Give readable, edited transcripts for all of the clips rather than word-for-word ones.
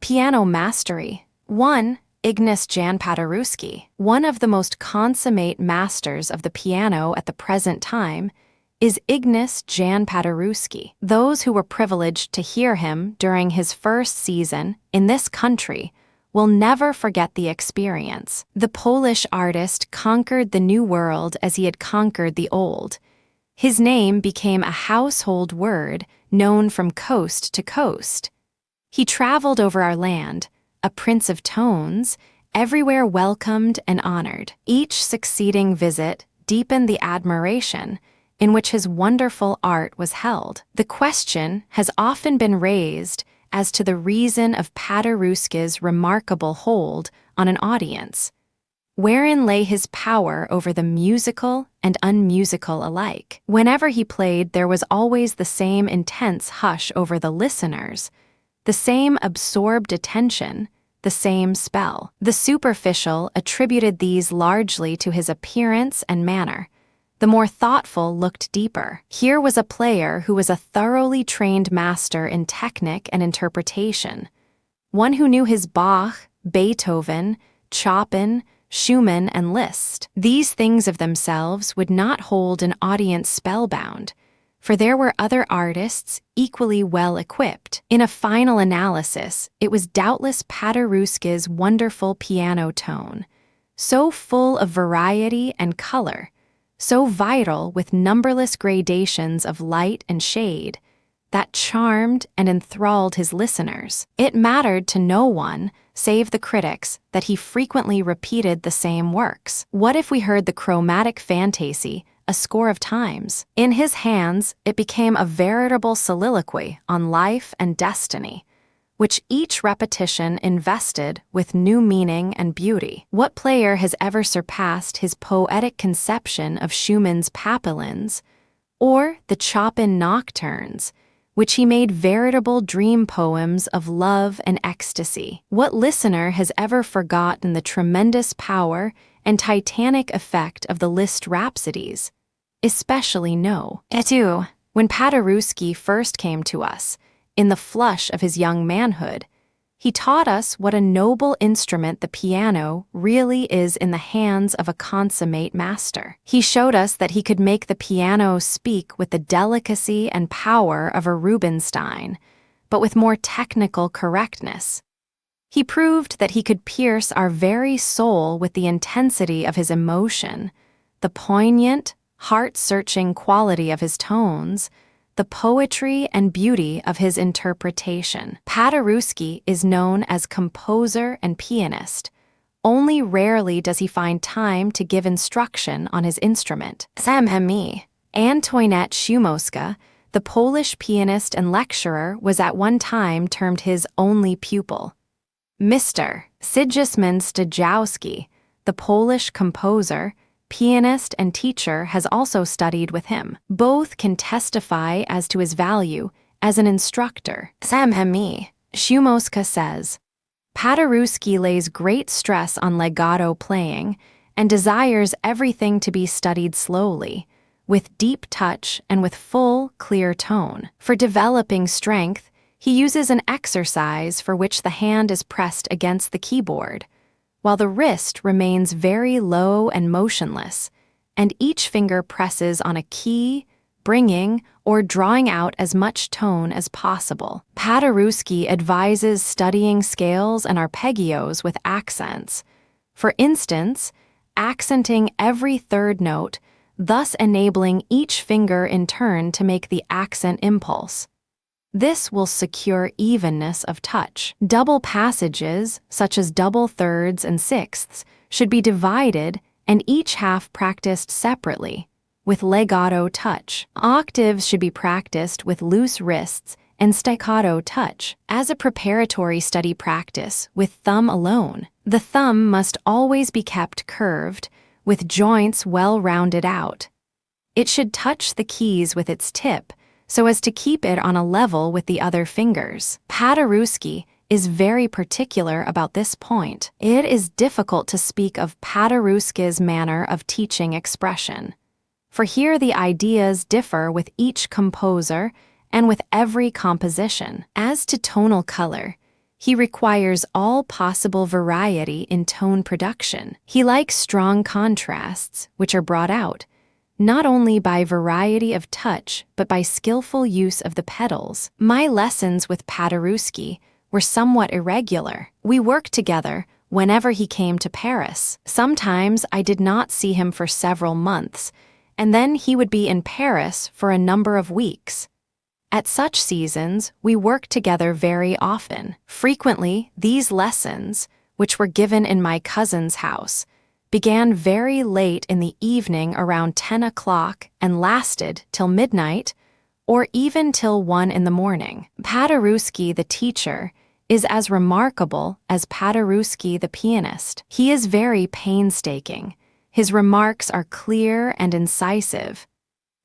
Piano mastery. 1. Ignace Jan Paderewski. One of the most consummate masters of the piano at the present time is Ignace Jan Paderewski. Those who were privileged to hear him during his first season in this country will never forget the experience. The Polish artist conquered the New World as he had conquered the Old. His name became a household word known from coast to coast. He traveled over our land, a prince of tones, everywhere welcomed and honored. Each succeeding visit deepened the admiration in which his wonderful art was held. The question has often been raised as to the reason of Paderewski's remarkable hold on an audience. Wherein lay his power over the musical and unmusical alike? Whenever he played, there was always the same intense hush over the listeners, the same absorbed attention, the same spell. The superficial attributed these largely to his appearance and manner. The more thoughtful looked deeper. Here was a player who was a thoroughly trained master in technique and interpretation, one who knew his Bach, Beethoven, Chopin, Schumann, and Liszt. These things of themselves would not hold an audience spellbound, for there were other artists equally well equipped. In a final analysis, it was doubtless Paderewski's wonderful piano tone, so full of variety and color, so vital with numberless gradations of light and shade, that charmed and enthralled his listeners. It mattered to no one, save the critics, that he frequently repeated the same works. What if we heard the chromatic fantasy a score of times? In his hands, it became a veritable soliloquy on life and destiny, which each repetition invested with new meaning and beauty. What player has ever surpassed his poetic conception of Schumann's Papillons or the Chopin Nocturnes, which he made veritable dream poems of love and ecstasy? What listener has ever forgotten the tremendous power and titanic effect of the Liszt Rhapsodies? Especially no. Etu, when Paderewski first came to us, in the flush of his young manhood, he taught us what a noble instrument the piano really is in the hands of a consummate master. He showed us that he could make the piano speak with the delicacy and power of a Rubinstein, but with more technical correctness. He proved that he could pierce our very soul with the intensity of his emotion, the poignant, heart-searching quality of his tones, the poetry and beauty of his interpretation. Paderewski is known as composer and pianist. Only rarely does he find time to give instruction on his instrument. Antoinette Szumowska, the Polish pianist and lecturer, was at one time termed his only pupil. Mr. Sigismund Stajowski, the Polish composer, pianist, and teacher, has also studied with him. Both can testify as to his value as an instructor. Szumowska says, Paderewski lays great stress on legato playing and desires everything to be studied slowly, with deep touch and with full, clear tone. For developing strength, he uses an exercise for which the hand is pressed against the keyboard, while the wrist remains very low and motionless, and each finger presses on a key, bringing or drawing out as much tone as possible. Paderewski advises studying scales and arpeggios with accents. For instance, accenting every third note, thus enabling each finger in turn to make the accent impulse. This will secure evenness of touch. Double passages, such as double thirds and sixths, should be divided and each half practiced separately, with legato touch. Octaves should be practiced with loose wrists and staccato touch. As a preparatory study practice with thumb alone, the thumb must always be kept curved, with joints well rounded out. It should touch the keys with its tip, so as to keep it on a level with the other fingers. Paderewski is very particular about this point. It is difficult to speak of Paderewski's manner of teaching expression, for here the ideas differ with each composer and with every composition. As to tonal color, He requires all possible variety in tone production. He likes strong contrasts, which are brought out, not only by variety of touch, but by skillful use of the pedals. My lessons with Paderewski were somewhat irregular. We worked together whenever he came to Paris. Sometimes I did not see him for several months, and then he would be in Paris for a number of weeks. At such seasons, we worked together very often. Frequently, these lessons, which were given in my cousin's house, began very late in the evening around 10 o'clock and lasted till midnight or even till 1 in the morning. Paderewski, the teacher, is as remarkable as Paderewski, the pianist. He is very painstaking. His remarks are clear and incisive.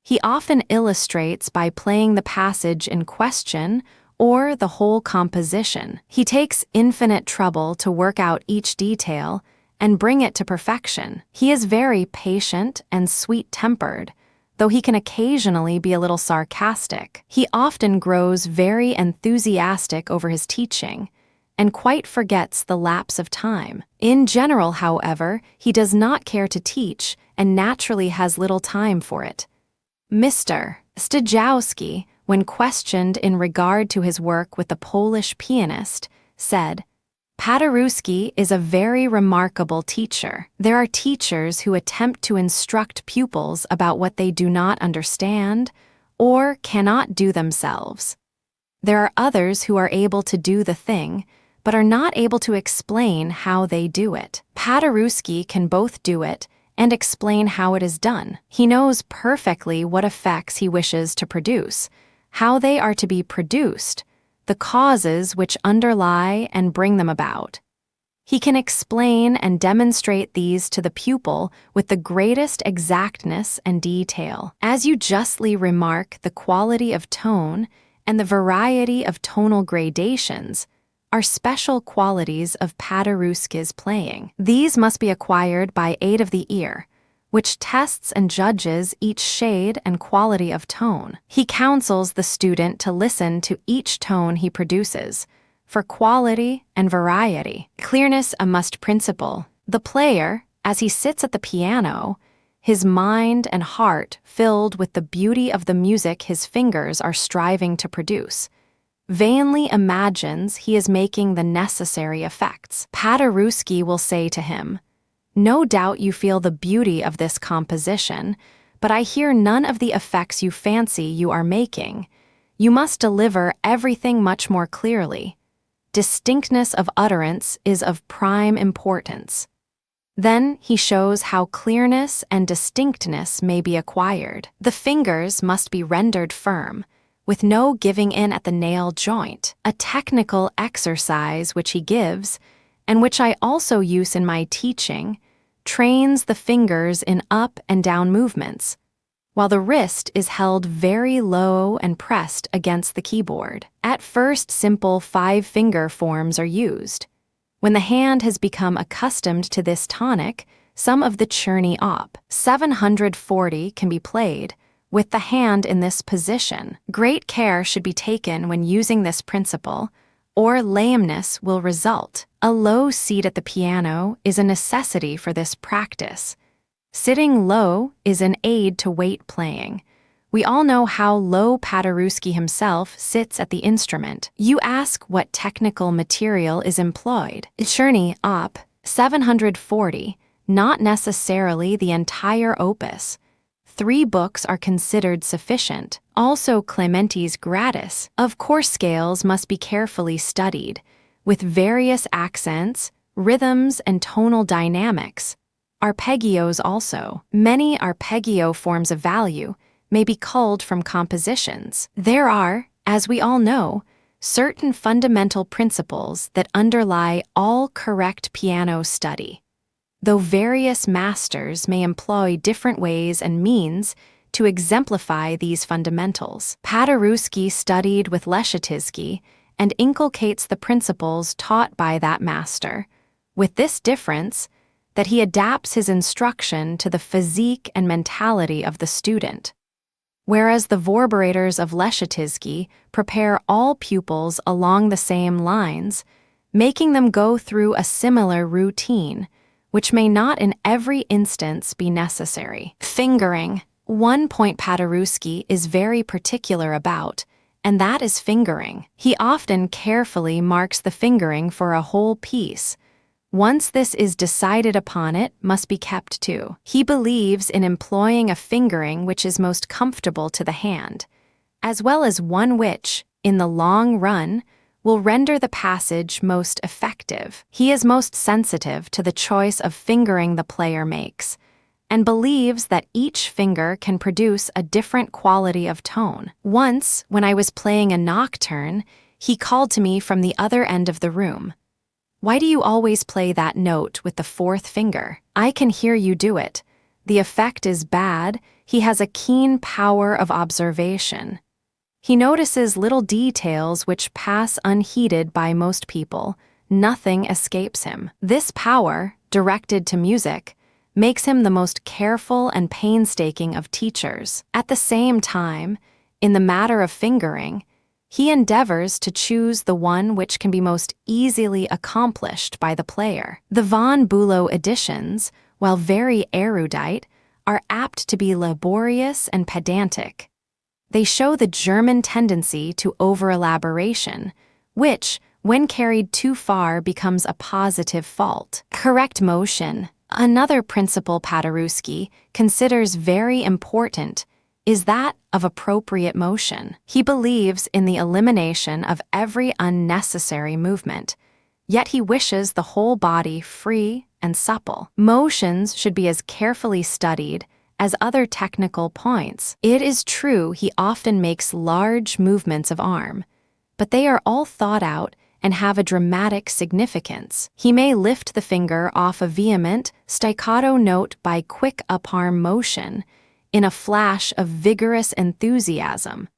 He often illustrates by playing the passage in question or the whole composition. He takes infinite trouble to work out each detail and bring it to perfection. He is very patient and sweet-tempered, though he can occasionally be a little sarcastic. He often grows very enthusiastic over his teaching and quite forgets the lapse of time. In general, however, he does not care to teach and naturally has little time for it. Mr. Stajowski, when questioned in regard to his work with the Polish pianist, said, "Paderewski is a very remarkable teacher. There are teachers who attempt to instruct pupils about what they do not understand or cannot do themselves. There are others who are able to do the thing, but are not able to explain how they do it. Paderewski can both do it and explain how it is done. He knows perfectly what effects he wishes to produce, how they are to be produced, the causes which underlie and bring them about. He can explain and demonstrate these to the pupil with the greatest exactness and detail. As you justly remark, the quality of tone and the variety of tonal gradations are special qualities of Paderewski's playing. These must be acquired by aid of the ear, which tests and judges each shade and quality of tone. He counsels the student to listen to each tone he produces, for quality and variety. Clearness a must principle. The player, as he sits at the piano, his mind and heart filled with the beauty of the music his fingers are striving to produce, vainly imagines he is making the necessary effects. Paderewski will say to him, "No doubt you feel the beauty of this composition, but I hear none of the effects you fancy you are making. You must deliver everything much more clearly. Distinctness of utterance is of prime importance." Then he shows how clearness and distinctness may be acquired. The fingers must be rendered firm, with no giving in at the nail joint. A technical exercise which he gives, and which I also use in my teaching, trains the fingers in up and down movements, while the wrist is held very low and pressed against the keyboard. At first, simple 5-finger forms are used. When the hand has become accustomed to this tonic, some of the Czerny Op. 740 can be played with the hand in this position. Great care should be taken when using this principle, or lameness will result. A low seat at the piano is a necessity for this practice. Sitting low is an aid to weight playing. We all know how low Paderewski himself sits at the instrument. You ask what technical material is employed. Czerny Op. 740, not necessarily the entire opus. 3 books are considered sufficient. Also Clementi's Gratis. Of course, scales must be carefully studied, with various accents, rhythms, and tonal dynamics. Arpeggios also. Many arpeggio forms of value may be culled from compositions. There are, as we all know, certain fundamental principles that underlie all correct piano study, though various masters may employ different ways and means to exemplify these fundamentals. Paderewski studied with Leschetizky and inculcates the principles taught by that master, with this difference that he adapts his instruction to the physique and mentality of the student, whereas the Vorberators of Leschetizky prepare all pupils along the same lines making them go through a similar routine, which may not in every instance be necessary. Fingering. One point Paderewski is very particular about, and that is fingering. He often carefully marks the fingering for a whole piece. Once this is decided upon, it must be kept to. He believes in employing a fingering which is most comfortable to the hand, as well as one which, in the long run, will render the passage most effective. He is most sensitive to the choice of fingering the player makes, and believes that each finger can produce a different quality of tone. Once, when I was playing a nocturne, he called to me from the other end of the room. "Why do you always play that note with the fourth finger? I can hear you do it. The effect is bad." He has a keen power of observation. He notices little details which pass unheeded by most people. Nothing escapes him. This power, directed to music, makes him the most careful and painstaking of teachers. At the same time, in the matter of fingering, he endeavors to choose the one which can be most easily accomplished by the player. The von Bülow editions, while very erudite, are apt to be laborious and pedantic. They show the German tendency to over-elaboration, which, when carried too far, becomes a positive fault. Correct motion. Another principle Paderewski considers very important is that of appropriate motion. He believes in the elimination of every unnecessary movement, yet he wishes the whole body free and supple. Motions should be as carefully studied as other technical points. It is true he often makes large movements of arm, but they are all thought out and have a dramatic significance. He may lift the finger off a vehement, staccato note by quick up-arm motion, in a flash of vigorous enthusiasm.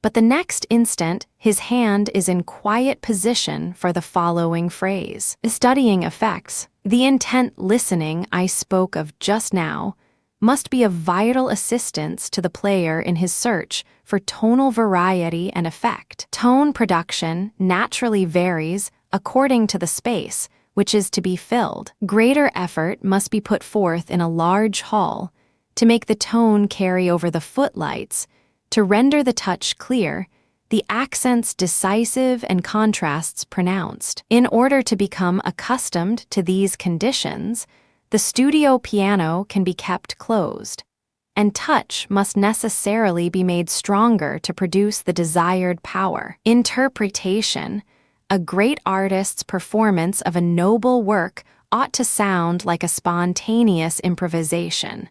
But the next instant, his hand is in quiet position for the following phrase. Studying effects, the intent listening I spoke of just now, must be of vital assistance to the player in his search for tonal variety and effect. Tone production naturally varies according to the space which is to be filled. Greater effort must be put forth in a large hall to make the tone carry over the footlights, to render the touch clear, the accents decisive and contrasts pronounced. In order to become accustomed to these conditions, the studio piano can be kept closed, and touch must necessarily be made stronger to produce the desired power. Interpretation. A great artist's performance of a noble work ought to sound like a spontaneous improvisation.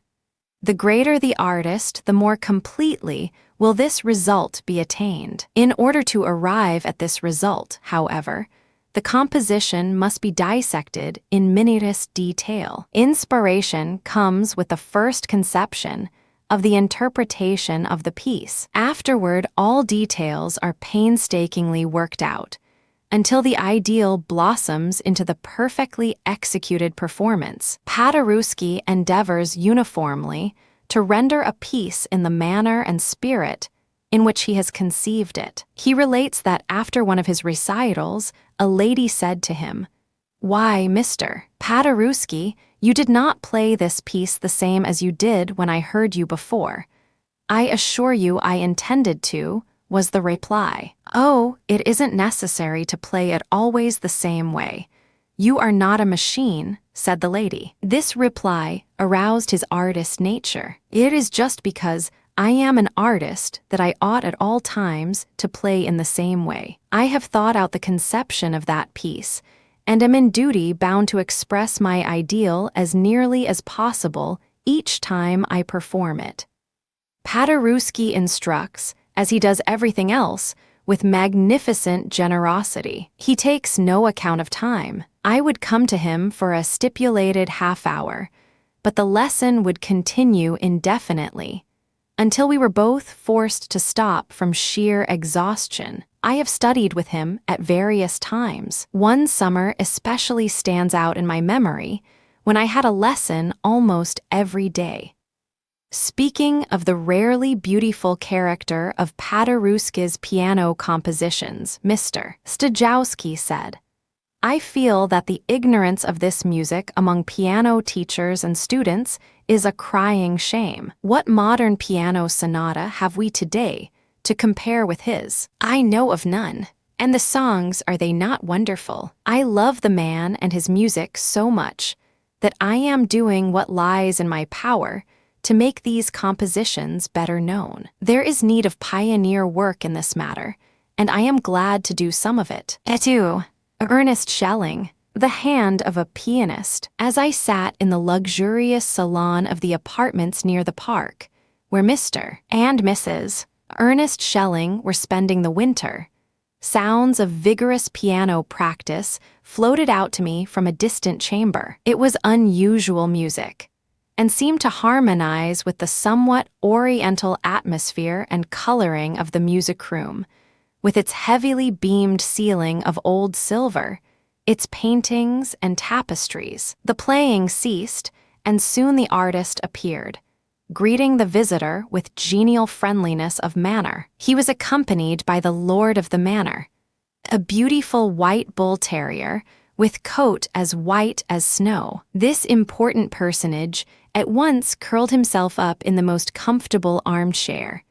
The greater the artist, the more completely will this result be attained. In order to arrive at this result, however, the composition must be dissected in minutest detail. Inspiration comes with the first conception of the interpretation of the piece. Afterward, all details are painstakingly worked out, until the ideal blossoms into the perfectly executed performance. Paderewski endeavors uniformly to render a piece in the manner and spirit in which he has conceived it. He relates that after one of his recitals, a lady said to him, "Why, Mr. Paderewski, you did not play this piece the same as you did when I heard you before." "I assure you I intended to," was the reply. "Oh, it isn't necessary to play it always the same way. You are not a machine," said the lady. This reply aroused his artist nature. "It is just because I am an artist that I ought at all times to play in the same way. I have thought out the conception of that piece, and am in duty bound to express my ideal as nearly as possible each time I perform it." Paderewski instructs, as he does everything else, with magnificent generosity. He takes no account of time. I would come to him for a stipulated half-hour, but the lesson would continue indefinitely, until we were both forced to stop from sheer exhaustion. I have studied with him at various times. One summer especially stands out in my memory, when I had a lesson almost every day. Speaking of the rarely beautiful character of Paderewski's piano compositions, Mr. Stajowski said, I feel that the ignorance of this music among piano teachers and students is a crying shame. What modern piano sonata have we today to compare with his? I know of none. And the songs, are they not wonderful? I love the man and his music so much that I am doing what lies in my power to make these compositions better known. There is need of pioneer work in this matter, and I am glad to do some of it. Etu. Ernest Schelling, the hand of a pianist. As I sat in the luxurious salon of the apartments near the park, where Mr. and Mrs. Ernest Schelling were spending the winter, sounds of vigorous piano practice floated out to me from a distant chamber. It was unusual music, and seemed to harmonize with the somewhat oriental atmosphere and coloring of the music room, with its heavily beamed ceiling of old silver, its paintings and tapestries. The playing ceased, and soon the artist appeared, greeting the visitor with genial friendliness of manner. He was accompanied by the lord of the manor, a beautiful white bull terrier with coat as white as snow. This important personage at once curled himself up in the most comfortable armchair,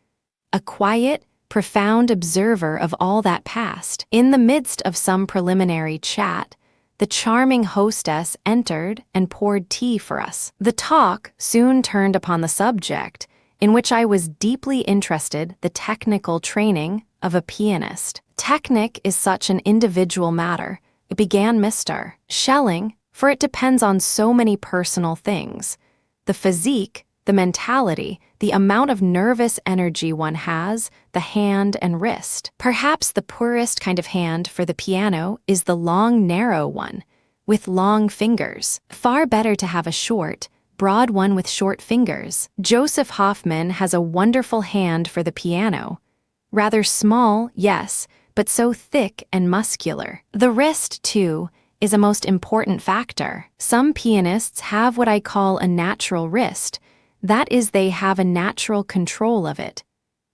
a quiet, profound observer of all that passed. In the midst of some preliminary chat, the charming hostess entered and poured tea for us. The talk soon turned upon the subject, in which I was deeply interested, the technical training of a pianist. Technique is such an individual matter, began Mr. Schelling, for it depends on so many personal things. The physique, the mentality, the amount of nervous energy one has, the hand and wrist. Perhaps the poorest kind of hand for the piano is the long, narrow one, with long fingers. Far better to have a short, broad one with short fingers. Joseph Hoffmann has a wonderful hand for the piano. Rather small, yes, but so thick and muscular. The wrist, too, is a most important factor. Some pianists have what I call a natural wrist. That is, they have a natural control of it.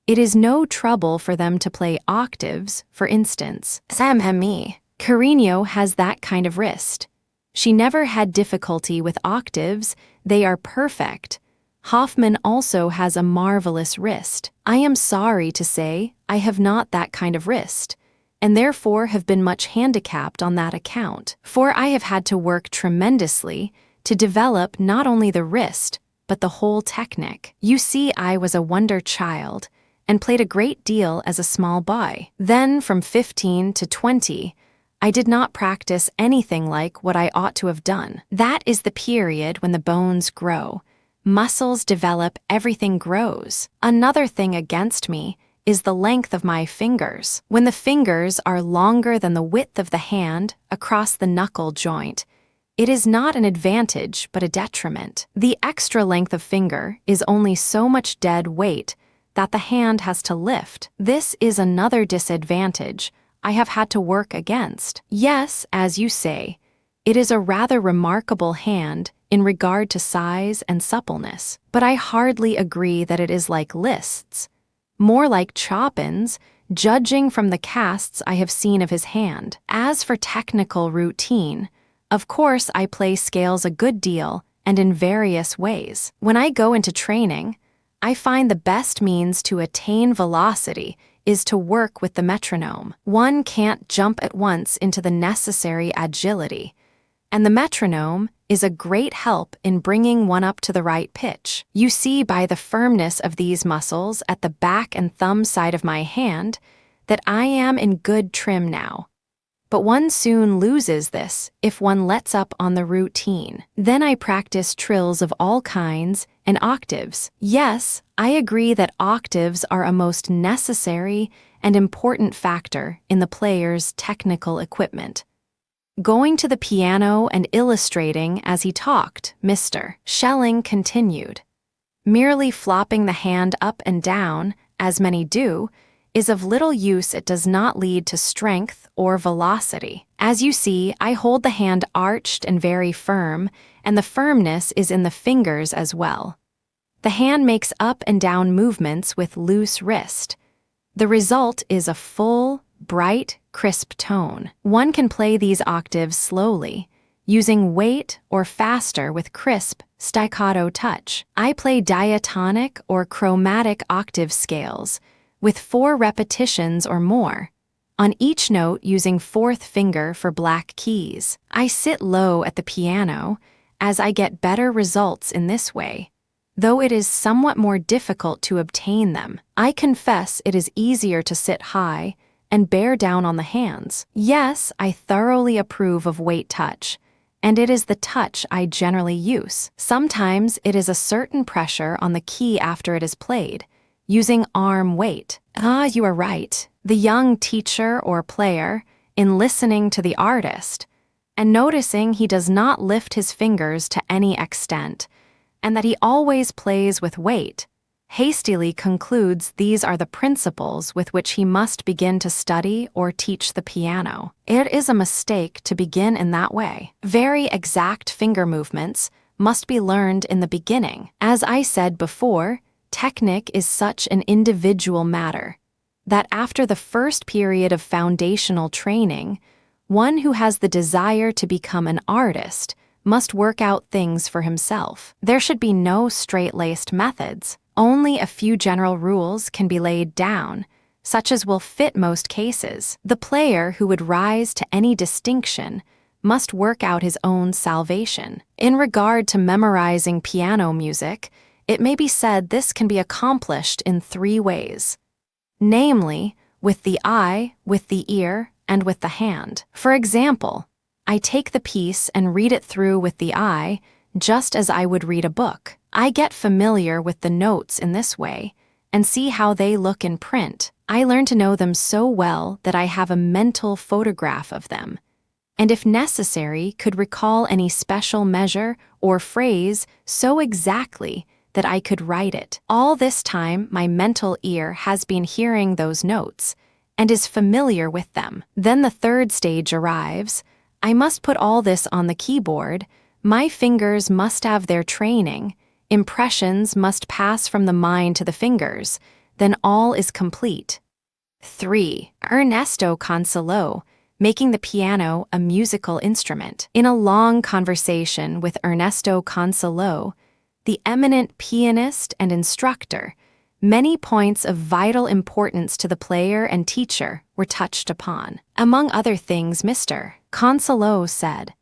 It is no trouble for them to play octaves, for instance. Samhemi. Carino has that kind of wrist. She never had difficulty with octaves, they are perfect. Hoffmann also has a marvelous wrist. I am sorry to say I have not that kind of wrist, and therefore have been much handicapped on that account. For I have had to work tremendously to develop not only the wrist, but the whole technique. You see, I was a wonder child, and played a great deal as a small boy. Then, from 15 to 20, I did not practice anything like what I ought to have done. That is the period when the bones grow, muscles develop, everything grows. Another thing against me is the length of my fingers. When the fingers are longer than the width of the hand across the knuckle joint, it is not an advantage but a detriment. The extra length of finger is only so much dead weight that the hand has to lift. This is another disadvantage I have had to work against. Yes, as you say, it is a rather remarkable hand in regard to size and suppleness, but I hardly agree that it is like Liszt's, more like Chopin's, judging from the casts I have seen of his hand. As for technical routine, of course I play scales a good deal and in various ways. When I go into training, I find the best means to attain velocity is to work with the metronome. One can't jump at once into the necessary agility, and the metronome is a great help in bringing one up to the right pitch. You see by the firmness of these muscles at the back and thumb side of my hand that I am in good trim now. But one soon loses this if one lets up on the routine. Then I practice trills of all kinds and octaves. Yes, I agree that octaves are a most necessary and important factor in the player's technical equipment. Going to the piano and illustrating as he talked, Mr. Schelling continued. Merely flopping the hand up and down, as many do, is of little use. It does not lead to strength or velocity. As you see, I hold the hand arched and very firm, and the firmness is in the fingers as well. The hand makes up and down movements with loose wrist. The result is a full, bright, crisp tone. One can play these octaves slowly, using weight or faster with crisp, staccato touch. I play diatonic or chromatic octave scales with 4 repetitions or more, on each note using 4th finger for black keys. I sit low at the piano as I get better results in this way, though it is somewhat more difficult to obtain them. I confess it is easier to sit high and bear down on the hands. Yes, I thoroughly approve of weight touch, and it is the touch I generally use. Sometimes it is a certain pressure on the key after it is played, using arm weight. You are right. The young teacher or player, in listening to the artist, and noticing he does not lift his fingers to any extent, and that he always plays with weight, hastily concludes these are the principles with which he must begin to study or teach the piano. It is a mistake to begin in that way. Very exact finger movements must be learned in the beginning. As I said before, technique is such an individual matter that after the first period of foundational training, one who has the desire to become an artist must work out things for himself. There should be no straight-laced methods. Only a few general rules can be laid down, such as will fit most cases. The player who would rise to any distinction must work out his own salvation. In regard to memorizing piano music, it may be said this can be accomplished in 3 ways, namely, with the eye, with the ear, and with the hand. For example, I take the piece and read it through with the eye, just as I would read a book. I get familiar with the notes in this way and see how they look in print. I learn to know them so well that I have a mental photograph of them, and if necessary, could recall any special measure or phrase so exactly that I could write it. All this time, my mental ear has been hearing those notes and is familiar with them. Then the 3rd stage arrives. I must put all this on the keyboard. My fingers must have their training. Impressions must pass from the mind to the fingers. Then all is complete. 3. Ernesto Consummate, making the piano a musical instrument. In a long conversation with Ernesto Consummate, the eminent pianist and instructor, many points of vital importance to the player and teacher were touched upon. Among other things, Mr. Consummate said,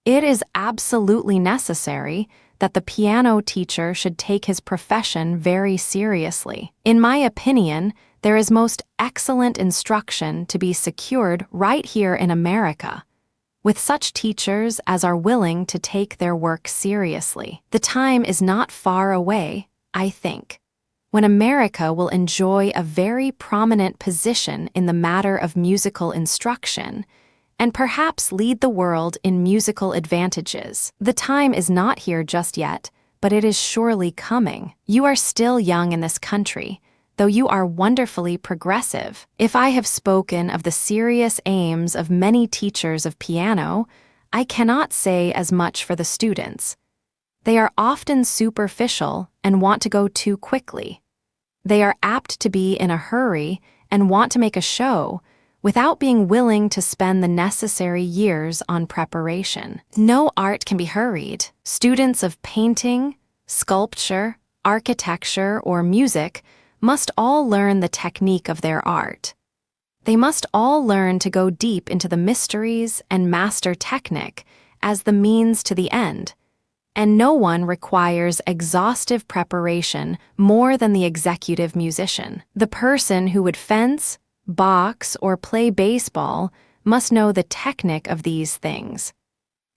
"It is absolutely necessary that the piano teacher should take his profession very seriously. In my opinion, there is most excellent instruction to be secured right here in America, with such teachers as are willing to take their work seriously. The time is not far away, I think, when America will enjoy a very prominent position in the matter of musical instruction, and perhaps lead the world in musical advantages. The time is not here just yet, but it is surely coming. You are still young in this country, though you are wonderfully progressive. If I have spoken of the serious aims of many teachers of piano, I cannot say as much for the students. They are often superficial and want to go too quickly. They are apt to be in a hurry and want to make a show, without being willing to spend the necessary years on preparation. No art can be hurried. Students of painting, sculpture, architecture, or music must all learn the technique of their art. They must all learn to go deep into the mysteries and master technique as the means to the end, and no one requires exhaustive preparation more than the executive musician. The person who would fence, box, or play baseball must know the technique of these things.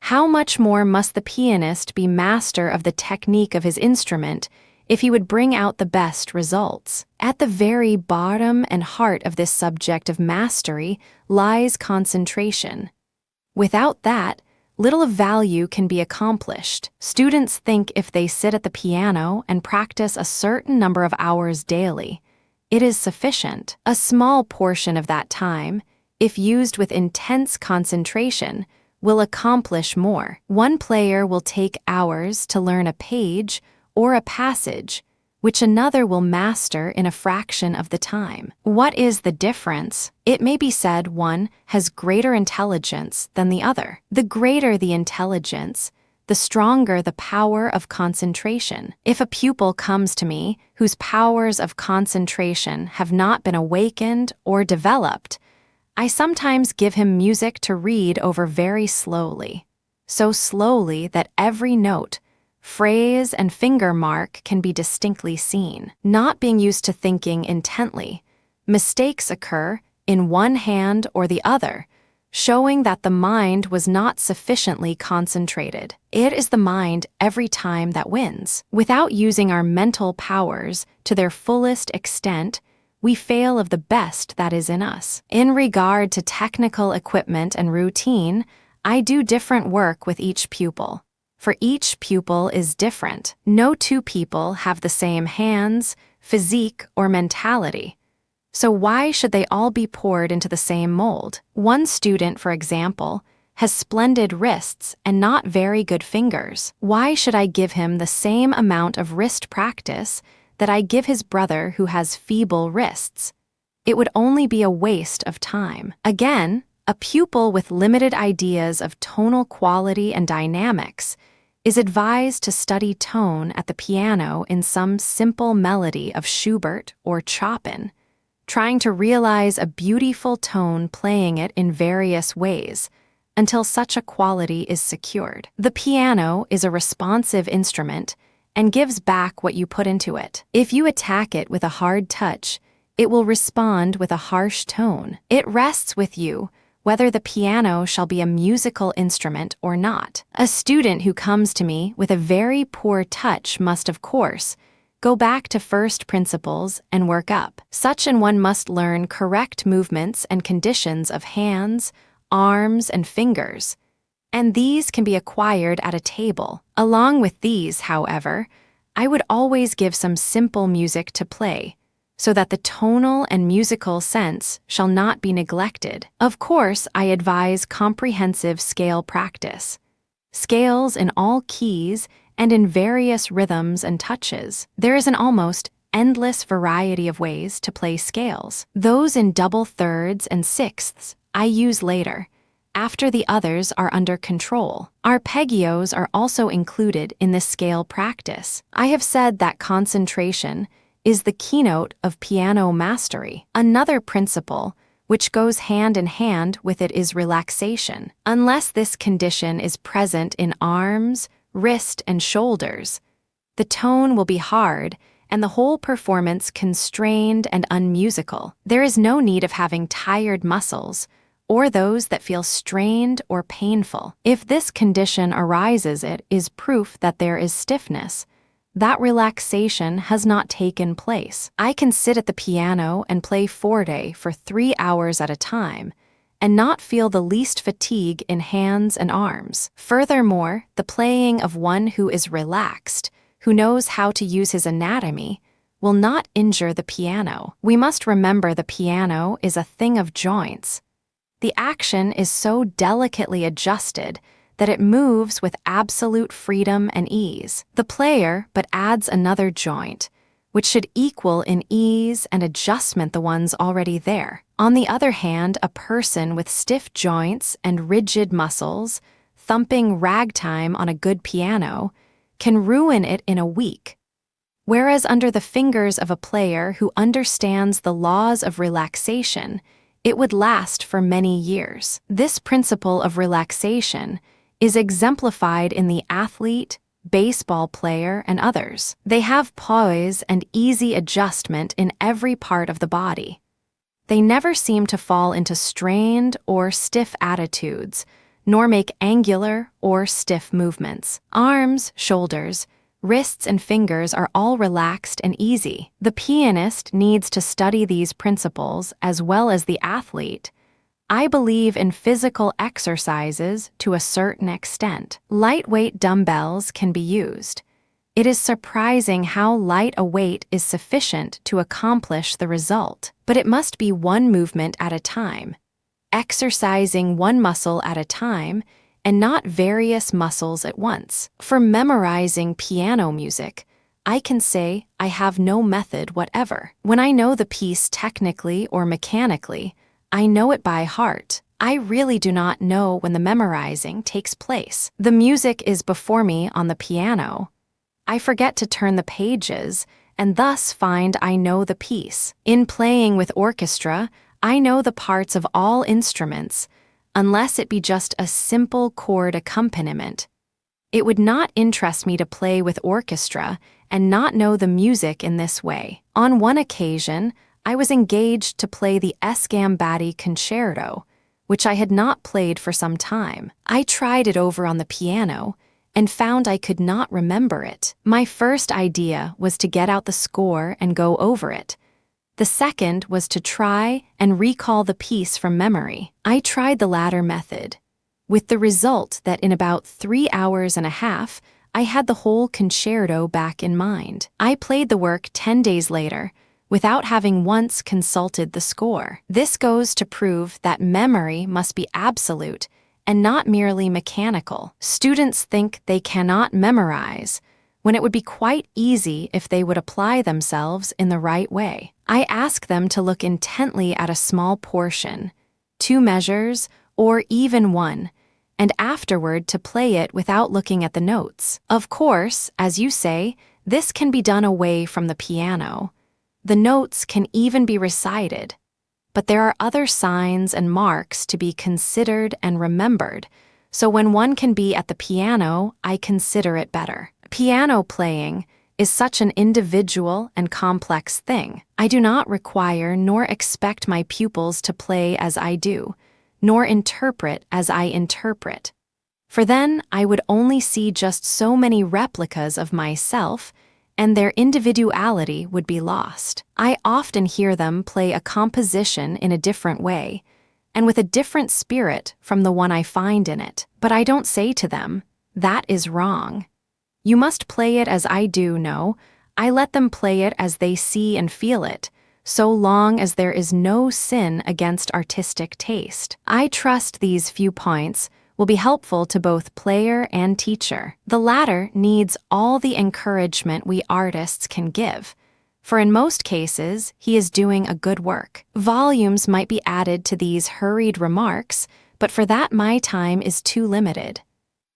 How much more must the pianist be master of the technique of his instrument if he would bring out the best results? At the very bottom and heart of this subject of mastery lies concentration. Without that, little of value can be accomplished. Students think if they sit at the piano and practice a certain number of hours daily, it is sufficient. A small portion of that time, if used with intense concentration, will accomplish more. One player will take hours to learn a page or a passage, which another will master in a fraction of the time. What is the difference? It may be said one has greater intelligence than the other. The greater the intelligence, the stronger the power of concentration. If a pupil comes to me whose powers of concentration have not been awakened or developed, I sometimes give him music to read over very slowly, so slowly that every note, phrase, and finger mark can be distinctly seen. Not being used to thinking intently, mistakes occur in one hand or the other, showing that the mind was not sufficiently concentrated. It is the mind every time that wins. Without using our mental powers to their fullest extent, we fail of the best that is in us. In regard to technical equipment and routine, I do different work with each pupil. For each pupil is different. No two people have the same hands, physique, or mentality. So why should they all be poured into the same mold? One student, for example, has splendid wrists and not very good fingers. Why should I give him the same amount of wrist practice that I give his brother who has feeble wrists? It would only be a waste of time. Again, a pupil with limited ideas of tonal quality and dynamics is advised to study tone at the piano in some simple melody of Schubert or Chopin, trying to realize a beautiful tone playing it in various ways until such a quality is secured. The piano is a responsive instrument and gives back what you put into it. If you attack it with a hard touch, it will respond with a harsh tone. It rests with you whether the piano shall be a musical instrument or not. A student who comes to me with a very poor touch must, of course, go back to first principles and work up. Such an one must learn correct movements and conditions of hands, arms, and fingers, and these can be acquired at a table. Along with these, however, I would always give some simple music to play, so that the tonal and musical sense shall not be neglected. Of course, I advise comprehensive scale practice, scales in all keys and in various rhythms and touches. There is an almost endless variety of ways to play scales. Those in double thirds and sixths I use later, after the others are under control. Arpeggios are also included in this scale practice. I have said that concentration is the keynote of piano mastery. Another principle, which goes hand in hand with it, is relaxation. Unless this condition is present in arms, wrist, and shoulders, the tone will be hard and the whole performance constrained and unmusical. There is no need of having tired muscles or those that feel strained or painful. If this condition arises, it is proof that there is stiffness. That relaxation has not taken place. I can sit at the piano and play forte for 3 hours at a time and not feel the least fatigue in hands and arms. Furthermore, the playing of one who is relaxed, who knows how to use his anatomy, will not injure the piano. We must remember the piano is a thing of joints. The action is so delicately adjusted that it moves with absolute freedom and ease. The player but adds another joint, which should equal in ease and adjustment the ones already there. On the other hand, a person with stiff joints and rigid muscles, thumping ragtime on a good piano, can ruin it in a week, whereas under the fingers of a player who understands the laws of relaxation, it would last for many years. This principle of relaxation is exemplified in the athlete, baseball player, and others. They have poise and easy adjustment in every part of the body. They never seem to fall into strained or stiff attitudes, nor make angular or stiff movements. Arms, shoulders, wrists, and fingers are all relaxed and easy. The pianist needs to study these principles as well as the athlete. I believe in physical exercises to a certain extent. Lightweight dumbbells can be used. It is surprising how light a weight is sufficient to accomplish the result, but it must be one movement at a time, exercising one muscle at a time, and not various muscles at once. For memorizing piano music, I can say I have no method whatever. When I know the piece technically or mechanically, I know it by heart. I really do not know when the memorizing takes place. The music is before me on the piano. I forget to turn the pages and thus find I know the piece. In playing with orchestra, I know the parts of all instruments, unless it be just a simple chord accompaniment. It would not interest me to play with orchestra and not know the music in this way. On one occasion, I was engaged to play the S. Gambatti Concerto, which I had not played for some time. I tried it over on the piano and found I could not remember it. My first idea was to get out the score and go over it. The second was to try and recall the piece from memory. I tried the latter method, with the result that in about 3 hours and a half, I had the whole concerto back in mind. I played the work 10 days later, without having once consulted the score. This goes to prove that memory must be absolute and not merely mechanical. Students think they cannot memorize, when it would be quite easy if they would apply themselves in the right way. I ask them to look intently at a small portion, 2 measures, or even 1, and afterward to play it without looking at the notes. Of course, as you say, this can be done away from the piano. The notes can even be recited. But there are other signs and marks to be considered and remembered, so when one can be at the piano, I consider it better. Piano playing is such an individual and complex thing. I do not require nor expect my pupils to play as I do, nor interpret as I interpret. For then I would only see just so many replicas of myself, and their individuality would be lost. I often hear them play a composition in a different way, and with a different spirit from the one I find in it. But I don't say to them, "That is wrong. You must play it as I do." No, I let them play it as they see and feel it, so long as there is no sin against artistic taste. I trust these few points will be helpful to both player and teacher. The latter needs all the encouragement we artists can give, for in most cases he is doing a good work. Volumes might be added to these hurried remarks, but for that my time is too limited.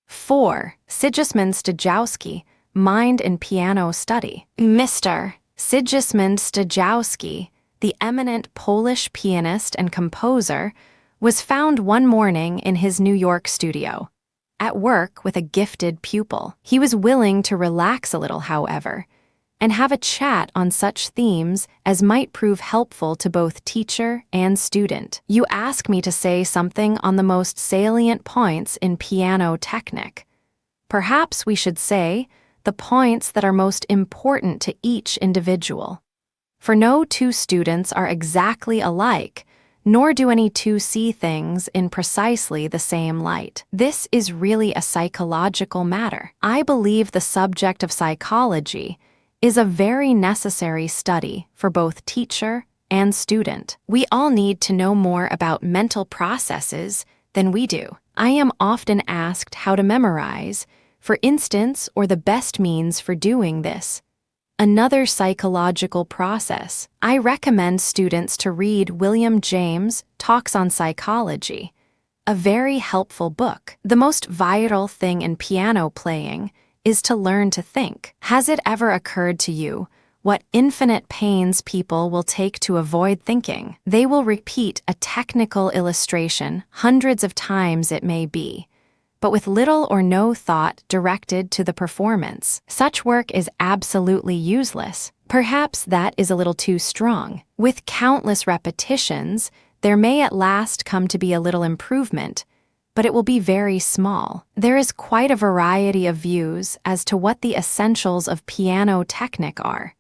4. Sigismund Stajowski, Mind and Piano Study. Mr. Sigismund Stajowski, the eminent Polish pianist and composer, was found one morning in his New York studio, at work with a gifted pupil. He was willing to relax a little, however, and have a chat on such themes as might prove helpful to both teacher and student. You ask me to say something on the most salient points in piano technique. Perhaps we should say the points that are most important to each individual. For no 2 students are exactly alike, nor do any 2 see things in precisely the same light. This is really a psychological matter. I believe the subject of psychology is a very necessary study for both teacher and student. We all need to know more about mental processes than we do. I am often asked how to memorize, for instance, or the best means for doing this. Another psychological process. I recommend students to read William James' Talks on Psychology, a very helpful book. The most vital thing in piano playing is to learn to think. Has it ever occurred to you what infinite pains people will take to avoid thinking? They will repeat a technical illustration hundreds of times, it may be, but with little or no thought directed to the performance. Such work is absolutely useless. Perhaps that is a little too strong. With countless repetitions, there may at last come to be a little improvement, but it will be very small. There is quite a variety of views as to what the essentials of piano technique are.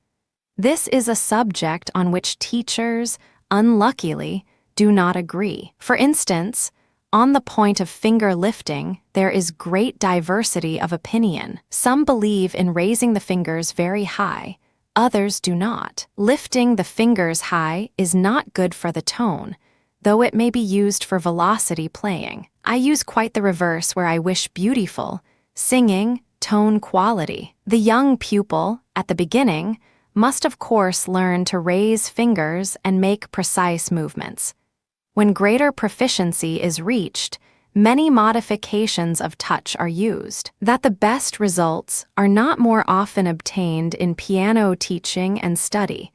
This is a subject on which teachers, unluckily, do not agree. For instance, on the point of finger lifting, there is great diversity of opinion. Some believe in raising the fingers very high, others do not. Lifting the fingers high is not good for the tone, though it may be used for velocity playing. I use quite the reverse where I wish beautiful, singing, tone quality. The young pupil, at the beginning, must of course learn to raise fingers and make precise movements. When greater proficiency is reached, many modifications of touch are used. That the best results are not more often obtained in piano teaching and study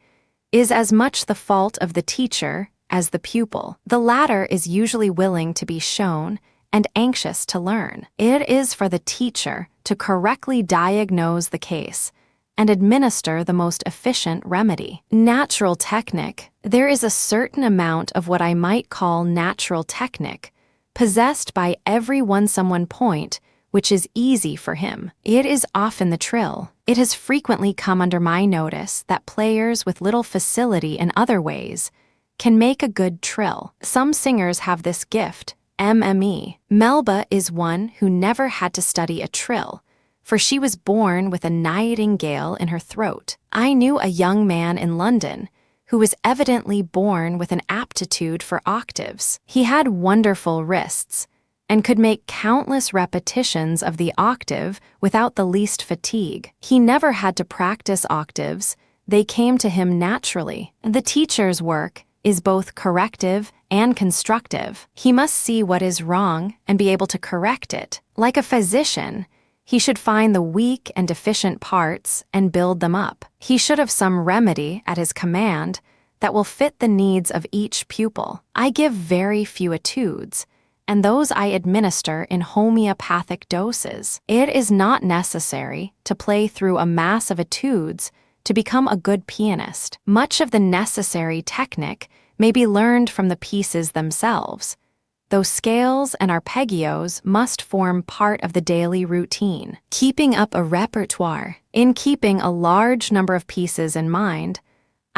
is as much the fault of the teacher as the pupil. The latter is usually willing to be shown and anxious to learn. It is for the teacher to correctly diagnose the case and administer the most efficient remedy. Natural technique. There is a certain amount of what I might call natural technique possessed by every someone point which is easy for him. It is often the trill. It has frequently come under my notice that players with little facility in other ways can make a good trill. Some singers have this gift, MME. Melba is one who never had to study a trill, for she was born with a nightingale in her throat. I knew a young man in London who was evidently born with an aptitude for octaves. He had wonderful wrists and could make countless repetitions of the octave without the least fatigue. He never had to practice octaves. They came to him naturally. The teacher's work is both corrective and constructive. He must see what is wrong and be able to correct it. Like a physician, he should find the weak and deficient parts and build them up. He should have some remedy at his command that will fit the needs of each pupil. I give very few etudes, and those I administer in homeopathic doses. It is not necessary to play through a mass of etudes to become a good pianist. Much of the necessary technique may be learned from the pieces themselves, though scales and arpeggios must form part of the daily routine. Keeping up a repertoire. In keeping a large number of pieces in mind,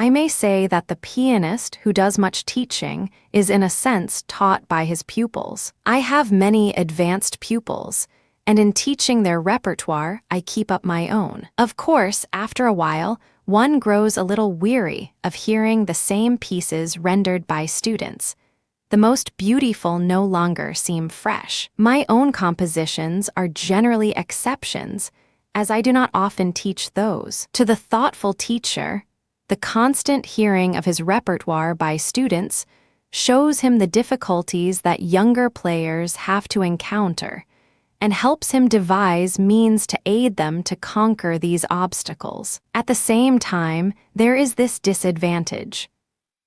I may say that the pianist who does much teaching is in a sense taught by his pupils. I have many advanced pupils, and in teaching their repertoire, I keep up my own. Of course, after a while, one grows a little weary of hearing the same pieces rendered by students. The most beautiful no longer seem fresh. My own compositions are generally exceptions, as I do not often teach those. To the thoughtful teacher, the constant hearing of his repertoire by students shows him the difficulties that younger players have to encounter and helps him devise means to aid them to conquer these obstacles. At the same time, there is this disadvantage.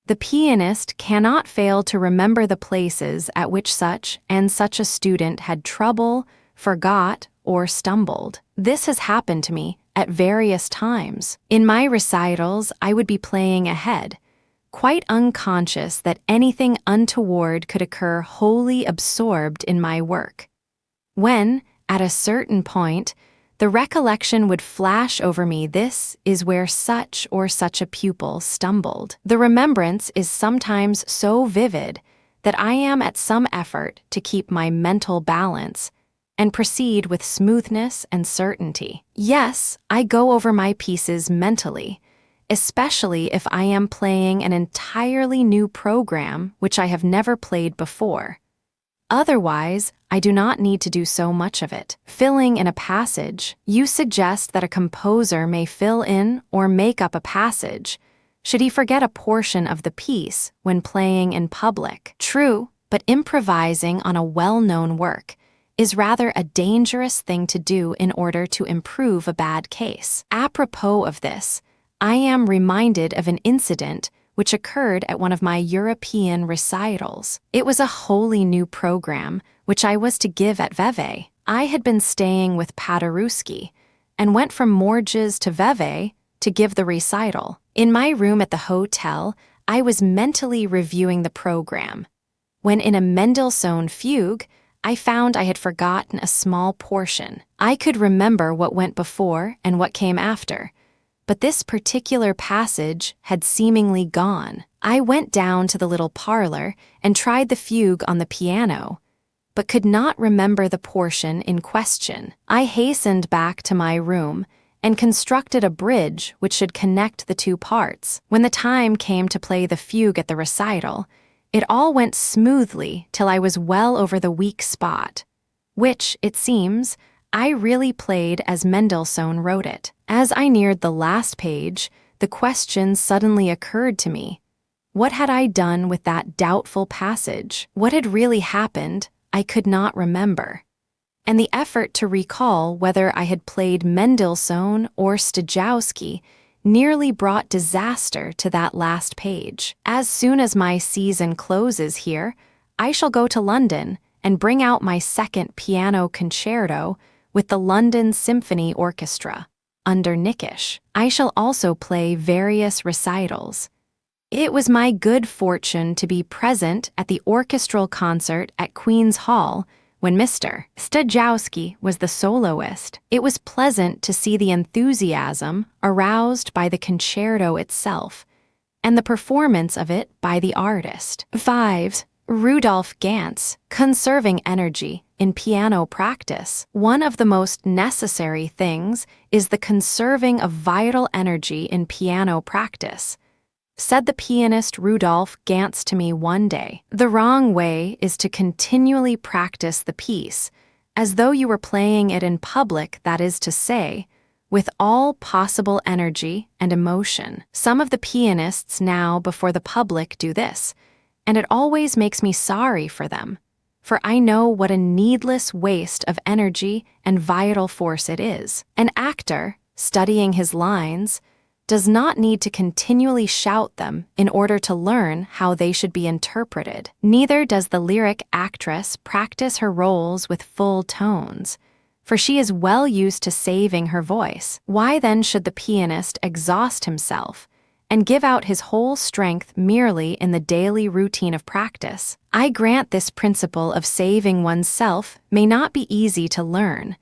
The pianist cannot fail to remember the places at which such and such a student had trouble, forgot, or stumbled. This has happened to me at various times. In my recitals, I would be playing ahead, quite unconscious that anything untoward could occur, wholly absorbed in my work. When, at a certain point, the recollection would flash over me, this is where such or such a pupil stumbled. The remembrance is sometimes so vivid that I am at some effort to keep my mental balance and proceed with smoothness and certainty. Yes, I go over my pieces mentally, especially if I am playing an entirely new program which I have never played before. Otherwise, I do not need to do so much of it. Filling in a passage. You suggest that a composer may fill in or make up a passage should he forget a portion of the piece when playing in public. True, but improvising on a well-known work is rather a dangerous thing to do in order to improve a bad case. Apropos of this, I am reminded of an incident which occurred at one of my European recitals. It was a wholly new program which I was to give at Vevey. I had been staying with Paderewski and went from Morges to Vevey to give the recital. In my room at the hotel, I was mentally reviewing the program, when in a Mendelssohn fugue, I found I had forgotten a small portion. I could remember what went before and what came after, but this particular passage had seemingly gone. I went down to the little parlor and tried the fugue on the piano, but could not remember the portion in question. I hastened back to my room and constructed a bridge which should connect the two parts. When the time came to play the fugue at the recital, it all went smoothly till I was well over the weak spot, which, it seems, I really played as Mendelssohn wrote it. As I neared the last page, the question suddenly occurred to me. What had I done with that doubtful passage? What had really happened, I could not remember. And the effort to recall whether I had played Mendelssohn or Stejowski nearly brought disaster to that last page. As soon as my season closes here, I shall go to London and bring out my second piano concerto with the London Symphony Orchestra. Under Nickisch, I shall also play various recitals. It was my good fortune to be present at the orchestral concert at Queen's Hall when Mr. Stejowski was the soloist. It was pleasant to see the enthusiasm aroused by the concerto itself and the performance of it by the artist. 5. Rudolf Ganz, conserving energy in piano practice. One of the most necessary things is the conserving of vital energy in piano practice, said the pianist Rudolf Ganz to me one day. The wrong way is to continually practice the piece, as though you were playing it in public, that is to say, with all possible energy and emotion. Some of the pianists now before the public do this, and it always makes me sorry for them, for I know what a needless waste of energy and vital force it is. An actor, studying his lines, does not need to continually shout them in order to learn how they should be interpreted. Neither does the lyric actress practice her roles with full tones, for she is well used to saving her voice. Why then should the pianist exhaust himself and give out his whole strength merely in the daily routine of practice? I grant this principle of saving oneself may not be easy to learn,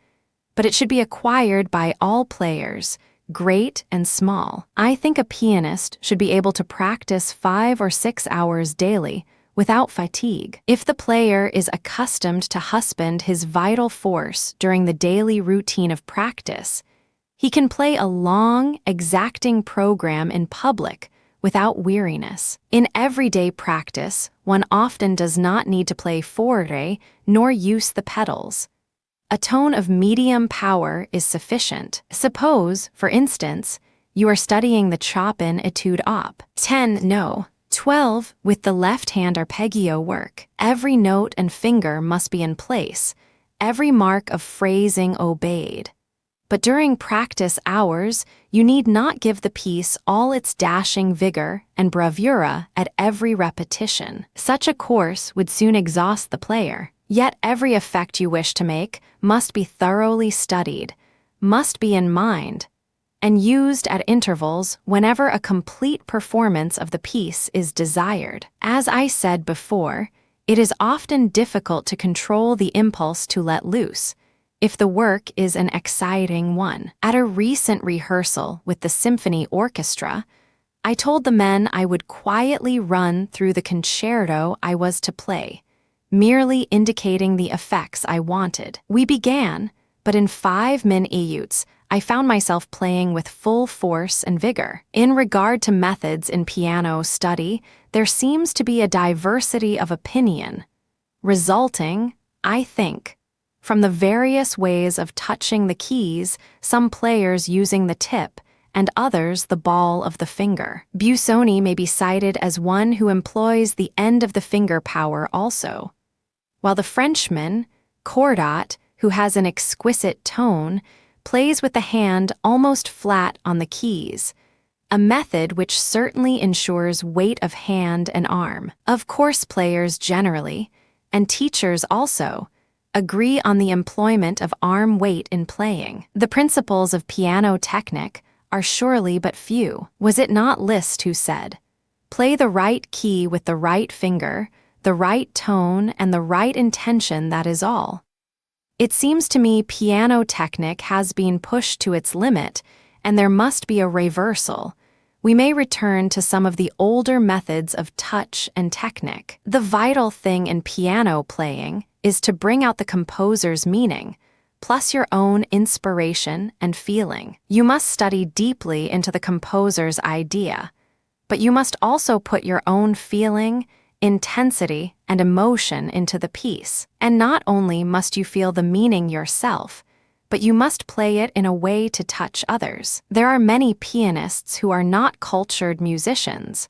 but it should be acquired by all players, great and small. I think a pianist should be able to practice 5 or 6 hours daily without fatigue. If the player is accustomed to husband his vital force during the daily routine of practice, he can play a long, exacting program in public without weariness. In everyday practice, one often does not need to play forte nor use the pedals. A tone of medium power is sufficient. Suppose, for instance, you are studying the Chopin Etude Op. 10. No. 12. With the left hand arpeggio work, every note and finger must be in place, every mark of phrasing obeyed. But during practice hours, you need not give the piece all its dashing vigor and bravura at every repetition. Such a course would soon exhaust the player. Yet every effect you wish to make must be thoroughly studied, must be in mind, and used at intervals whenever a complete performance of the piece is desired. As I said before, it is often difficult to control the impulse to let loose, if the work is an exciting one. At a recent rehearsal with the symphony orchestra, I told the men I would quietly run through the concerto I was to play, merely indicating the effects I wanted. We began, but in 5 minutes, I found myself playing with full force and vigor. In regard to methods in piano study, there seems to be a diversity of opinion, resulting, I think, from the various ways of touching the keys, some players using the tip and others the ball of the finger. Busoni may be cited as one who employs the end of the finger power also, while the Frenchman, Cordat, who has an exquisite tone, plays with the hand almost flat on the keys, a method which certainly ensures weight of hand and arm. Of course, players generally, and teachers also, agree on the employment of arm weight in playing. The principles of piano technique are surely but few. Was it not Liszt who said, "Play the right key with the right finger, the right tone, and the right intention, that is all"? It seems to me piano technique has been pushed to its limit, and there must be a reversal. We may return to some of the older methods of touch and technique. The vital thing in piano playing is to bring out the composer's meaning, plus your own inspiration and feeling. You must study deeply into the composer's idea, but you must also put your own feeling, intensity, and emotion into the piece. And not only must you feel the meaning yourself, but you must play it in a way to touch others. There are many pianists who are not cultured musicians,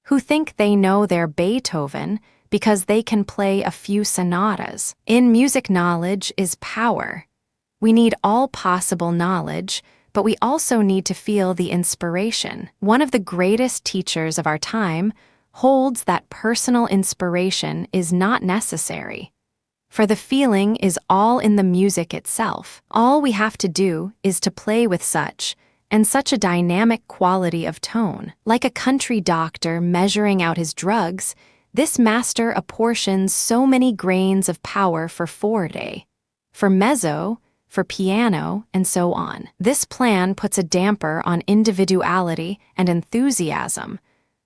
who think they know their Beethoven because they can play a few sonatas. In music, knowledge is power. We need all possible knowledge, but we also need to feel the inspiration. One of the greatest teachers of our time holds that personal inspiration is not necessary, for the feeling is all in the music itself. All we have to do is to play with such a dynamic quality of tone. Like a country doctor measuring out his drugs, this master apportions so many grains of power for forte, for mezzo, for piano, and so on. This plan puts a damper on individuality and enthusiasm,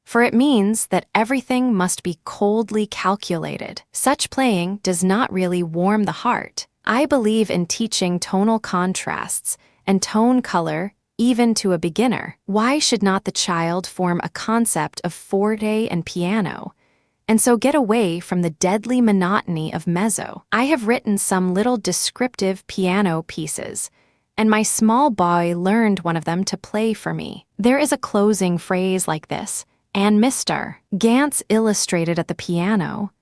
for it means that everything must be coldly calculated. Such playing does not really warm the heart. I believe in teaching tonal contrasts and tone color even to a beginner. Why should not the child form a concept of forte and piano, and so get away from the deadly monotony of mezzo? I have written some little descriptive piano pieces, and my small boy learned one of them to play for me. There is a closing phrase like this, and Mr. Gantz illustrated at the piano.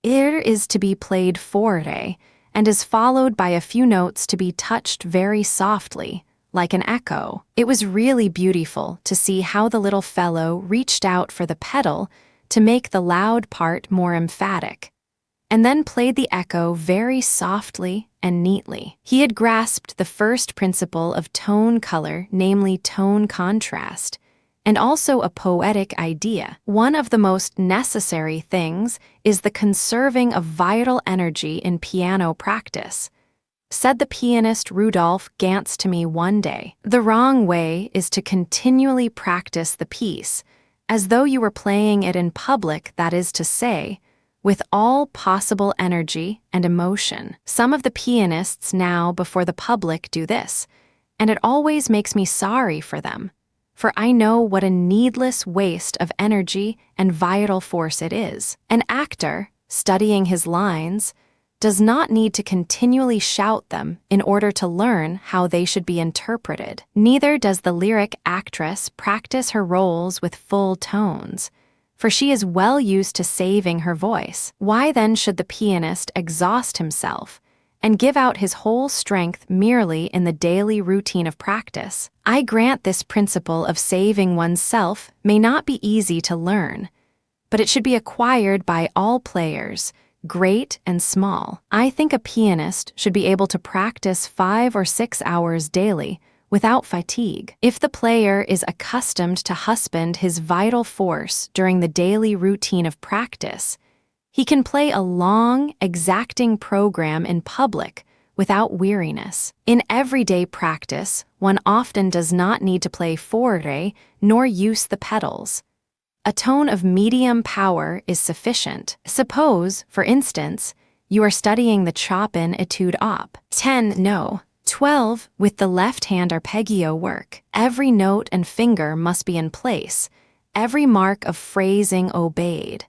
It is to be played forte, and is followed by a few notes to be touched very softly, like an echo. It was really beautiful to see how the little fellow reached out for the pedal to make the loud part more emphatic, and then played the echo very softly and neatly. He had grasped the first principle of tone color, namely tone contrast, and also a poetic idea. One of the most necessary things is the conserving of vital energy in piano practice, said the pianist Rudolf Gantz to me one day. The wrong way is to continually practice the piece, as though you were playing it in public, that is to say, with all possible energy and emotion. Some of the pianists now before the public do this, and it always makes me sorry for them, for I know what a needless waste of energy and vital force it is. An actor, studying his lines, does not need to continually shout them in order to learn how they should be interpreted. Neither does the lyric actress practice her roles with full tones, for she is well used to saving her voice. Why then should the pianist exhaust himself and give out his whole strength merely in the daily routine of practice? I grant this principle of saving oneself may not be easy to learn, but it should be acquired by all players, great and small. I think a pianist should be able to practice 5 or 6 hours daily without fatigue. If the player is accustomed to husband his vital force during the daily routine of practice, he can play a long, exacting program in public without weariness. In everyday practice, one often does not need to play forte nor use the pedals. A tone of medium power is sufficient. Suppose, for instance, you are studying the Chopin Etude Op. 12 with the left hand arpeggio work. Every note and finger must be in place, every mark of phrasing obeyed.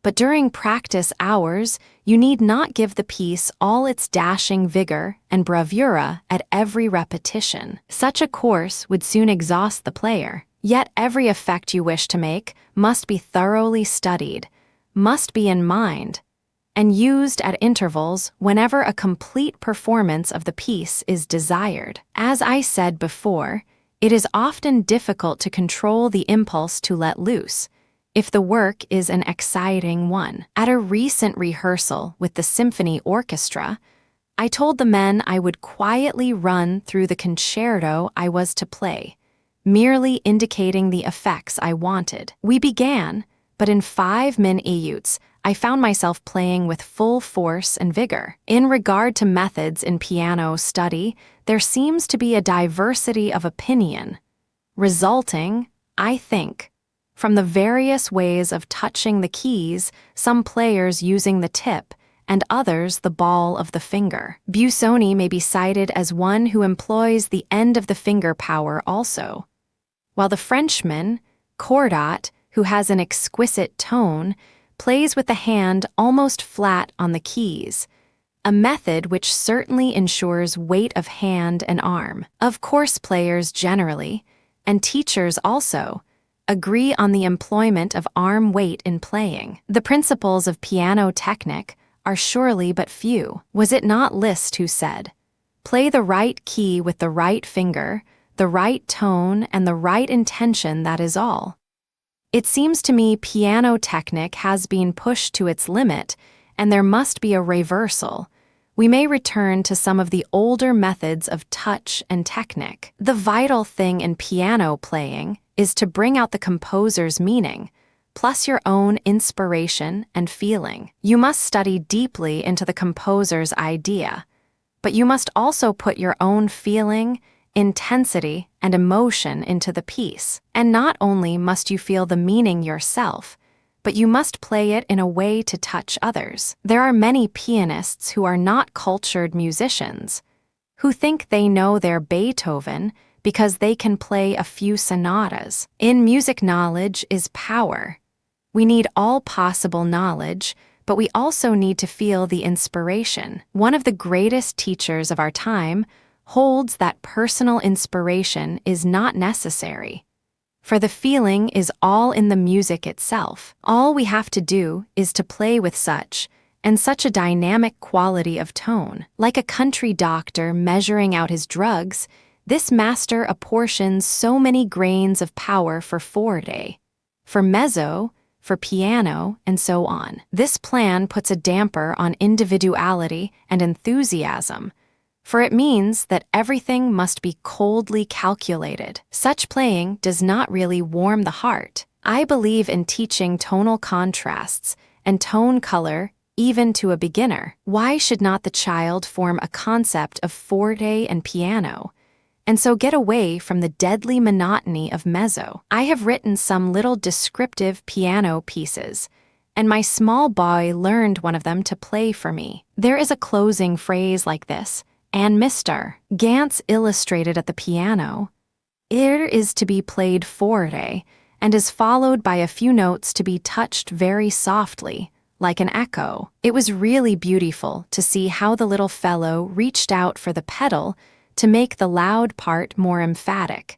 But during practice hours, you need not give the piece all its dashing vigor and bravura at every repetition. Such a course would soon exhaust the player. Yet every effect you wish to make must be thoroughly studied, must be in mind, and used at intervals whenever a complete performance of the piece is desired. As I said before, it is often difficult to control the impulse to let loose, if the work is an exciting one. At a recent rehearsal with the symphony orchestra, I told the men I would quietly run through the concerto I was to play, merely indicating the effects I wanted. We began, but in 5 minutes, I found myself playing with full force and vigor. In regard to methods in piano study, there seems to be a diversity of opinion, resulting, I think, from the various ways of touching the keys, some players using the tip and others the ball of the finger. Busoni may be cited as one who employs the end of the finger power also, while the Frenchman, Cordat, who has an exquisite tone, plays with the hand almost flat on the keys, a method which certainly ensures weight of hand and arm. Of course, players generally, and teachers also, agree on the employment of arm weight in playing. The principles of piano technique are surely but few. Was it not Liszt who said, "Play the right key with the right finger, the right tone, and the right intention, that is all"? It seems to me piano technique has been pushed to its limit, and there must be a reversal. We may return to some of the older methods of touch and technique. The vital thing in piano playing is to bring out the composer's meaning, plus your own inspiration and feeling. You must study deeply into the composer's idea, but you must also put your own feeling, intensity, and emotion into the piece. And not only must you feel the meaning yourself, but you must play it in a way to touch others. There are many pianists who are not cultured musicians, who think they know their Beethoven because they can play a few sonatas. In music, knowledge is power. We need all possible knowledge, but we also need to feel the inspiration. One of the greatest teachers of our time holds that personal inspiration is not necessary, for the feeling is all in the music itself. All we have to do is to play with such a dynamic quality of tone. Like a country doctor measuring out his drugs, this master apportions so many grains of power for forte, for mezzo, for piano, and so on. This plan puts a damper on individuality and enthusiasm, for it means that everything must be coldly calculated. Such playing does not really warm the heart. I believe in teaching tonal contrasts and tone color even to a beginner. Why should not the child form a concept of forte and piano, and so get away from the deadly monotony of mezzo? I have written some little descriptive piano pieces, and my small boy learned one of them to play for me. There is a closing phrase like this, and Mr. Gantz illustrated at the piano. It is to be played forte, and is followed by a few notes to be touched very softly, like an echo. It was really beautiful to see how the little fellow reached out for the pedal to make the loud part more emphatic,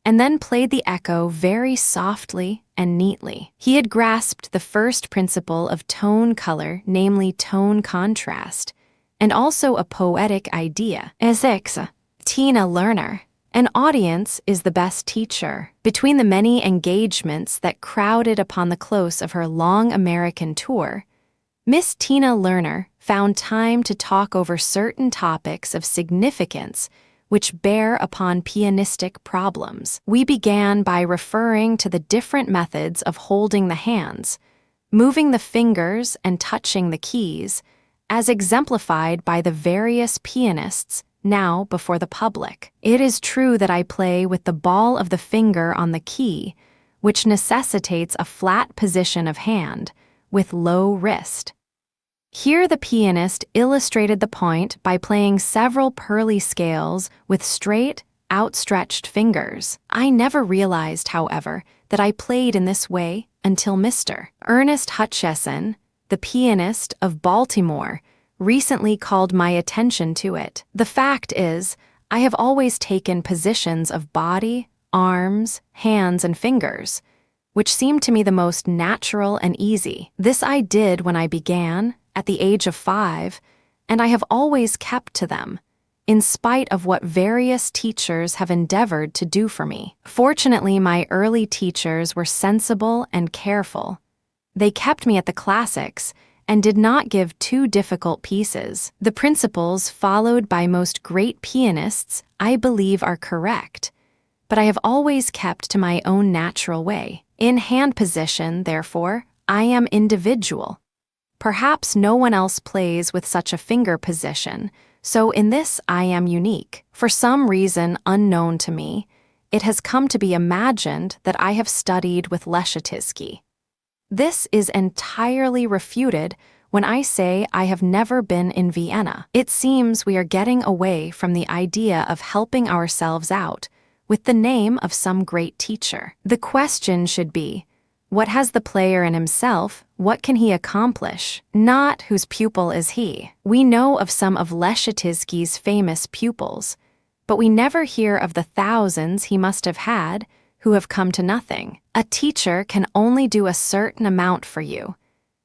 and then played the echo very softly and neatly. He had grasped the first principle of tone color, namely tone contrast, and also a poetic idea. Ignace Tina learner. An audience is the best teacher. Between the many engagements that crowded upon the close of her long American tour, Miss Tina Lerner found time to talk over certain topics of significance which bear upon pianistic problems. We began by referring to the different methods of holding the hands, moving the fingers, and touching the keys, as exemplified by the various pianists now before the public. It is true that I play with the ball of the finger on the key, which necessitates a flat position of hand, with low wrist. Here the pianist illustrated the point by playing several pearly scales with straight, outstretched fingers. I never realized, however, that I played in this way until Mr. Ernest Hutcheson, the pianist of Baltimore, recently called my attention to it. The fact is, I have always taken positions of body, arms, hands, and fingers, which seemed to me the most natural and easy. This I did when I began, at the age of 5, and I have always kept to them, in spite of what various teachers have endeavored to do for me. Fortunately, my early teachers were sensible and careful. They kept me at the classics and did not give too difficult pieces. The principles followed by most great pianists, I believe, are correct, but I have always kept to my own natural way. In hand position, therefore, I am individual. Perhaps no one else plays with such a finger position, so in this I am unique. For some reason unknown to me, it has come to be imagined that I have studied with Leschetizky. This is entirely refuted when I say I have never been in Vienna. It seems we are getting away from the idea of helping ourselves out with the name of some great teacher. The question should be, what has the player in himself what can he accomplish, not whose pupil is he. We know of some of Leschetizky's famous pupils, but we never hear of the thousands he must have had who have come to nothing. A teacher can only do a certain amount for you.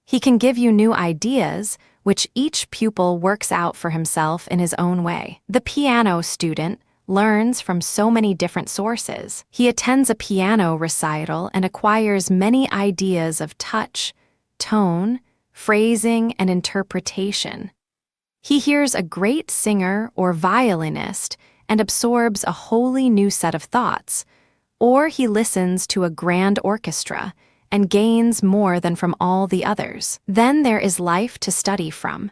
He can give you new ideas, which each pupil works out for himself in his own way. The piano student learns from so many different sources. He attends a piano recital and acquires many ideas of touch, tone, phrasing, and interpretation. He hears a great singer or violinist and absorbs a wholly new set of thoughts, or he listens to a grand orchestra and gains more than from all the others. Then there is life to study from.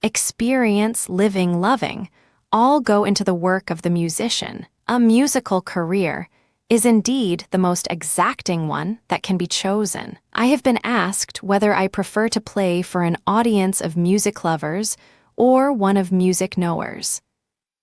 Experience, living, loving, all go into the work of the musician. A musical career is indeed the most exacting one that can be chosen. I have been asked whether I prefer to play for an audience of music lovers or one of music knowers.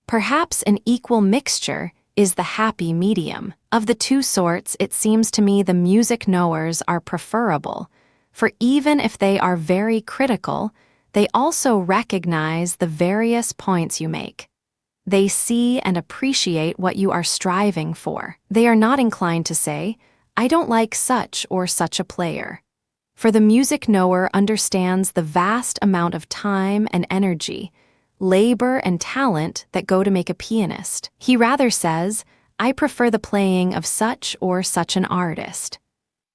Perhaps an equal mixture is the happy medium. Of the two sorts, it seems to me the music knowers are preferable, for even if they are very critical, they also recognize the various points you make. They see and appreciate what you are striving for. They are not inclined to say, "I don't like such or such a player." For the music knower understands the vast amount of time and energy, labor and talent that go to make a pianist. He rather says, "I prefer the playing of such or such an artist."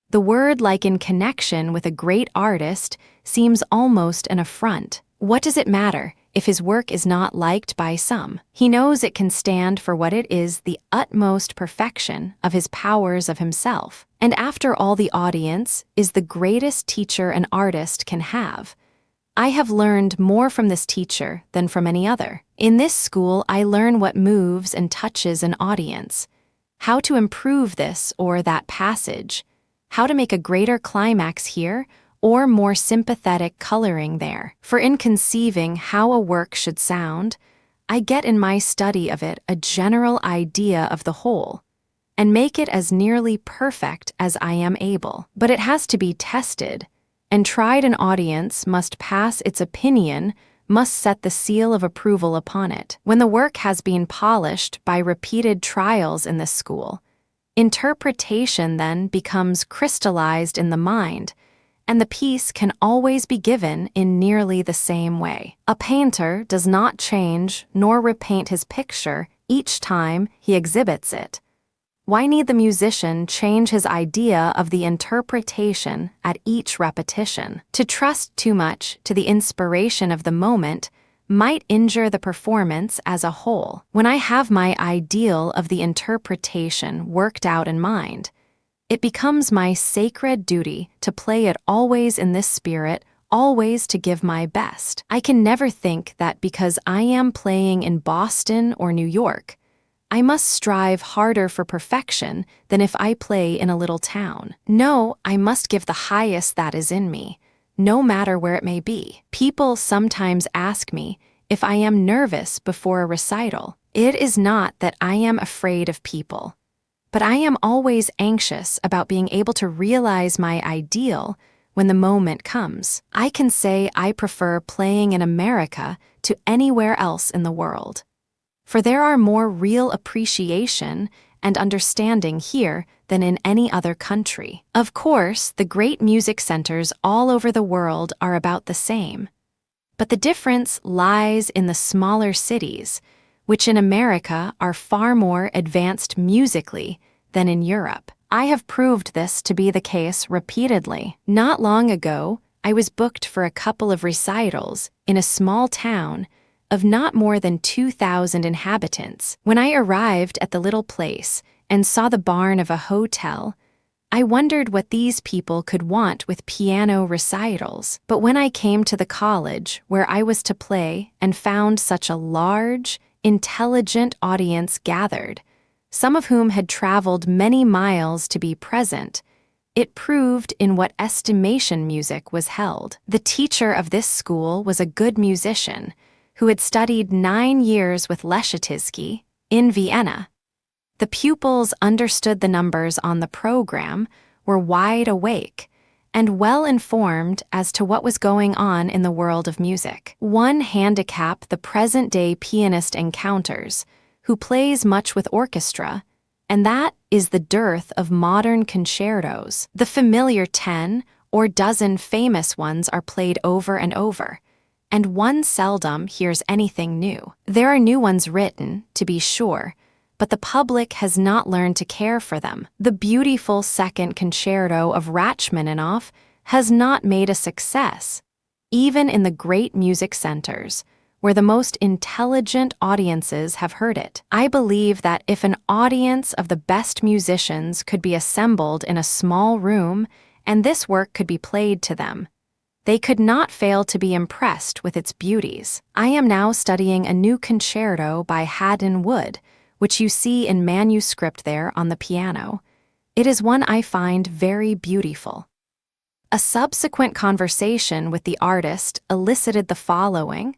The word, like in connection with a great artist, seems almost an affront. What does it matter if his work is not liked by some? He knows it can stand for what it is, the utmost perfection of his powers of himself. And after all, the audience is the greatest teacher an artist can have. I have learned more from this teacher than from any other. In this school, I learn what moves and touches an audience, how to improve this or that passage, how to make a greater climax here or more sympathetic coloring there. For in conceiving how a work should sound, I get in my study of it a general idea of the whole, and make it as nearly perfect as I am able. But it has to be tested, and tried. An audience must pass its opinion, must set the seal of approval upon it. When the work has been polished by repeated trials in this school, interpretation then becomes crystallized in the mind, and the piece can always be given in nearly the same way. A painter does not change nor repaint his picture each time he exhibits it. Why need the musician change his idea of the interpretation at each repetition? To trust too much to the inspiration of the moment might injure the performance as a whole. When I have my ideal of the interpretation worked out in mind, it becomes my sacred duty to play it always in this spirit, always to give my best. I can never think that because I am playing in Boston or New York, I must strive harder for perfection than if I play in a little town. No, I must give the highest that is in me, no matter where it may be. People sometimes ask me if I am nervous before a recital. It is not that I am afraid of people, but I am always anxious about being able to realize my ideal when the moment comes. I can say I prefer playing in America to anywhere else in the world, for there are more real appreciation and understanding here than in any other country. Of course, the great music centers all over the world are about the same, but the difference lies in the smaller cities, which in America are far more advanced musically than in Europe. I have proved this to be the case repeatedly. Not long ago, I was booked for a couple of recitals in a small town of not more than 2,000 inhabitants. When I arrived at the little place and saw the barn of a hotel, I wondered what these people could want with piano recitals. But when I came to the college where I was to play and found such a large, intelligent audience gathered, some of whom had traveled many miles to be present, it proved in what estimation music was held. The teacher of this school was a good musician who had studied 9 years with Leschetizky in Vienna. The pupils understood the numbers on the program, were wide awake, and well-informed as to what was going on in the world of music. One handicap the present-day pianist encounters, who plays much with orchestra, and that is the dearth of modern concertos. The familiar 10 or dozen famous ones are played over and over, and one seldom hears anything new. There are new ones written, to be sure, but the public has not learned to care for them. The beautiful second concerto of Rachmaninoff has not made a success, even in the great music centers, where the most intelligent audiences have heard it. I believe that if an audience of the best musicians could be assembled in a small room and this work could be played to them, they could not fail to be impressed with its beauties. I am now studying a new concerto by Haddon Wood, which you see in manuscript there on the piano. It is one I find very beautiful. A subsequent conversation with the artist elicited the following.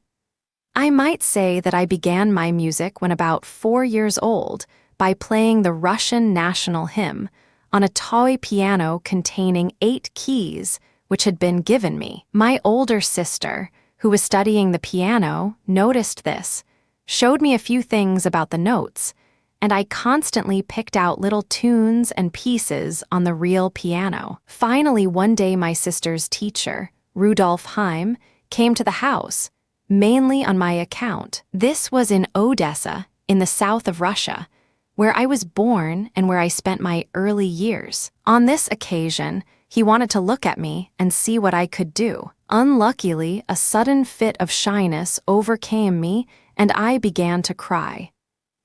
I might say that I began my music when about 4 years old by playing the Russian national hymn on a toy piano containing 8 keys which had been given me. My older sister, who was studying the piano, noticed this, showed me a few things about the notes, and I constantly picked out little tunes and pieces on the real piano. Finally, one day my sister's teacher, Rudolf Heim, came to the house, mainly on my account. This was in Odessa, in the south of Russia, where I was born and where I spent my early years. On this occasion, he wanted to look at me and see what I could do. Unluckily, a sudden fit of shyness overcame me and I began to cry.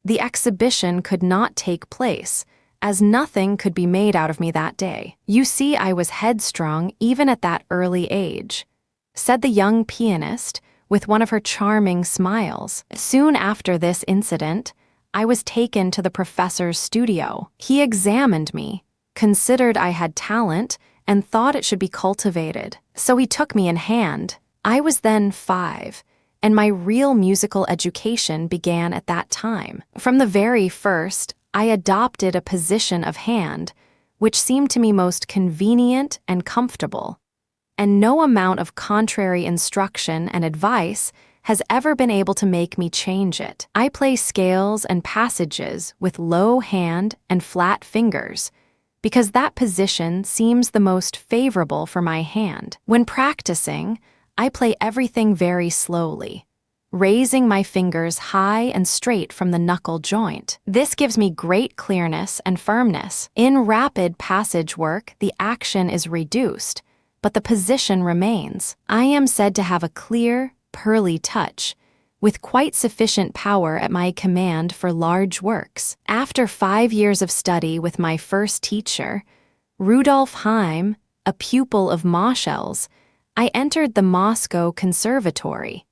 The exhibition could not take place, as nothing could be made out of me that day. You see, I was headstrong even at that early age, said the young pianist with one of her charming smiles. Soon after this incident, I was taken to the professor's studio. He examined me, considered I had talent, and thought it should be cultivated. So he took me in hand. I was then 5, and my real musical education began at that time. From the very first, I adopted a position of hand, which seemed to me most convenient and comfortable, and no amount of contrary instruction and advice has ever been able to make me change it. I play scales and passages with low hand and flat fingers, because that position seems the most favorable for my hand. When practicing, I play everything very slowly, raising my fingers high and straight from the knuckle joint. This gives me great clearness and firmness. In rapid passage work, the action is reduced, but the position remains. I am said to have a clear, pearly touch, with quite sufficient power at my command for large works. After 5 years of study with my first teacher, Rudolf Heim, a pupil of Moschel's, I entered the Moscow Conservatory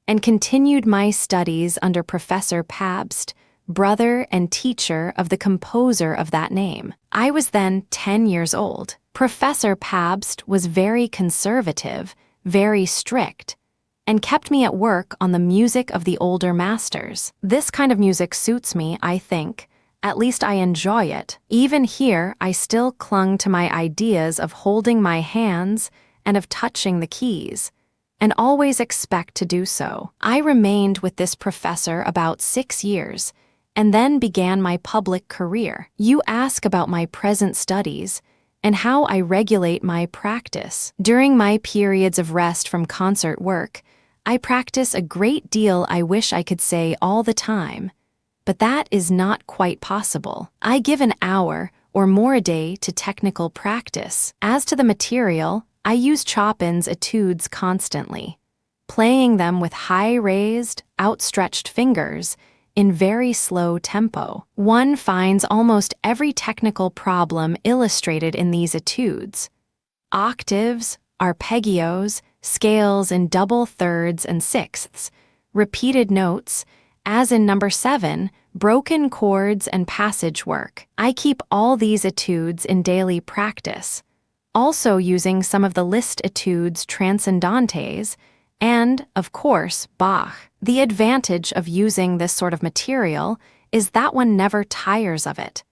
and continued my studies under Professor Pabst, brother and teacher of the composer of that name. I was then 10 years old. Professor Pabst was very conservative, very strict, and kept me at work on the music of the older masters. This kind of music suits me, I think. At least I enjoy it. Even here, I still clung to my ideas of holding my hands and of touching the keys, and always expect to do so. I remained with this professor about 6 years, and then began my public career. You ask about my present studies, and how I regulate my practice. During my periods of rest from concert work, I practice a great deal. I wish I could say all the time, but that is not quite possible. I give an hour or more a day to technical practice. As to the material, I use Chopin's etudes constantly, playing them with high-raised, outstretched fingers in very slow tempo. One finds almost every technical problem illustrated in these etudes: octaves, arpeggios, scales in double thirds and sixths, repeated notes, as in number 7, broken chords and passage work. I keep all these etudes in daily practice, also using some of the Liszt etudes transcendantes and, of course, Bach. The advantage of using this sort of material is that one never tires of it.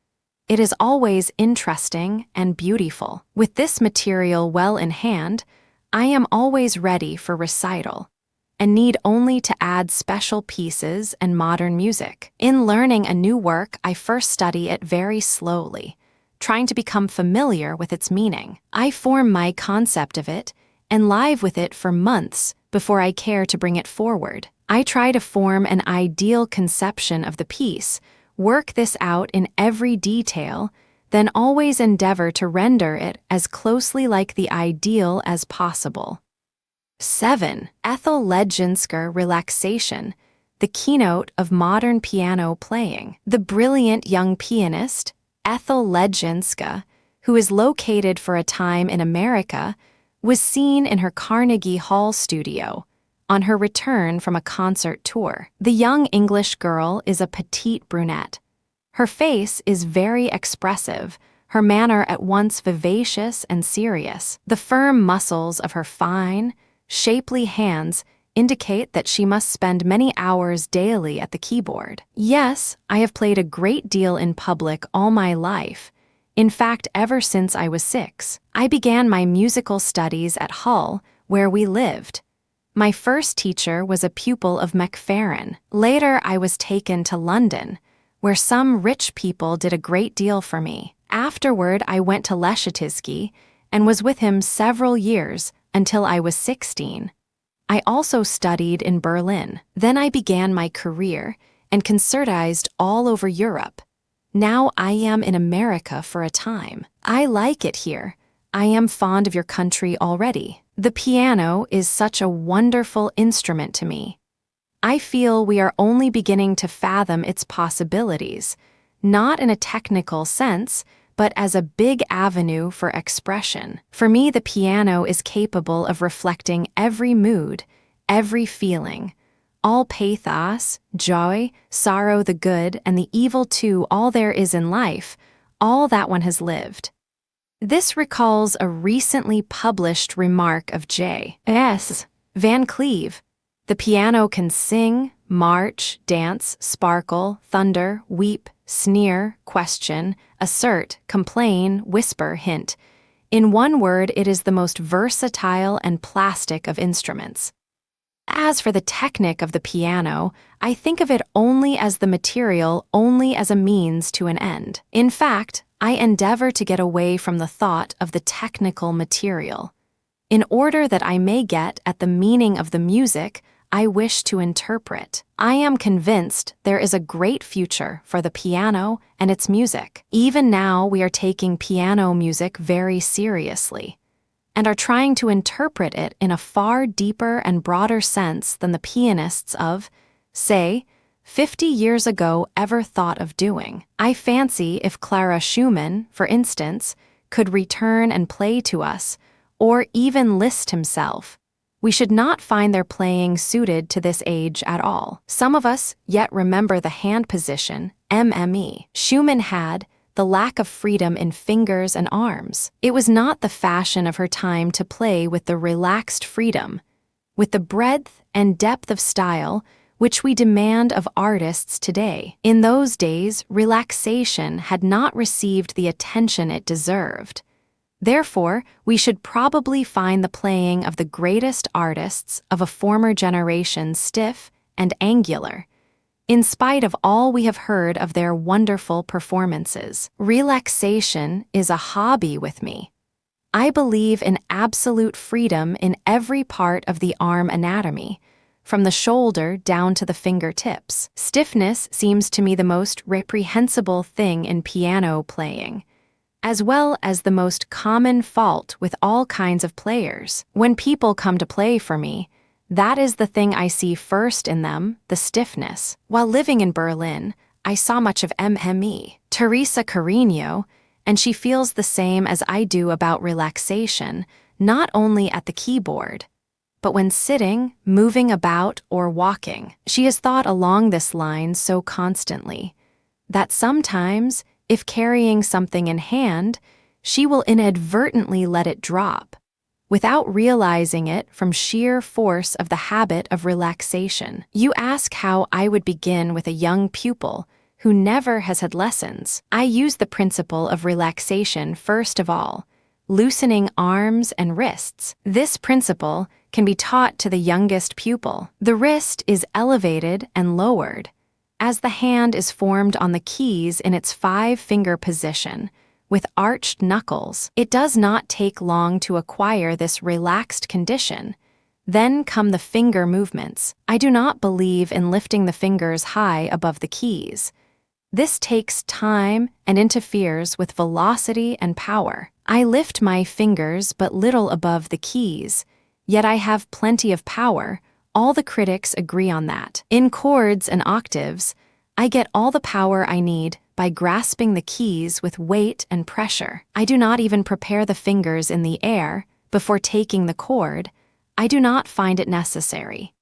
It is always interesting and beautiful. With this material well in hand, I am always ready for recital, and need only to add special pieces and modern music. In learning a new work, I first study it very slowly, trying to become familiar with its meaning. I form my concept of it and live with it for months before I care to bring it forward. I try to form an ideal conception of the piece, work this out in every detail, then always endeavor to render it as closely like the ideal as possible. 7. Ethel Ledzinska relaxation, the keynote of modern piano playing. The brilliant young pianist, Ethel Ledzinska, who is located for a time in America, was seen in her Carnegie Hall studio on her return from a concert tour. The young English girl is a petite brunette. Her face is very expressive, her manner at once vivacious and serious. The firm muscles of her fine, shapely hands indicate that she must spend many hours daily at the keyboard. Yes, I have played a great deal in public all my life. In fact, ever since I was 6. I began my musical studies at Hull, where we lived. My first teacher was a pupil of Macfarren. Later, I was taken to London, where some rich people did a great deal for me. Afterward, I went to Leschetizky and was with him several years until I was 16. I also studied in Berlin. Then I began my career and concertized all over Europe. Now I am in America for a time. I like it here. I am fond of your country already. The piano is such a wonderful instrument to me. I feel we are only beginning to fathom its possibilities, not in a technical sense, but as a big avenue for expression. For me, the piano is capable of reflecting every mood, every feeling, all pathos, joy, sorrow, the good, and the evil too, all there is in life, all that one has lived. This recalls a recently published remark of J.S. Van Cleve. The piano can sing, march, dance, sparkle, thunder, weep, sneer, question, assert, complain, whisper, hint. In one word, it is the most versatile and plastic of instruments. As for the technique of the piano, I think of it only as the material, only as a means to an end. In fact, I endeavor to get away from the thought of the technical material. In order that I may get at the meaning of the music I wish to interpret, I am convinced there is a great future for the piano and its music. Even now, we are taking piano music very seriously, and are trying to interpret it in a far deeper and broader sense than the pianists of, say, 50 years ago ever thought of doing. I fancy if Clara Schumann, for instance, could return and play to us, or even Liszt himself, we should not find their playing suited to this age at all. Some of us yet remember the hand position, MME. Schumann had the lack of freedom in fingers and arms. It was not the fashion of her time to play with the relaxed freedom, with the breadth and depth of style which we demand of artists today. In those days, relaxation had not received the attention it deserved. Therefore, we should probably find the playing of the greatest artists of a former generation stiff and angular, in spite of all we have heard of their wonderful performances. Relaxation is a hobby with me. I believe in absolute freedom in every part of the arm anatomy, from the shoulder down to the fingertips. Stiffness seems to me the most reprehensible thing in piano playing, as well as the most common fault with all kinds of players. When people come to play for me, that is the thing I see first in them, the stiffness. While living in Berlin, I saw much of MME, Teresa Carreño, and she feels the same as I do about relaxation, not only at the keyboard, but when sitting, moving about, or walking. She has thought along this line so constantly that sometimes, if carrying something in hand, she will inadvertently let it drop, without realizing it from sheer force of the habit of relaxation. You ask how I would begin with a young pupil who never has had lessons. I use the principle of relaxation first of all, loosening arms and wrists. This principle can be taught to the youngest pupil. The wrist is elevated and lowered, as the hand is formed on the keys in its 5-finger position, with arched knuckles. It does not take long to acquire this relaxed condition. Then come the finger movements. I do not believe in lifting the fingers high above the keys. This takes time and interferes with velocity and power. I lift my fingers but little above the keys, yet I have plenty of power. All the critics agree on that. In chords and octaves, I get all the power I need by grasping the keys with weight and pressure. I do not even prepare the fingers in the air before taking the chord. I do not find it necessary.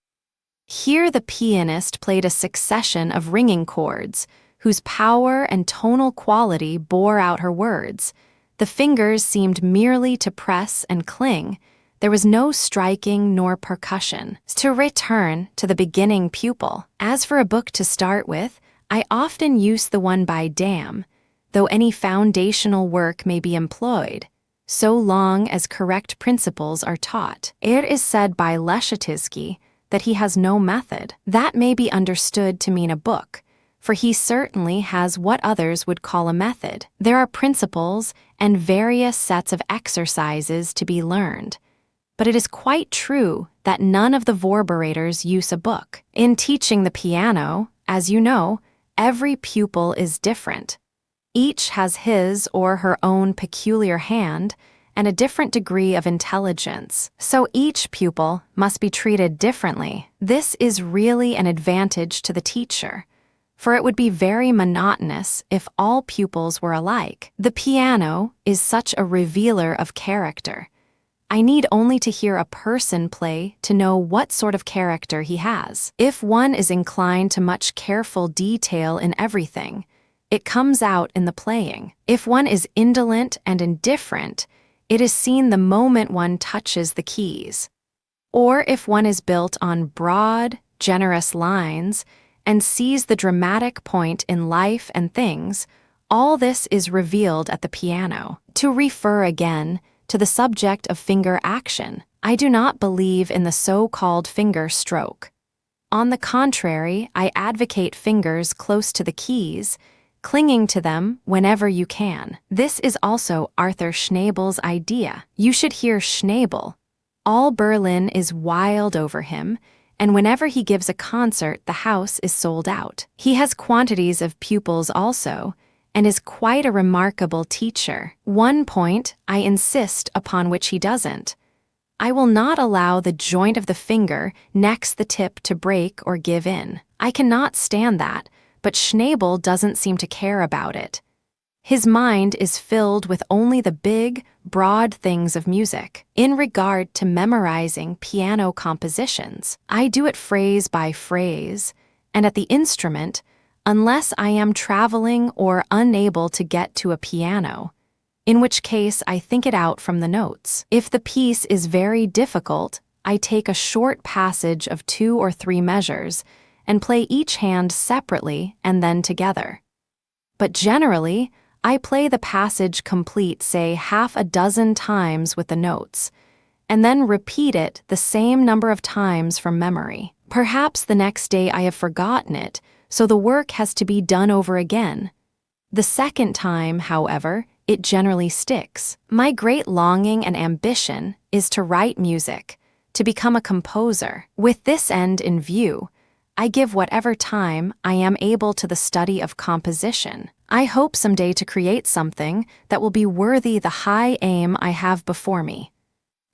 Here the pianist played a succession of ringing chords, whose power and tonal quality bore out her words. The fingers seemed merely to press and cling. There was no striking nor percussion. To return to the beginning pupil, as for a book to start with, I often use the one by Dam, though any foundational work may be employed, so long as correct principles are taught. It is said by Leschetizky that he has no method. That may be understood to mean a book, for he certainly has what others would call a method. There are principles and various sets of exercises to be learned. But it is quite true that none of the Vorberators use a book. In teaching the piano, as you know, every pupil is different. Each has his or her own peculiar hand and a different degree of intelligence, so each pupil must be treated differently. This is really an advantage to the teacher, for it would be very monotonous if all pupils were alike. The piano is such a revealer of character. I need only to hear a person play to know what sort of character he has. If one is inclined to much careful detail in everything, it comes out in the playing. If one is indolent and indifferent, it is seen the moment one touches the keys. Or if one is built on broad, generous lines and sees the dramatic point in life and things, all this is revealed at the piano. To refer again to the subject of finger action, I do not believe in the so-called finger stroke. On the contrary, I advocate fingers close to the keys, clinging to them whenever you can. This is also Arthur Schnabel's idea. You should hear Schnabel. All Berlin is wild over him, and whenever he gives a concert, the house is sold out. He has quantities of pupils also, and is quite a remarkable teacher. One point I insist upon which he doesn't. I will not allow the joint of the finger next the tip to break or give in. I cannot stand that, but Schnabel doesn't seem to care about it. His mind is filled with only the big, broad things of music. In regard to memorizing piano compositions, I do it phrase by phrase, and at the instrument, unless I am traveling or unable to get to a piano, in which case I think it out from the notes. If the piece is very difficult, I take a short passage of 2 or 3 measures and play each hand separately and then together. But generally, I play the passage complete, say, 6 times with the notes, and then repeat it the same number of times from memory. Perhaps the next day I have forgotten it, so the work has to be done over again. The second time, however, it generally sticks. My great longing and ambition is to write music, to become a composer. With this end in view, I give whatever time I am able to the study of composition. I hope someday to create something that will be worthy the high aim I have before me.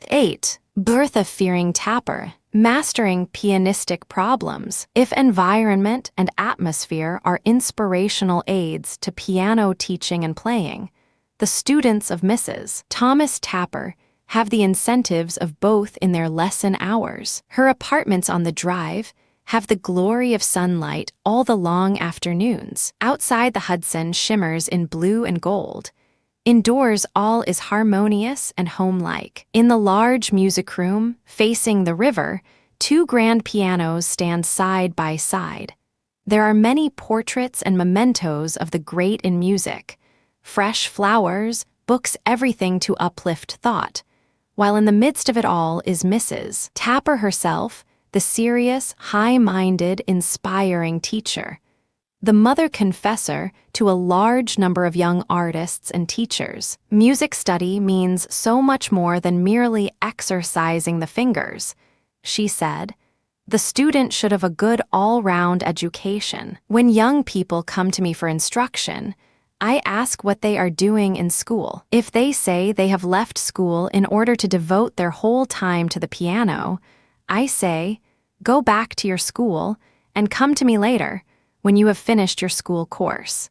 8. Bertha Fearing Tapper. Mastering pianistic problems. If environment and atmosphere are inspirational aids to piano teaching and playing, the students of Mrs. Thomas Tapper have the incentives of both in their lesson hours. Her apartments on the Drive have the glory of sunlight all the long afternoons. Outside, the Hudson shimmers in blue and gold. Indoors, all is harmonious and homelike. In the large music room, facing the river, 2 grand pianos stand side by side. There are many portraits and mementos of the great in music, fresh flowers, books, everything to uplift thought, while in the midst of it all is Mrs. Tapper herself, the serious, high-minded, inspiring teacher, the mother confessor to a large number of young artists and teachers. Music study means so much more than merely exercising the fingers, she said. The student should have a good all-round education. When young people come to me for instruction, I ask what they are doing in school. If they say they have left school in order to devote their whole time to the piano, I say, go back to your school and come to me later when you have finished your school course.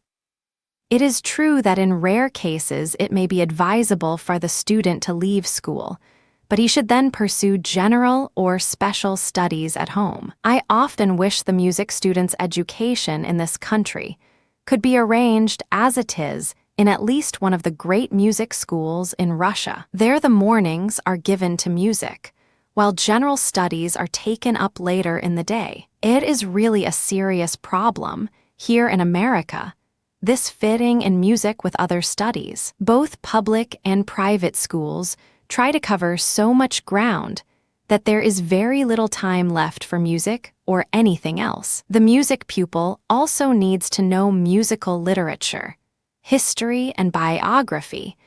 It is true that in rare cases it may be advisable for the student to leave school, but he should then pursue general or special studies at home. I often wish the music student's education in this country could be arranged as it is in at least one of the great music schools in Russia. There the mornings are given to music, while general studies are taken up later in the day. It is really a serious problem here in America, this fitting in music with other studies. Both public and private schools try to cover so much ground that there is very little time left for music or anything else. The music pupil also needs to know musical literature, history, and biography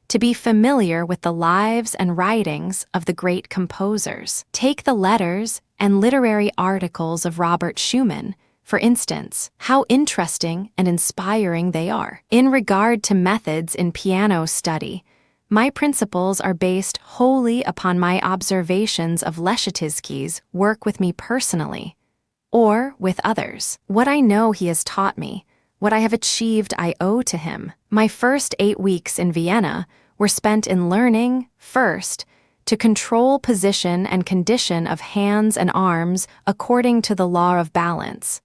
to be familiar with the lives and writings of the great composers. Take the letters and literary articles of Robert Schumann, for instance. How interesting and inspiring they are. In regard to methods in piano study, my principles are based wholly upon my observations of Leschetizky's work with me personally, or with others. What I know he has taught me, what I have achieved I owe to him. My first 8 weeks in Vienna were spent in learning, first, to control position and condition of hands and arms according to the law of balance.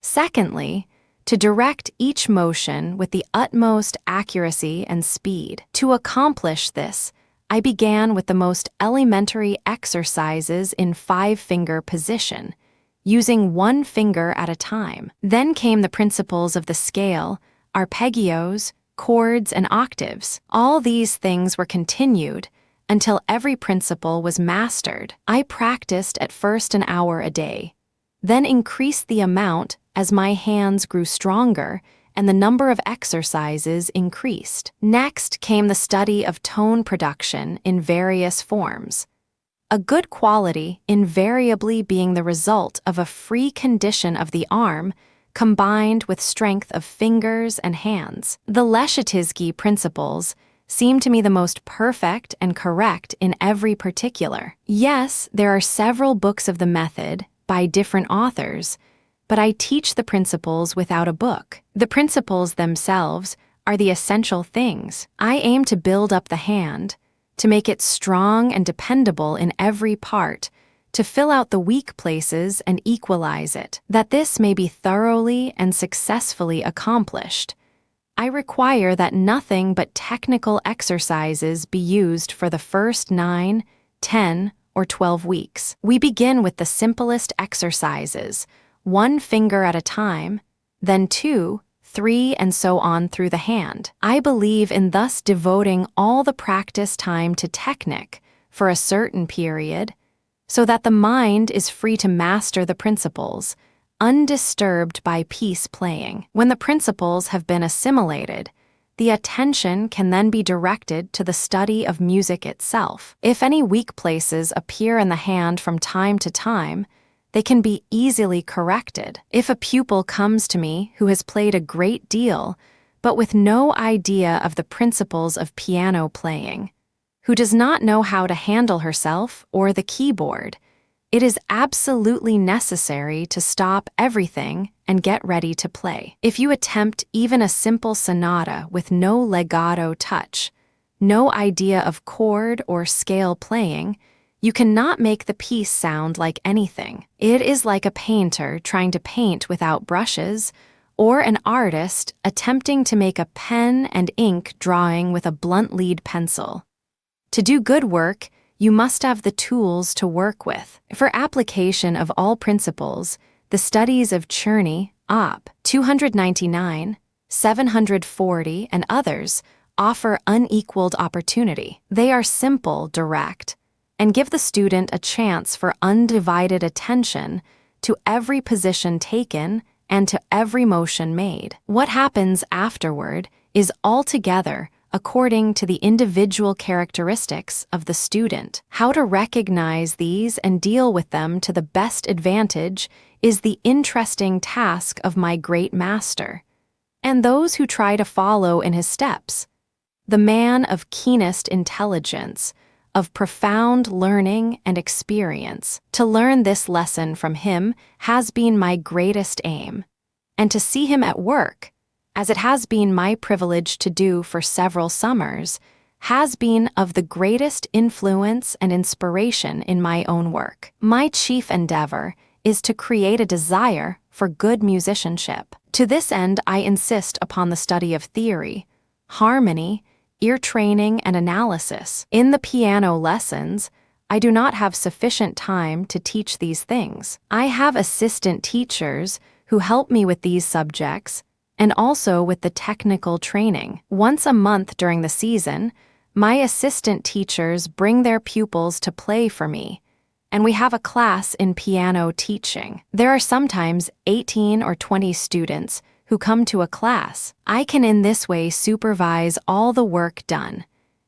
Secondly, to direct each motion with the utmost accuracy and speed. To accomplish this, I began with the most elementary exercises in 5-finger position, using 1 finger at a time. Then came the principles of the scale, arpeggios, chords, and octaves. All these things were continued until every principle was mastered. I practiced at first an hour a day, then increased the amount as my hands grew stronger and the number of exercises increased. Next came the study of tone production in various forms, a good quality invariably being the result of a free condition of the arm combined with strength of fingers and hands. The Leschetizky principles seem to me the most perfect and correct in every particular. Yes, there are several books of the method by different authors, but I teach the principles without a book. The principles themselves are the essential things. I aim to build up the hand, to make it strong and dependable in every part, to fill out the weak places and equalize it. That this may be thoroughly and successfully accomplished, I require that nothing but technical exercises be used for the first 9, 10, or 12 weeks. We begin with the simplest exercises, 1 finger at a time, then 2, 3, and so on through the hand. I believe in thus devoting all the practice time to technique for a certain period, so that the mind is free to master the principles, undisturbed by piece playing. When the principles have been assimilated, the attention can then be directed to the study of music itself. If any weak places appear in the hand from time to time, they can be easily corrected. If a pupil comes to me who has played a great deal, but with no idea of the principles of piano playing, who does not know how to handle herself or the keyboard, it is absolutely necessary to stop everything and get ready to play. If you attempt even a simple sonata with no legato touch, no idea of chord or scale playing, you cannot make the piece sound like anything. It is like a painter trying to paint without brushes, or an artist attempting to make a pen and ink drawing with a blunt lead pencil. To do good work, you must have the tools to work with. For application of all principles, the studies of Czerny, Op. 299, 740, and others offer unequaled opportunity. They are simple, direct, and give the student a chance for undivided attention to every position taken and to every motion made. What happens afterward is altogether according to the individual characteristics of the student. How to recognize these and deal with them to the best advantage is the interesting task of my great master, and those who try to follow in his steps. The man of keenest intelligence, of profound learning and experience. To learn this lesson from him has been my greatest aim, and to see him at work, as it has been my privilege to do for several summers, has been of the greatest influence and inspiration in my own work. My chief endeavor is to create a desire for good musicianship. To this end, I insist upon the study of theory, harmony, ear training, and analysis. In the piano lessons, I do not have sufficient time to teach these things. I have assistant teachers who help me with these subjects and also with the technical training. Once a month during the season, my assistant teachers bring their pupils to play for me, and we have a class in piano teaching. There are sometimes 18 or 20 students who come to a class. I can in this way supervise all the work done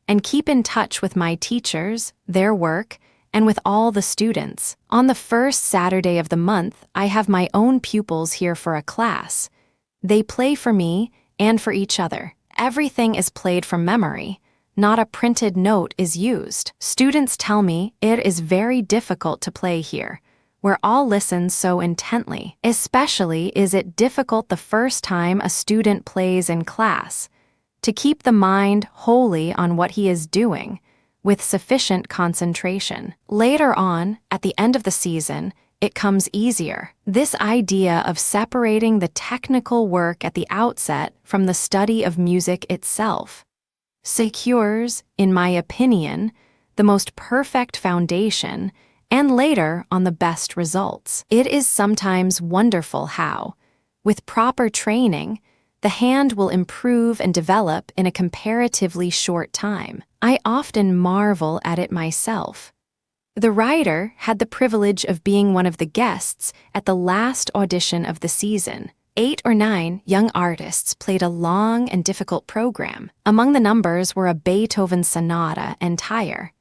and keep in touch with my teachers, their work, and with all the students. On the first Saturday of the month, I have my own pupils here for a class. They play for me and for each other. Everything is played from memory. Not a printed note is used. Students tell me it is very difficult to play here, where all listen so intently. Especially is it difficult the first time a student plays in class, to keep the mind wholly on what he is doing, with sufficient concentration. Later on, at the end of the season, it comes easier. This idea of separating the technical work at the outset from the study of music itself secures, in my opinion, the most perfect foundation and later on the best results. It is sometimes wonderful how, with proper training, the hand will improve and develop in a comparatively short time. I often marvel at it myself. The writer had the privilege of being one of the guests at the last audition of the season. 8 or 9 young artists played a long and difficult program. Among the numbers were a Beethoven sonata entire,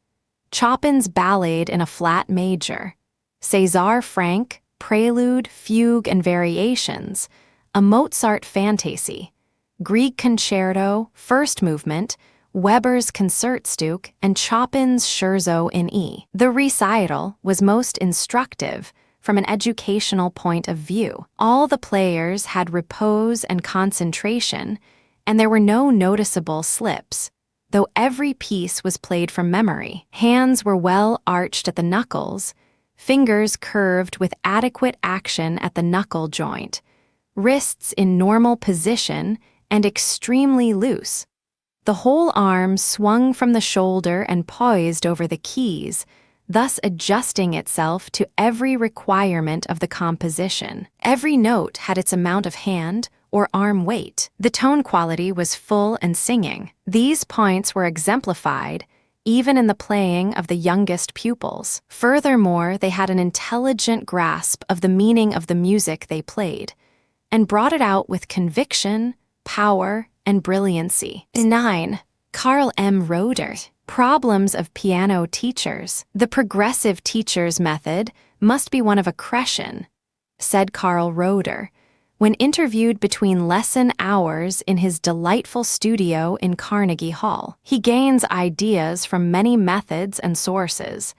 Chopin's Ballade in a flat major, César Franck, Prelude, Fugue, and Variations, a Mozart Fantasy, Grieg Concerto, First Movement, Weber's Concertstück, and Chopin's Scherzo in E. The recital was most instructive from an educational point of view. All the players had repose and concentration, and there were no noticeable slips, though every piece was played from memory. Hands were well arched at the knuckles, fingers curved with adequate action at the knuckle joint, wrists in normal position and extremely loose. The whole arm swung from the shoulder and poised over the keys, thus adjusting itself to every requirement of the composition. Every note had its amount of hand or arm weight. The tone quality was full and singing. These points were exemplified even in the playing of the youngest pupils. Furthermore, they had an intelligent grasp of the meaning of the music they played, and brought it out with conviction, power, and brilliancy. 9. Carl M. Roeder. Problems of piano teachers. The progressive teacher's method must be one of accretion, said Carl Roeder, when interviewed between lesson hours in his delightful studio in Carnegie Hall. He gains ideas from many methods and sources,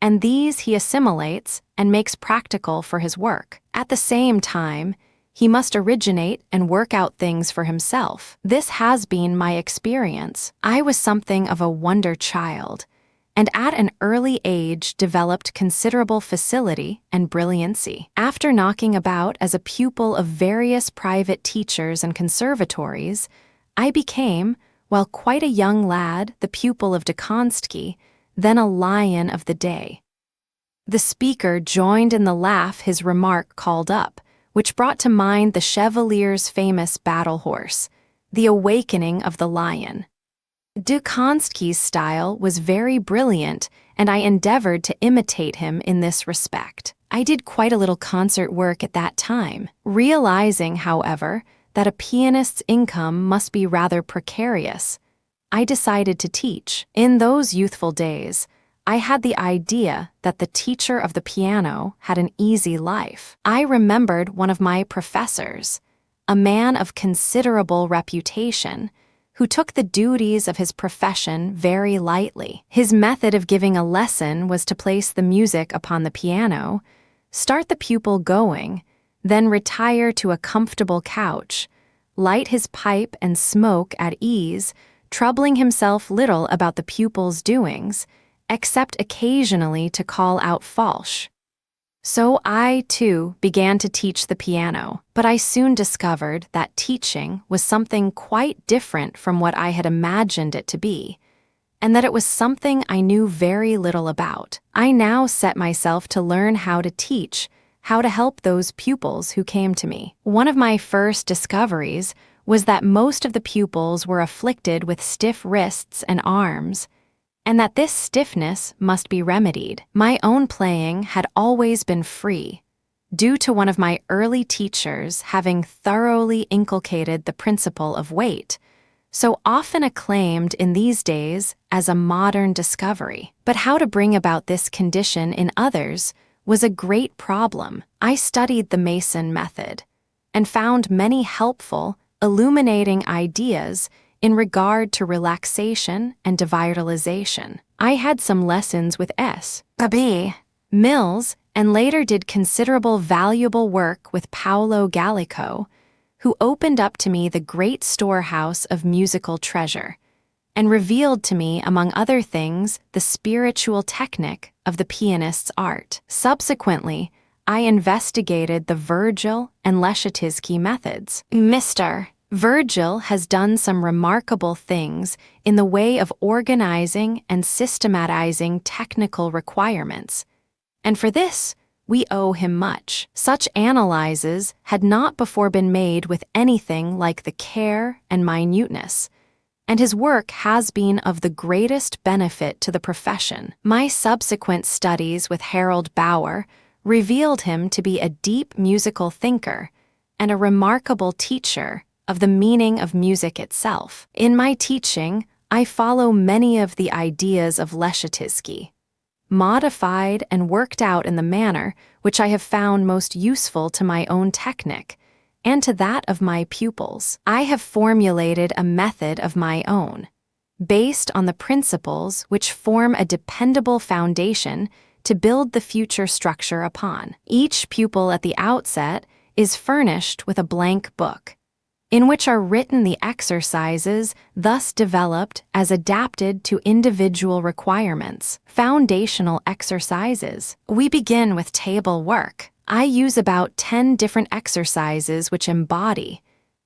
and these he assimilates and makes practical for his work. At the same time, he must originate and work out things for himself. This has been my experience. I was something of a wonder child, and at an early age developed considerable facility and brilliancy. After knocking about as a pupil of various private teachers and conservatories, I became, while quite a young lad, the pupil of Dekonsky, then a lion of the day. The speaker joined in the laugh his remark called up, which brought to mind the Chevalier's famous battle horse, The Awakening of the Lion. Dukonski's style was very brilliant, and I endeavored to imitate him in this respect. I did quite a little concert work at that time, realizing, however, that a pianist's income must be rather precarious. I decided to teach. In those youthful days, I had the idea that the teacher of the piano had an easy life. I remembered one of my professors, a man of considerable reputation, who took the duties of his profession very lightly. His method of giving a lesson was to place the music upon the piano, start the pupil going, then retire to a comfortable couch, light his pipe and smoke at ease, troubling himself little about the pupil's doings, except occasionally to call out falsch. So I, too, began to teach the piano, but I soon discovered that teaching was something quite different from what I had imagined it to be, and that it was something I knew very little about. I now set myself to learn how to teach, how to help those pupils who came to me. One of my first discoveries was that most of the pupils were afflicted with stiff wrists and arms, and that this stiffness must be remedied. My own playing had always been free, due to one of my early teachers having thoroughly inculcated the principle of weight, so often acclaimed in these days as a modern discovery. But how to bring about this condition in others was a great problem. I studied the Mason method and found many helpful, illuminating ideas in regard to relaxation and devitalization. I had some lessons with S.B. Mills and later did considerable valuable work with Paolo Gallico, who opened up to me the great storehouse of musical treasure and revealed to me, among other things, the spiritual technique of the pianist's art. Subsequently, I investigated the Virgil and Leschetizky methods. Mr. Virgil has done some remarkable things in the way of organizing and systematizing technical requirements, and for this we owe him much. Such analyses had not before been made with anything like the care and minuteness, and his work has been of the greatest benefit to the profession. My subsequent studies with Harold Bauer revealed him to be a deep musical thinker and a remarkable teacher of the meaning of music itself. In my teaching, I follow many of the ideas of Leschetizky, modified and worked out in the manner which I have found most useful to my own technique and to that of my pupils. I have formulated a method of my own, based on the principles which form a dependable foundation to build the future structure upon. Each pupil at the outset is furnished with a blank book, in which are written the exercises thus developed as adapted to individual requirements. Foundational exercises. We begin with table work. I use about 10 different exercises which embody,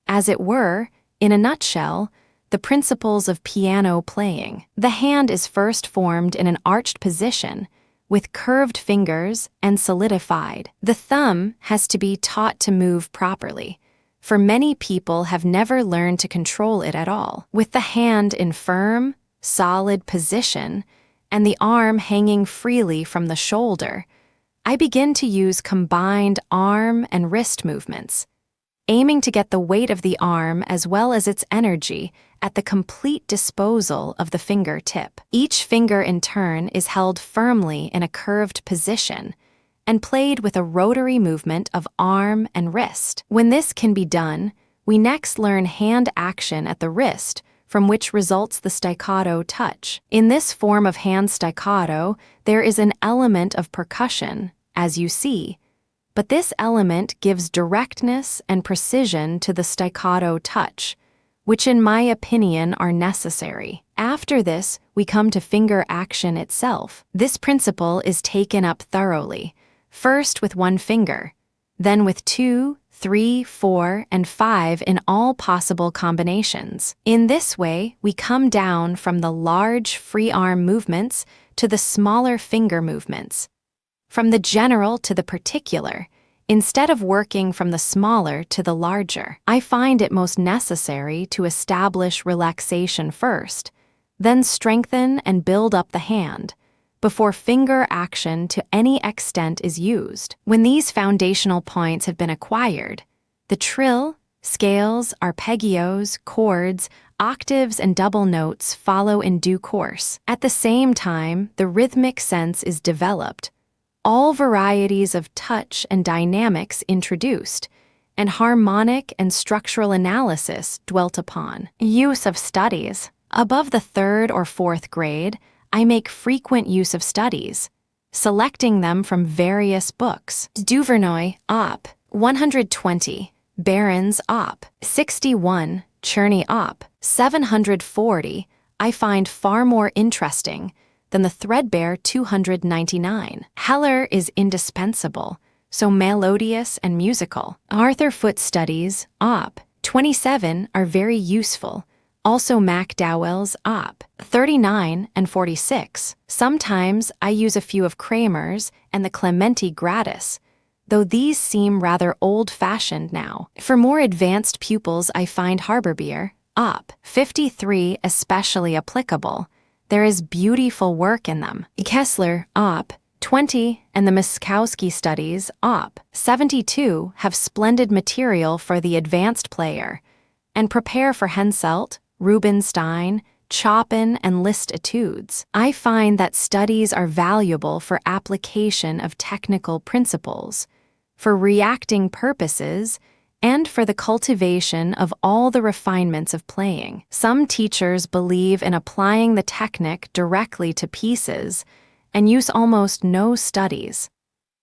as it were, in a nutshell, the principles of piano playing. The hand is first formed in an arched position, with curved fingers and solidified. The thumb has to be taught to move properly, for many people have never learned to control it at all. With the hand in firm, solid position, and the arm hanging freely from the shoulder, I begin to use combined arm and wrist movements, aiming to get the weight of the arm as well as its energy at the complete disposal of the fingertip. Each finger in turn is held firmly in a curved position and played with a rotary movement of arm and wrist. When this can be done, we next learn hand action at the wrist, from which results the staccato touch. In this form of hand staccato, there is an element of percussion, as you see, but this element gives directness and precision to the staccato touch, which in my opinion are necessary. After this, we come to finger action itself. This principle is taken up thoroughly, first with one finger, then with 2, 3, 4, and 5 in all possible combinations. In this way, we come down from the large free arm movements to the smaller finger movements, from the general to the particular, instead of working from the smaller to the larger. I find it most necessary to establish relaxation first, then strengthen and build up the hand, before finger action to any extent is used. When these foundational points have been acquired, the trill, scales, arpeggios, chords, octaves, and double notes follow in due course. At the same time, the rhythmic sense is developed, all varieties of touch and dynamics introduced, and harmonic and structural analysis dwelt upon. Use of studies. Above the 3rd or 4th grade, I make frequent use of studies, selecting them from various books. Duvernoy, Op. 120, Barron's Op. 61, Czerny Op. 740, I find far more interesting than the threadbare 299. Heller is indispensable, so melodious and musical. Arthur Foote studies, Op. 27, are very useful, also MacDowell's Op. 39 and 46. Sometimes I use a few of Kramer's and the Clementi Gratis, though these seem rather old-fashioned now. For more advanced pupils, I find Harberbier, Op. 53, especially applicable. There is beautiful work in them. Kessler, Op. 20, and the Miskowski studies, Op. 72, have splendid material for the advanced player, and prepare for Henselt, Rubinstein, Chopin, and Liszt etudes. I find that studies are valuable for application of technical principles, for reacting purposes, and for the cultivation of all the refinements of playing. Some teachers believe in applying the technique directly to pieces and use almost no studies.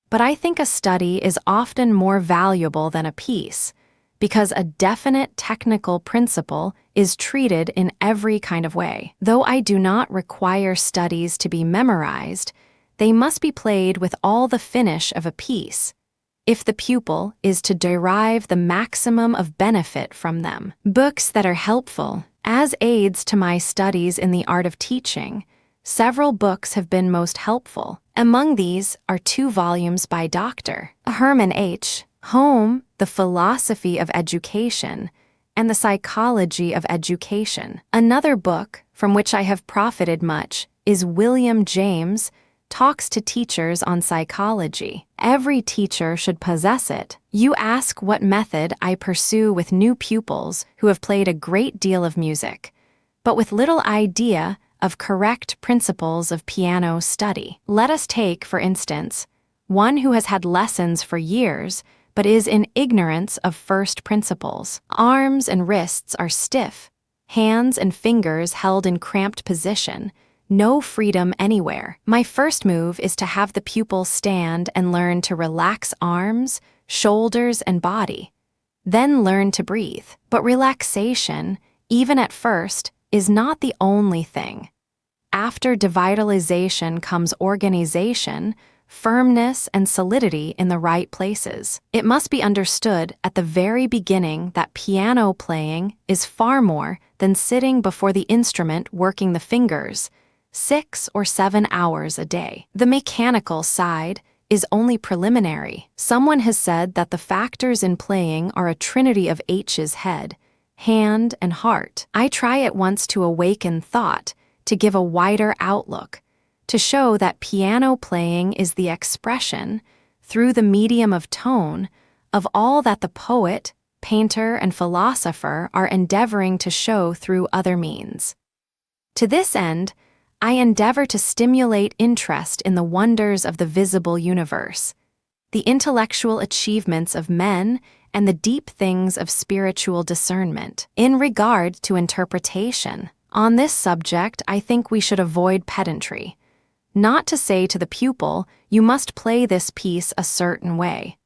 But I think a study is often more valuable than a piece, because a definite technical principle is treated in every kind of way. Though I do not require studies to be memorized, they must be played with all the finish of a piece, if the pupil is to derive the maximum of benefit from them. Books that are helpful. As aids to my studies in the art of teaching, several books have been most helpful. Among these are 2 volumes by Dr. Herman H. Home, The Philosophy of Education, and The Psychology of Education. Another book from which I have profited much is William James' Talks to Teachers on Psychology. Every teacher should possess it. You ask what method I pursue with new pupils who have played a great deal of music, but with little idea of correct principles of piano study. Let us take, for instance, one who has had lessons for years but is in ignorance of first principles. Arms and wrists are stiff, hands and fingers held in cramped position, no freedom anywhere. My first move is to have the pupil stand and learn to relax arms, shoulders, and body, then learn to breathe. But relaxation, even at first, is not the only thing. After devitalization comes organization, firmness, and solidity in the right places. It must be understood at the very beginning that piano playing is far more than sitting before the instrument working the fingers 6 or 7 hours a day. The mechanical side is only preliminary. Someone has said that the factors in playing are a trinity of H's head, hand, and heart. I try at once to awaken thought, to give a wider outlook, to show that piano playing is the expression, through the medium of tone, of all that the poet, painter, and philosopher are endeavoring to show through other means. To this end, I endeavor to stimulate interest in the wonders of the visible universe, the intellectual achievements of men, and the deep things of spiritual discernment. In regard to interpretation, on this subject I think we should avoid pedantry. Not to say to the pupil, you must play this piece a certain way,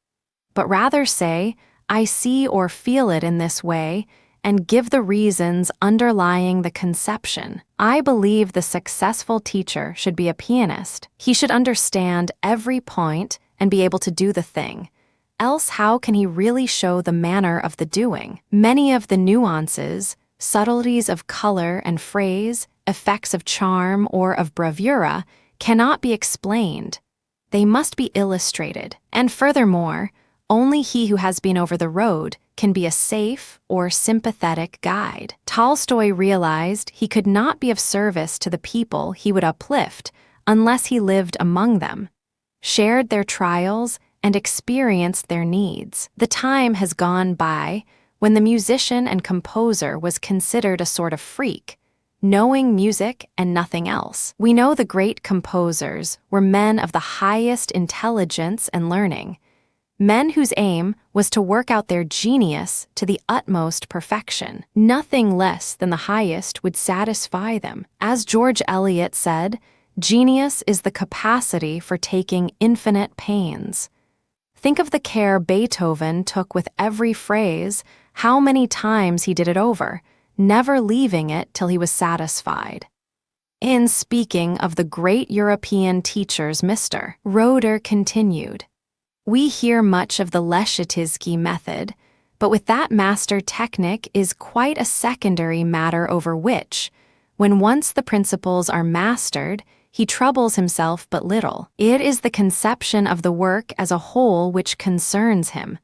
but rather say, I see or feel it in this way, and give the reasons underlying the conception. I believe the successful teacher should be a pianist. He should understand every point and be able to do the thing. Else how can he really show the manner of the doing? Many of the nuances, subtleties of color and phrase, effects of charm or of bravura, cannot be explained. They must be illustrated. And furthermore, Only he who has been over the road can be a safe or sympathetic guide. Tolstoy realized he could not be of service to the people he would uplift unless he lived among them, shared their trials, and experienced their needs. The time has gone by when the musician and composer was considered a sort of freak, knowing music and nothing else. We know the great composers were men of the highest intelligence and learning, men whose aim was to work out their genius to the utmost perfection. Nothing less than the highest would satisfy them. As George Eliot said, genius is the capacity for taking infinite pains. Think of the care Beethoven took with every phrase, how many times he did it over, never leaving it till he was satisfied. In speaking of the great European teachers, Mr. Roeder continued, "We hear much of the Leschetizky method, but with that master technique is quite a secondary matter over which, when once the principles are mastered, he troubles himself but little. It is the conception of the work as a whole which concerns him,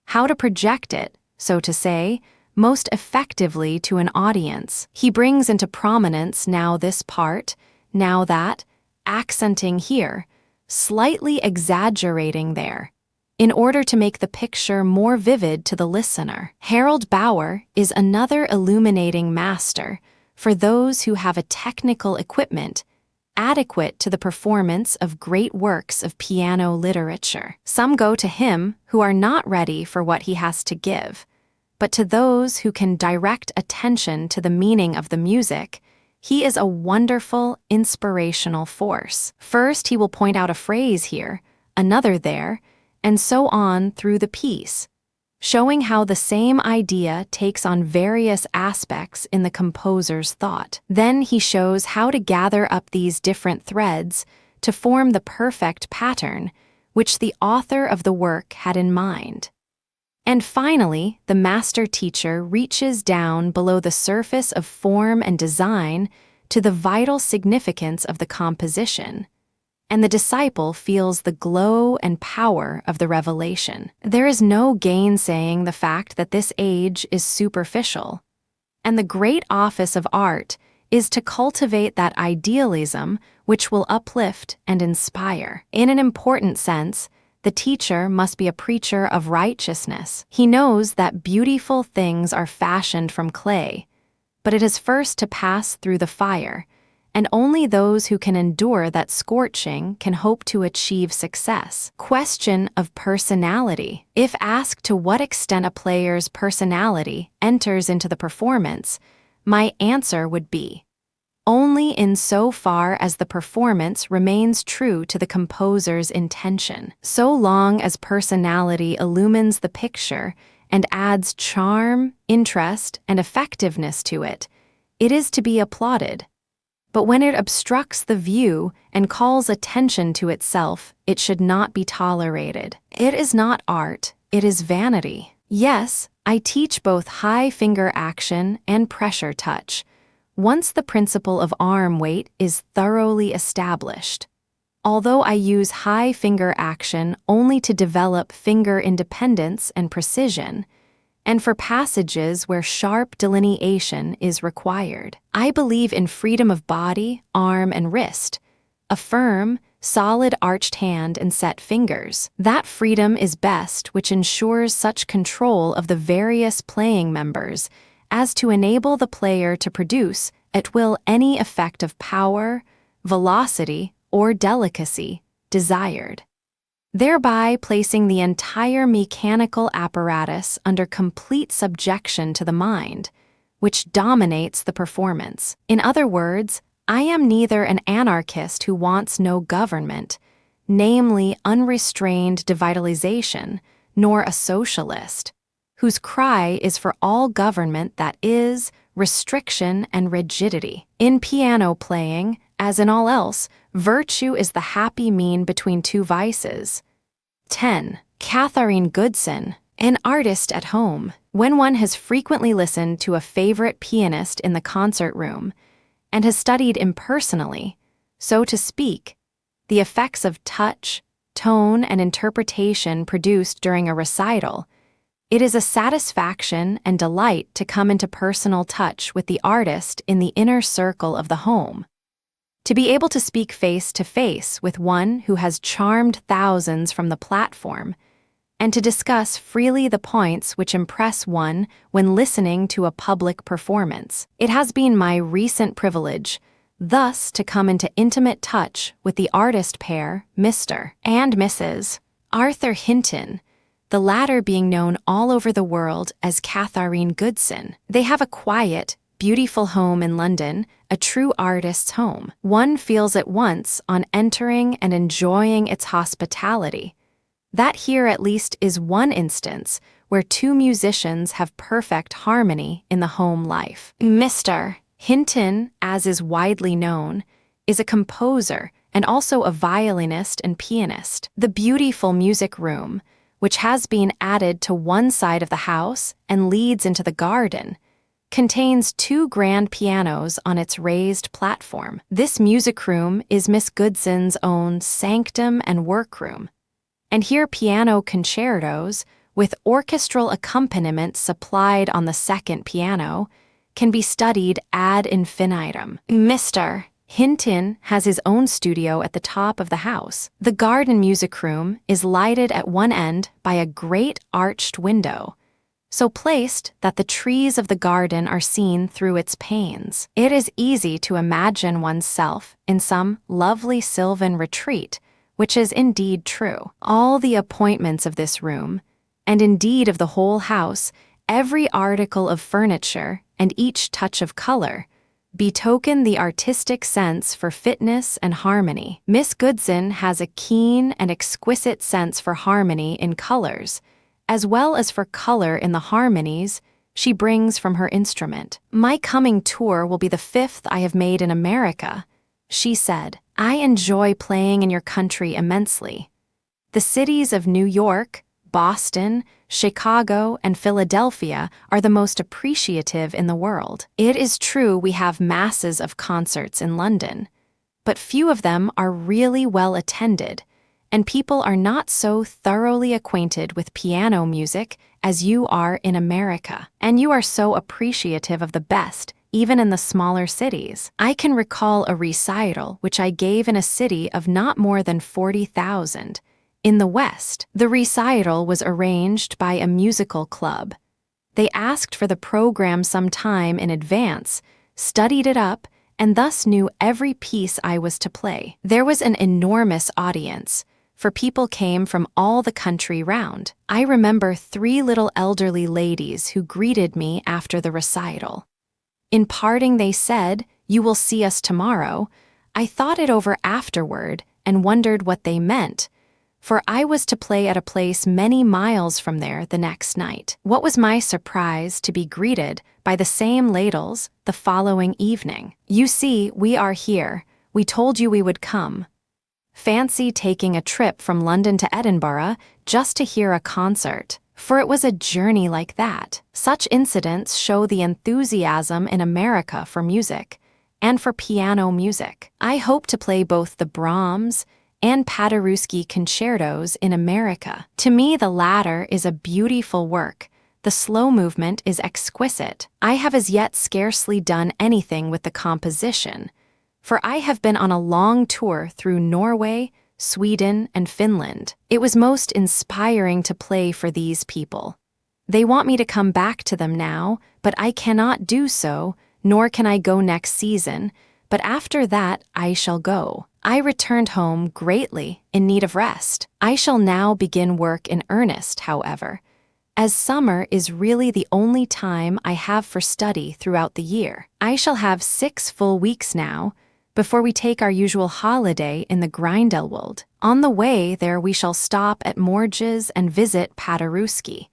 how to project it, so to say, most effectively to an audience. He brings into prominence now this part, now that, accenting here, slightly exaggerating there, in order to make the picture more vivid to the listener. Harold Bauer is another illuminating master for those who have a technical equipment adequate to the performance of great works of piano literature. Some go to him who are not ready for what he has to give, but to those who can direct attention to the meaning of the music, he is a wonderful, inspirational force. First, he will point out a phrase here, another there, and so on through the piece, showing how the same idea takes on various aspects in the composer's thought. Then he shows how to gather up these different threads to form the perfect pattern which the author of the work had in mind. And finally, the master teacher reaches down below the surface of form and design to the vital significance of the composition, and the disciple feels the glow and power of the revelation. There is no gainsaying the fact that this age is superficial, and the great office of art is to cultivate that idealism which will uplift and inspire. In an important sense, the teacher must be a preacher of righteousness. He knows that beautiful things are fashioned from clay, but it has first to pass through the fire, and only those who can endure that scorching can hope to achieve success. Question of personality. If asked to what extent a player's personality enters into the performance, my answer would be, only in so far as the performance remains true to the composer's intention. So long as personality illumines the picture and adds charm, interest, and effectiveness to it, it is to be applauded. But when it obstructs the view and calls attention to itself, it should not be tolerated. It is not art, it is vanity. Yes, I teach both high finger action and pressure touch, once the principle of arm weight is thoroughly established. Although I use high finger action only to develop finger independence and precision, and for passages where sharp delineation is required. I believe in freedom of body, arm, and wrist, a firm, solid arched hand and set fingers. That freedom is best which ensures such control of the various playing members as to enable the player to produce at will any effect of power, velocity, or delicacy desired, thereby placing the entire mechanical apparatus under complete subjection to the mind, which dominates the performance. In other words, I am neither an anarchist who wants no government, namely unrestrained devitalization, nor a socialist, whose cry is for all government that is, restriction and rigidity. In piano playing, as in all else, virtue is the happy mean between two vices. 10. Katharine Goodson, an artist at home. When one has frequently listened to a favorite pianist in the concert room and has studied impersonally, so to speak, the effects of touch, tone, and interpretation produced during a recital, it is a satisfaction and delight to come into personal touch with the artist in the inner circle of the home. To be able to speak face to face with one who has charmed thousands from the platform, and to discuss freely the points which impress one when listening to a public performance. It has been my recent privilege, thus, to come into intimate touch with the artist pair, Mr. and Mrs. Arthur Hinton, the latter being known all over the world as Catharine Goodson. They have a quiet, beautiful home in London, a true artist's home. One feels at once on entering and enjoying its hospitality that here at least is one instance where two musicians have perfect harmony in the home life. Mr. Hinton, as is widely known, is a composer and also a violinist and pianist. The beautiful music room, which has been added to one side of the house and leads into the garden, contains two grand pianos on its raised platform. This music room is Miss Goodson's own sanctum and workroom, and here piano concertos, with orchestral accompaniment supplied on the second piano, can be studied ad infinitum. Mr. Hinton has his own studio at the top of the house. The garden music room is lighted at one end by a great arched window, so placed that the trees of the garden are seen through its panes. It is easy to imagine oneself in some lovely sylvan retreat, which is indeed true. All the appointments of this room, and indeed of the whole house, every article of furniture, and each touch of color, betoken the artistic sense for fitness and harmony. Miss Goodson has a keen and exquisite sense for harmony in colors, as well as for color in the harmonies she brings from her instrument. "My coming tour will be the 5th I have made in America," she said. "I enjoy playing in your country immensely. The cities of New York, Boston, Chicago, and Philadelphia are the most appreciative in the world. It is true we have masses of concerts in London, but few of them are really well attended, and people are not so thoroughly acquainted with piano music as you are in America, and you are so appreciative of the best, even in the smaller cities. I can recall a recital which I gave in a city of not more than 40,000, in the West. The recital was arranged by a musical club. They asked for the program some time in advance, studied it up, and thus knew every piece I was to play. There was an enormous audience, for people came from all the country round. I remember 3 little elderly ladies who greeted me after the recital. In parting they said, "You will see us tomorrow." I thought it over afterward and wondered what they meant, for I was to play at a place many miles from there the next night. What was my surprise to be greeted by the same ladles the following evening. "You see, we are here. We told you we would come." Fancy taking a trip from London to Edinburgh just to hear a concert, for it was a journey like that. Such incidents show the enthusiasm in America for music, and for piano music. I hope to play both the Brahms and Paderewski concertos in America. To me, the latter is a beautiful work. The slow movement is exquisite. I have as yet scarcely done anything with the composition, for I have been on a long tour through Norway, Sweden, and Finland. It was most inspiring to play for these people. They want me to come back to them now, but I cannot do so, nor can I go next season, but after that I shall go. I returned home greatly in need of rest. I shall now begin work in earnest, however, as summer is really the only time I have for study throughout the year. I shall have 6 full weeks now, before we take our usual holiday in the Grindelwald. On the way there we shall stop at Morges and visit Paderewski,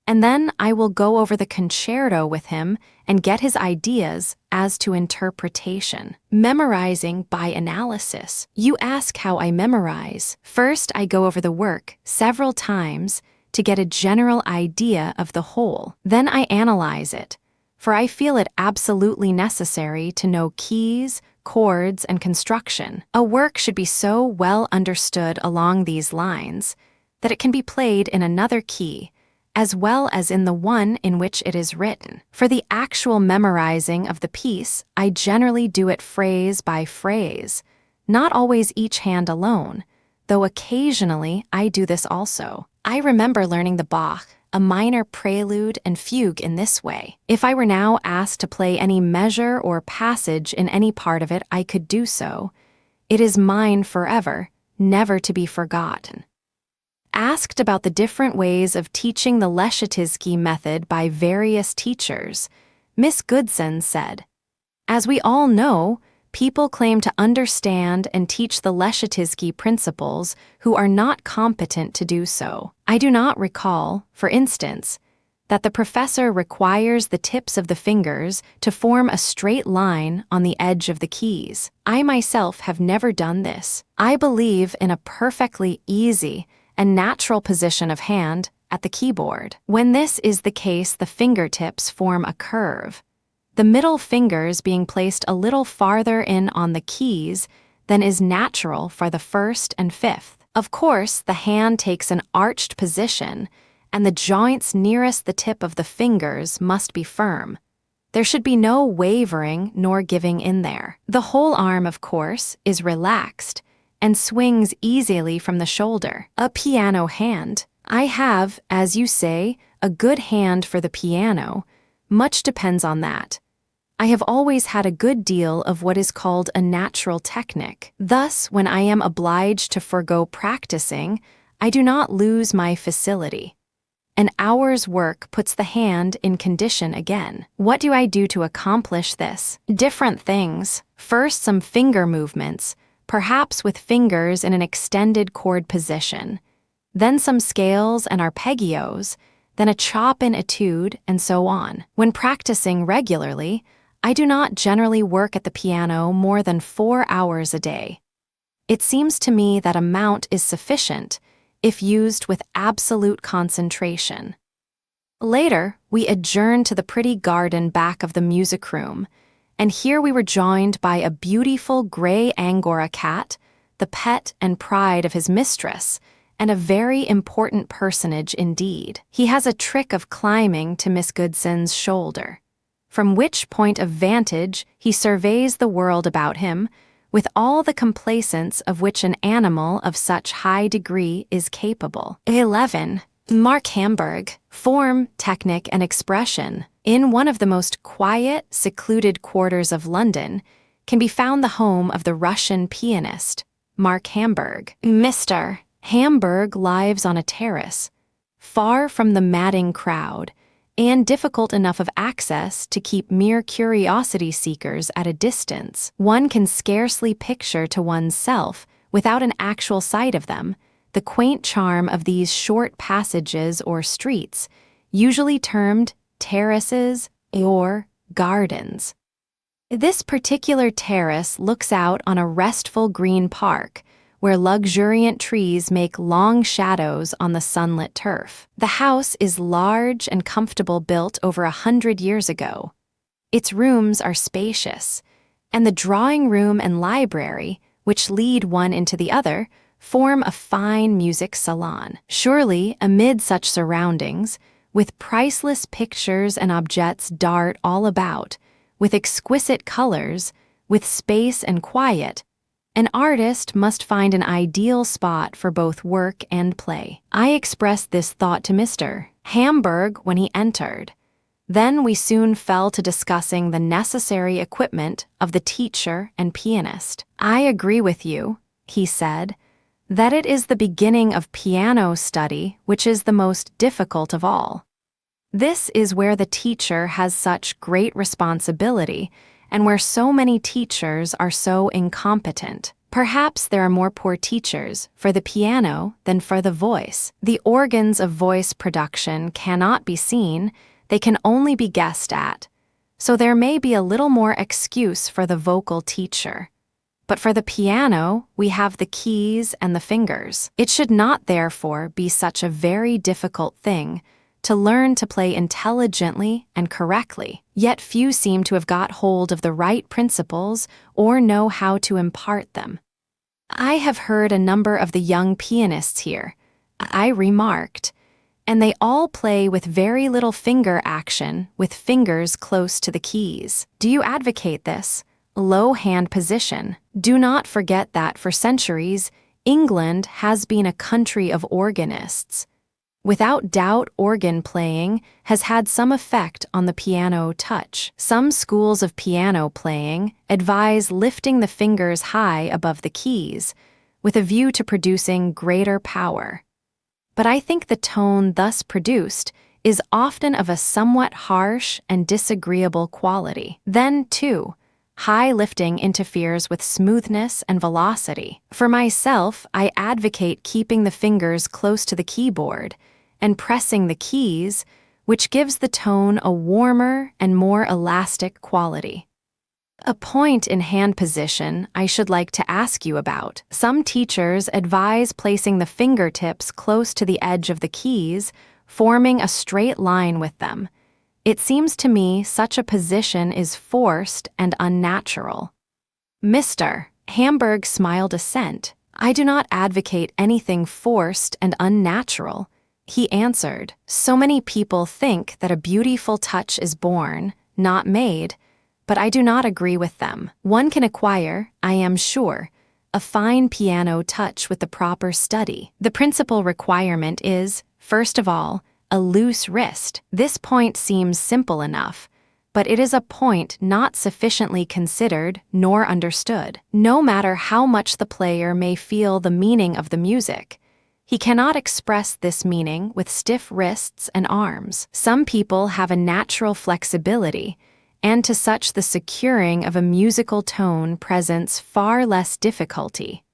and then I will go over the concerto with him and get his ideas as to interpretation. Memorizing by analysis. You ask how I memorize. First, I go over the work several times to get a general idea of the whole. Then I analyze it, for I feel it absolutely necessary to know keys, chords, and construction. A work should be so well understood along these lines that it can be played in another key, as well as in the one in which it is written. For the actual memorizing of the piece, I generally do it phrase by phrase, not always each hand alone, though occasionally I do this also. I remember learning the Bach, a minor prelude and fugue in this way. If I were now asked to play any measure or passage in any part of it, I could do so. It is mine forever, never to be forgotten. Asked about the different ways of teaching the Leschetizky method by various teachers, Miss Goodson said, "As we all know, people claim to understand and teach the Leschetizky principles who are not competent to do so. I do not recall, for instance, that the professor requires the tips of the fingers to form a straight line on the edge of the keys. I myself have never done this. I believe in a perfectly easy and natural position of hand at the keyboard. When this is the case, the fingertips form a curve, the middle fingers being placed a little farther in on the keys than is natural for the first and fifth. Of course, the hand takes an arched position, and the joints nearest the tip of the fingers must be firm. There should be no wavering nor giving in there. The whole arm, of course, is relaxed and swings easily from the shoulder. A piano hand. I have, as you say, a good hand for the piano. Much depends on that. I have always had a good deal of what is called a natural technique. Thus, when I am obliged to forego practicing, I do not lose my facility. An hour's work puts the hand in condition again. What do I do to accomplish this? Different things. First, some finger movements, perhaps with fingers in an extended chord position, then some scales and arpeggios, then a chop-in etude, and so on. When practicing regularly, I do not generally work at the piano more than 4 hours a day. It seems to me that amount is sufficient if used with absolute concentration. Later, we adjourned to the pretty garden back of the music room, and here we were joined by a beautiful gray Angora cat, the pet and pride of his mistress, and a very important personage indeed. He has a trick of climbing to Miss Goodson's shoulder, from which point of vantage he surveys the world about him with all the complacence of which an animal of such high degree is capable. 11. Mark Hamburg. Form, technique, and expression. In one of the most quiet, secluded quarters of London can be found the home of the Russian pianist, Mark Hamburg. Mr. Hamburg lives on a terrace, far from the madding crowd, and difficult enough of access to keep mere curiosity seekers at a distance. One can scarcely picture to oneself, without an actual sight of them, the quaint charm of these short passages or streets, usually termed terraces or gardens. This particular terrace looks out on a restful green park, where luxuriant trees make long shadows on the sunlit turf. The house is large and comfortable, built over 100 years ago. Its rooms are spacious, and the drawing room and library, which lead one into the other, form a fine music salon. Surely, amid such surroundings, with priceless pictures and objects dart all about, with exquisite colors, with space and quiet, an artist must find an ideal spot for both work and play. I expressed this thought to Mr. Hamburg when he entered. Then we soon fell to discussing the necessary equipment of the teacher and pianist. I agree with you, he said, that it is the beginning of piano study which is the most difficult of all. This is where the teacher has such great responsibility, and where so many teachers are so incompetent. Perhaps there are more poor teachers for the piano than for the voice. The organs of voice production cannot be seen, they can only be guessed at, so there may be a little more excuse for the vocal teacher. But for the piano, we have the keys and the fingers. It should not, therefore, be such a very difficult thing to learn to play intelligently and correctly, yet few seem to have got hold of the right principles or know how to impart them. I have heard a number of the young pianists here, I remarked, and they all play with very little finger action, with fingers close to the keys. Do you advocate this? Low hand position. Do not forget that for centuries, England has been a country of organists. Without doubt, organ playing has had some effect on the piano touch. Some schools of piano playing advise lifting the fingers high above the keys, with a view to producing greater power. But I think the tone thus produced is often of a somewhat harsh and disagreeable quality. Then, too, high lifting interferes with smoothness and velocity. For myself, I advocate keeping the fingers close to the keyboard and pressing the keys, which gives the tone a warmer and more elastic quality. A point in hand position I should like to ask you about. Some teachers advise placing the fingertips close to the edge of the keys, forming a straight line with them. It seems to me such a position is forced and unnatural. Mr. Hamburg smiled assent. I do not advocate anything forced and unnatural. He answered, so many people think that a beautiful touch is born, not made, but I do not agree with them. One can acquire, I am sure, a fine piano touch with the proper study. The principal requirement is, first of all, a loose wrist. This point seems simple enough, but it is a point not sufficiently considered nor understood. No matter how much the player may feel the meaning of the music, he cannot express this meaning with stiff wrists and arms. Some people have a natural flexibility, and to such the securing of a musical tone presents far less difficulty.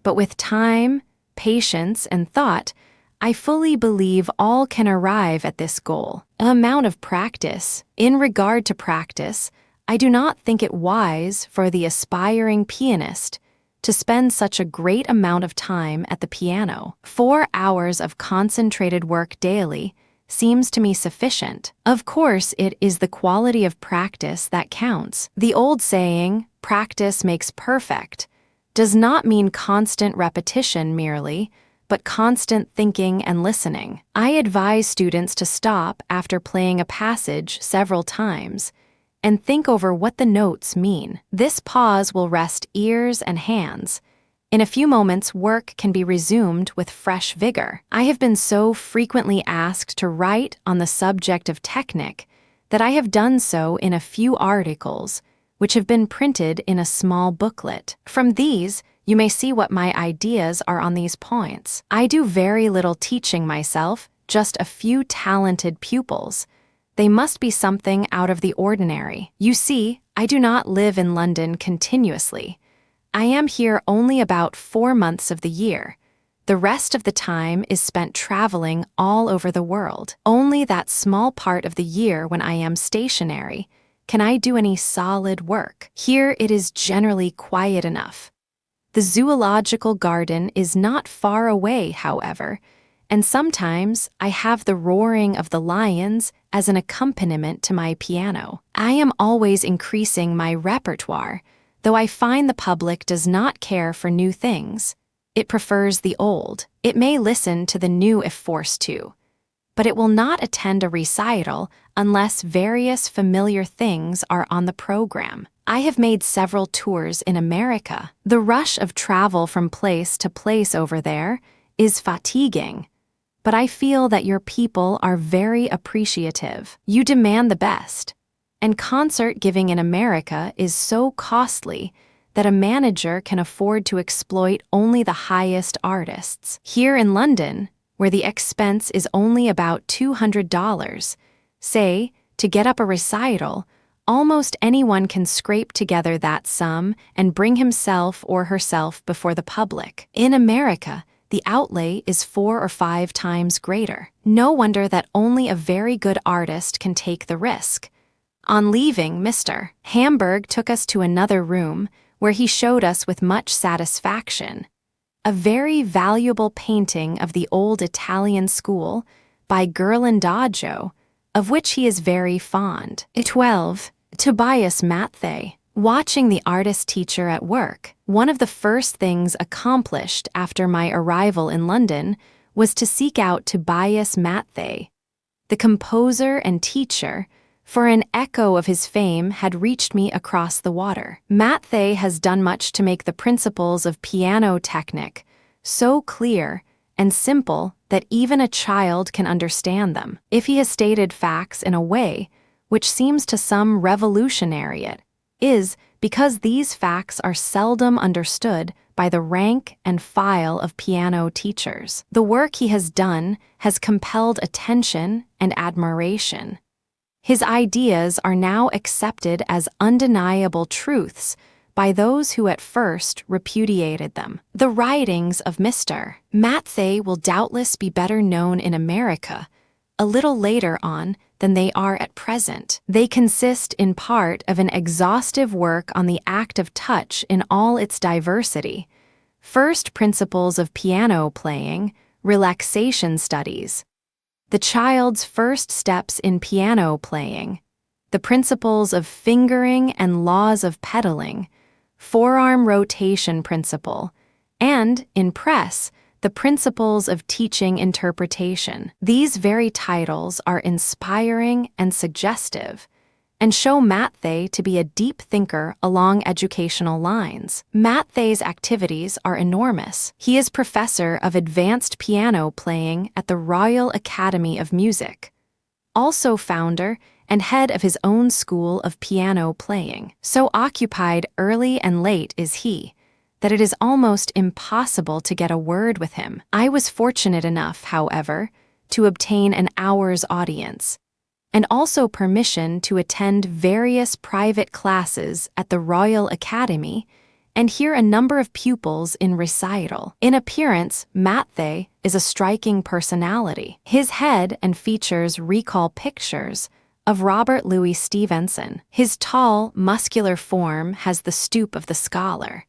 But with time, patience, and thought, I fully believe all can arrive at this goal. An amount of practice. In regard to practice, I do not think it wise for the aspiring pianist to spend such a great amount of time at the piano. 4 hours of concentrated work daily seems to me sufficient. Of course, it is the quality of practice that counts. The old saying, practice makes perfect, does not mean constant repetition merely, but constant thinking and listening. I advise students to stop after playing a passage several times and think over what the notes mean. This pause will rest ears and hands. In a few moments, work can be resumed with fresh vigor. I have been so frequently asked to write on the subject of technique that I have done so in a few articles, which have been printed in a small booklet. From these, you may see what my ideas are on these points. I do very little teaching myself, just a few talented pupils. They must be something out of the ordinary. You see, I do not live in London continuously. I am here only about 4 months of the year. The rest of the time is spent traveling all over the world. Only that small part of the year when I am stationary can I do any solid work. Here it is generally quiet enough. The zoological garden is not far away, however, and sometimes I have the roaring of the lions as an accompaniment to my piano. I am always increasing my repertoire, though I find the public does not care for new things. It prefers the old. It may listen to the new if forced to, but it will not attend a recital unless various familiar things are on the program. I have made several tours in America. The rush of travel from place to place over there is fatiguing, but I feel that your people are very appreciative. You demand the best. And concert giving in America is so costly that a manager can afford to exploit only the highest artists. Here in London, where the expense is only about $200, say, to get up a recital, almost anyone can scrape together that sum and bring himself or herself before the public. In America, the outlay is 4 or 5 times greater. No wonder that only a very good artist can take the risk. On leaving, Mr. Hamburg took us to another room where he showed us with much satisfaction a very valuable painting of the old Italian school by Ghirlandajo, of which he is very fond. 12. Tobias Matthey. Watching the artist teacher at work, one of the first things accomplished after my arrival in London was to seek out Tobias Matthey, the composer and teacher, for an echo of his fame had reached me across the water. Matthey has done much to make the principles of piano technique so clear and simple that even a child can understand them. If he has stated facts in a way which seems to some revolutionary, it is because these facts are seldom understood by the rank and file of piano teachers. The work he has done has compelled attention and admiration. His ideas are now accepted as undeniable truths by those who at first repudiated them. The writings of Mr. Matthey will doubtless be better known in America a little later on than they are at present. They consist in part of an exhaustive work on the act of touch in all its diversity, first principles of piano playing, relaxation studies, the child's first steps in piano playing, the principles of fingering and laws of pedaling, forearm rotation principle, and, in press, the principles of teaching interpretation. These very titles are inspiring and suggestive, and show Matthey to be a deep thinker along educational lines. Matthey's activities are enormous. He is professor of advanced piano playing at the Royal Academy of Music, also founder and head of his own school of piano playing. So occupied early and late is he, that it is almost impossible to get a word with him. I was fortunate enough, however, to obtain an hour's audience, and also permission to attend various private classes at the Royal Academy and hear a number of pupils in recital. In appearance, Matthey is a striking personality. His head and features recall pictures of Robert Louis Stevenson. His tall, muscular form has the stoop of the scholar,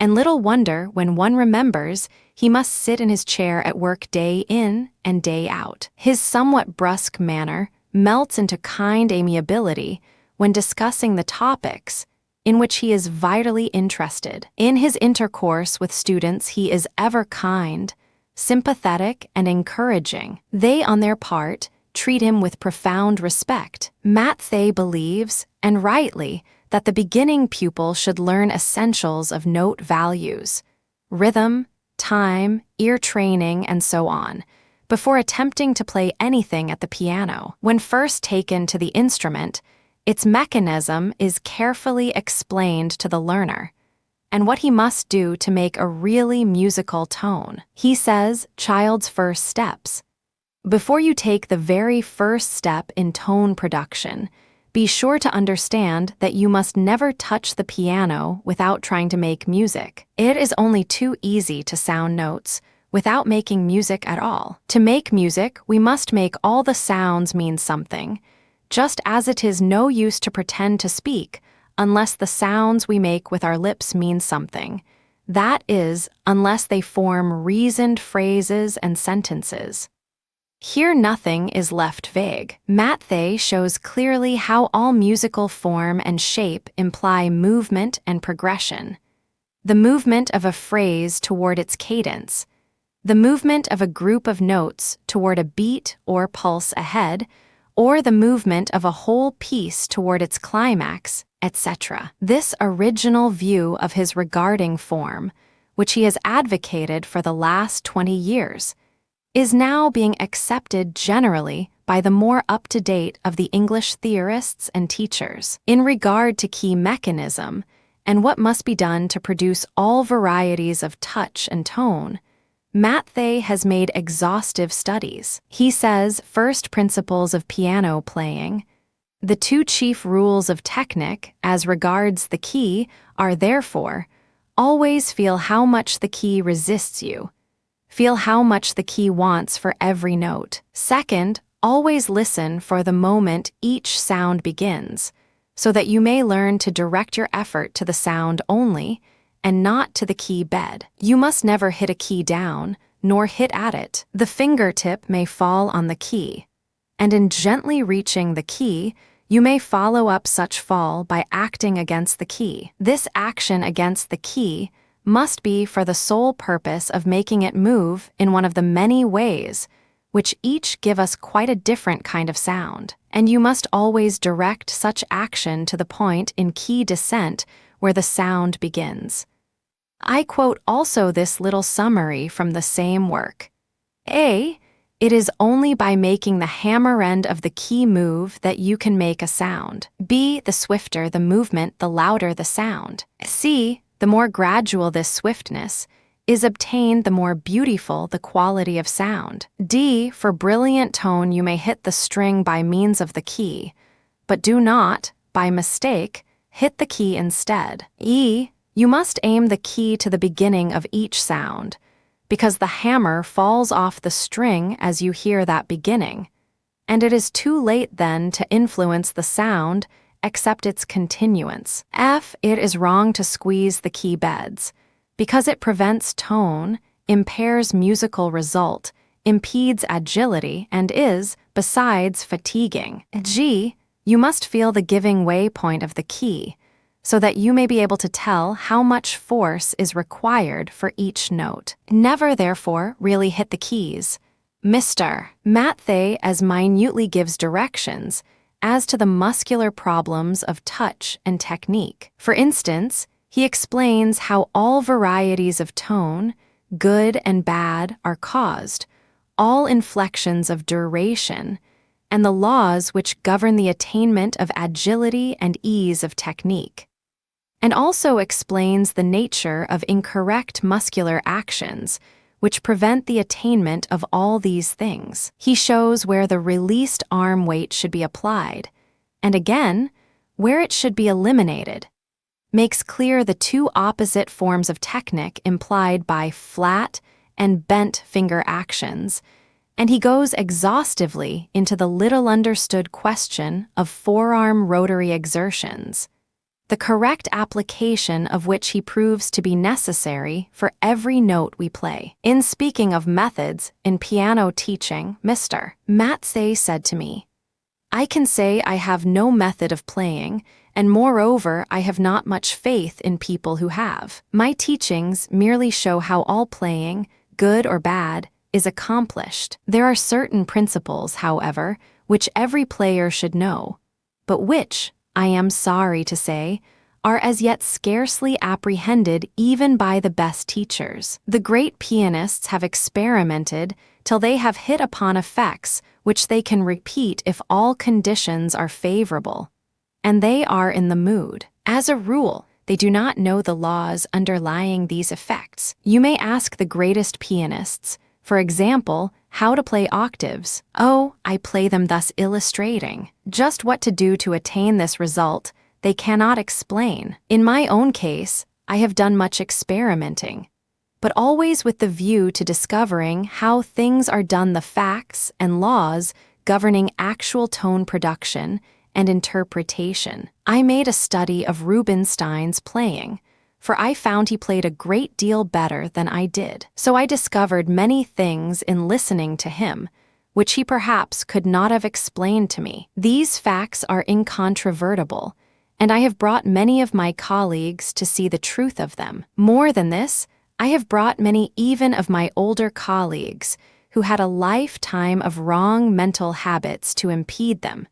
and little wonder when one remembers he must sit in his chair at work day in and day out. His somewhat brusque manner melts into kind amiability when discussing the topics in which he is vitally interested. In his intercourse with students, he is ever kind, sympathetic, and encouraging. They, on their part, treat him with profound respect. Matthey believes, and rightly, that the beginning pupil should learn essentials of note values, rhythm, time, ear training, and so on, before attempting to play anything at the piano. When first taken to the instrument, its mechanism is carefully explained to the learner, and what he must do to make a really musical tone. He says, child's first steps. Before you take the very first step in tone production, be sure to understand that you must never touch the piano without trying to make music. It is only too easy to sound notes without making music at all. To make music, we must make all the sounds mean something, just as it is no use to pretend to speak unless the sounds we make with our lips mean something. That is, unless they form reasoned phrases and sentences. Here nothing is left vague. Matthey shows clearly how all musical form and shape imply movement and progression. The movement of a phrase toward its cadence, the movement of a group of notes toward a beat or pulse ahead, or the movement of a whole piece toward its climax, etc. This original view of his regarding form, which he has advocated for the last 20 years, is now being accepted generally by the more up-to-date of the English theorists and teachers. In regard to key mechanism and what must be done to produce all varieties of touch and tone, Matthey has made exhaustive studies. He says, first principles of piano playing. The two chief rules of technique as regards the key are therefore, always feel how much the key resists you. Feel how much the key wants for every note. Second, always listen for the moment each sound begins, so that you may learn to direct your effort to the sound only, and not to the key bed. You must never hit a key down, nor hit at it. The fingertip may fall on the key, and in gently reaching the key, you may follow up such fall by acting against the key. This action against the key must be for the sole purpose of making it move in one of the many ways, which each give us quite a different kind of sound. And you must always direct such action to the point in key descent where the sound begins. I quote also this little summary from the same work. A. It is only by making the hammer end of the key move that you can make a sound. B. The swifter the movement, the louder the sound. C. The more gradual this swiftness is obtained, the more beautiful the quality of sound. D. For brilliant tone you may hit the string by means of the key, but do not, by mistake, hit the key instead. E. You must aim the key to the beginning of each sound, because the hammer falls off the string as you hear that beginning, and it is too late then to influence the sound except its continuance. F. It is wrong to squeeze the key beds, because it prevents tone, impairs musical result, impedes agility, and is, besides, fatiguing. G. You must feel the giving way point of the key, so that you may be able to tell how much force is required for each note. Never, therefore, really hit the keys. Mr. Matthey as minutely gives directions as to the muscular problems of touch and technique. For instance, he explains how all varieties of tone, good and bad, are caused, all inflections of duration, and the laws which govern the attainment of agility and ease of technique, and also explains the nature of incorrect muscular actions which prevent the attainment of all these things. He shows where the released arm weight should be applied, and again, where it should be eliminated, makes clear the two opposite forms of technique implied by flat and bent finger actions, and he goes exhaustively into the little understood question of forearm rotary exertions, the correct application of which he proves to be necessary for every note we play. In speaking of methods in piano teaching, Mr. Matthey said to me, I can say I have no method of playing, and moreover I have not much faith in people who have. My teachings merely show how all playing, good or bad, is accomplished. There are certain principles, however, which every player should know, but which, I am sorry to say, are as yet scarcely apprehended even by the best teachers. The great pianists have experimented till they have hit upon effects which they can repeat if all conditions are favorable, and they are in the mood. As a rule, they do not know the laws underlying these effects. You may ask the greatest pianists, for example, how to play octaves. Oh, I play them, thus illustrating. Just what to do to attain this result, they cannot explain. In my own case, I have done much experimenting, but always with the view to discovering how things are done, the facts and laws governing actual tone production and interpretation. I made a study of Rubinstein's playing, for I found he played a great deal better than I did. So I discovered many things in listening to him, which he perhaps could not have explained to me. These facts are incontrovertible, and I have brought many of my colleagues to see the truth of them. More than this, I have brought many even of my older colleagues who had a lifetime of wrong mental habits to impede them,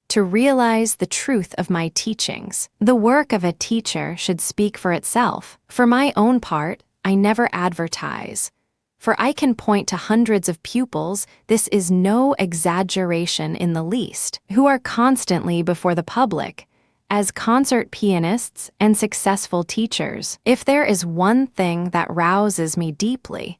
to realize the truth of my teachings. The work of a teacher should speak for itself. For my own part, I never advertise, for I can point to hundreds of pupils, this is no exaggeration in the least, who are constantly before the public, as concert pianists and successful teachers. If there is one thing that rouses me deeply,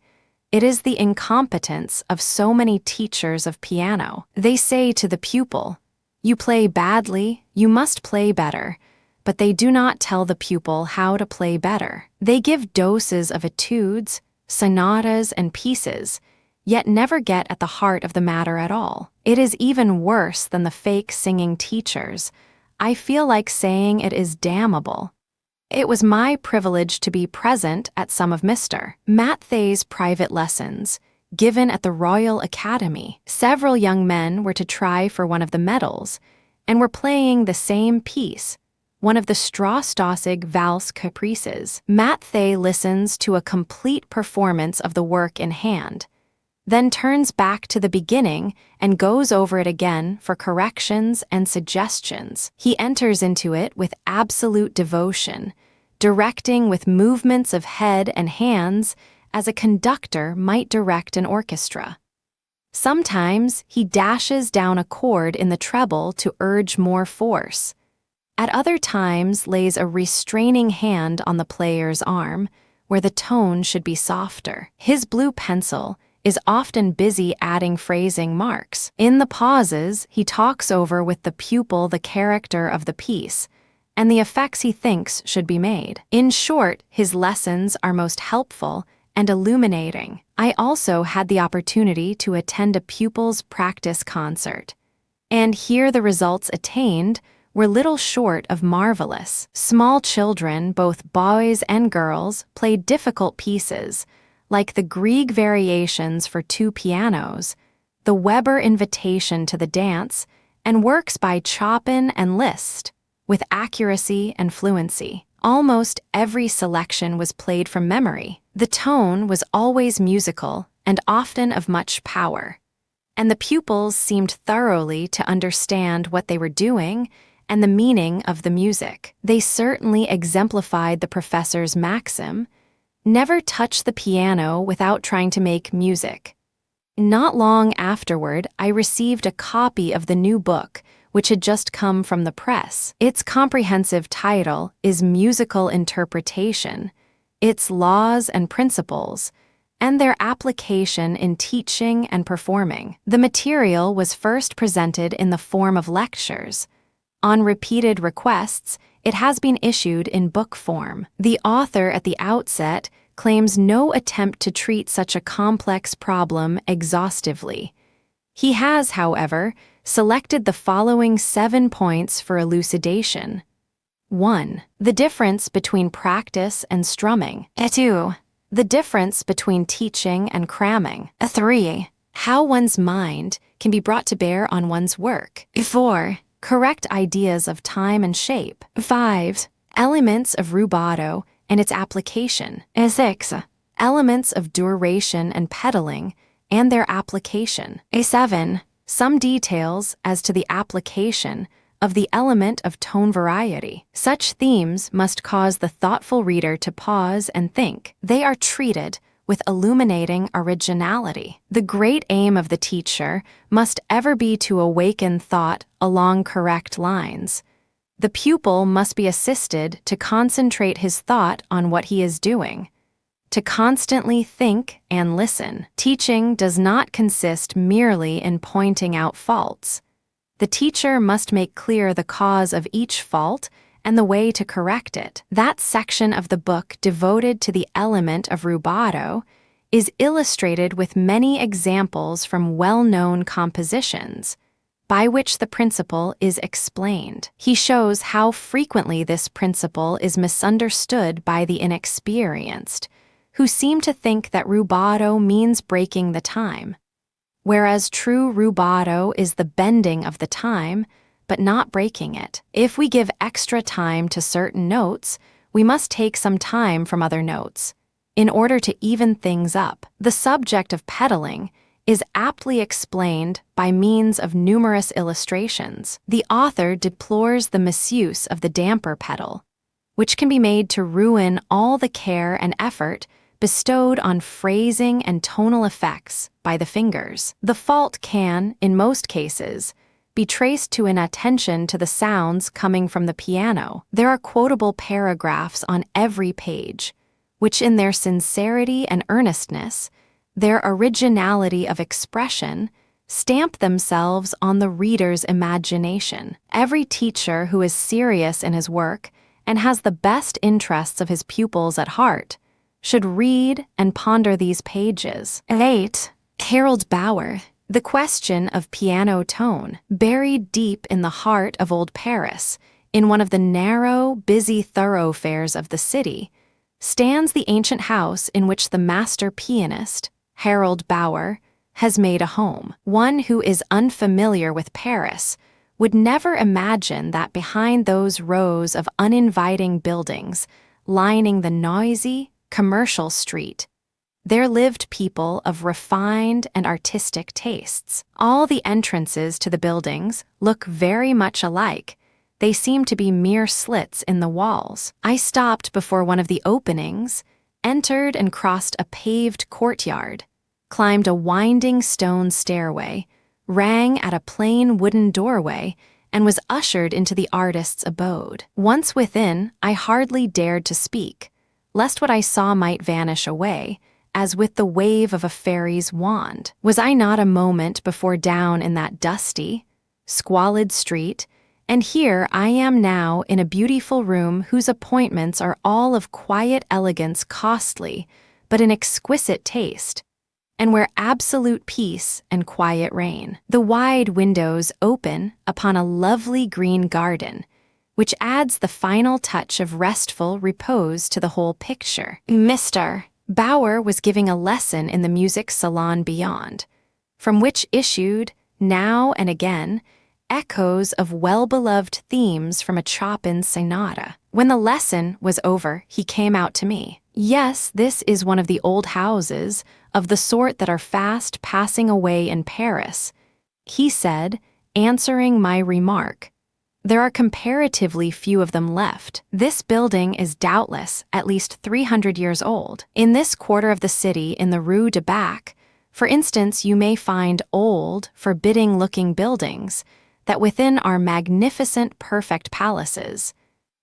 it is the incompetence of so many teachers of piano. They say to the pupil, you play badly, you must play better, but they do not tell the pupil how to play better. They give doses of etudes, sonatas, and pieces, yet never get at the heart of the matter at all. It is even worse than the fake singing teachers. I feel like saying it is damnable. It was my privilege to be present at some of Mr. Matthae's private lessons, given at the Royal Academy. Several young men were to try for one of the medals, and were playing the same piece, one of the Strauss-Dossig valse caprices. Matthae listens to a complete performance of the work in hand, then turns back to the beginning and goes over it again for corrections and suggestions. He enters into it with absolute devotion, directing with movements of head and hands as a conductor might direct an orchestra. Sometimes he dashes down a chord in the treble to urge more force. At other times lays a restraining hand on the player's arm, where the tone should be softer. His blue pencil is often busy adding phrasing marks. In the pauses, he talks over with the pupil the character of the piece and the effects he thinks should be made. In short, his lessons are most helpful and illuminating. I also had the opportunity to attend a pupil's practice concert, and here the results attained were little short of marvelous. Small children, both boys and girls, played difficult pieces, like the Grieg variations for two pianos, the Weber Invitation to the Dance, and works by Chopin and Liszt, with accuracy and fluency. Almost every selection was played from memory. The tone was always musical and often of much power, and the pupils seemed thoroughly to understand what they were doing and the meaning of the music. They certainly exemplified the professor's maxim, "Never touch the piano without trying to make music." Not long afterward, I received a copy of the new book, which had just come from the press. Its comprehensive title is Musical Interpretation, Its Laws and Principles, and Their Application in Teaching and Performing. The material was first presented in the form of lectures. On repeated requests, it has been issued in book form. The author at the outset claims no attempt to treat such a complex problem exhaustively. He has, however, selected the following 7 points for elucidation. 1. The difference between practice and strumming. 2. The difference between teaching and cramming. 3. How one's mind can be brought to bear on one's work. 4. Correct ideas of time and shape. 5. Elements of rubato and its application. 6. Elements of duration and pedaling and their application. 7. Some details as to the application of the element of tone variety. Such themes must cause the thoughtful reader to pause and think. They are treated with illuminating originality. The great aim of the teacher must ever be to awaken thought along correct lines. The pupil must be assisted to concentrate his thought on what he is doing, to constantly think and listen. Teaching does not consist merely in pointing out faults. The teacher must make clear the cause of each fault and the way to correct it. That section of the book devoted to the element of rubato is illustrated with many examples from well-known compositions, by which the principle is explained. He shows how frequently this principle is misunderstood by the inexperienced, who seem to think that rubato means breaking the time, whereas true rubato is the bending of the time, but not breaking it. If we give extra time to certain notes, we must take some time from other notes, in order to even things up. The subject of pedaling is aptly explained by means of numerous illustrations. The author deplores the misuse of the damper pedal, which can be made to ruin all the care and effort bestowed on phrasing and tonal effects by the fingers. The fault can, in most cases, be traced to inattention to the sounds coming from the piano. There are quotable paragraphs on every page, which in their sincerity and earnestness, their originality of expression, stamp themselves on the reader's imagination. Every teacher who is serious in his work and has the best interests of his pupils at heart should read and ponder these pages. 8. Harold Bauer. The question of piano tone, buried deep in the heart of old Paris, In one of the narrow, busy thoroughfares of the city stands the ancient house in which the master pianist, Harold Bauer, has made a home. One who is unfamiliar with Paris would never imagine that behind those rows of uninviting buildings lining the noisy, commercial street, there lived people of refined and artistic tastes. All the entrances to the buildings look very much alike. They seem to be mere slits in the walls. I stopped before one of the openings, entered and crossed a paved courtyard, climbed a winding stone stairway, rang at a plain wooden doorway, and was ushered into the artist's abode. Once within, I hardly dared to speak, lest what I saw might vanish away, as with the wave of a fairy's wand. Was I not a moment before down in that dusty, squalid street, and here I am now in a beautiful room whose appointments are all of quiet elegance, costly, but in exquisite taste, and where absolute peace and quiet reign. The wide windows open upon a lovely green garden, which adds the final touch of restful repose to the whole picture. Mr. Bauer was giving a lesson in the music salon beyond, from which issued, now and again, echoes of well-beloved themes from a Chopin sonata. When the lesson was over, he came out to me. Yes, this is one of the old houses, of the sort that are fast passing away in Paris, he said, answering my remark. There are comparatively few of them left. This building is doubtless at least 300 years old. In this quarter of the city, in the Rue de Bac, for instance, you may find old, forbidding-looking buildings that within are magnificent, perfect palaces.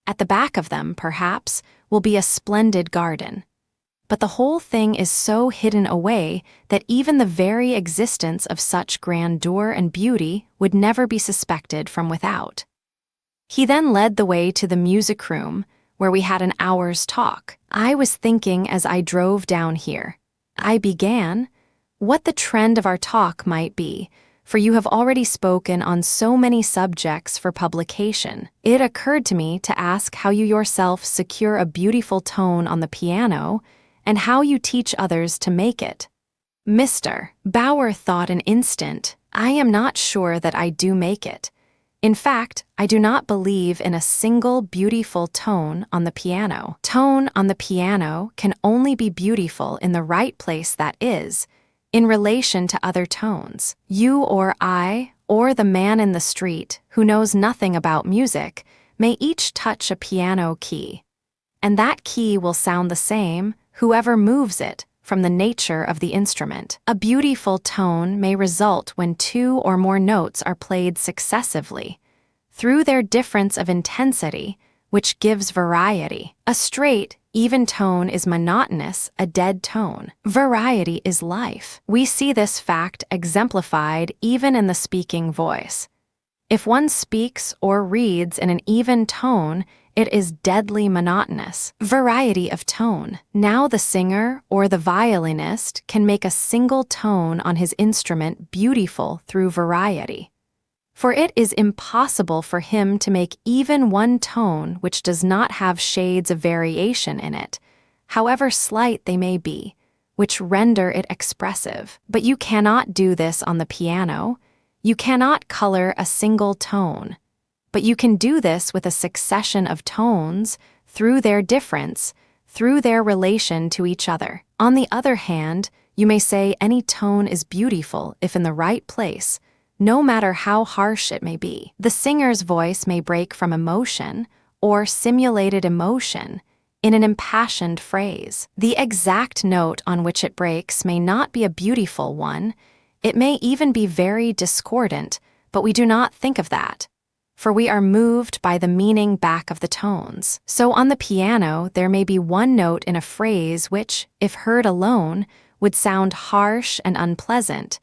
At the back of them, perhaps, will be a splendid garden. But the whole thing is so hidden away that even the very existence of such grandeur and beauty would never be suspected from without. He then led the way to the music room, where we had an hour's talk. I was thinking as I drove down here. I began what the trend of our talk might be, for you have already spoken on so many subjects for publication. It occurred to me to ask how you yourself secure a beautiful tone on the piano and how you teach others to make it. Mr. Bauer thought an instant. I am not sure that I do make it. In fact, I do not believe in a single beautiful tone on the piano. Tone on the piano can only be beautiful in the right place, that is, in relation to other tones. You or I, or the man in the street who knows nothing about music, may each touch a piano key, and that key will sound the same, whoever moves it, from the nature of the instrument. A beautiful tone may result when two or more notes are played successively, through their difference of intensity, which gives variety. A straight, even tone is monotonous, a dead tone. Variety is life. We see this fact exemplified even in the speaking voice. If one speaks or reads in an even tone, it is deadly monotonous. Variety of tone. Now the singer or the violinist can make a single tone on his instrument beautiful through variety. For it is impossible for him to make even one tone which does not have shades of variation in it, however slight they may be, which render it expressive. But you cannot do this on the piano. You cannot color a single tone. But you can do this with a succession of tones, through their difference, through their relation to each other. On the other hand, you may say any tone is beautiful if in the right place, no matter how harsh it may be. The singer's voice may break from emotion, or simulated emotion, in an impassioned phrase. The exact note on which it breaks may not be a beautiful one, it may even be very discordant, but we do not think of that, for we are moved by the meaning back of the tones. So on the piano, there may be one note in a phrase which, if heard alone, would sound harsh and unpleasant,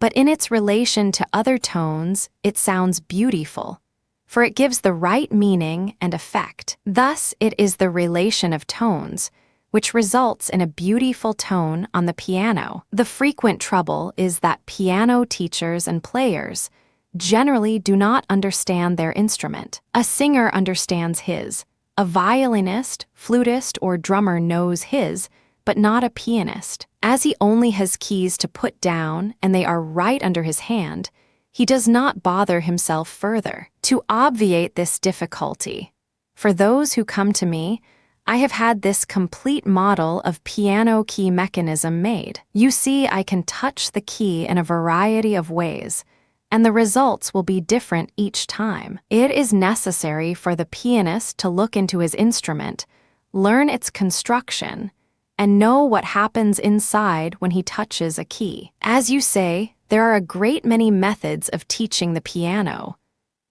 but in its relation to other tones, it sounds beautiful, for it gives the right meaning and effect. Thus, it is the relation of tones, which results in a beautiful tone on the piano. The frequent trouble is that piano teachers and players generally do not understand their instrument. A singer understands his. A violinist, flutist, or drummer knows his, but not a pianist. As he only has keys to put down and they are right under his hand, he does not bother himself further. To obviate this difficulty, for those who come to me, I have had this complete model of piano key mechanism made. You see, I can touch the key in a variety of ways, and the results will be different each time. It is necessary for the pianist to look into his instrument, learn its construction, and know what happens inside when he touches a key. As you say, there are a great many methods of teaching the piano,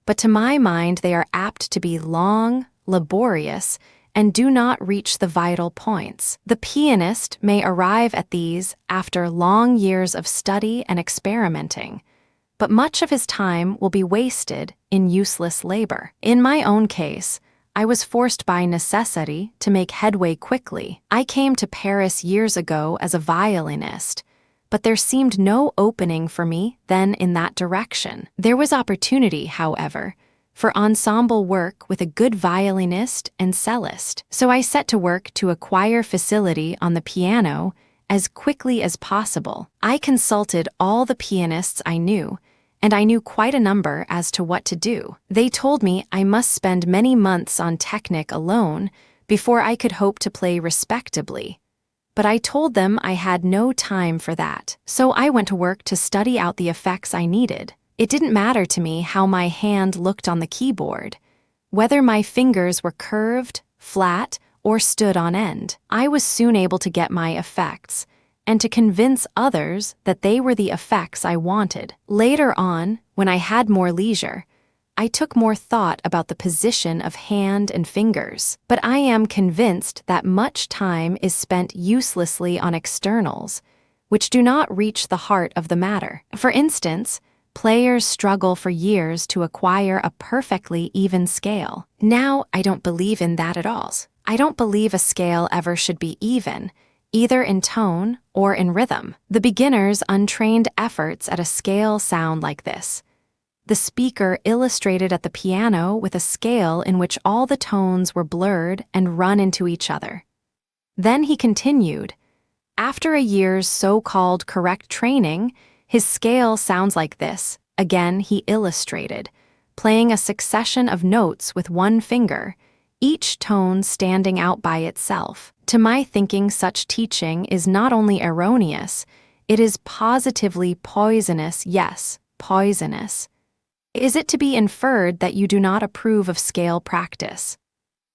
but to my mind they are apt to be long, laborious, and do not reach the vital points. The pianist may arrive at these after long years of study and experimenting, but much of his time will be wasted in useless labor. In my own case, I was forced by necessity to make headway quickly. I came to Paris years ago as a violinist, but there seemed no opening for me then in that direction. There was opportunity, however, for ensemble work with a good violinist and cellist, so I set to work to acquire facility on the piano as quickly as possible. I consulted all the pianists I knew, and I knew quite a number as to what to do. They told me I must spend many months on technique alone before I could hope to play respectably. But I told them I had no time for that, so I went to work to study out the effects I needed. It didn't matter to me how my hand looked on the keyboard, whether my fingers were curved, flat, or stood on end. I was soon able to get my effects, and to convince others that they were the effects I wanted. Later on, when I had more leisure, I took more thought about the position of hand and fingers, but I am convinced that much time is spent uselessly on externals, which do not reach the heart of the matter. For instance, players struggle for years to acquire a perfectly even scale. Now, I don't believe in that at all. I don't believe a scale ever should be even, either in tone or in rhythm. The beginner's untrained efforts at a scale sound like this. The speaker illustrated at the piano with a scale in which all the tones were blurred and run into each other. Then he continued, after a year's so-called correct training, his scale sounds like this. Again, he illustrated, playing a succession of notes with one finger, each tone standing out by itself. To my thinking, such teaching is not only erroneous, it is positively poisonous, yes, poisonous. Is it to be inferred that you do not approve of scale practice?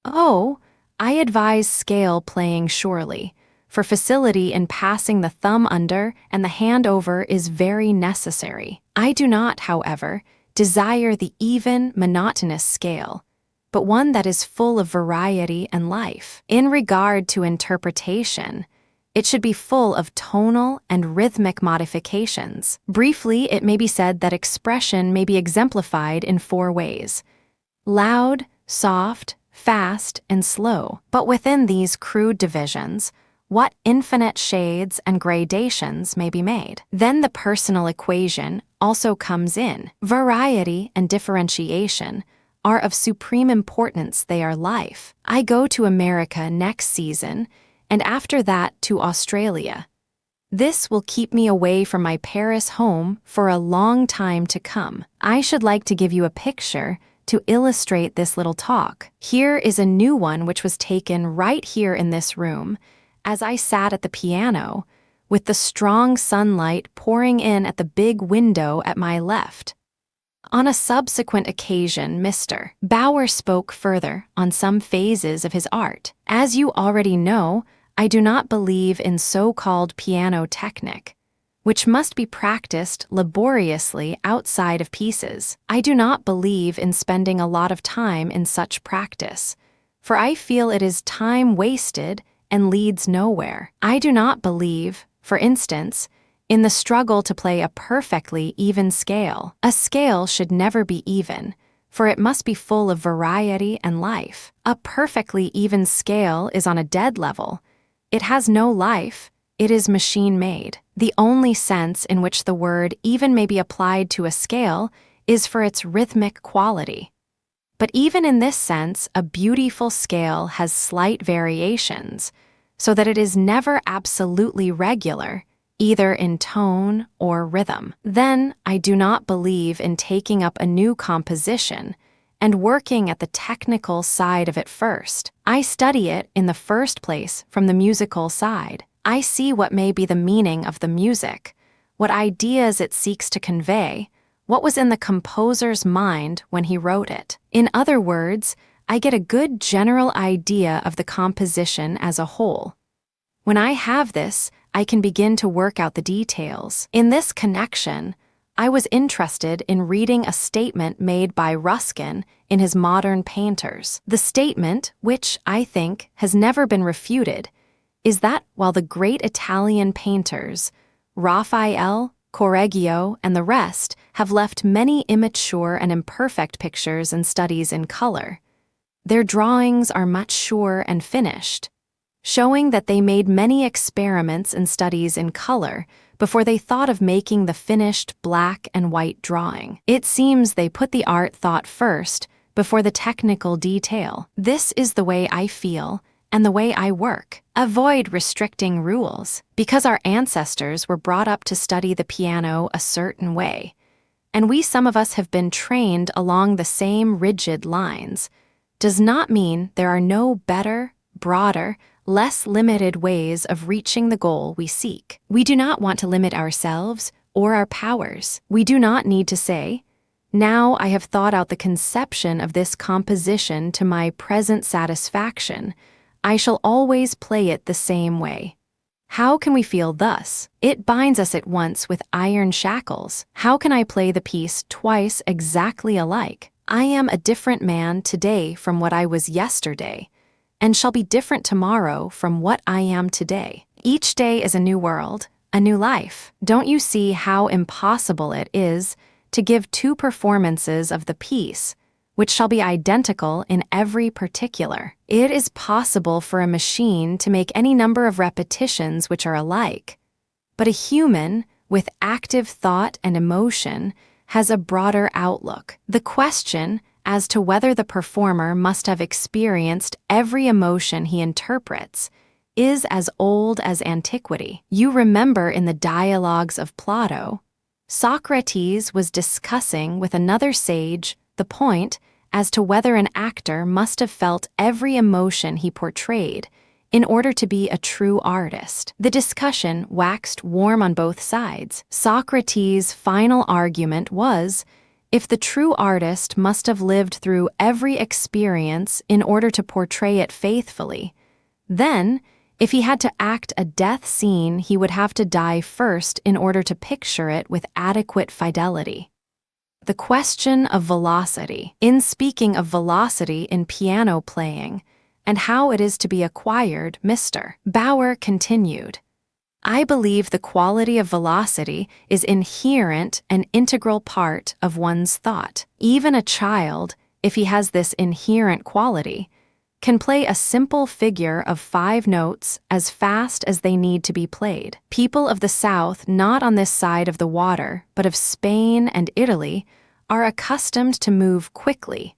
Oh, I advise scale playing surely, for facility in passing the thumb under and the hand over is very necessary. I do not, however, desire the even, monotonous scale, but one that is full of variety and life. In regard to interpretation, it should be full of tonal and rhythmic modifications. Briefly, it may be said that expression may be exemplified in 4 ways: loud, soft, fast, and slow. But within these crude divisions, what infinite shades and gradations may be made. Then the personal equation also comes in. Variety and differentiation are of supreme importance, they are life. I go to America next season, and after that to Australia. This will keep me away from my Paris home for a long time to come. I should like to give you a picture to illustrate this little talk. Here is a new one which was taken right here in this room, as I sat at the piano, with the strong sunlight pouring in at the big window at my left. On a subsequent occasion, Mr. Bauer spoke further on some phases of his art. As you already know, I do not believe in so-called piano technique, which must be practiced laboriously outside of pieces. I do not believe in spending a lot of time in such practice, for I feel it is time wasted and leads nowhere. I do not believe, for instance, in the struggle to play a perfectly even scale. A scale should never be even, for it must be full of variety and life. A perfectly even scale is on a dead level. It has no life, it is machine-made. The only sense in which the word even may be applied to a scale is for its rhythmic quality. But even in this sense, a beautiful scale has slight variations, so that it is never absolutely regular, either in tone or rhythm. Then I do not believe in taking up a new composition and working at the technical side of it first. I study it in the first place from the musical side. I see what may be the meaning of the music, what ideas it seeks to convey, what was in the composer's mind when he wrote it. In other words, I get a good general idea of the composition as a whole. When I have this, I can begin to work out the details. In this connection, I was interested in reading a statement made by Ruskin in his Modern Painters. The statement, which I think has never been refuted, is that while the great Italian painters, Raphael, Correggio, and the rest, have left many immature and imperfect pictures and studies in color, their drawings are much sure and finished, showing that they made many experiments and studies in color before they thought of making the finished black and white drawing. It seems they put the art thought first before the technical detail. This is the way I feel and the way I work. Avoid restricting rules. Because our ancestors were brought up to study the piano a certain way, and some of us have been trained along the same rigid lines, does not mean there are no better, broader, less limited ways of reaching the goal we seek. We do not want to limit ourselves or our powers. We do not need to say, "Now I have thought out the conception of this composition to my present satisfaction. I shall always play it the same way." How can we feel thus? It binds us at once with iron shackles. How can I play the piece twice exactly alike? I am a different man today from what I was yesterday, and shall be different tomorrow from what I am today. Each day is a new world, a new life. Don't you see how impossible it is to give two performances of the piece, which shall be identical in every particular? It is possible for a machine to make any number of repetitions which are alike, but a human, with active thought and emotion, has a broader outlook. The question as to whether the performer must have experienced every emotion he interprets is as old as antiquity. You remember in the dialogues of Plato, Socrates was discussing with another sage the point as to whether an actor must have felt every emotion he portrayed in order to be a true artist. The discussion waxed warm on both sides. Socrates' final argument was, if the true artist must have lived through every experience in order to portray it faithfully, then, if he had to act a death scene, he would have to die first in order to picture it with adequate fidelity. The question of velocity. In speaking of velocity in piano playing and how it is to be acquired, Mr. Bauer continued, I believe the quality of velocity is inherent and integral part of one's thought. Even a child, if he has this inherent quality, can play a simple figure of 5 notes as fast as they need to be played. People of the South, not on this side of the water, but of Spain and Italy, are accustomed to move quickly.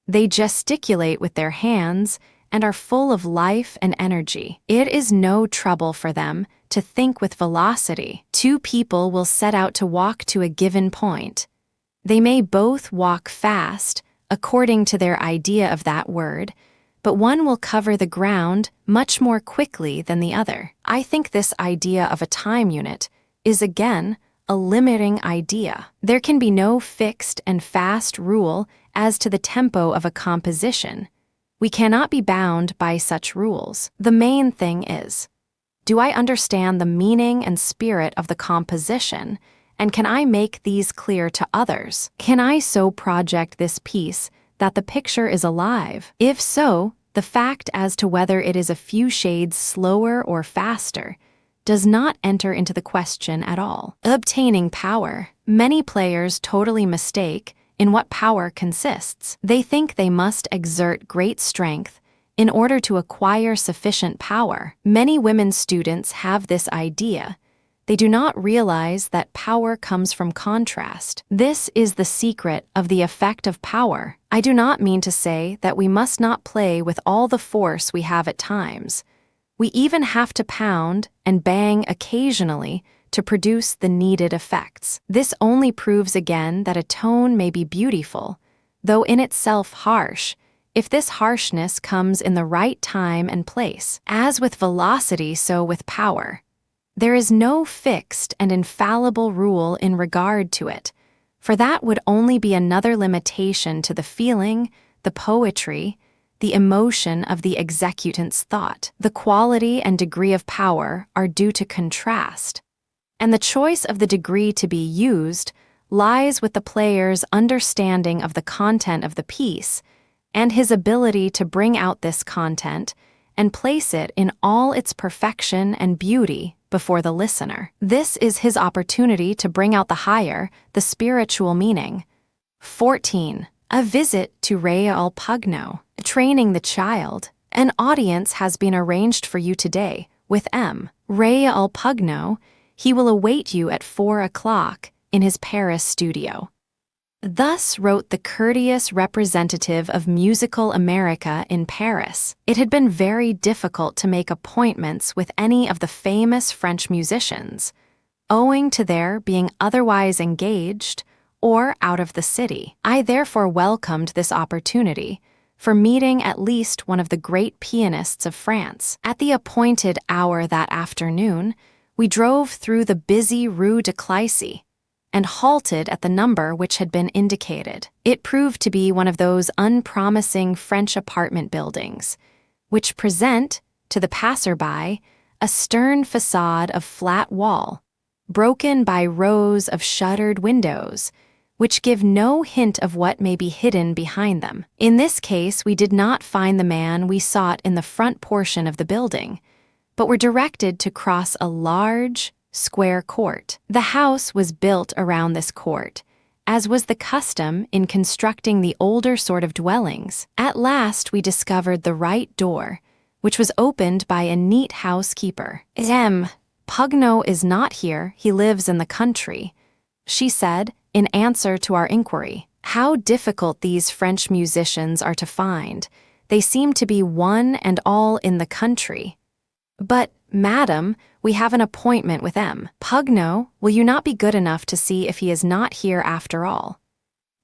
They gesticulate with their hands and are full of life and energy. It is no trouble for them to think with velocity. 2 people will set out to walk to a given point. They may both walk fast, according to their idea of that word, but one will cover the ground much more quickly than the other. I think this idea of a time unit is again a limiting idea. There can be no fixed and fast rule as to the tempo of a composition. We cannot be bound by such rules. The main thing is, do I understand the meaning and spirit of the composition, and can I make these clear to others? Can I so project this piece that the picture is alive? If so, the fact as to whether it is a few shades slower or faster does not enter into the question at all. Obtaining power. Many players totally mistake in what power consists. They think they must exert great strength in order to acquire sufficient power. Many women students have this idea, They do not realize that power comes from contrast. This is the secret of the effect of power. I do not mean to say that we must not play with all the force we have at times. We even have to pound and bang occasionally to produce the needed effects. This only proves again that a tone may be beautiful, though in itself harsh, if this harshness comes in the right time and place. As with velocity, so with power. There is no fixed and infallible rule in regard to it, for that would only be another limitation to the feeling, the poetry, the emotion of the executant's thought. The quality and degree of power are due to contrast, and the choice of the degree to be used lies with the player's understanding of the content of the piece and his ability to bring out this content and place it in all its perfection and beauty before the listener. This is his opportunity to bring out the higher, the spiritual meaning. 14. A visit to Rey al Pugno. Training the child. An audience has been arranged for you today with M. Rey al Pugno. He will await you at 4 o'clock in his Paris studio. Thus wrote the courteous representative of musical America in Paris. It had been very difficult to make appointments with any of the famous French musicians, owing to their being otherwise engaged or out of the city. I therefore welcomed this opportunity for meeting at least one of the great pianists of France. At the appointed hour that afternoon, we drove through the busy Rue de Clichy and halted at the number which had been indicated. It proved to be one of those unpromising French apartment buildings, which present, to the passerby, a stern facade of flat wall, broken by rows of shuttered windows, which give no hint of what may be hidden behind them. In this case, we did not find the man we sought in the front portion of the building, but were directed to cross a large, square court. The house was built around this court, as was the custom in constructing the older sort of dwellings. At last we discovered the right door, which was opened by a neat housekeeper. Pugno is not here, he lives in the country, she said, in answer to our inquiry. How difficult these French musicians are to find. They seem to be one and all in the country. But, madam, we have an appointment with M. Pugno, will you not be good enough to see if he is not here after all?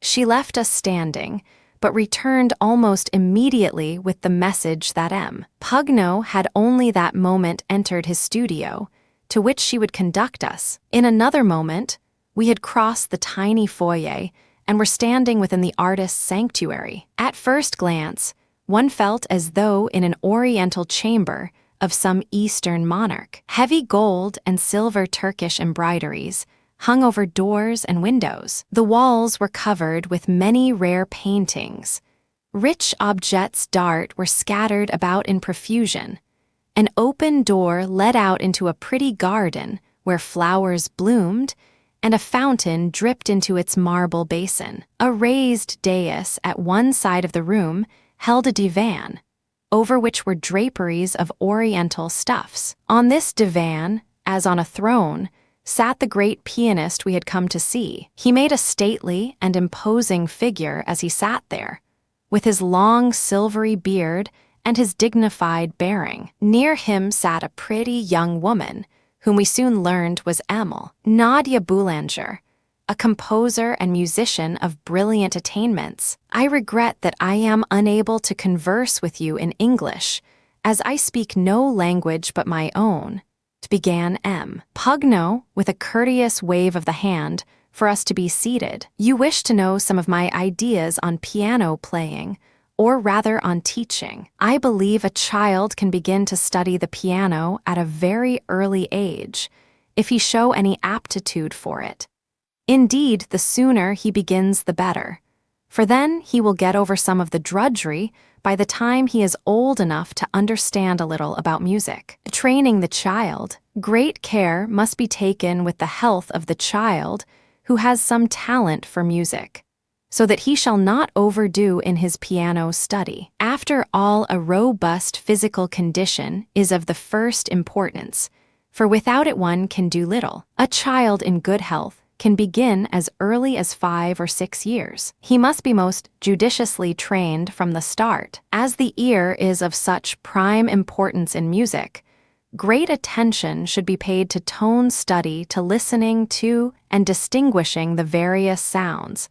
She left us standing, but returned almost immediately with the message that M. Pugno had only that moment entered his studio, to which she would conduct us. In another moment, we had crossed the tiny foyer and were standing within the artist's sanctuary. At first glance, one felt as though in an oriental chamber of some Eastern monarch. Heavy gold and silver Turkish embroideries hung over doors and windows. The walls were covered with many rare paintings. Rich objects d'art were scattered about in profusion. An open door led out into a pretty garden where flowers bloomed and a fountain dripped into its marble basin. A raised dais at one side of the room held a divan, over which were draperies of oriental stuffs. On this divan, as on a throne, sat the great pianist we had come to see. He made a stately and imposing figure as he sat there, with his long silvery beard and his dignified bearing. Near him sat a pretty young woman, whom we soon learned was Emil, Nadia Boulanger, a composer and musician of brilliant attainments. I regret that I am unable to converse with you in English, as I speak no language but my own, began M. Pugno, with a courteous wave of the hand, for us to be seated. You wish to know some of my ideas on piano playing, or rather on teaching. I believe a child can begin to study the piano at a very early age, if he show any aptitude for it. Indeed, the sooner he begins the better, for then he will get over some of the drudgery by the time he is old enough to understand a little about music. Training the child, great care must be taken with the health of the child who has some talent for music, so that he shall not overdo in his piano study. After all, a robust physical condition is of the first importance, for without it one can do little. A child in good health can begin as early as 5 or 6 years. He must be most judiciously trained from the start. As the ear is of such prime importance in music, great attention should be paid to tone study, to listening to and distinguishing the various sounds,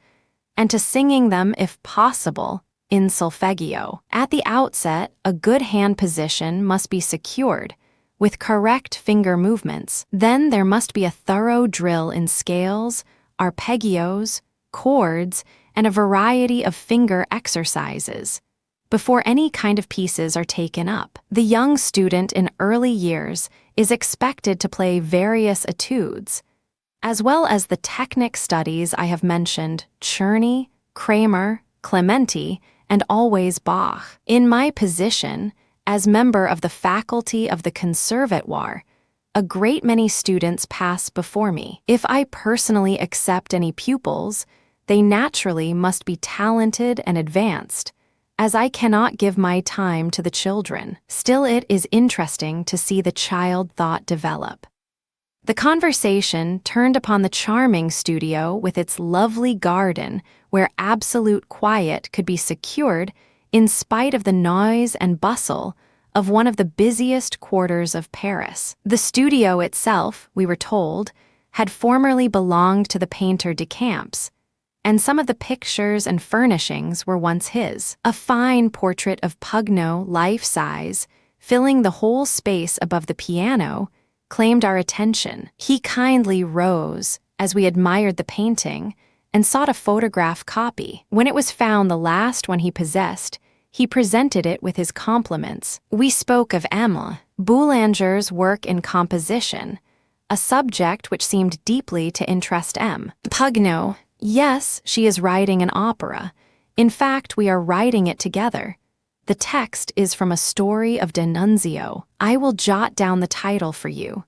and to singing them, if possible, in solfeggio. At the outset, a good hand position must be secured, with correct finger movements. Then there must be a thorough drill in scales, arpeggios, chords, and a variety of finger exercises before any kind of pieces are taken up. The young student in early years is expected to play various etudes, as well as the technic studies I have mentioned: Czerny, Kramer, Clementi, and always Bach. In my position, as member of the faculty of the Conservatoire, a great many students pass before me. If I personally accept any pupils, they naturally must be talented and advanced, as I cannot give my time to the children. Still, it is interesting to see the child thought develop. The conversation turned upon the charming studio with its lovely garden, where absolute quiet could be secured in spite of the noise and bustle of one of the busiest quarters of Paris. The studio itself, we were told, had formerly belonged to the painter de Camps, and some of the pictures and furnishings were once his. A fine portrait of Pugno, life-size, filling the whole space above the piano, claimed our attention. He kindly rose as we admired the painting and sought a photograph copy. When it was found the last one he possessed, he presented it with his compliments. We spoke of Emile Boulanger's work in composition, a subject which seemed deeply to interest M. Pugno: yes, she is writing an opera. In fact, we are writing it together. The text is from a story of D'Annunzio. I will jot down the title for you.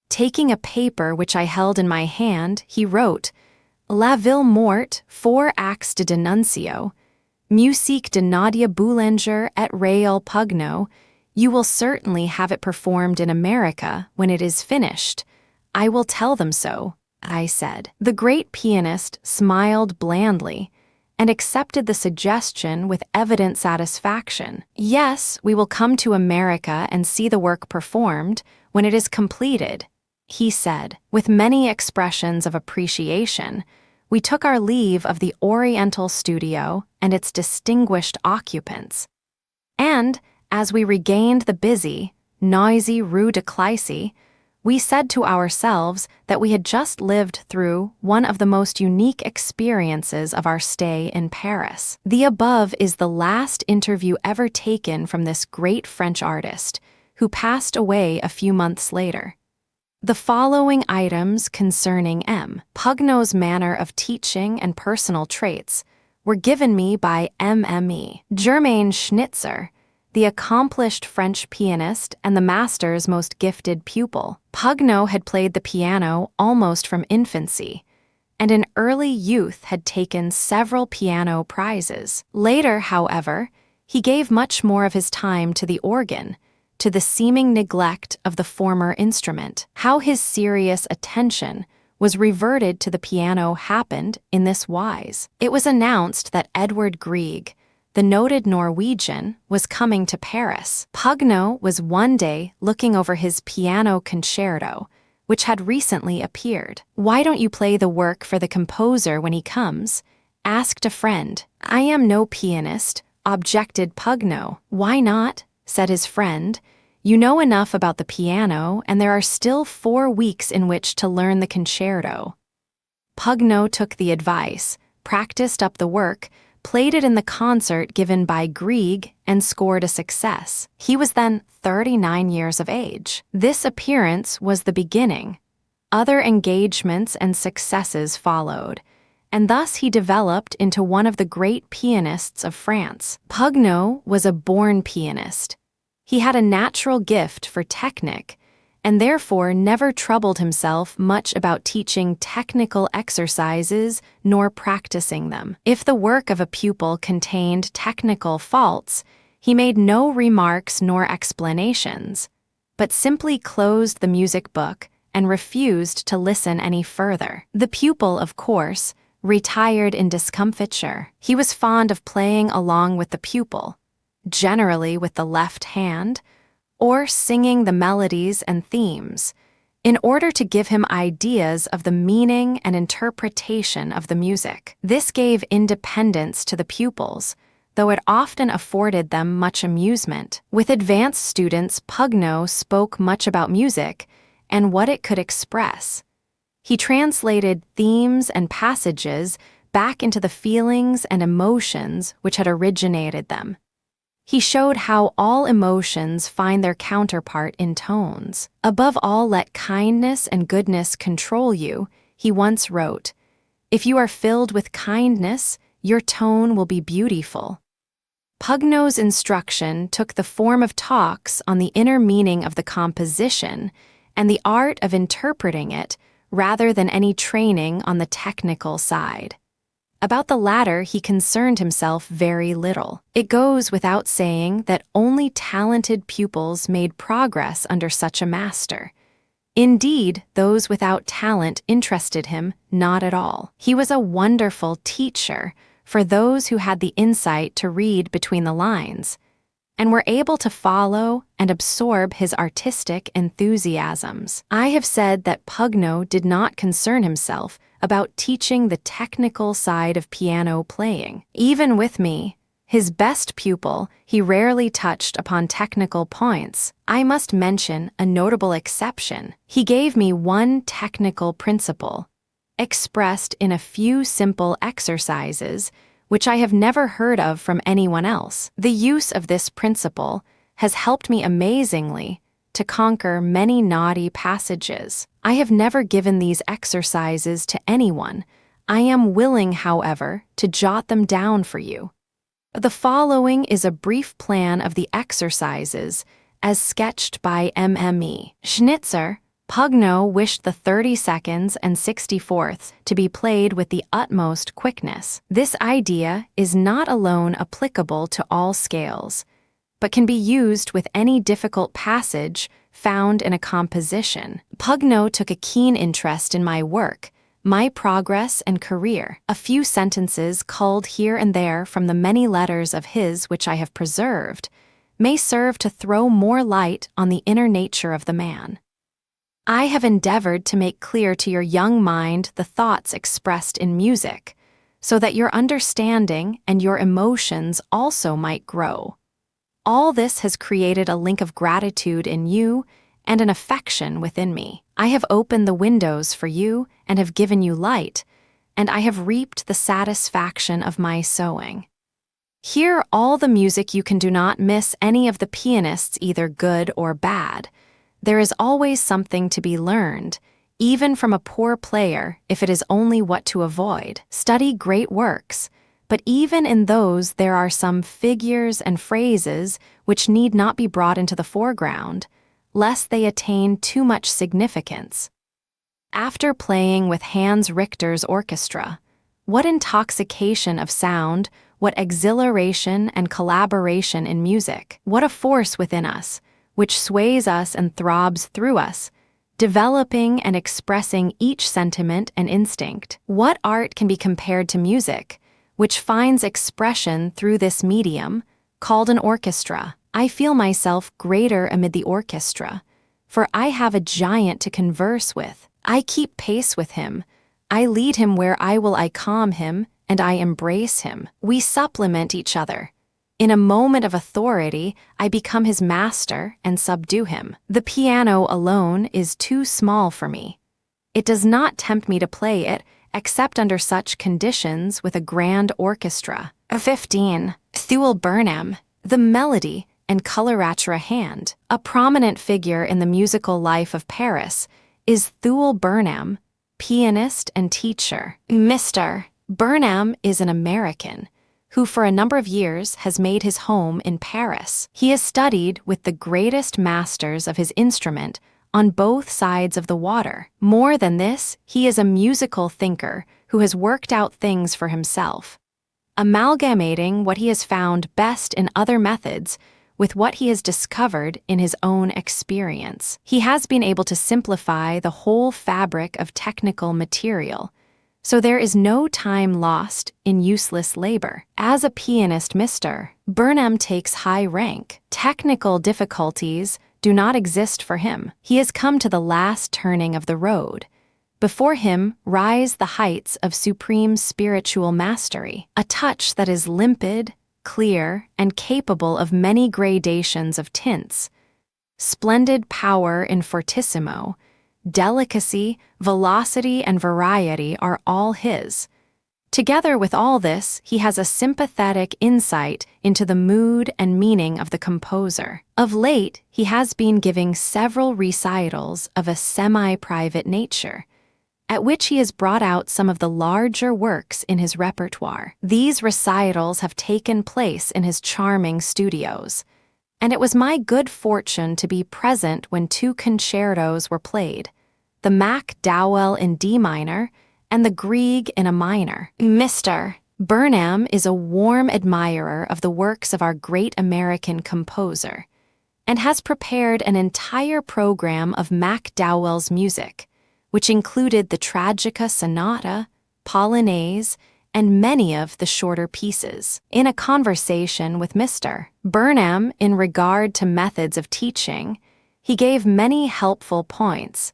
Taking a paper which I held in my hand, he wrote, La Ville Morte, 4 acts de D'Annunzio, Musique de Nadia Boulanger et Raoul Pugno. You will certainly have it performed in America when it is finished. I will tell them so, I said. The great pianist smiled blandly and accepted the suggestion with evident satisfaction. Yes, we will come to America and see the work performed when it is completed, he said. With many expressions of appreciation, we took our leave of the Oriental studio and its distinguished occupants. And, as we regained the busy, noisy Rue de Clichy, we said to ourselves that we had just lived through one of the most unique experiences of our stay in Paris. The above is the last interview ever taken from this great French artist, who passed away a few months later. The following items concerning M. Pugno's manner of teaching and personal traits were given me by MME Germain Schnitzer, the accomplished French pianist and the master's most gifted pupil. Pugno had played the piano almost from infancy, and in early youth had taken several piano prizes. Later, however, he gave much more of his time to the organ, to the seeming neglect of the former instrument. How his serious attention was reverted to the piano happened in this wise. It was announced that Edward Grieg, the noted Norwegian, was coming to Paris. Pugno was one day looking over his piano concerto, which had recently appeared. Why don't you play the work for the composer when he comes? Asked a friend. I am no pianist, objected Pugno. Why not? Said his friend. You know enough about the piano, and there are still 4 weeks in which to learn the concerto. Pugno took the advice, practiced up the work, played it in the concert given by Grieg, and scored a success. He was then 39 years of age. This appearance was the beginning. Other engagements and successes followed, and thus he developed into one of the great pianists of France. Pugno was a born pianist. He had a natural gift for technique, and therefore never troubled himself much about teaching technical exercises nor practicing them. If the work of a pupil contained technical faults, he made no remarks nor explanations, but simply closed the music book and refused to listen any further. The pupil, of course, retired in discomfiture. He was fond of playing along with the pupil, generally with the left hand, or singing the melodies and themes, in order to give him ideas of the meaning and interpretation of the music. This gave independence to the pupils, though it often afforded them much amusement. With advanced students, Pugno spoke much about music and what it could express. He translated themes and passages back into the feelings and emotions which had originated them. He showed how all emotions find their counterpart in tones. Above all, let kindness and goodness control you, he once wrote. If you are filled with kindness, your tone will be beautiful. Pugno's instruction took the form of talks on the inner meaning of the composition and the art of interpreting it rather than any training on the technical side. About the latter, he concerned himself very little. It goes without saying that only talented pupils made progress under such a master. Indeed, those without talent interested him not at all. He was a wonderful teacher for those who had the insight to read between the lines and were able to follow and absorb his artistic enthusiasms. I have said that Pugno did not concern himself about teaching the technical side of piano playing. Even with me, his best pupil, he rarely touched upon technical points. I must mention a notable exception. He gave me one technical principle, expressed in a few simple exercises, which I have never heard of from anyone else. The use of this principle has helped me amazingly to conquer many naughty passages. I have never given these exercises to anyone. I am willing, however, to jot them down for you. The following is a brief plan of the exercises as sketched by MME. Schnitzer, Pugno wished the 32nds and 64ths to be played with the utmost quickness. This idea is not alone applicable to all scales, but can be used with any difficult passage found in a composition. Pugno took a keen interest in my work, my progress and career. A few sentences culled here and there from the many letters of his which I have preserved may serve to throw more light on the inner nature of the man. I have endeavored to make clear to your young mind the thoughts expressed in music, so that your understanding and your emotions also might grow. All this has created a link of gratitude in you and an affection within me. I have opened the windows for you and have given you light, and I have reaped the satisfaction of my sowing. Hear all the music you can. Do not miss any of the pianists, either good or bad. There is always something to be learned, even from a poor player, if it is only what to avoid. Study great works, but even in those there are some figures and phrases which need not be brought into the foreground, lest they attain too much significance. After playing with Hans Richter's orchestra, what intoxication of sound, what exhilaration and collaboration in music, what a force within us, which sways us and throbs through us, developing and expressing each sentiment and instinct. What art can be compared to music, which finds expression through this medium, called an orchestra? I feel myself greater amid the orchestra, for I have a giant to converse with. I keep pace with him. I lead him where I calm him, and I embrace him. We supplement each other. In a moment of authority, I become his master and subdue him. The piano alone is too small for me. It does not tempt me to play it except under such conditions with a grand orchestra. 15. Thule Burnham, the melody and coloratura hand. A prominent figure in the musical life of Paris is Thule Burnham, pianist and teacher. Mr. Burnham is an American who for a number of years has made his home in Paris. He has studied with the greatest masters of his instrument on both sides of the water. More than this, he is a musical thinker who has worked out things for himself, amalgamating what he has found best in other methods with what he has discovered in his own experience. He has been able to simplify the whole fabric of technical material, so there is no time lost in useless labor. As a pianist, Mr. Burnham takes high rank. Technical difficulties do not exist for him. He has come to the last turning of the road. Before him rise the heights of supreme spiritual mastery, a touch that is limpid, clear, and capable of many gradations of tints. Splendid power in fortissimo, delicacy, velocity, and variety are all his. Together with all this, he has a sympathetic insight into the mood and meaning of the composer. Of late, he has been giving several recitals of a semi-private nature, at which he has brought out some of the larger works in his repertoire. These recitals have taken place in his charming studios, and it was my good fortune to be present when two concertos were played, the MacDowell in D minor and the Grieg in a minor. Mr. Burnham is a warm admirer of the works of our great American composer, and has prepared an entire program of MacDowell's music, which included the Tragica Sonata, Polonaise, and many of the shorter pieces. In a conversation with Mr. Burnham in regard to methods of teaching, he gave many helpful points,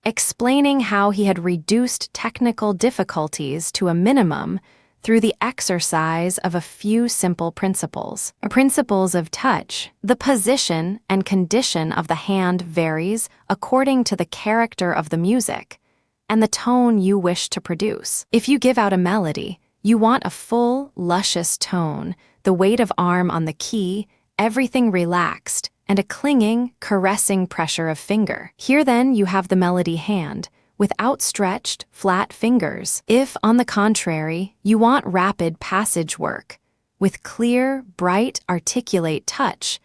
explaining how he had reduced technical difficulties to a minimum through the exercise of a few simple principles. Principles of touch. The position and condition of the hand varies according to the character of the music and the tone you wish to produce. If you give out a melody, you want a full, luscious tone, the weight of arm on the key, everything relaxed, and a clinging, caressing pressure of finger. Here then you have the melody hand, with outstretched, flat fingers. If, on the contrary, you want rapid passage work, with clear, bright, articulate touch,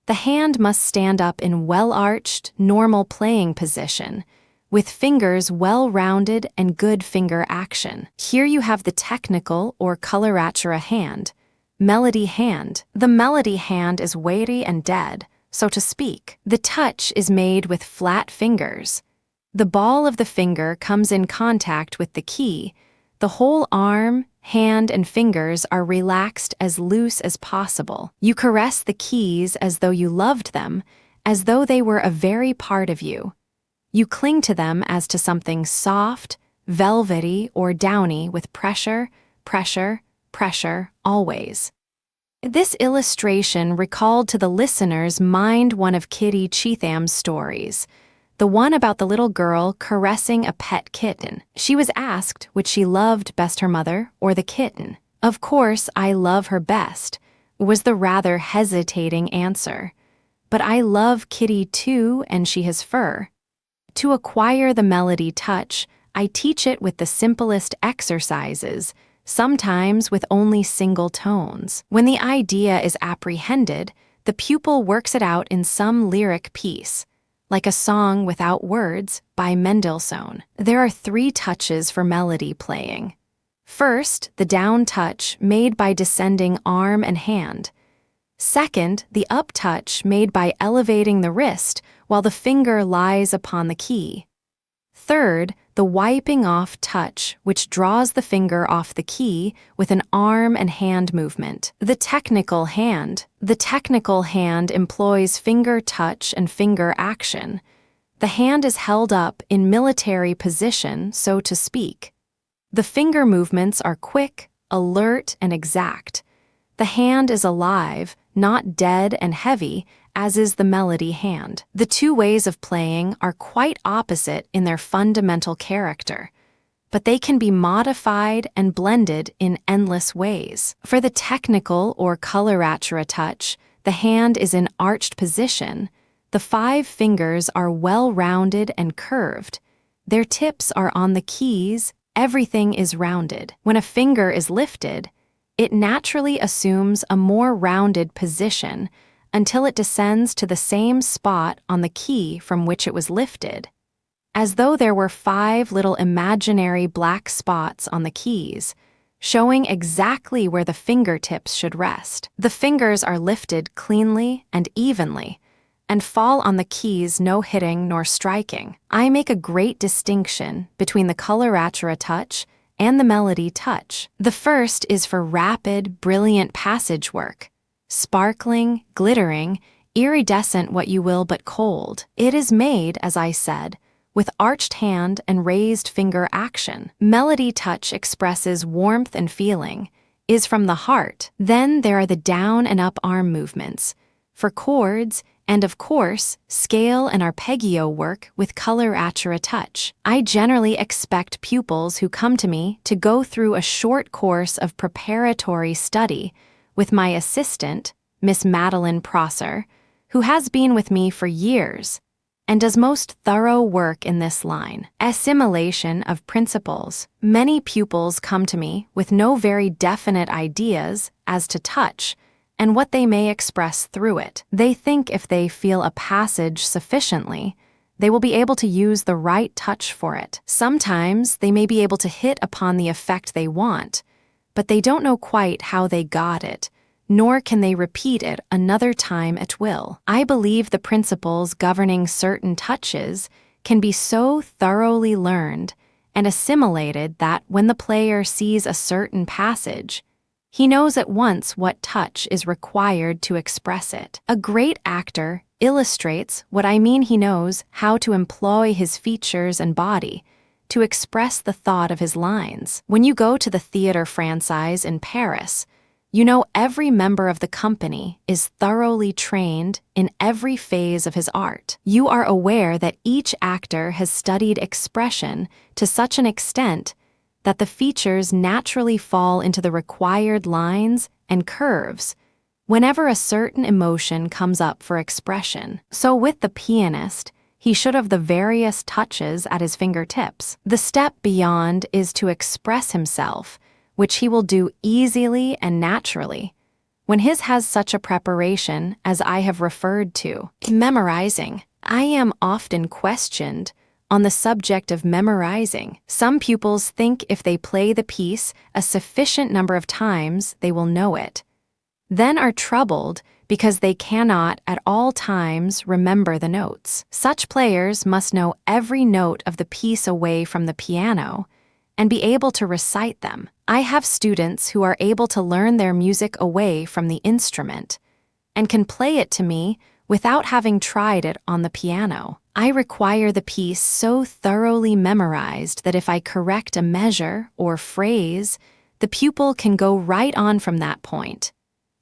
the hand must stand up in well-arched, normal playing position, with fingers well-rounded and good finger action. Here you have the technical or coloratura hand, melody hand. The melody hand is weighty and dead, so to speak. The touch is made with flat fingers. The ball of the finger comes in contact with the key. The whole arm, hand, and fingers are relaxed as loose as possible. You caress the keys as though you loved them, as though they were a very part of you. You cling to them as to something soft, velvety, or downy with pressure, pressure, pressure, always. This illustration recalled to the listener's mind one of Kitty Cheatham's stories, the one about the little girl caressing a pet kitten. She was asked which she loved best, her mother or the kitten. "Of course, I love her best," was the rather hesitating answer. "But I love Kitty too, and she has fur." To acquire the melody touch, I teach it with the simplest exercises, sometimes with only single tones. When the idea is apprehended, the pupil works it out in some lyric piece, like a song without words by Mendelssohn. There are 3 touches for melody playing. First, the down touch made by descending arm and hand. Second, the up touch made by elevating the wrist while the finger lies upon the key. Third, the wiping off touch, which draws the finger off the key with an arm and hand movement. The technical hand. The technical hand employs finger touch and finger action. The hand is held up in military position, so to speak. The finger movements are quick, alert, and exact. The hand is alive, not dead and heavy, as is the melody hand. The 2 ways of playing are quite opposite in their fundamental character, but they can be modified and blended in endless ways. For the technical or coloratura touch, the hand is in arched position. The 5 fingers are well-rounded and curved. Their tips are on the keys. Everything is rounded. When a finger is lifted, it naturally assumes a more rounded position until it descends to the same spot on the key from which it was lifted, as though there were 5 little imaginary black spots on the keys, showing exactly where the fingertips should rest. The fingers are lifted cleanly and evenly, and fall on the keys, no hitting nor striking. I make a great distinction between the coloratura touch and the melody touch. The first is for rapid, brilliant passage work, sparkling, glittering, iridescent, what you will, but cold. It is made, as I said, with arched hand and raised finger action. Melody touch expresses warmth and feeling, is from the heart. Then there are the down and up arm movements, for chords, and of course, scale and arpeggio work with coloratura touch. I generally expect pupils who come to me to go through a short course of preparatory study with my assistant, Miss Madeline Prosser, who has been with me for years and does most thorough work in this line. Assimilation of principles. Many pupils come to me with no very definite ideas as to touch and what they may express through it. They think if they feel a passage sufficiently, they will be able to use the right touch for it. Sometimes they may be able to hit upon the effect they want, but they don't know quite how they got it, nor can they repeat it another time at will. I believe the principles governing certain touches can be so thoroughly learned and assimilated that when the player sees a certain passage, he knows at once what touch is required to express it. A great actor illustrates what I mean. He knows how to employ his features and body to express the thought of his lines. When you go to the Théâtre Français in Paris, you know every member of the company is thoroughly trained in every phase of his art. You are aware that each actor has studied expression to such an extent that the features naturally fall into the required lines and curves whenever a certain emotion comes up for expression. So with the pianist, he should have the various touches at his fingertips. The step beyond is to express himself, which he will do easily and naturally when his has such a preparation as I have referred to. Memorizing. I am often questioned on the subject of memorizing. Some pupils think if they play the piece a sufficient number of times, they will know it, then are troubled because they cannot at all times remember the notes. Such players must know every note of the piece away from the piano and be able to recite them. I have students who are able to learn their music away from the instrument and can play it to me without having tried it on the piano. I require the piece so thoroughly memorized that if I correct a measure or phrase, the pupil can go right on from that point,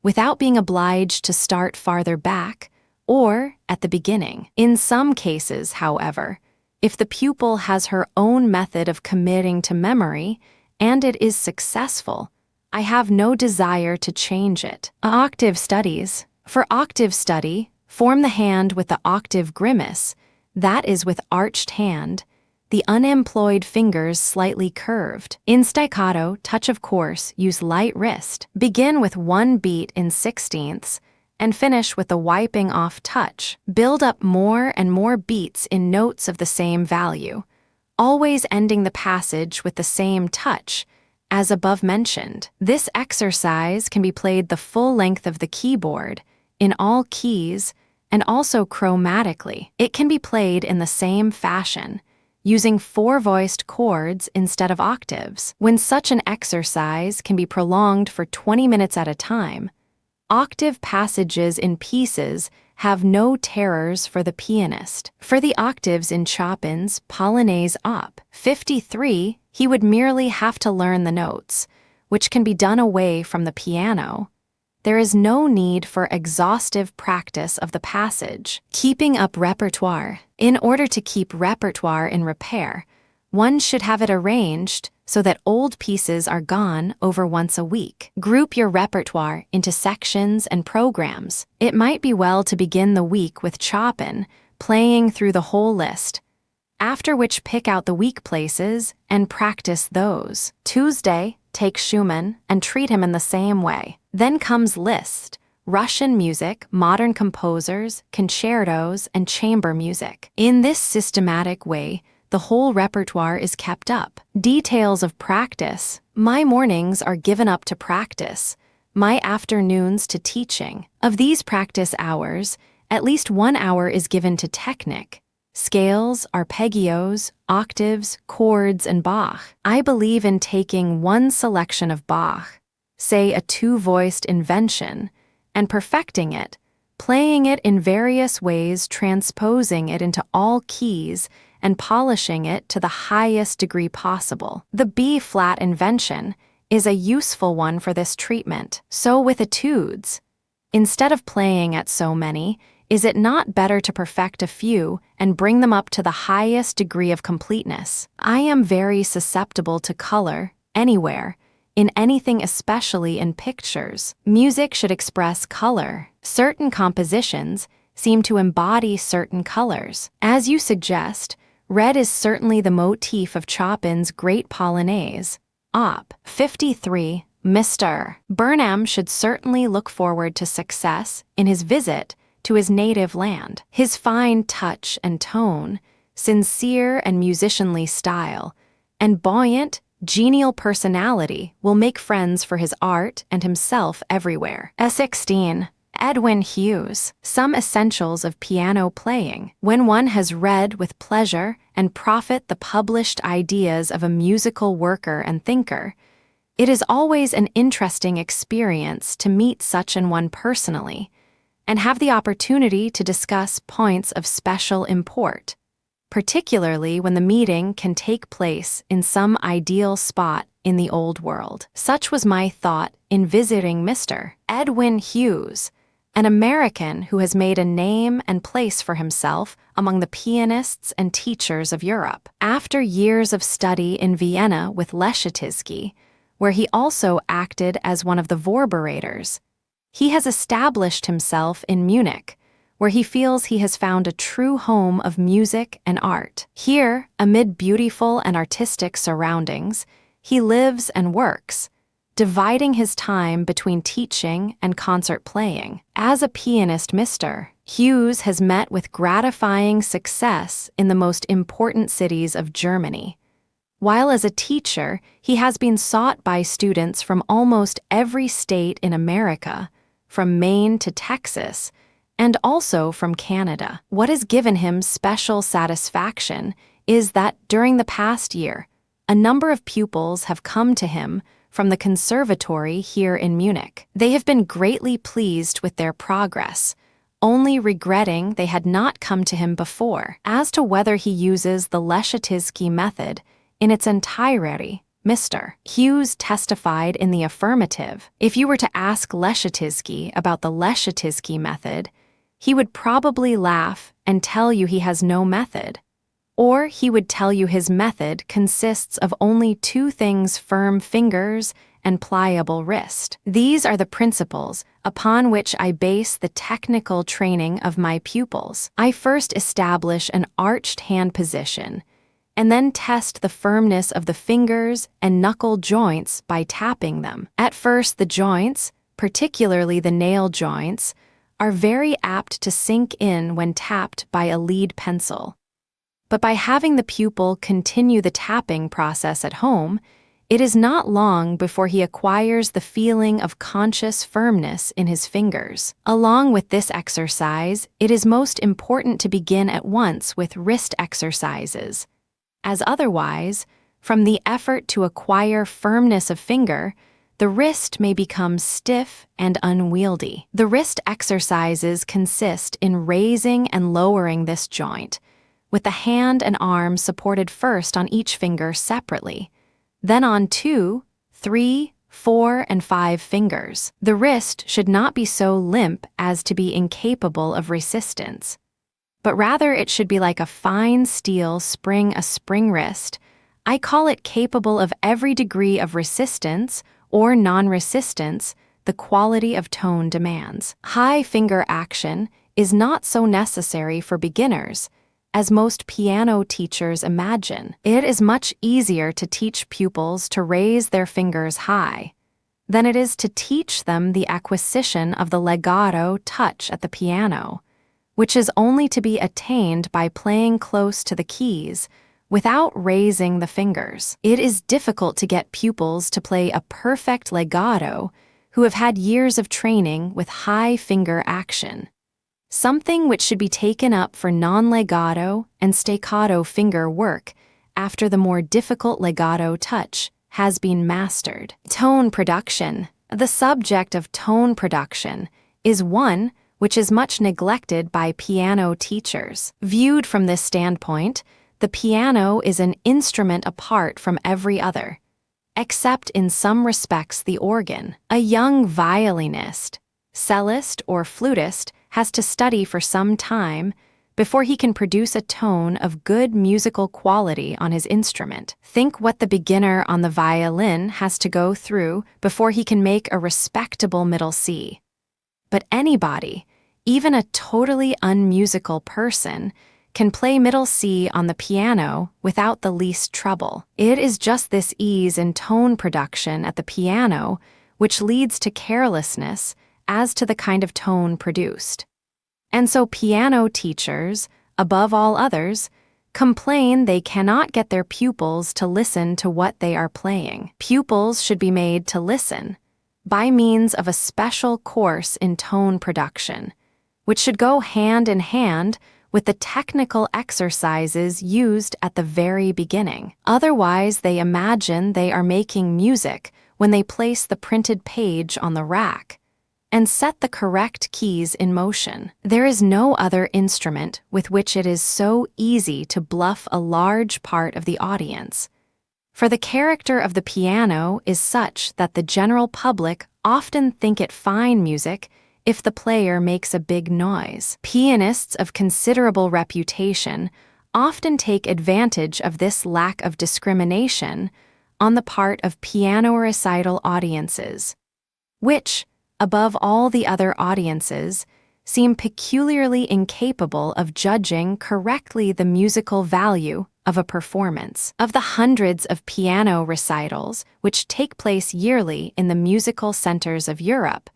without being obliged to start farther back or at the beginning. In some cases, however, if the pupil has her own method of committing to memory and it is successful, I have no desire to change it. Octave studies. For octave study, form the hand with the octave grimace, that is with arched hand, the unemployed fingers slightly curved. In staccato, touch of course, use light wrist. Begin with 1 beat in 16ths and finish with the wiping off touch. Build up more and more beats in notes of the same value, always ending the passage with the same touch, as above mentioned. This exercise can be played the full length of the keyboard, in all keys, and also chromatically. It can be played in the same fashion, using 4-voiced chords instead of octaves. When such an exercise can be prolonged for 20 minutes at a time, octave passages in pieces have no terrors for the pianist. For the octaves in Chopin's Polonaise Op. 53, he would merely have to learn the notes, which can be done away from the piano. There is no need for exhaustive practice of the passage. Keeping up repertoire. In order to keep repertoire in repair, one should have it arranged so that old pieces are gone over once a week. Group your repertoire into sections and programs. It might be well to begin the week with Chopin, playing through the whole list, after which pick out the weak places and practice those. Tuesday, take Schumann and treat him in the same way. Then comes Liszt, Russian music, modern composers, concertos, and chamber music. In this systematic way, the whole repertoire is kept up. Details of practice. My mornings are given up to practice, my afternoons to teaching. Of these practice hours, at least 1 hour is given to technique. Scales, arpeggios, octaves, chords, and Bach. I believe in taking one selection of Bach, say a two-voiced invention, and perfecting it, playing it in various ways, transposing it into all keys, and polishing it to the highest degree possible. The B-flat invention is a useful one for this treatment. So with etudes, instead of playing at so many, is it not better to perfect a few and bring them up to the highest degree of completeness? I am very susceptible to color, anywhere, in anything, especially in pictures. Music should express color. Certain compositions seem to embody certain colors. As you suggest, red is certainly the motif of Chopin's Great Polonaise, Op. 53. Mr. Burnham should certainly look forward to success in his visit to his native land. His fine touch and tone, sincere and musicianly style, and buoyant, genial personality will make friends for his art and himself everywhere. 16. Edwin Hughes. Some essentials of piano playing. When one has read with pleasure and profit the published ideas of a musical worker and thinker, it is always an interesting experience to meet such an one personally, and have the opportunity to discuss points of special import, particularly when the meeting can take place in some ideal spot in the old world. Such was my thought in visiting Mr. Edwin Hughes, an American who has made a name and place for himself among the pianists and teachers of Europe. After years of study in Vienna with Leschetizky, where he also acted as one of the Vorbereiters, he has established himself in Munich, where he feels he has found a true home of music and art. Here, amid beautiful and artistic surroundings, he lives and works, dividing his time between teaching and concert playing. As a pianist, Mr. Hughes has met with gratifying success in the most important cities of Germany, while as a teacher, he has been sought by students from almost every state in America, from Maine to Texas, and also from Canada. What has given him special satisfaction is that during the past year, a number of pupils have come to him from the conservatory here in Munich. They have been greatly pleased with their progress, only regretting they had not come to him before. As to whether he uses the Leschetizky method in its entirety, Mr. Hughes testified in the affirmative. If you were to ask Leschetizky about the Leschetizky method, he would probably laugh and tell you he has no method. Or he would tell you his method consists of only two things: firm fingers and pliable wrist. These are the principles upon which I base the technical training of my pupils. I first establish an arched hand position, and then test the firmness of the fingers and knuckle joints by tapping them. At first, the joints, particularly the nail joints, are very apt to sink in when tapped by a lead pencil. But by having the pupil continue the tapping process at home, it is not long before he acquires the feeling of conscious firmness in his fingers. Along with this exercise, it is most important to begin at once with wrist exercises, as otherwise, from the effort to acquire firmness of finger, the wrist may become stiff and unwieldy. The wrist exercises consist in raising and lowering this joint, with the hand and arm supported first on each finger separately, then on 2, 3, 4, and 5 fingers. The wrist should not be so limp as to be incapable of resistance, but rather it should be like a fine steel spring, a spring wrist. I call it capable of every degree of resistance or non-resistance the quality of tone demands. High finger action is not so necessary for beginners as most piano teachers imagine. It is much easier to teach pupils to raise their fingers high than it is to teach them the acquisition of the legato touch at the piano, which is only to be attained by playing close to the keys without raising the fingers. It is difficult to get pupils to play a perfect legato who have had years of training with high finger action. Something which should be taken up for non-legato and staccato finger work after the more difficult legato touch has been mastered. Tone production. The subject of tone production is one which is much neglected by piano teachers. Viewed from this standpoint, the piano is an instrument apart from every other, except in some respects the organ. A young violinist, cellist, or flutist has to study for some time before he can produce a tone of good musical quality on his instrument. Think what the beginner on the violin has to go through before he can make a respectable middle C. But anybody, even a totally unmusical person, can play middle C on the piano without the least trouble. It is just this ease in tone production at the piano which leads to carelessness as to the kind of tone produced. And so piano teachers, above all others, complain they cannot get their pupils to listen to what they are playing. Pupils should be made to listen by means of a special course in tone production, which should go hand in hand with the technical exercises used at the very beginning. Otherwise, they imagine they are making music when they place the printed page on the rack and set the correct keys in motion. There is no other instrument with which it is so easy to bluff a large part of the audience, for the character of the piano is such that the general public often think it fine music if the player makes a big noise. Pianists of considerable reputation often take advantage of this lack of discrimination on the part of piano recital audiences, which, above all the other audiences, seem peculiarly incapable of judging correctly the musical value of a performance. Of the hundreds of piano recitals which take place yearly in the musical centers of Europe,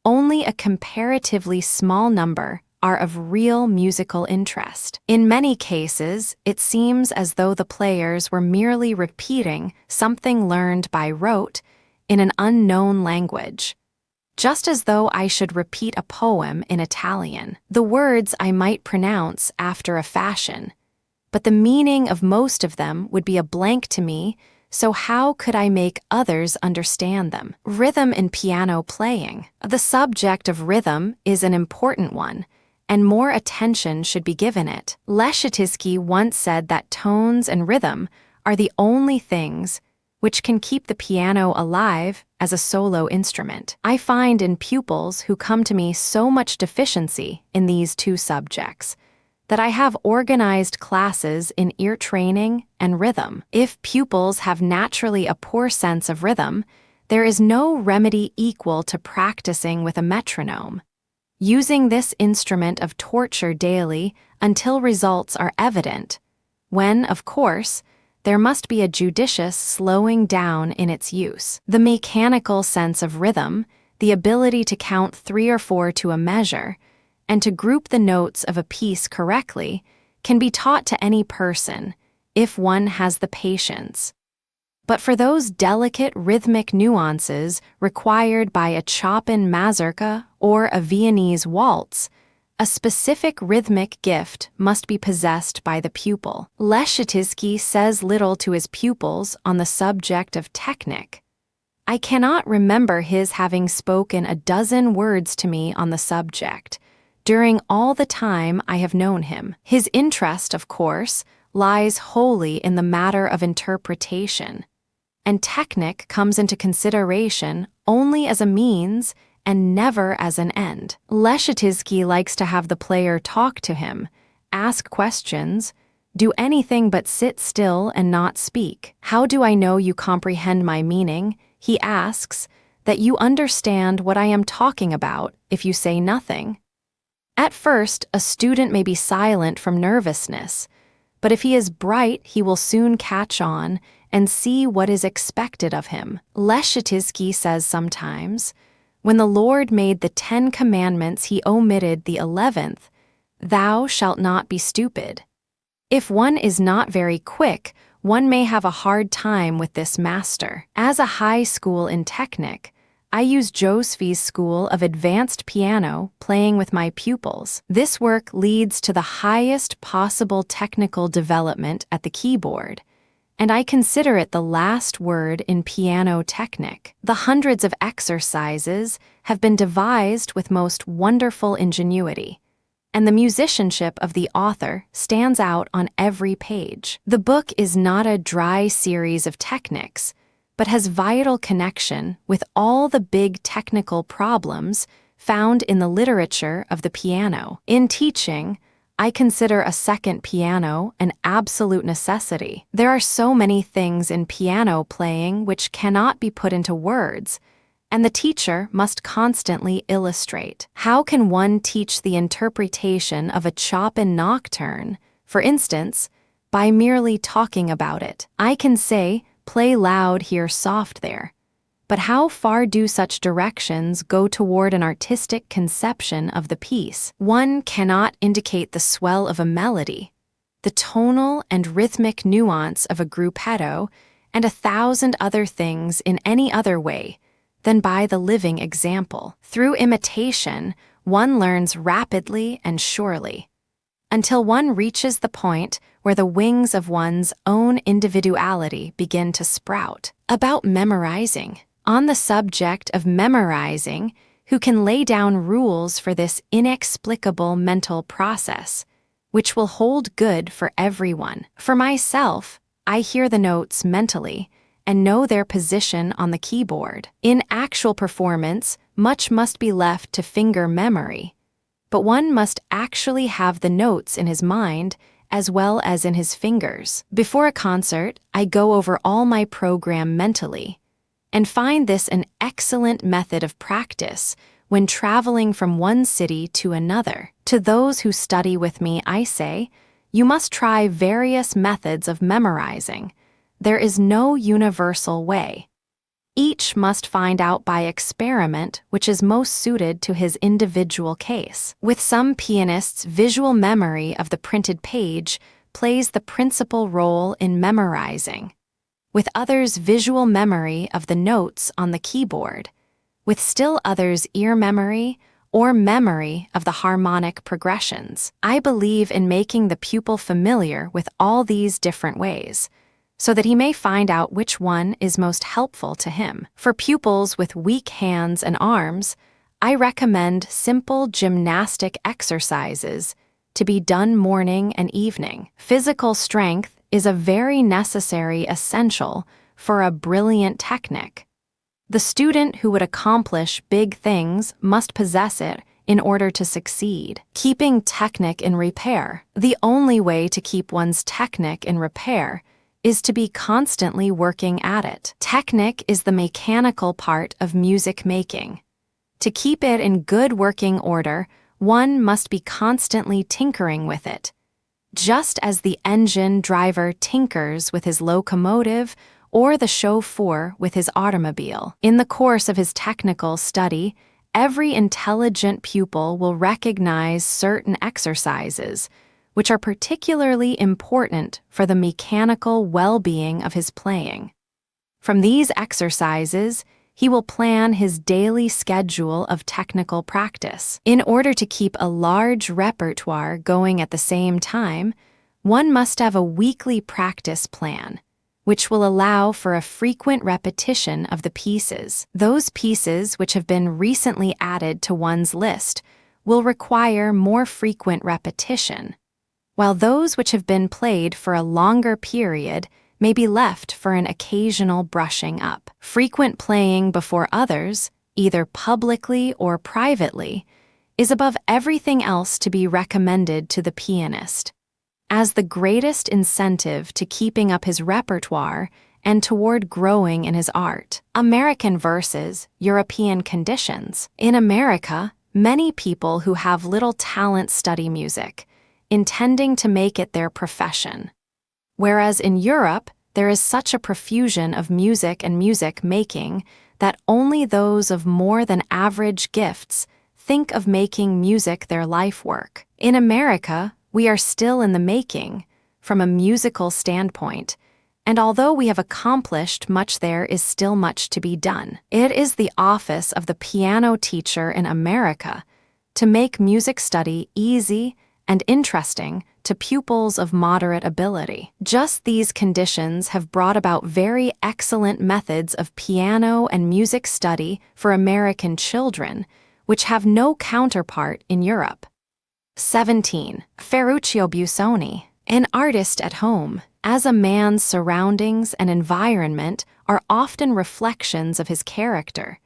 only a comparatively small number are of real musical interest. In many cases, it seems as though the players were merely repeating something learned by rote in an unknown language, just as though I should repeat a poem in Italian. The words I might pronounce after a fashion, but the meaning of most of them would be a blank to me, so how could I make others understand them? Rhythm in piano playing. The subject of rhythm is an important one, and more attention should be given it. Leschetizky once said that tones and rhythm are the only things which can keep the piano alive as a solo instrument. I find in pupils who come to me so much deficiency in these two subjects that I have organized classes in ear training and rhythm. If pupils have naturally a poor sense of rhythm, there is no remedy equal to practicing with a metronome, using this instrument of torture daily until results are evident, when, of course, there must be a judicious slowing down in its use. The mechanical sense of rhythm, the ability to count 3 or 4 to a measure, and to group the notes of a piece correctly, can be taught to any person, if one has the patience. But for those delicate rhythmic nuances required by a Chopin mazurka or a Viennese waltz, a specific rhythmic gift must be possessed by the pupil. Leschetizky says little to his pupils on the subject of technique. I cannot remember his having spoken a dozen words to me on the subject during all the time I have known him. His interest, of course, lies wholly in the matter of interpretation, and technique comes into consideration only as a means and never as an end. Leschetizky likes to have the player talk to him, ask questions, do anything but sit still and not speak. How do I know you comprehend my meaning, he asks, that you understand what I am talking about if you say nothing? At first, a student may be silent from nervousness, but if he is bright, he will soon catch on and see what is expected of him. Leschetizky says sometimes, when the Lord made the 10 commandments, he omitted the 11th, "Thou shalt not be stupid." If one is not very quick, one may have a hard time with this master. As a high school in Technic, I use Josephi's School of Advanced Piano playing with my pupils. This work leads to the highest possible technical development at the keyboard, and I consider it the last word in piano technique. The hundreds of exercises have been devised with most wonderful ingenuity, and the musicianship of the author stands out on every page. The book is not a dry series of techniques, but has vital connection with all the big technical problems found in the literature of the piano. In teaching, I consider a second piano an absolute necessity. There are so many things in piano playing which cannot be put into words, and the teacher must constantly illustrate. How can one teach the interpretation of a Chopin nocturne, for instance, by merely talking about it? I can say, play loud here, soft there. But how far do such directions go toward an artistic conception of the piece? One cannot indicate the swell of a melody, the tonal and rhythmic nuance of a gruppetto, and 1,000 other things in any other way than by the living example. Through imitation, one learns rapidly and surely, until one reaches the point where the wings of one's own individuality begin to sprout. About memorizing. On the subject of memorizing, who can lay down rules for this inexplicable mental process, which will hold good for everyone? For myself, I hear the notes mentally and know their position on the keyboard. In actual performance, much must be left to finger memory, but one must actually have the notes in his mind as well as in his fingers. Before a concert, I go over all my program mentally, and find this an excellent method of practice when traveling from one city to another. To those who study with me, I say, you must try various methods of memorizing. There is no universal way. Each must find out by experiment which is most suited to his individual case. With some pianists, visual memory of the printed page plays the principal role in memorizing. With others, visual memory of the notes on the keyboard. With still others, ear memory or memory of the harmonic progressions. I believe in making the pupil familiar with all these different ways, so that he may find out which one is most helpful to him. For pupils with weak hands and arms, I recommend simple gymnastic exercises to be done morning and evening. Physical strength is a very necessary essential for a brilliant technique. The student who would accomplish big things must possess it in order to succeed. Keeping technique in repair. The only way to keep one's technique in repair is to be constantly working at it. Technique is the mechanical part of music making. To keep it in good working order, one must be constantly tinkering with it, just as the engine driver tinkers with his locomotive or the chauffeur with his automobile. In the course of his technical study, every intelligent pupil will recognize certain exercises which are particularly important for the mechanical well-being of his playing. From these exercises, he will plan his daily schedule of technical practice. In order to keep a large repertoire going at the same time, one must have a weekly practice plan, which will allow for a frequent repetition of the pieces. Those pieces which have been recently added to one's list will require more frequent repetition, while those which have been played for a longer period may be left for an occasional brushing up. Frequent playing before others, either publicly or privately, is above everything else to be recommended to the pianist, as the greatest incentive to keeping up his repertoire and toward growing in his art. American versus European conditions. In America, many people who have little talent study music, intending to make it their profession. Whereas in Europe, there is such a profusion of music and music making that only those of more than average gifts think of making music their life work. In America, we are still in the making, from a musical standpoint, and although we have accomplished much, there is still much to be done. It is the office of the piano teacher in America to make music study easy and interesting to pupils of moderate ability. Just these conditions have brought about very excellent methods of piano and music study for American children, which have no counterpart in Europe. 17. Ferruccio Busoni, an artist at home. As a man's surroundings and environment are often reflections of his character,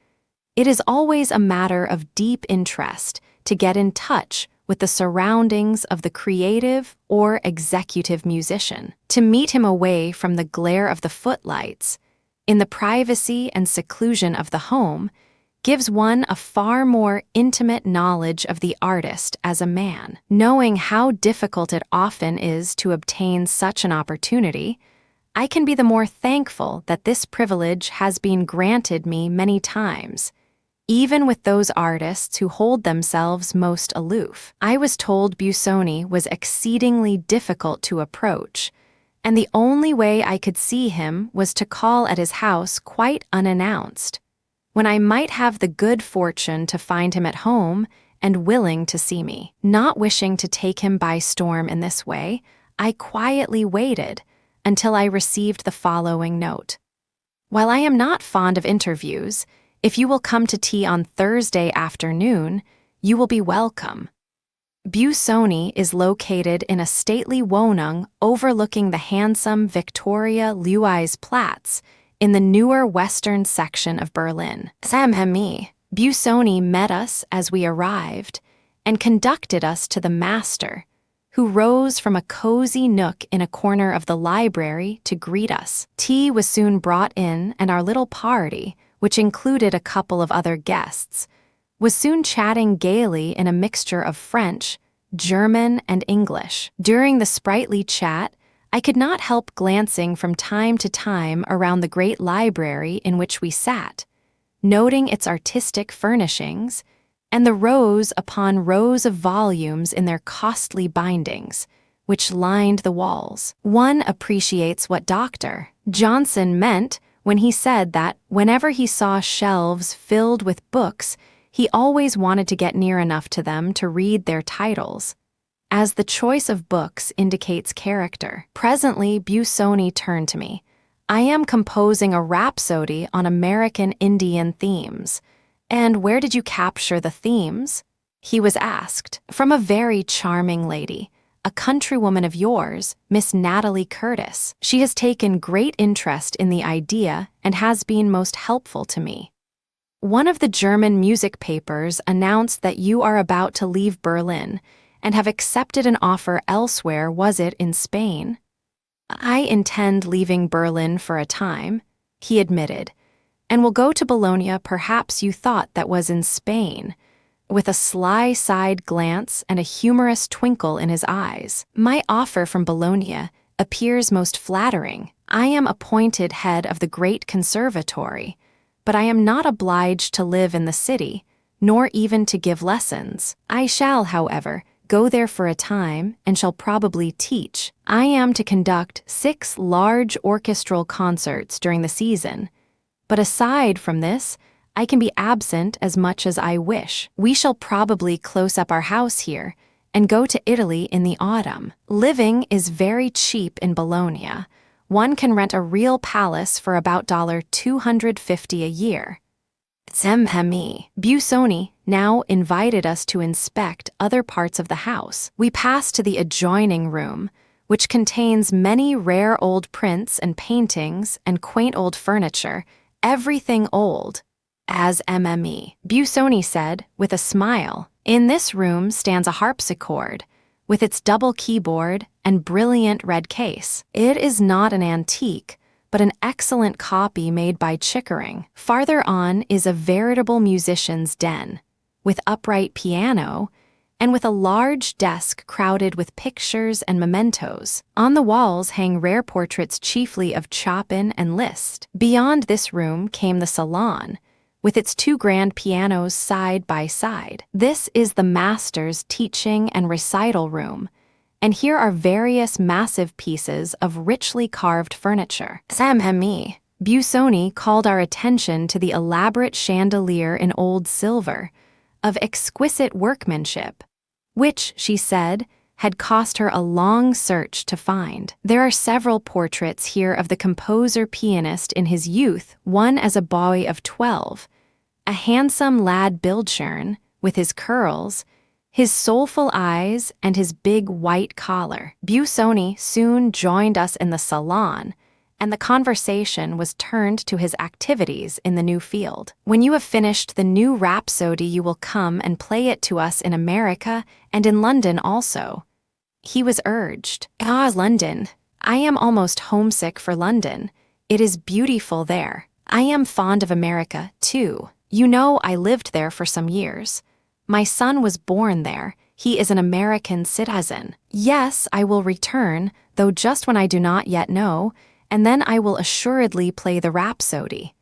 it is always a matter of deep interest to get in touch with the surroundings of the creative or executive musician. To meet him away from the glare of the footlights, in the privacy and seclusion of the home, gives one a far more intimate knowledge of the artist as a man. Knowing how difficult it often is to obtain such an opportunity, I can be the more thankful that this privilege has been granted me many times, even with those artists who hold themselves most aloof. I was told Busoni was exceedingly difficult to approach, and the only way I could see him was to call at his house quite unannounced, when I might have the good fortune to find him at home and willing to see me. Not wishing to take him by storm in this way, I quietly waited until I received the following note. While I am not fond of interviews, if you will come to tea on Thursday afternoon, you will be welcome. Busoni is located in a stately wohnung overlooking the handsome Victoria Luise Platz in the newer western section of Berlin. Busoni met us as we arrived and conducted us to the master, who rose from a cozy nook in a corner of the library to greet us. Tea was soon brought in, and our little party, which included a couple of other guests, was soon chatting gaily in a mixture of French, German, and English. During the sprightly chat, I could not help glancing from time to time around the great library in which we sat, noting its artistic furnishings and the rows upon rows of volumes in their costly bindings, which lined the walls. One appreciates what Dr. Johnson meant when he said that whenever he saw shelves filled with books, he always wanted to get near enough to them to read their titles, as the choice of books indicates character. Presently, Busoni turned to me. I am composing a rhapsody on American Indian themes. And where did you capture the themes? He was asked. From a very charming lady, a countrywoman of yours, Miss Natalie Curtis. She has taken great interest in the idea and has been most helpful to me. One of the German music papers announced that you are about to leave Berlin and have accepted an offer elsewhere. Was it in Spain? I intend leaving Berlin for a time, he admitted, and will go to Bologna. Perhaps you thought that was in Spain, with a sly side glance and a humorous twinkle in his eyes. My offer from Bologna appears most flattering. I am appointed head of the great conservatory, but I am not obliged to live in the city, nor even to give lessons. I shall, however, go there for a time and shall probably teach. I am to conduct 6 large orchestral concerts during the season, but aside from this, I can be absent as much as I wish. We shall probably close up our house here and go to Italy in the autumn. Living is very cheap in Bologna. One can rent a real palace for about $250 a year. Busoni now invited us to inspect other parts of the house. We passed to the adjoining room, which contains many rare old prints and paintings and quaint old furniture, everything old, as Busoni said with a smile. In this room stands a harpsichord, with its double keyboard and brilliant red case. It is not an antique, but an excellent copy made by Chickering. Farther on is a veritable musician's den, with upright piano, and with a large desk crowded with pictures and mementos. On the walls hang rare portraits chiefly of Chopin and Liszt. Beyond this room came the salon, with its 2 grand pianos side by side. This is the master's teaching and recital room, And here are various massive pieces of richly carved furniture. Samhemi. Busoni called our attention to the elaborate chandelier in old silver, of exquisite workmanship, which, she said, had cost her a long search to find. There are several portraits here of the composer-pianist in his youth, one as a boy of 12, a handsome lad Bildschirn, with his curls, his soulful eyes, and his big white collar. Busoni soon joined us in the salon, and the conversation was turned to his activities in the new field. When you have finished the new rhapsody, you will come and play it to us in America and in London also. He was urged. Ah, London. I am almost homesick for London. It is beautiful there. I am fond of America, too. You know, I lived there for some years. My son was born there. He is an American citizen. Yes, I will return, though just when I do not yet know, and then I will assuredly play the rhapsody.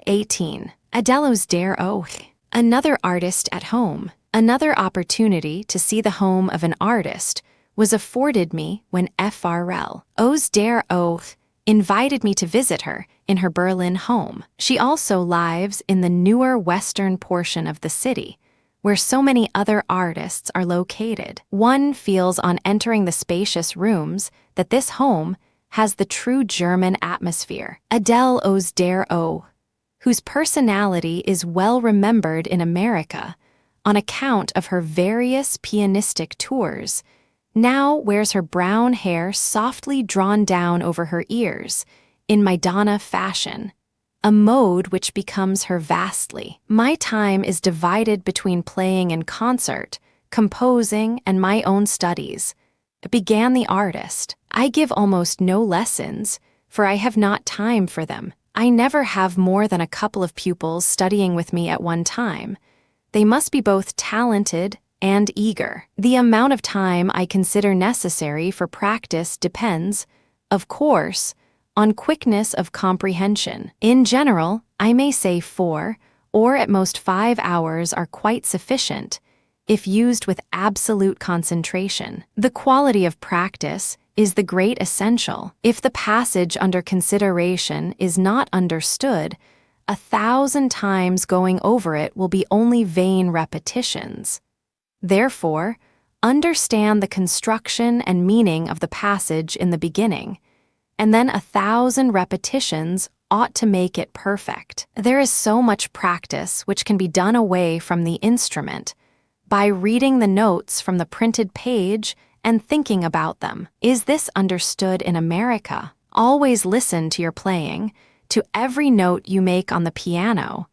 18. Adelos der Oath. Another artist at home. Another opportunity to see the home of an artist was afforded me when FRL Os der Oath invited me to visit her in her Berlin home. She also lives in the newer western portion of the city, where so many other artists are located. One feels on entering the spacious rooms that this home has the true German atmosphere. Adele Os der Oath, whose personality is well remembered in America on account of her various pianistic tours, now wears her brown hair softly drawn down over her ears in Madonna fashion, a mode which becomes her vastly. My time is divided between playing in concert, composing, and my own studies, began the artist. I give almost no lessons, for I have not time for them. I never have more than a couple of pupils studying with me at one time. They must be both talented and eager. The amount of time I consider necessary for practice depends, of course, on quickness of comprehension. In general, I may say 4, or at most 5 hours are quite sufficient, if used with absolute concentration. The quality of practice is the great essential. If the passage under consideration is not understood, 1,000 times going over it will be only vain repetitions. Therefore, understand the construction and meaning of the passage in the beginning, and then 1,000 repetitions ought to make it perfect. There is so much practice which can be done away from the instrument, by reading the notes from the printed page and thinking about them. Is this understood in America? Always listen to your playing, to every note you make on the piano.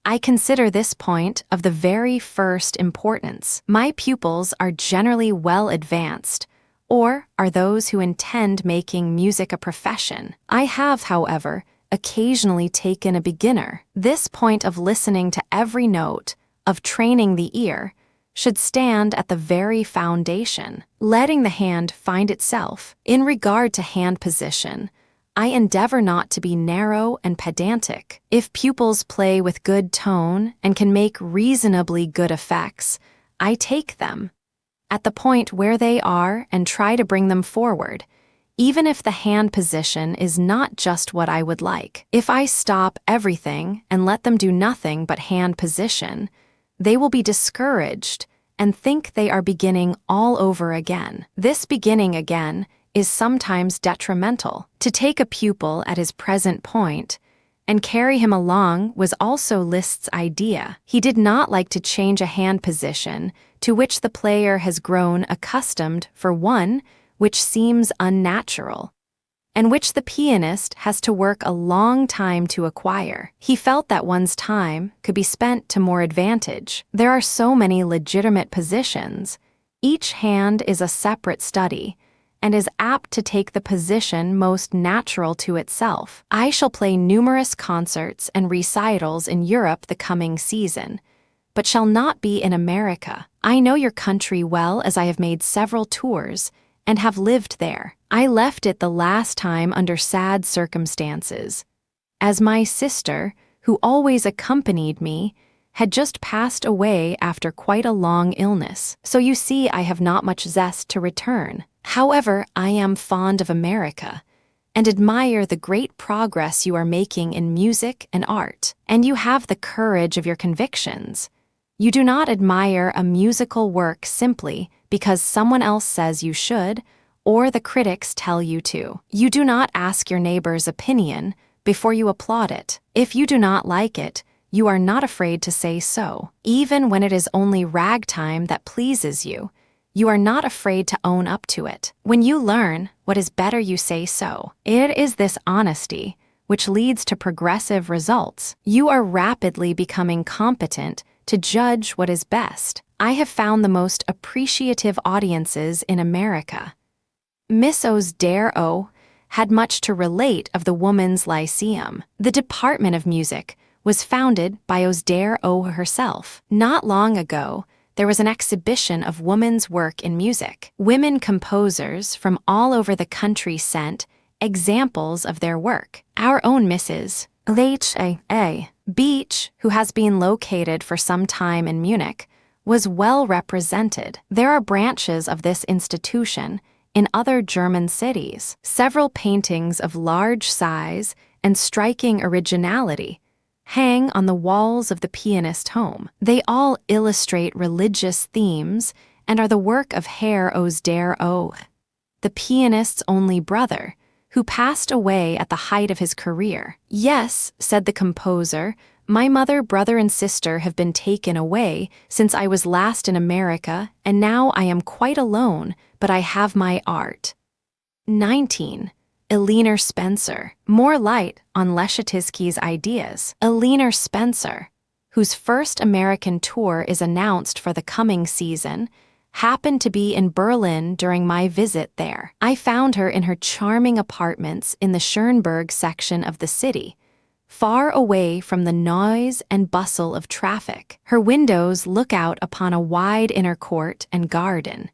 I consider this point of the very first importance. My pupils are generally well advanced, or are those who intend making music a profession. I have, however, occasionally taken a beginner. This point of listening to every note, of training the ear, should stand at the very foundation, letting the hand find itself. In regard to hand position, I endeavor not to be narrow and pedantic. If pupils play with good tone and can make reasonably good effects, I take them at the point where they are and try to bring them forward, even if the hand position is not just what I would like. If I stop everything and let them do nothing but hand position, they will be discouraged and think they are beginning all over again. This beginning again is sometimes detrimental. To take a pupil at his present point and carry him along was also Liszt's idea. He did not like to change a hand position to which the player has grown accustomed for one which seems unnatural, and which the pianist has to work a long time to acquire. He felt that one's time could be spent to more advantage. There are so many legitimate positions. Each hand is a separate study, and is apt to take the position most natural to itself. I shall play numerous concerts and recitals in Europe the coming season, but shall not be in America. I know your country well, as I have made several tours, and have lived there. I left it the last time under sad circumstances, as my sister, who always accompanied me, had just passed away after quite a long illness, so you see I have not much zest to return. However, I am fond of America and admire the great progress you are making in music and art, and you have the courage of your convictions. You do not admire a musical work simply because someone else says you should, or the critics tell you to. You do not ask your neighbor's opinion before you applaud it. If you do not like it, you are not afraid to say so. Even when it is only ragtime that pleases you, you are not afraid to own up to it. When you learn what is better, you say so. It is this honesty which leads to progressive results. You are rapidly becoming competent to judge what is best. I have found the most appreciative audiences in America. Miss O's Dare O had much to relate of the Woman's Lyceum. The Department of Music was founded by Osdare O herself. Not long ago, there was an exhibition of women's work in music. Women composers from all over the country sent examples of their work. Our own Mrs. H.A. Beach, who has been located for some time in Munich, was well represented. There are branches of this institution in other German cities. Several paintings of large size and striking originality hang on the walls of the pianist home. They all illustrate religious themes and are the work of Herr Osdare O, the pianist's only brother, who passed away at the height of his career. Yes, said the composer, my mother, brother, and sister have been taken away since I was last in America, and now I am quite alone, but I have my art. 19. Elinor Spencer. More light on Leschetizky's ideas. Elinor Spencer, whose first American tour is announced for the coming season, happened to be in Berlin during my visit there. I found her in her charming apartments in the Schönberg section of the city, far away from the noise and bustle of traffic. Her windows look out upon a wide inner court and garden,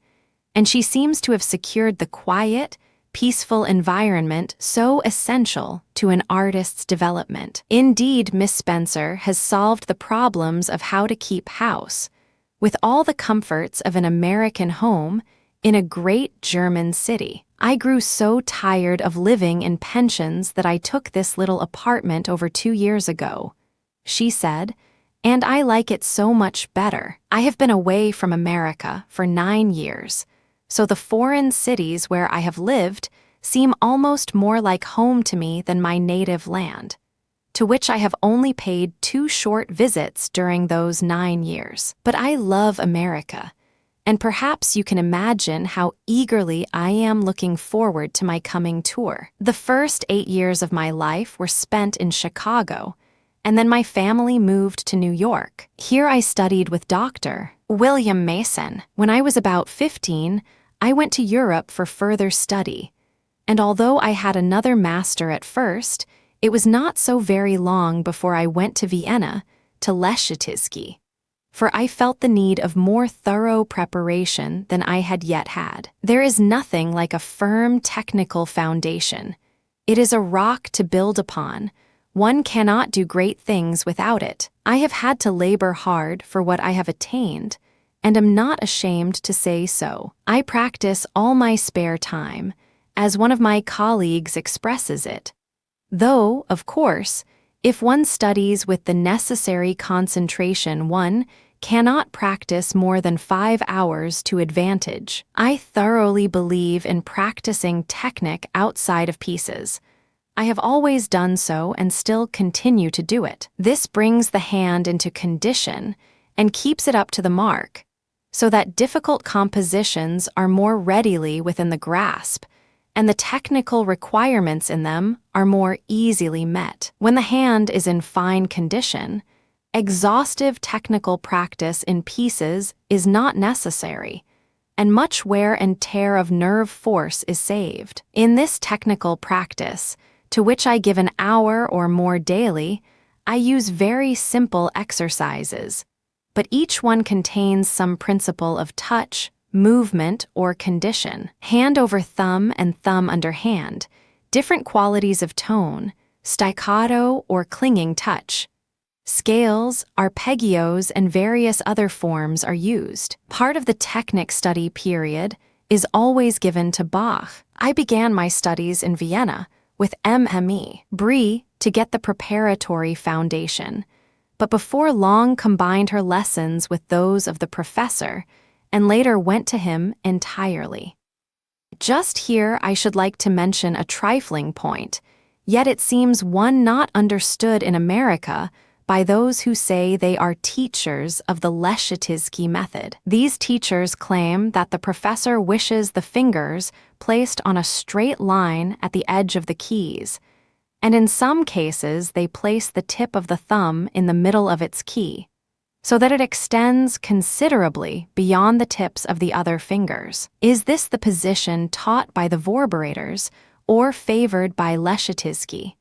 and she seems to have secured the quiet, peaceful environment so essential to an artist's development. Indeed, Miss Spencer has solved the problems of how to keep house, with all the comforts of an American home in a great German city. I grew so tired of living in pensions that I took this little apartment over 2 years ago, she said, and I like it so much better. I have been away from America for 9 years, so the foreign cities where I have lived seem almost more like home to me than my native land, to which I have only paid 2 short visits during those 9 years. But I love America, and perhaps you can imagine how eagerly I am looking forward to my coming tour. The first 8 years of my life were spent in Chicago, and then my family moved to New York. Here I studied with Dr. William Mason. When I was about 15, I went to Europe for further study, and although I had another master at first, it was not so very long before I went to Vienna to Leschetizky, for I felt the need of more thorough preparation than I had yet had. There is nothing like a firm technical foundation. It is a rock to build upon. One cannot do great things without it. I have had to labor hard for what I have attained, and am not ashamed to say so. I practice all my spare time, as one of my colleagues expresses it. Though, of course, if one studies with the necessary concentration, one cannot practice more than 5 hours to advantage. I thoroughly believe in practicing technique outside of pieces. I have always done so and still continue to do it. This brings the hand into condition and keeps it up to the mark, so that difficult compositions are more readily within the grasp, and the technical requirements in them are more easily met. When the hand is in fine condition, exhaustive technical practice in pieces is not necessary, and much wear and tear of nerve force is saved. In this technical practice, to which I give an hour or more daily, I use very simple exercises, but each one contains some principle of touch, movement, or condition. Hand over thumb and thumb under hand, different qualities of tone, staccato or clinging touch. Scales, arpeggios, and various other forms are used. Part of the technic study period is always given to Bach. I began my studies in Vienna with MME Brie to get the preparatory foundation, but before long combined her lessons with those of the professor and later went to him entirely. Just here I should like to mention a trifling point, yet it seems one not understood in America by those who say they are teachers of the Leschetizky method. These teachers claim that the professor wishes the fingers placed on a straight line at the edge of the keys, and in some cases they place the tip of the thumb in the middle of its key, so that it extends considerably beyond the tips of the other fingers. Is this the position taught by the Vorbereiters or favored by Leschetizky?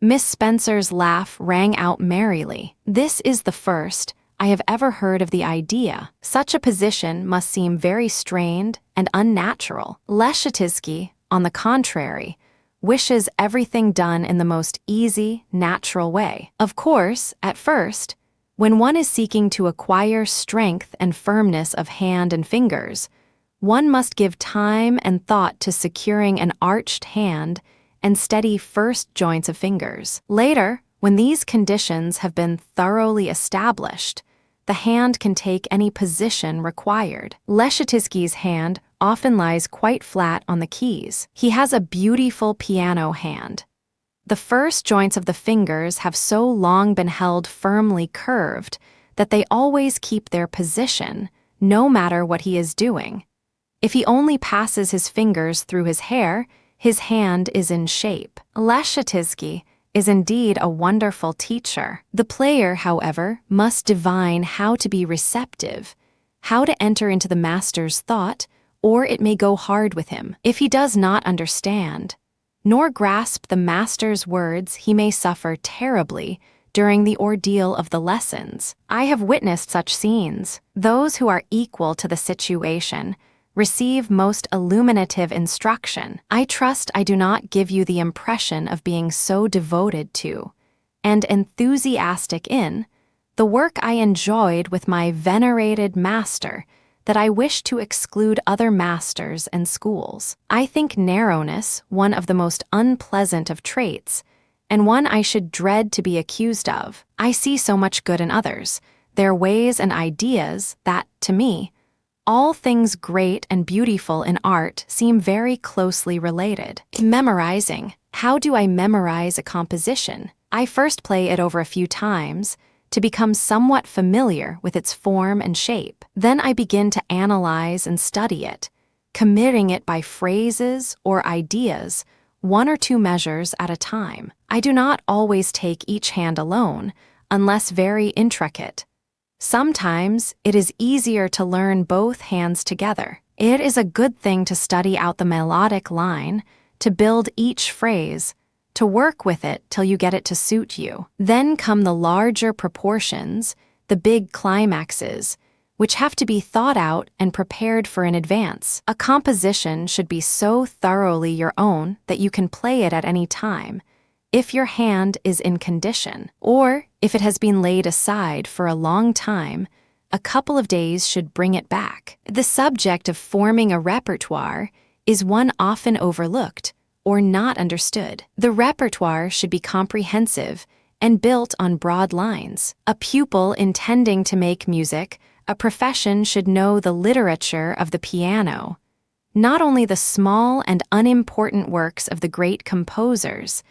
Miss Spencer's laugh rang out merrily. This is the first I have ever heard of the idea. Such a position must seem very strained and unnatural. Leschetizky, on the contrary, wishes everything done in the most easy, natural way. Of course, at first, when one is seeking to acquire strength and firmness of hand and fingers, one must give time and thought to securing an arched hand and steady first joints of fingers. Later, when these conditions have been thoroughly established, the hand can take any position required. Leschetizky's hand often lies quite flat on the keys. He has a beautiful piano hand. The first joints of the fingers have so long been held firmly curved that they always keep their position, no matter what he is doing. If he only passes his fingers through his hair, his hand is in shape. Leschetizky is indeed a wonderful teacher. The player, however, must divine how to be receptive, how to enter into the master's thought, or it may go hard with him. If he does not understand, nor grasp the master's words, he may suffer terribly during the ordeal of the lessons. I have witnessed such scenes. Those who are equal to the situation receive most illuminative instruction. I trust I do not give you the impression of being so devoted to, and enthusiastic in, the work I enjoyed with my venerated master that I wish to exclude other masters and schools. I think narrowness one of the most unpleasant of traits, and one I should dread to be accused of. I see so much good in others, their ways and ideas, that, to me, all things great and beautiful in art seem very closely related. Memorizing. How do I memorize a composition? I first play it over a few times to become somewhat familiar with its form and shape. Then I begin to analyze and study it, committing it by phrases or ideas, one or two measures at a time. I do not always take each hand alone, unless very intricate. Sometimes it is easier to learn both hands together. It is a good thing to study out the melodic line, to build each phrase, to work with it till you get it to suit you. Then come the larger proportions, the big climaxes, which have to be thought out and prepared for in advance. A composition should be so thoroughly your own that you can play it at any time, if your hand is in condition, or if it has been laid aside for a long time, a couple of days should bring it back. The subject of forming a repertoire is one often overlooked or not understood. The repertoire should be comprehensive and built on broad lines. A pupil intending to make music a profession should know the literature of the piano, not only the small and unimportant works of the great composers,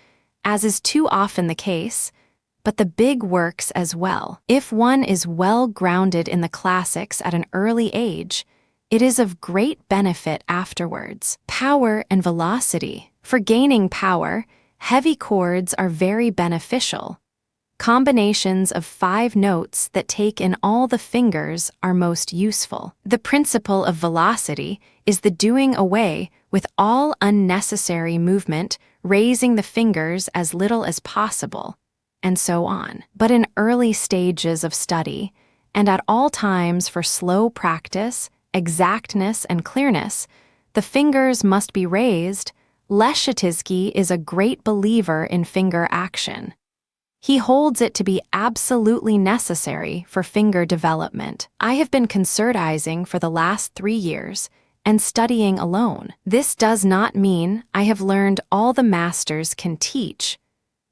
as is too often the case, but the big works as well. If one is well grounded in the classics at an early age, it is of great benefit afterwards. Power and velocity. For gaining power, heavy chords are very beneficial. Combinations of 5 notes that take in all the fingers are most useful. The principle of velocity is the doing away with all unnecessary movement, raising the fingers as little as possible, and so on. But in early stages of study, and at all times for slow practice, exactness, and clearness, the fingers must be raised. Leschetizky is a great believer in finger action. He holds it to be absolutely necessary for finger development. I have been concertizing for the last 3 years and studying alone. This does not mean I have learned all the masters can teach,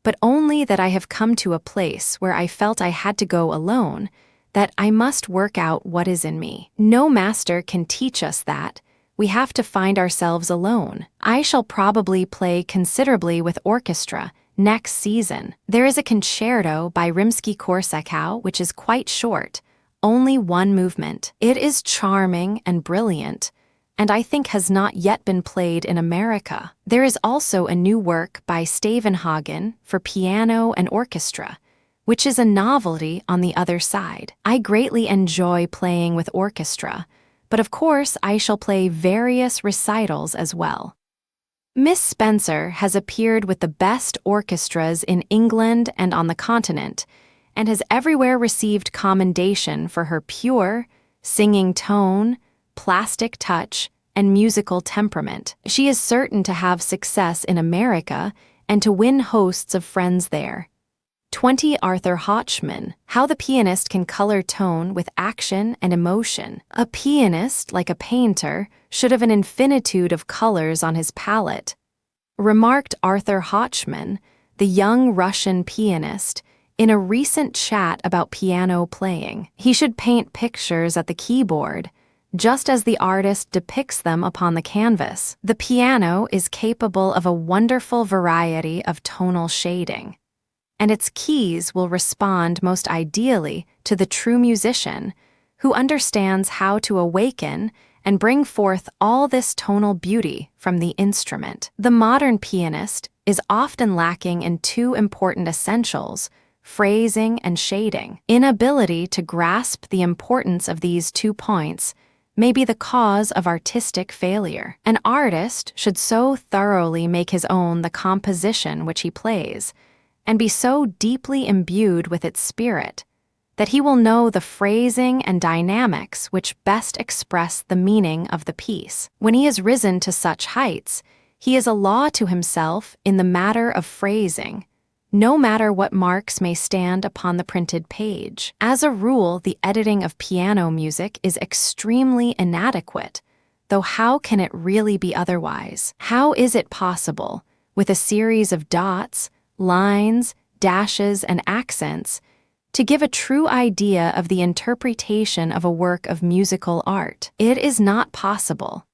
but only that I have come to a place where I felt I had to go alone, that I must work out what is in me. No master can teach us that. We have to find ourselves alone. I shall probably play considerably with orchestra next season. There is a concerto by Rimsky-Korsakow which is quite short, only 1 movement. It is charming and brilliant, and I think has not yet been played in America. There is also a new work by Stavenhagen for piano and orchestra, which is a novelty on the other side. I greatly enjoy playing with orchestra, but of course I shall play various recitals as well. Miss Spencer has appeared with the best orchestras in England and on the continent, and has everywhere received commendation for her pure, singing tone, plastic touch, and musical temperament. She is certain to have success in America and to win hosts of friends there. 20 Arthur Hochman, how the pianist can color tone with action and emotion. A pianist, like a painter, should have an infinitude of colors on his palette, remarked Arthur Hochman, the young Russian pianist, in a recent chat about piano playing. He should paint pictures at the keyboard, just as the artist depicts them upon the canvas. The piano is capable of a wonderful variety of tonal shading, and its keys will respond most ideally to the true musician who understands how to awaken and bring forth all this tonal beauty from the instrument. The modern pianist is often lacking in 2 important essentials: phrasing and shading. Inability to grasp the importance of these 2 points may be the cause of artistic failure. An artist should so thoroughly make his own the composition which he plays, and be so deeply imbued with its spirit, that he will know the phrasing and dynamics which best express the meaning of the piece. When he has risen to such heights, he is a law to himself in the matter of phrasing, no matter what marks may stand upon the printed page. As a rule, the editing of piano music is extremely inadequate, though how can it really be otherwise? How is it possible, with a series of dots, lines, dashes, and accents, to give a true idea of the interpretation of a work of musical art? It is not possible.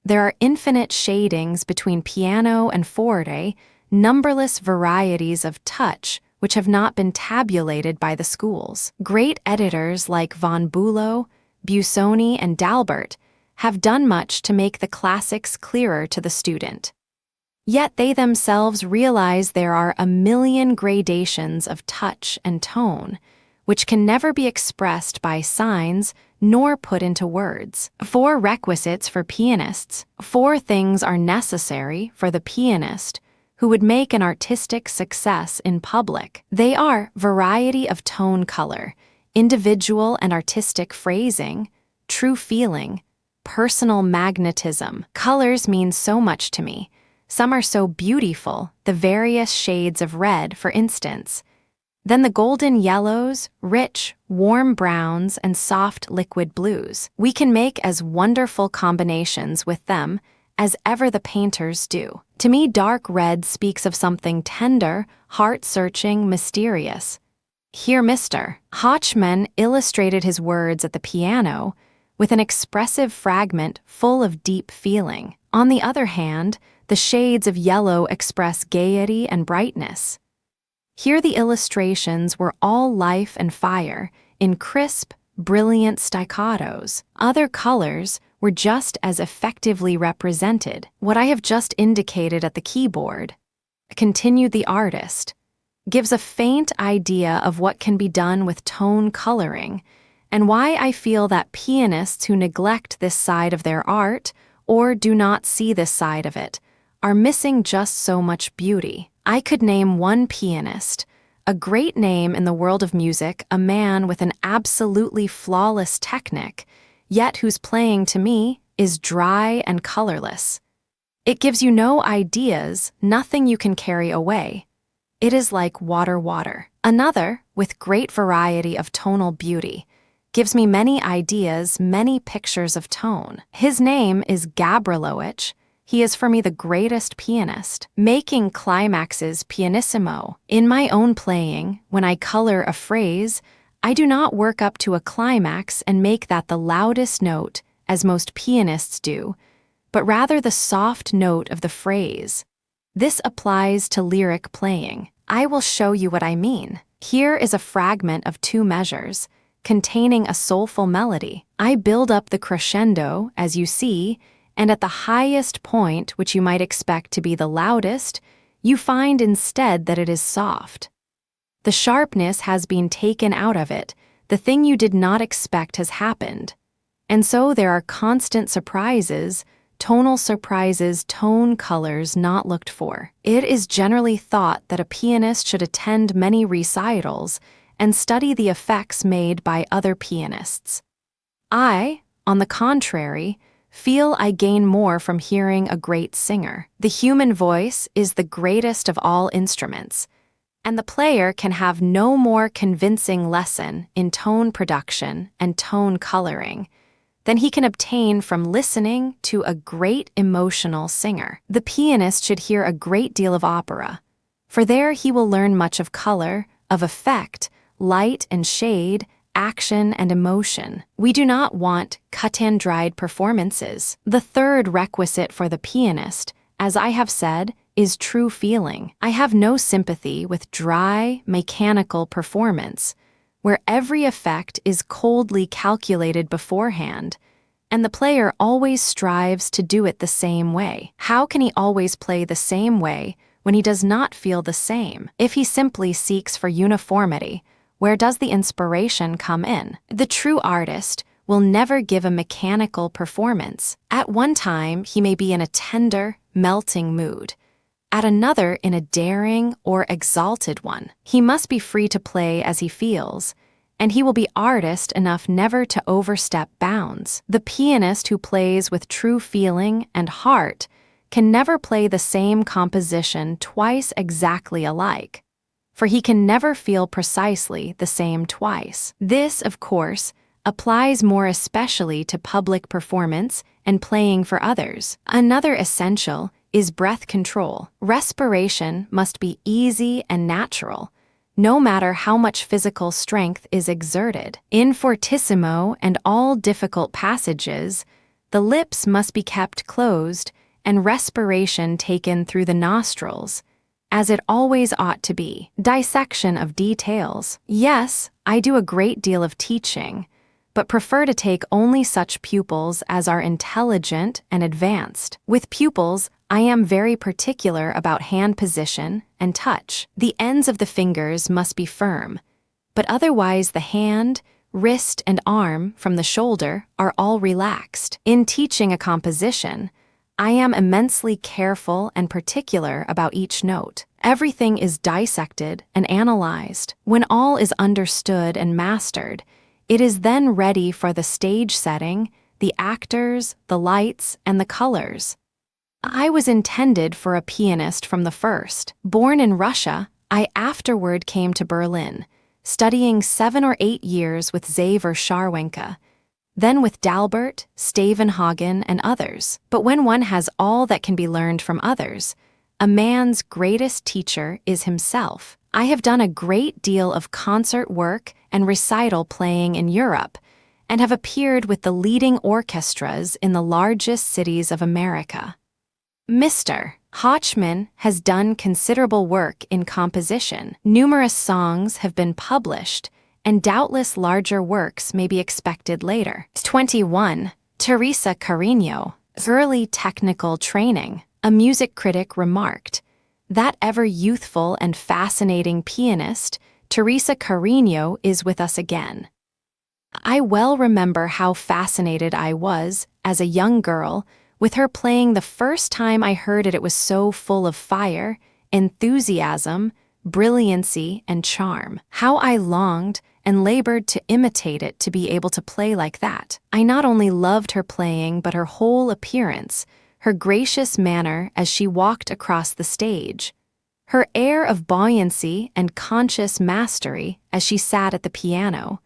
There are infinite shadings between piano and forte, numberless varieties of touch which have not been tabulated by the schools. Great editors like von Bülow, Busoni, and Dalbert have done much to make the classics clearer to the student. Yet they themselves realize there are a million gradations of touch and tone, which can never be expressed by signs nor put into words. 4 requisites for pianists. 4 things are necessary for the pianist who would make an artistic success in public. They are variety of tone color, individual and artistic phrasing, true feeling, personal magnetism. Colors mean so much to me. Some are so beautiful, the various shades of red, for instance. Then the golden yellows, rich, warm browns, and soft liquid blues. We can make as wonderful combinations with them as ever the painters do. To me, dark red speaks of something tender, heart-searching, mysterious. Here Mr. Hochman illustrated his words at the piano with an expressive fragment full of deep feeling. On the other hand, the shades of yellow express gaiety and brightness. Here the illustrations were all life and fire, in crisp, brilliant staccatos. Other colors were just as effectively represented. What I have just indicated at the keyboard, continued the artist, gives a faint idea of what can be done with tone coloring, and why I feel that pianists who neglect this side of their art, or do not see this side of it, are missing just so much beauty. I could name one pianist, a great name in the world of music, a man with an absolutely flawless technique, yet whose playing to me is dry and colorless. It gives you no ideas, nothing you can carry away. It is like water. Another, with great variety of tonal beauty, gives me many ideas, many pictures of tone. His name is Gabrilowitsch. He is for me the greatest pianist, making climaxes pianissimo. In my own playing, when I color a phrase, I do not work up to a climax and make that the loudest note, as most pianists do, but rather the soft note of the phrase. This applies to lyric playing. I will show you what I mean. Here is a fragment of 2 measures, containing a soulful melody. I build up the crescendo, as you see, and at the highest point, which you might expect to be the loudest, you find instead that it is soft. The sharpness has been taken out of it. The thing you did not expect has happened. And so there are constant surprises, tonal surprises, tone colors not looked for. It is generally thought that a pianist should attend many recitals and study the effects made by other pianists. I, on the contrary, feel I gain more from hearing a great singer. The human voice is the greatest of all instruments, and the player can have no more convincing lesson in tone production and tone coloring than he can obtain from listening to a great emotional singer. The pianist should hear a great deal of opera, for there he will learn much of color, of effect, light and shade, action and emotion. We do not want cut-and-dried performances. The third requisite for the pianist, as I have said, is true feeling. I have no sympathy with dry, mechanical performance, where every effect is coldly calculated beforehand, and the player always strives to do it the same way. How can he always play the same way when he does not feel the same? If he simply seeks for uniformity, where does the inspiration come in? The true artist will never give a mechanical performance. At one time, he may be in a tender, melting mood. At another, in a daring or exalted one. He must be free to play as he feels, and he will be artist enough never to overstep bounds. The pianist who plays with true feeling and heart can never play the same composition twice exactly alike, for he can never feel precisely the same twice. This, of course, applies more especially to public performance and playing for others. Another essential is breath control. Respiration must be easy and natural, no matter how much physical strength is exerted. In fortissimo and all difficult passages, the lips must be kept closed and respiration taken through the nostrils, as it always ought to be. Dissection of details. Yes, I do a great deal of teaching, but prefer to take only such pupils as are intelligent and advanced. With pupils, I am very particular about hand position and touch. The ends of the fingers must be firm, but otherwise the hand, wrist, and arm from the shoulder are all relaxed. In teaching a composition, I am immensely careful and particular about each note. Everything is dissected and analyzed. When all is understood and mastered, it is then ready for the stage setting, the actors, the lights, and the colors. I was intended for a pianist from the first. Born in Russia, I afterward came to Berlin, studying 7 or 8 years with Xaver Scharwenka, then with Dalbert, Stavenhagen, and others. But when one has all that can be learned from others, a man's greatest teacher is himself. I have done a great deal of concert work and recital playing in Europe, and have appeared with the leading orchestras in the largest cities of America. Mr. Hochman has done considerable work in composition. Numerous songs have been published, and doubtless larger works may be expected later. 21. Teresa Carreño. Early technical training. A music critic remarked, "That ever youthful and fascinating pianist, Teresa Carreño, is with us again." I well remember how fascinated I was, as a young girl, with her playing the first time I heard it. It was so full of fire, enthusiasm, brilliancy, and charm. How I longed and labored to imitate it, to be able to play like that. I not only loved her playing, but her whole appearance, her gracious manner as she walked across the stage. Her air of buoyancy and conscious mastery as she sat at the piano,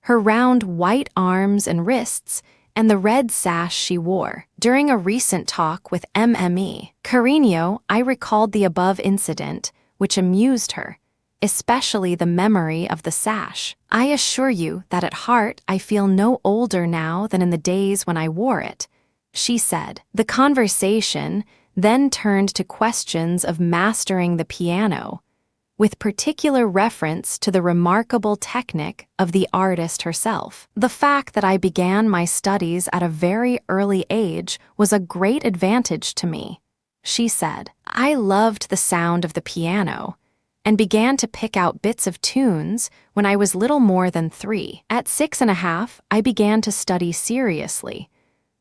her round white arms and wrists, and the red sash she wore. During a recent talk with MME Carino, I recalled the above incident, which amused her, especially the memory of the sash. I assure you that at heart I feel no older now than in the days when I wore it, she said. The conversation then turned to questions of mastering the piano, with particular reference to the remarkable technique of the artist herself. The fact that I began my studies at a very early age was a great advantage to me, she said. I loved the sound of the piano and began to pick out bits of tunes when I was little more than 3. At 6.5, I began to study seriously,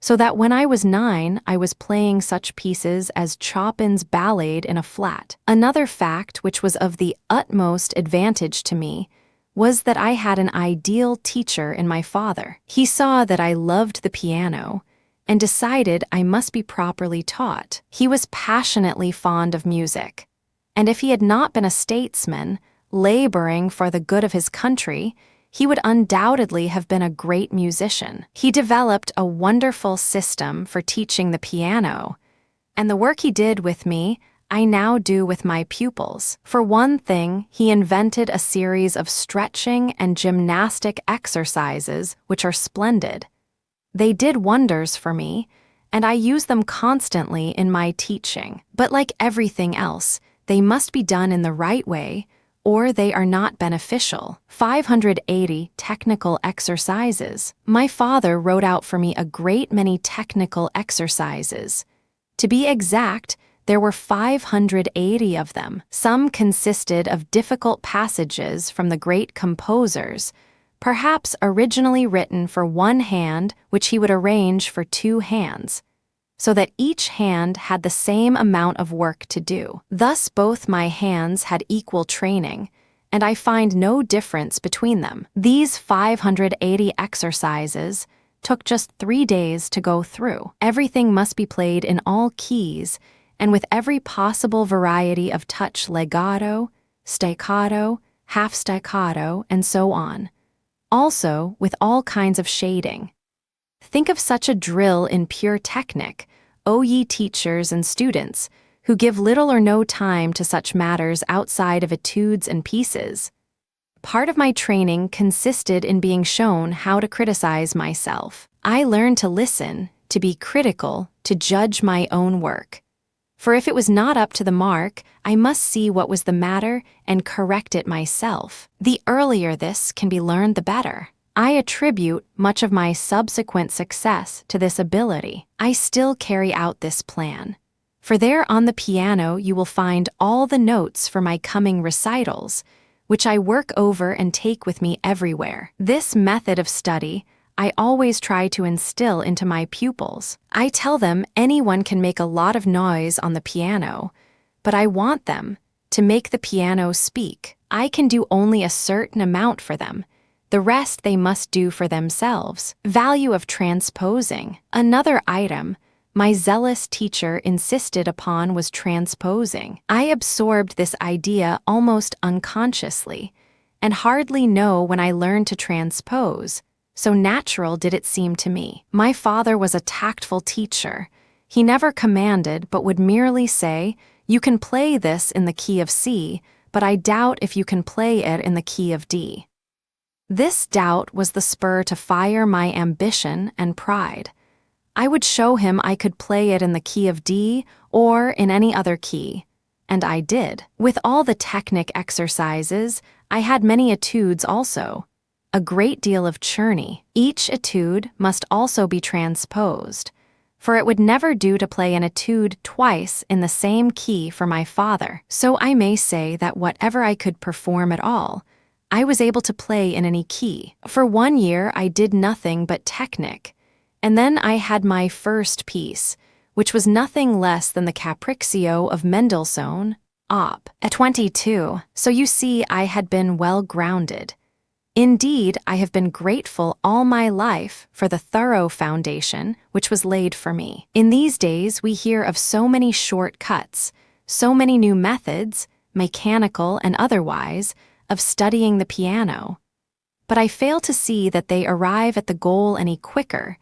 so that when I was 9, I was playing such pieces as Chopin's Ballade in a flat. Another fact which was of the utmost advantage to me was that I had an ideal teacher in my father. He saw that I loved the piano and decided I must be properly taught. He was passionately fond of music, and if he had not been a statesman, laboring for the good of his country, he would undoubtedly have been a great musician. He developed a wonderful system for teaching the piano, and the work he did with me, I now do with my pupils. For one thing, he invented a series of stretching and gymnastic exercises which are splendid. They did wonders for me, and I use them constantly in my teaching. But like everything else, they must be done in the right way, or they are not beneficial. 580 technical exercises. My father wrote out for me a great many technical exercises. To be exact, there were 580 of them. Some consisted of difficult passages from the great composers, perhaps originally written for one hand, which he would arrange for 2 hands, so that each hand had the same amount of work to do. Thus both my hands had equal training, and I find no difference between them. These 580 exercises took just 3 days to go through. Everything must be played in all keys and with every possible variety of touch: legato, staccato, half staccato, and so on. Also with all kinds of shading. Think of such a drill in pure technique, O ye teachers and students, who give little or no time to such matters outside of etudes and pieces. Part of my training consisted in being shown how to criticize myself. I learned to listen, to be critical, to judge my own work. For if it was not up to the mark, I must see what was the matter and correct it myself. The earlier this can be learned, the better. I attribute much of my subsequent success to this ability. I still carry out this plan, for there on the piano you will find all the notes for my coming recitals, which I work over and take with me everywhere. This method of study I always try to instill into my pupils. I tell them anyone can make a lot of noise on the piano, but I want them to make the piano speak. I can do only a certain amount for them. The rest they must do for themselves. Value of transposing. Another item my zealous teacher insisted upon was transposing. I absorbed this idea almost unconsciously, and hardly know when I learned to transpose, so natural did it seem to me. My father was a tactful teacher. He never commanded, but would merely say, "You can play this in the key of C, but I doubt if you can play it in the key of D." This doubt was the spur to fire my ambition and pride. I would show him I could play it in the key of D or in any other key, and I did. With all the technic exercises, I had many etudes also, a great deal of churny. Each etude must also be transposed, for it would never do to play an etude twice in the same key for my father. So I may say that whatever I could perform at all, I was able to play in any key. For 1 year I did nothing but technic, and then I had my first piece, which was nothing less than the Capriccio of Mendelssohn, Op. At 22, so you see I had been well grounded. Indeed, I have been grateful all my life for the thorough foundation which was laid for me. In these days we hear of so many short cuts, so many new methods, mechanical and otherwise, of studying the piano. But I fail to see that they arrive at the goal any quicker,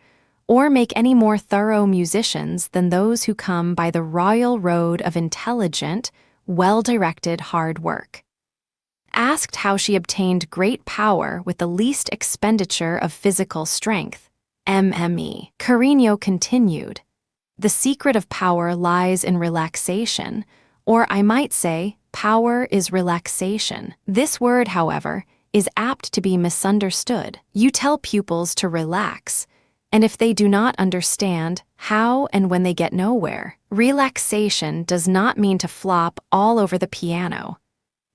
or make any more thorough musicians than those who come by the royal road of intelligent, well-directed hard work. Asked how she obtained great power with the least expenditure of physical strength, MME, Carreño continued, "The secret of power lies in relaxation, or I might say, power is relaxation. This word, however, is apt to be misunderstood. You tell pupils to relax, and if they do not understand how and when they get nowhere, relaxation does not mean to flop all over the piano.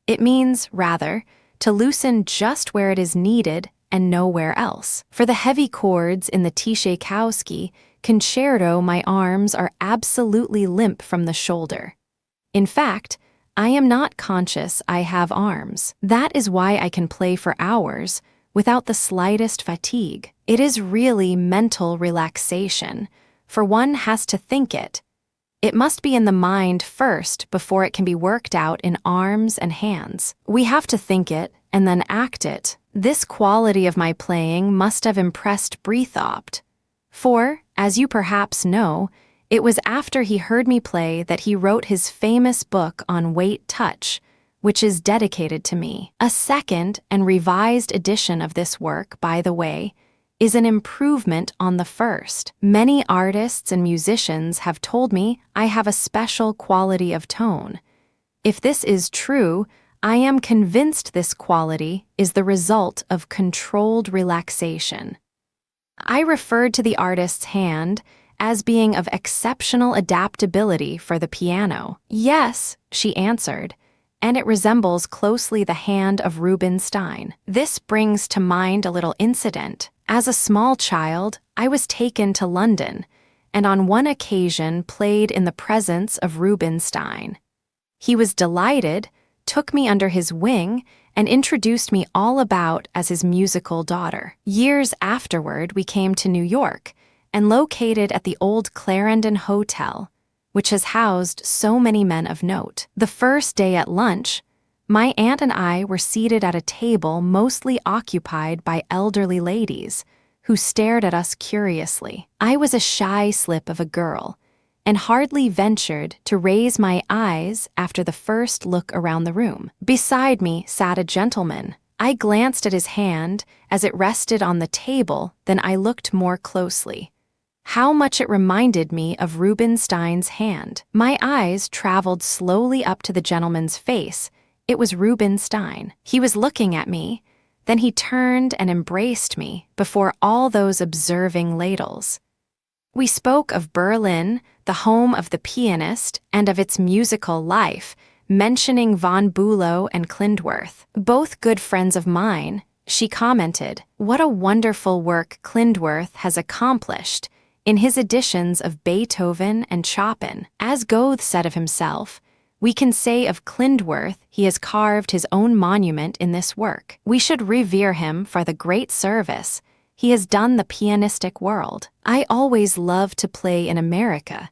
It means, rather, to loosen just where it is needed and nowhere else. For the heavy chords in the Tchaikovsky concerto, my arms are absolutely limp from the shoulder. In fact, I am not conscious I have arms. That is why I can play for hours without the slightest fatigue. It is really mental relaxation, for one has to think it. It must be in the mind first before it can be worked out in arms and hands. We have to think it and then act it. This quality of my playing must have impressed Breithaupt, for, as you perhaps know, it was after he heard me play that he wrote his famous book on weight touch, which is dedicated to me. A second and revised edition of this work, by the way, is an improvement on the first. Many artists and musicians have told me I have a special quality of tone. If this is true, I am convinced this quality is the result of controlled relaxation. I referred to the artist's hand as being of exceptional adaptability for the piano. Yes, she answered, and it resembles closely the hand of Rubinstein. This brings to mind a little incident. As a small child, I was taken to London, and on one occasion played in the presence of Rubinstein. He was delighted, took me under his wing, and introduced me all about as his musical daughter. Years afterward, we came to New York, and located at the old Clarendon Hotel, which has housed so many men of note. The first day at lunch, my aunt and I were seated at a table mostly occupied by elderly ladies who stared at us curiously. I was a shy slip of a girl and hardly ventured to raise my eyes after the first look around the room. Beside me sat a gentleman. I glanced at his hand as it rested on the table, then I looked more closely. How much it reminded me of Rubinstein's hand. My eyes traveled slowly up to the gentleman's face. It was Rubinstein. He was looking at me, then he turned and embraced me before all those observing ladles. We spoke of Berlin, the home of the pianist, and of its musical life, mentioning von Bülow and Klindworth. Both good friends of mine, she commented, "What a wonderful work Klindworth has accomplished in his editions of Beethoven and Chopin. As Goethe said of himself, we can say of Klindworth he has carved his own monument in this work. We should revere him for the great service he has done the pianistic world. I always love to play in America,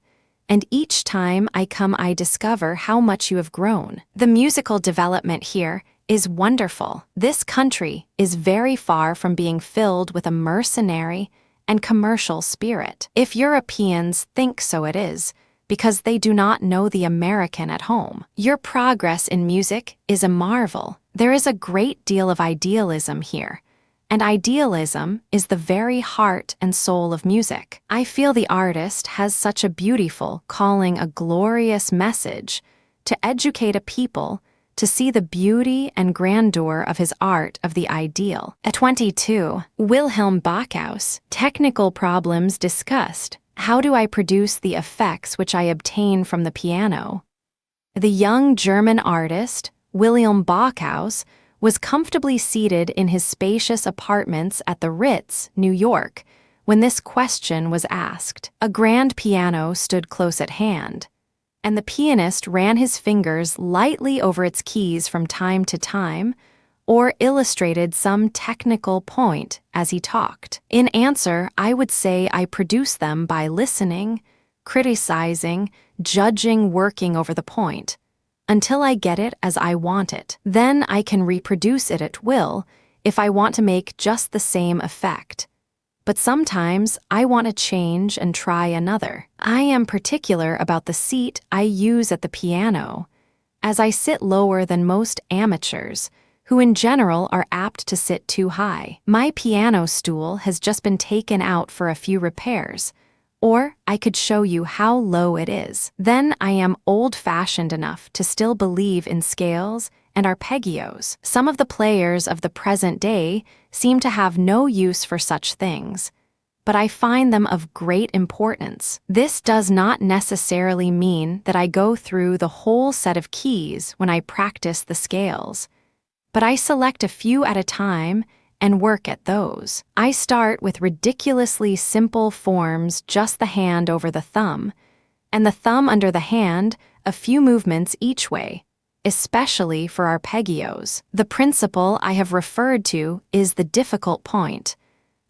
and each time I come I discover how much you have grown. The musical development here is wonderful. This country is very far from being filled with a mercenary and commercial spirit. If Europeans think so, it is because they do not know the American at home. Your progress in music is a marvel. There is a great deal of idealism here, and idealism is the very heart and soul of music. I feel the artist has such a beautiful, calling a glorious message to educate a people to see the beauty and grandeur of his art of the ideal. At 22, Wilhelm Bachhaus, technical problems discussed. How do I produce the effects which I obtain from the piano? The young German artist, Wilhelm Bachhaus, was comfortably seated in his spacious apartments at the Ritz, New York, when this question was asked. A grand piano stood close at hand, and the pianist ran his fingers lightly over its keys from time to time, or illustrated some technical point as he talked. In answer, I would say I produce them by listening, criticizing, judging, working over the point. until I get it as I want it. Then I can reproduce it at will if I want to make just the same effect. But sometimes I want to change and try another. I am particular about the seat I use at the piano, as I sit lower than most amateurs, who in general are apt to sit too high. My piano stool has just been taken out for a few repairs, or I could show you how low it is. Then I am old-fashioned enough to still believe in scales and arpeggios. Some of the players of the present day seem to have no use for such things, but I find them of great importance. This does not necessarily mean that I go through the whole set of keys when I practice the scales, but I select a few at a time and work at those. I start with ridiculously simple forms, just the hand over the thumb, and the thumb under the hand, a few movements each way, especially for arpeggios. The principle I have referred to is the difficult point.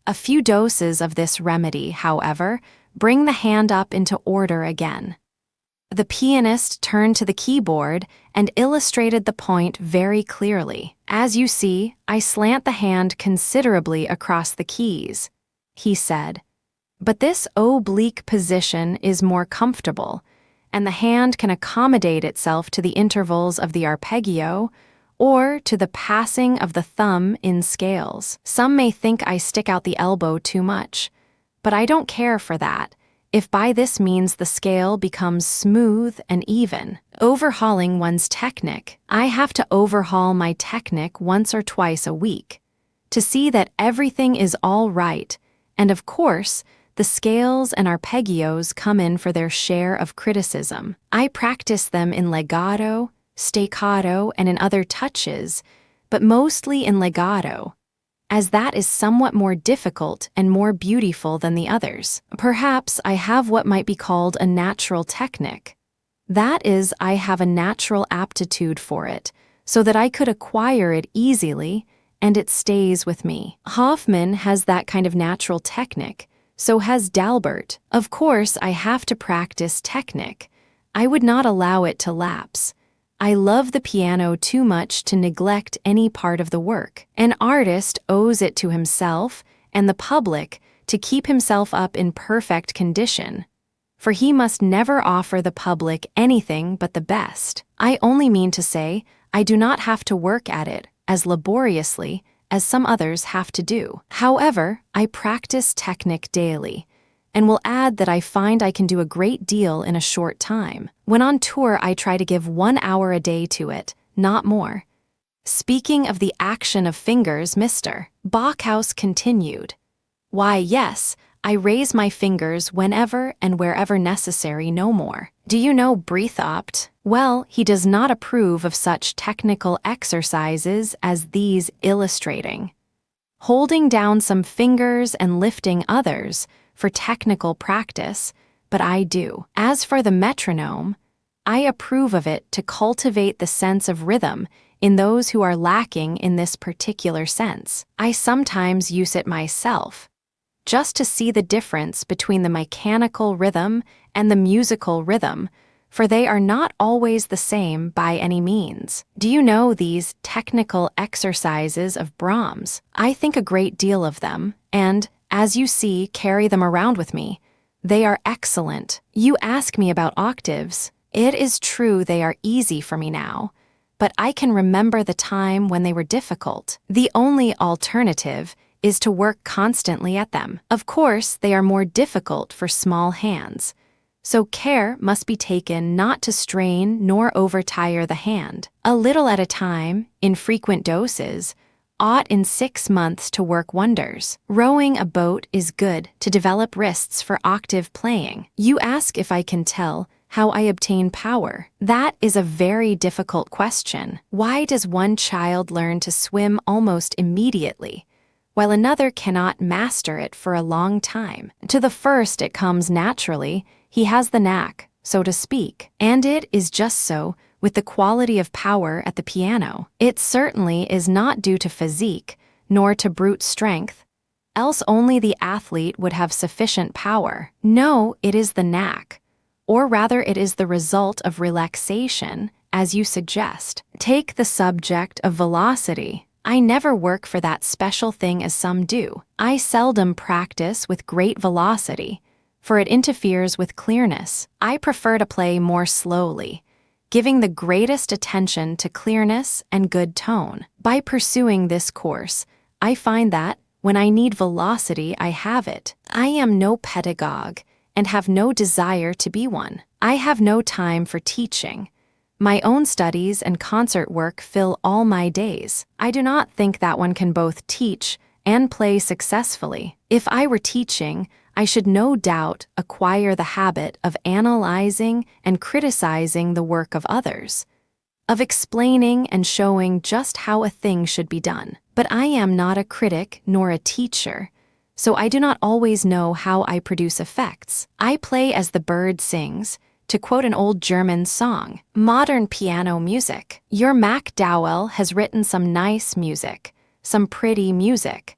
A few doses of this remedy, however, bring the hand up into order again. The pianist turned to the keyboard and illustrated the point very clearly. As you see, I slant the hand considerably across the keys, he said. But this oblique position is more comfortable, and the hand can accommodate itself to the intervals of the arpeggio or to the passing of the thumb in scales. Some may think I stick out the elbow too much, but I don't care for that, if by this means the scale becomes smooth and even. Overhauling one's technique. I have to overhaul my technique once or twice a week to see that everything is all right, and of course, the scales and arpeggios come in for their share of criticism. I practice them in legato, staccato, and in other touches, but mostly in legato, as that is somewhat more difficult and more beautiful than the others. Perhaps I have what might be called a natural technique. That is, I have a natural aptitude for it, so that I could acquire it easily, and it stays with me. Hoffmann has that kind of natural technique, so has Dalbert. Of course, I have to practice technique. I would not allow it to lapse. I love the piano too much to neglect any part of the work. An artist owes it to himself and the public to keep himself up in perfect condition, for he must never offer the public anything but the best. I only mean to say I do not have to work at it as laboriously as some others have to do. However, I practice technique daily, and will add that I find I can do a great deal in a short time. When on tour, I try to give 1 hour a day to it, not more. Speaking of the action of fingers, Mr. Bachhaus continued, "Why, yes, I raise my fingers whenever and wherever necessary, no more. Do you know Breithopt? Well, he does not approve of such technical exercises as these illustrating. Holding down some fingers and lifting others for technical practice, but I do. As for the metronome, I approve of it to cultivate the sense of rhythm in those who are lacking in this particular sense. I sometimes use it myself, just to see the difference between the mechanical rhythm and the musical rhythm, for they are not always the same by any means. Do you know these technical exercises of Brahms? I think a great deal of them, and, as you see, carry them around with me. They are excellent. You ask me about octaves. It is true they are easy for me now, but I can remember the time when they were difficult. The only alternative is to work constantly at them. Of course, they are more difficult for small hands, so care must be taken not to strain nor overtire the hand. A little at a time, in frequent doses, ought in 6 months to work wonders. Rowing a boat is good to develop wrists for octave playing. You ask if I can tell how I obtain power. That is a very difficult question. Why does one child learn to swim almost immediately, while another cannot master it for a long time? To the first it comes naturally. He has the knack, so to speak. And it is just so with the quality of power at the piano. It certainly is not due to physique, nor to brute strength, else only the athlete would have sufficient power. No, it is the knack, or rather it is the result of relaxation as you suggest. Take the subject of velocity. I never work for that special thing as some do. I seldom practice with great velocity, for it interferes with clearness. I prefer to play more slowly, giving the greatest attention to clearness and good tone. By pursuing this course, I find that, when I need velocity, I have it. I am no pedagogue, and have no desire to be one. I have no time for teaching. My own studies and concert work fill all my days. I do not think that one can both teach and play successfully. If I were teaching, I should no doubt acquire the habit of analyzing and criticizing the work of others, of explaining and showing just how a thing should be done. But I am not a critic nor a teacher, so I do not always know how I produce effects. I play as the bird sings, to quote an old German song. Modern piano music. Your MacDowell has written some nice music, some pretty music.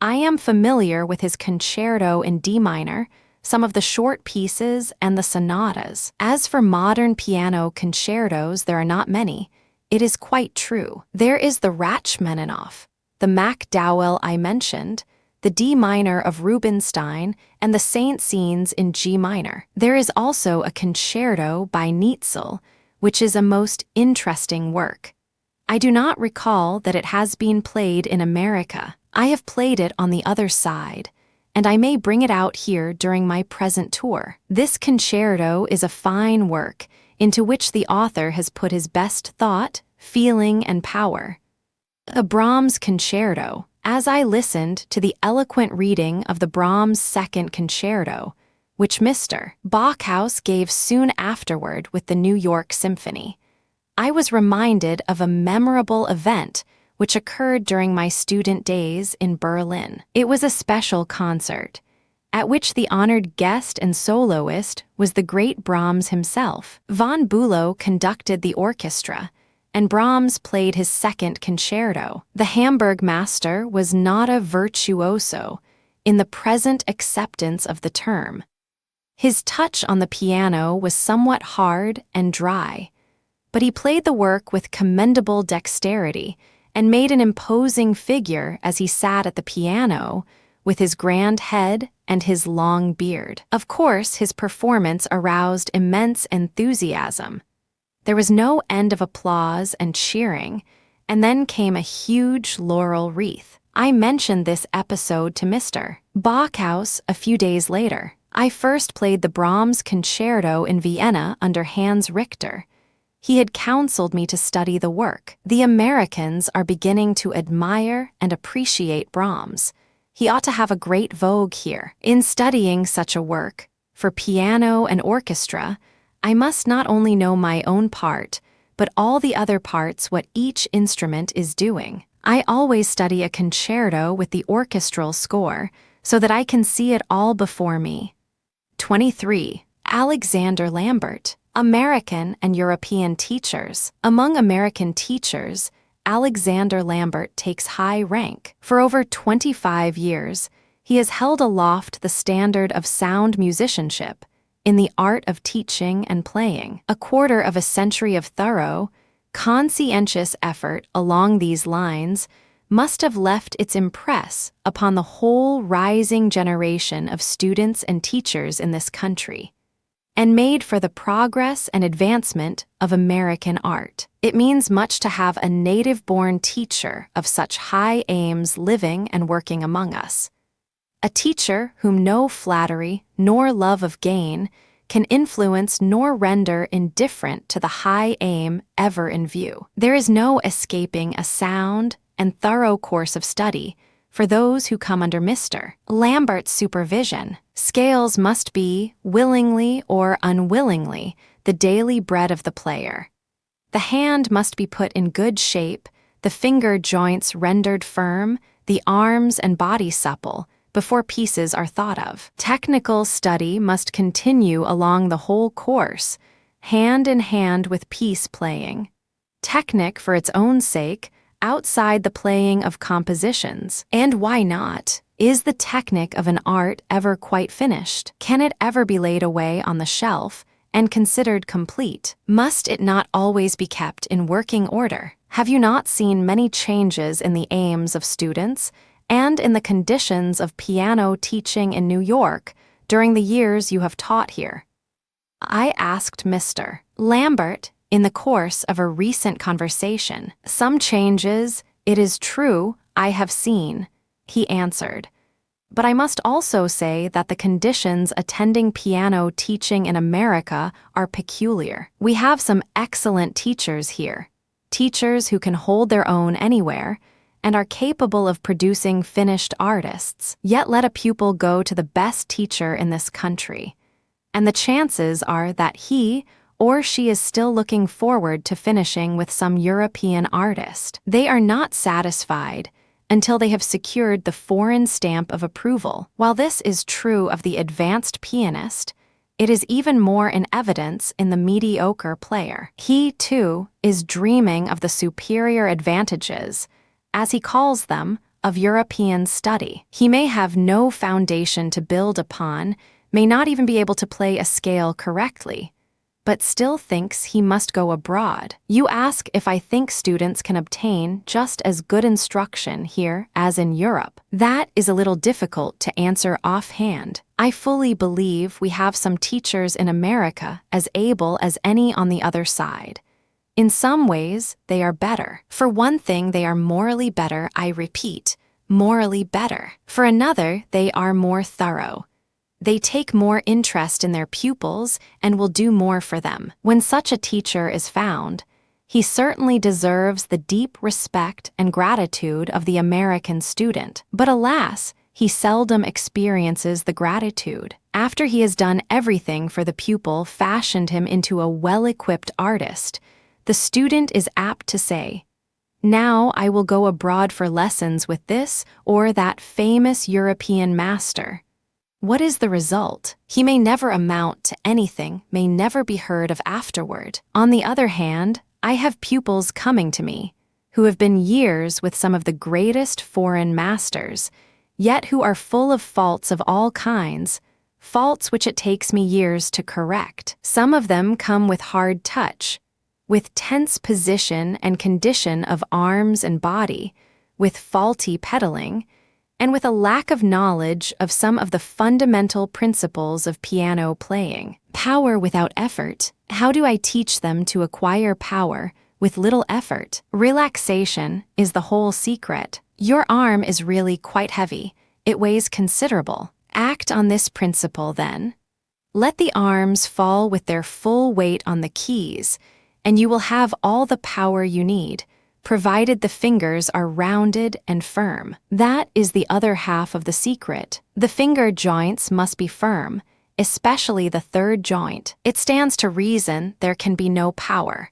I am familiar with his concerto in D minor, some of the short pieces, and the sonatas. As for modern piano concertos, there are not many. It is quite true. There is the Rachmaninoff, the MacDowell I mentioned, the D minor of Rubinstein, and the Saint-Saëns in G minor. There is also a concerto by Neitzel, which is a most interesting work. I do not recall that it has been played in America. I have played it on the other side, and I may bring it out here during my present tour. This concerto is a fine work into which the author has put his best thought, feeling, and power. A Brahms concerto. As I listened to the eloquent reading of the Brahms Second Concerto, which Mr. Bachhaus gave soon afterward with the New York Symphony, I was reminded of a memorable event which occurred during my student days in Berlin. It was a special concert, at which the honored guest and soloist was the great Brahms himself. Von Bülow conducted the orchestra, and Brahms played his second concerto. The Hamburg master was not a virtuoso in the present acceptance of the term. His touch on the piano was somewhat hard and dry, but he played the work with commendable dexterity and made an imposing figure as he sat at the piano with his grand head and his long beard. Of course, his performance aroused immense enthusiasm. There was no end of applause and cheering, and then came a huge laurel wreath. I mentioned this episode to Mr. Bachhaus a few days later. I first played the Brahms concerto in Vienna under Hans Richter. He had counseled me to study the work. The Americans are beginning to admire and appreciate Brahms. He ought to have a great vogue here. In studying such a work, for piano and orchestra, I must not only know my own part, but all the other parts what each instrument is doing. I always study a concerto with the orchestral score so that I can see it all before me. 23. Alexander Lambert. American and European teachers. Among American teachers, Alexander Lambert takes high rank. For over 25 years, he has held aloft the standard of sound musicianship in the art of teaching and playing. A quarter of a century of thorough, conscientious effort along these lines must have left its impress upon the whole rising generation of students and teachers in this country, and made for the progress and advancement of American art. It means much to have a native-born teacher of such high aims living and working among us. A teacher whom no flattery nor love of gain can influence nor render indifferent to the high aim ever in view. There is no escaping a sound and thorough course of study for those who come under Mr. Lambert's supervision. Scales must be, willingly or unwillingly, the daily bread of the player. The hand must be put in good shape, the finger joints rendered firm, the arms and body supple, before pieces are thought of. Technical study must continue along the whole course, hand in hand with piece playing. Technic for its own sake, outside the playing of compositions. And why not? Is the technic of an art ever quite finished? Can it ever be laid away on the shelf and considered complete. Must it not always be kept in working order? Have you not seen many changes in the aims of students and in the conditions of piano teaching in New York during the years you have taught here? I asked Mr. Lambert in the course of a recent conversation. Some changes, it is true, I have seen, he answered. But I must also say that the conditions attending piano teaching in America are peculiar. We have some excellent teachers here, teachers who can hold their own anywhere and are capable of producing finished artists. Yet let a pupil go to the best teacher in this country, and the chances are that he or she is still looking forward to finishing with some European artist. They are not satisfied until they have secured the foreign stamp of approval. While this is true of the advanced pianist, it is even more in evidence in the mediocre player. He, too, is dreaming of the superior advantages, as he calls them, of European study. He may have no foundation to build upon, may not even be able to play a scale correctly, but still thinks he must go abroad. You ask if I think students can obtain just as good instruction here as in Europe. That is a little difficult to answer offhand. I fully believe we have some teachers in America as able as any on the other side. In some ways, they are better. For one thing, they are morally better, I repeat, morally better. For another, they are more thorough. They take more interest in their pupils and will do more for them. When such a teacher is found, he certainly deserves the deep respect and gratitude of the American student. But alas, he seldom experiences the gratitude. After he has done everything for the pupil, fashioned him into a well-equipped artist, the student is apt to say, "Now I will go abroad for lessons with this or that famous European master." What is the result? He may never amount to anything, may never be heard of afterward. On the other hand, I have pupils coming to me who have been years with some of the greatest foreign masters, yet who are full of faults of all kinds, faults which it takes me years to correct. Some of them come with hard touch, with tense position and condition of arms and body, with faulty pedaling, and with a lack of knowledge of some of the fundamental principles of piano playing. Power without effort. How do I teach them to acquire power with little effort? Relaxation is the whole secret. Your arm is really quite heavy. It weighs considerable. Act on this principle, then. Let the arms fall with their full weight on the keys, and you will have all the power you need, provided the fingers are rounded and firm. That is the other half of the secret. The finger joints must be firm, especially the third joint. It stands to reason there can be no power,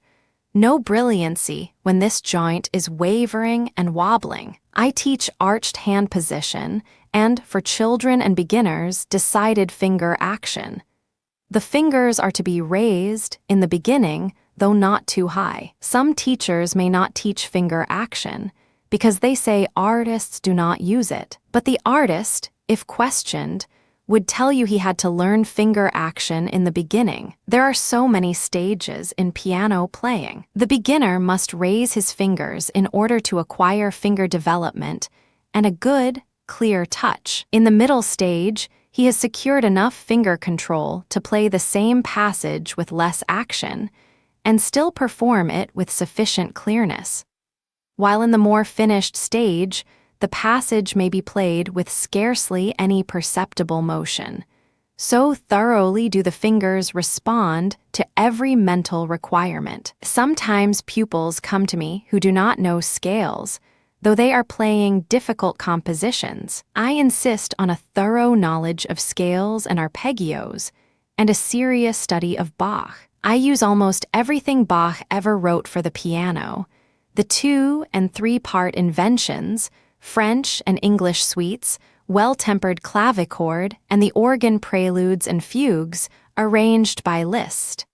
no brilliancy when this joint is wavering and wobbling. I teach arched hand position and, for children and beginners, decided finger action. The fingers are to be raised in the beginning, though not too high. Some teachers may not teach finger action because they say artists do not use it. But the artist, if questioned, would tell you he had to learn finger action in the beginning. There are so many stages in piano playing. The beginner must raise his fingers in order to acquire finger development and a good, clear touch. In the middle stage, he has secured enough finger control to play the same passage with less action and still perform it with sufficient clearness. While in the more finished stage, the passage may be played with scarcely any perceptible motion. So thoroughly do the fingers respond to every mental requirement. Sometimes pupils come to me who do not know scales, though they are playing difficult compositions. I insist on a thorough knowledge of scales and arpeggios, and a serious study of Bach. I use almost everything Bach ever wrote for the piano, the 2- and 3-part inventions, French and English suites, well-tempered clavichord, and the organ preludes and fugues arranged by Liszt.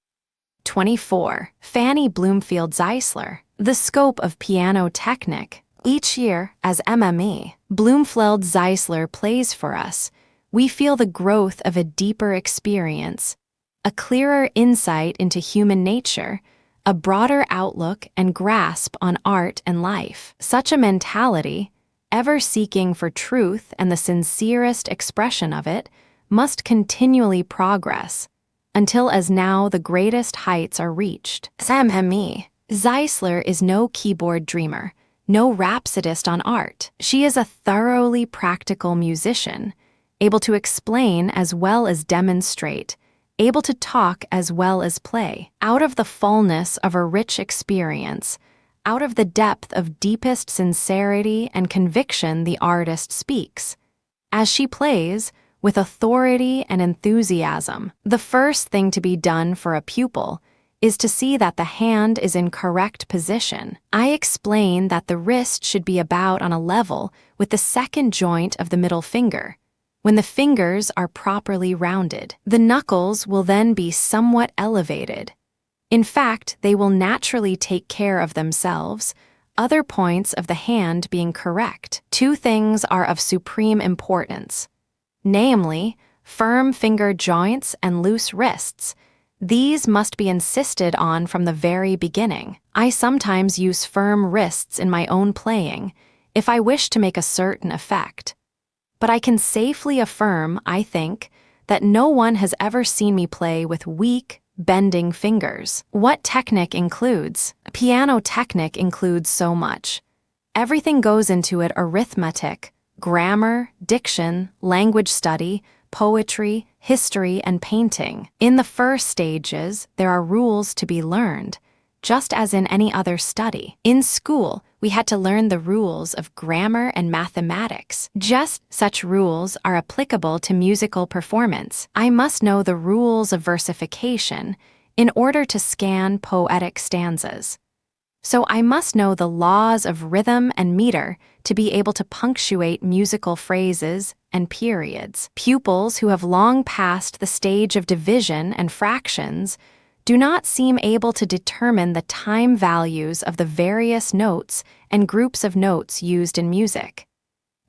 24. Fanny Bloomfield Zeisler. The scope of piano technique. Each year, as MME, Bloomfield Zeisler plays for us, we feel the growth of a deeper experience, a clearer insight into human nature, a broader outlook and grasp on art and life. Such a mentality, ever seeking for truth and the sincerest expression of it, must continually progress, until as now the greatest heights are reached. Zeisler is no keyboard dreamer, no rhapsodist on art. She is a thoroughly practical musician, able to explain as well as demonstrate, able to talk as well as play. Out of the fullness of a rich experience, out of the depth of deepest sincerity and conviction the artist speaks. As she plays, with authority and enthusiasm, the first thing to be done for a pupil is to see that the hand is in correct position. I explain that the wrist should be about on a level with the second joint of the middle finger. When the fingers are properly rounded, the knuckles will then be somewhat elevated. In fact, they will naturally take care of themselves, other points of the hand being correct. Two things are of supreme importance, namely, firm finger joints and loose wrists. These must be insisted on from the very beginning. I sometimes use firm wrists in my own playing, if I wish to make a certain effect. But I can safely affirm, I think, that no one has ever seen me play with weak, bending fingers. What technique includes? Piano technique includes so much. Everything goes into it: arithmetic, grammar, diction, language study, poetry, history, and painting. In the first stages, there are rules to be learned, just as in any other study. In school, we had to learn the rules of grammar and mathematics. Just such rules are applicable to musical performance. I must know the rules of versification in order to scan poetic stanzas. So I must know the laws of rhythm and meter to be able to punctuate musical phrases and periods. Pupils who have long passed the stage of division and fractions do not seem able to determine the time values of the various notes and groups of notes used in music.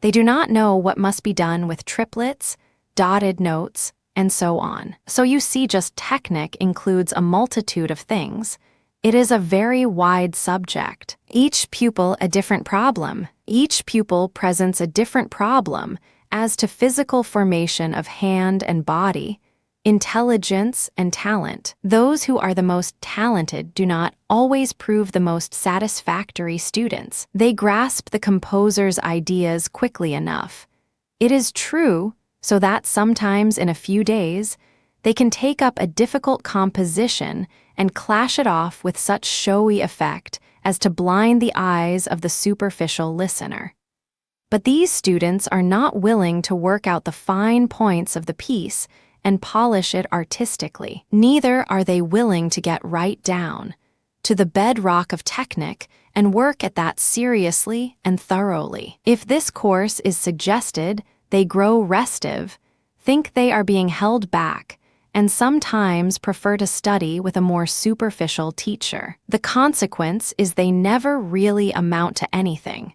They do not know what must be done with triplets, dotted notes, and so on. So you see, just technique includes a multitude of things. It is a very wide subject. Each pupil a different problem. Each pupil presents a different problem as to physical formation of hand and body, intelligence and talent. Those who are the most talented do not always prove the most satisfactory students. They grasp the composer's ideas quickly enough. It is true, so that sometimes in a few days, they can take up a difficult composition and clash it off with such showy effect as to blind the eyes of the superficial listener. But these students are not willing to work out the fine points of the piece and polish it artistically. Neither are they willing to get right down to the bedrock of technique and work at that seriously and thoroughly. If this course is suggested, they grow restive, think they are being held back, and sometimes prefer to study with a more superficial teacher. The consequence is they never really amount to anything.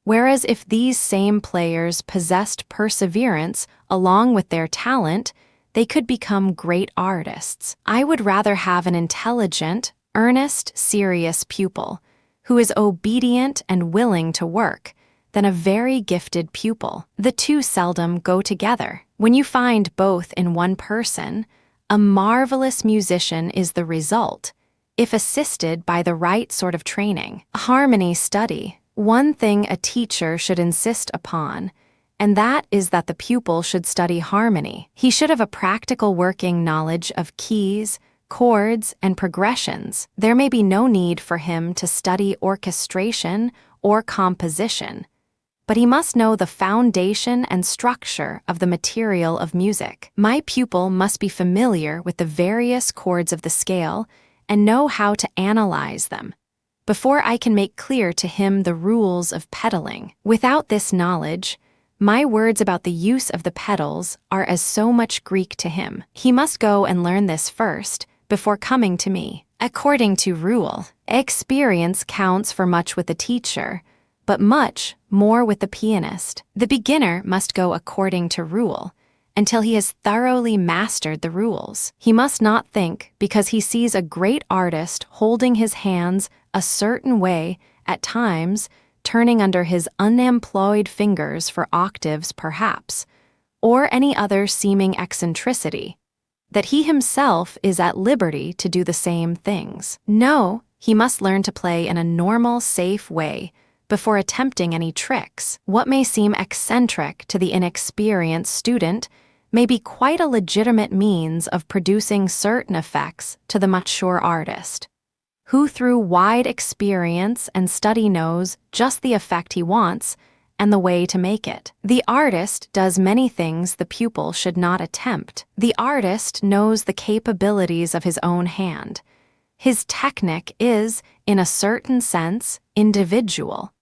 Whereas if these same players possessed perseverance along with their talent, they could become great artists. I would rather have an intelligent, earnest, serious pupil who is obedient and willing to work than a very gifted pupil. The two seldom go together. When you find both in one person, a marvelous musician is the result, if assisted by the right sort of training. Harmony study. One thing a teacher should insist upon, and that is that the pupil should study harmony. He should have a practical working knowledge of keys, chords, and progressions. There may be no need for him to study orchestration or composition, but he must know the foundation and structure of the material of music. My pupil must be familiar with the various chords of the scale and know how to analyze them before I can make clear to him the rules of pedaling. Without this knowledge, my words about the use of the pedals are as so much Greek to him. He must go and learn this first before coming to me. According to rule, experience counts for much with the teacher, but much more with the pianist. The beginner must go according to rule, until he has thoroughly mastered the rules. He must not think, because he sees a great artist holding his hands a certain way at times, turning under his unemployed fingers for octaves perhaps, or any other seeming eccentricity, that he himself is at liberty to do the same things. No, he must learn to play in a normal, safe way before attempting any tricks. What may seem eccentric to the inexperienced student may be quite a legitimate means of producing certain effects to the mature artist, who through wide experience and study knows just the effect he wants and the way to make it. The artist does many things the pupil should not attempt. The artist knows the capabilities of his own hand. His technique is, in a certain sense, individual.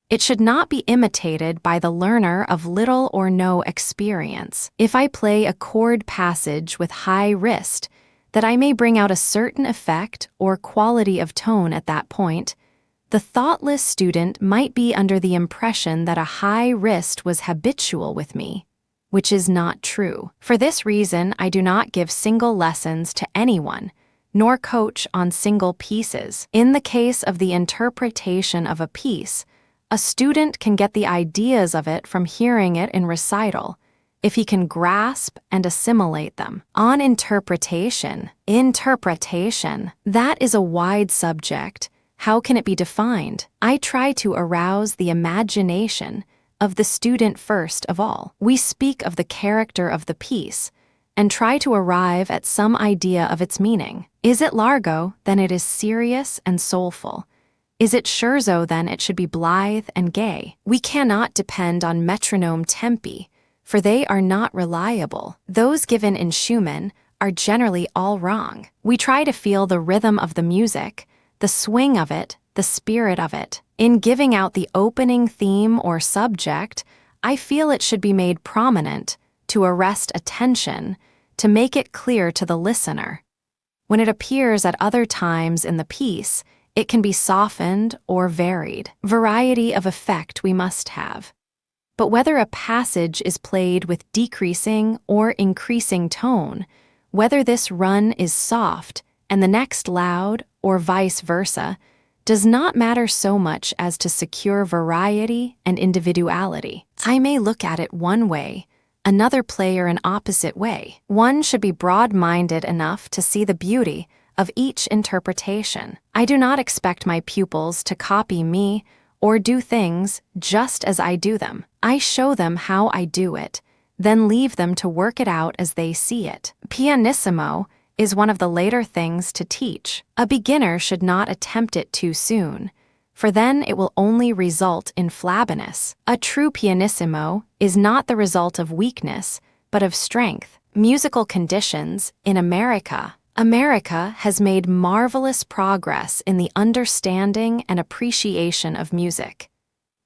It should not be imitated by the learner of little or no experience. If I play a chord passage with high wrist, that I may bring out a certain effect or quality of tone at that point, the thoughtless student might be under the impression that a high wrist was habitual with me, which is not true. For this reason, I do not give single lessons to anyone, nor coach on single pieces. In the case of the interpretation of a piece, a student can get the ideas of it from hearing it in recital, if he can grasp and assimilate them. On interpretation, that is a wide subject. How can it be defined? I try to arouse the imagination of the student first of all. We speak of the character of the piece and try to arrive at some idea of its meaning. Is it largo, then it is serious and soulful. Is it scherzo, then it should be blithe and gay. We cannot depend on metronome tempi, for they are not reliable. Those given in Schumann are generally all wrong. We try to feel the rhythm of the music, the swing of it, the spirit of it. In giving out the opening theme or subject, I feel it should be made prominent, to arrest attention, to make it clear to the listener. When it appears at other times in the piece, it can be softened or varied. Variety of effect we must have. But whether a passage is played with decreasing or increasing tone, whether this run is soft and the next loud, or vice versa, does not matter so much as to secure variety and individuality. I may look at it one way, another player an opposite way. One should be broad-minded enough to see the beauty of each interpretation. I do not expect my pupils to copy me or do things just as I do them. I show them how I do it, then leave them to work it out as they see it. Pianissimo is one of the later things to teach. A beginner should not attempt it too soon, for then it will only result in flabbiness. A true pianissimo is not the result of weakness, but of strength. Musical conditions in America has made marvelous progress in the understanding and appreciation of music.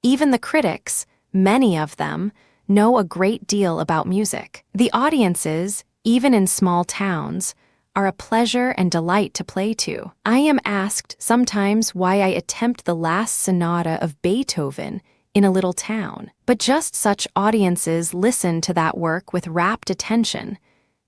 Even the critics, many of them, know a great deal about music. The audiences, even in small towns, are a pleasure and delight to play to. I am asked sometimes why I attempt the last sonata of Beethoven in a little town. But just such audiences listen to that work with rapt attention.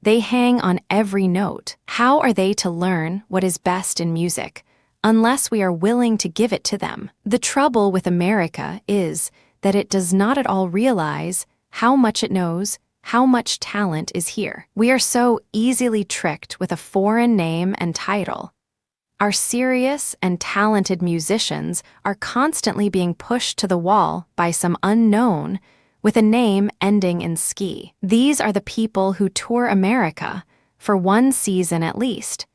They hang on every note. How are they to learn what is best in music unless we are willing to give it to them? The trouble with America is that it does not at all realize how much it knows, how much talent is here. We are so easily tricked with a foreign name and title. Our serious and talented musicians are constantly being pushed to the wall by some unknown with a name ending in ski. These are the people who tour America, for one season at least,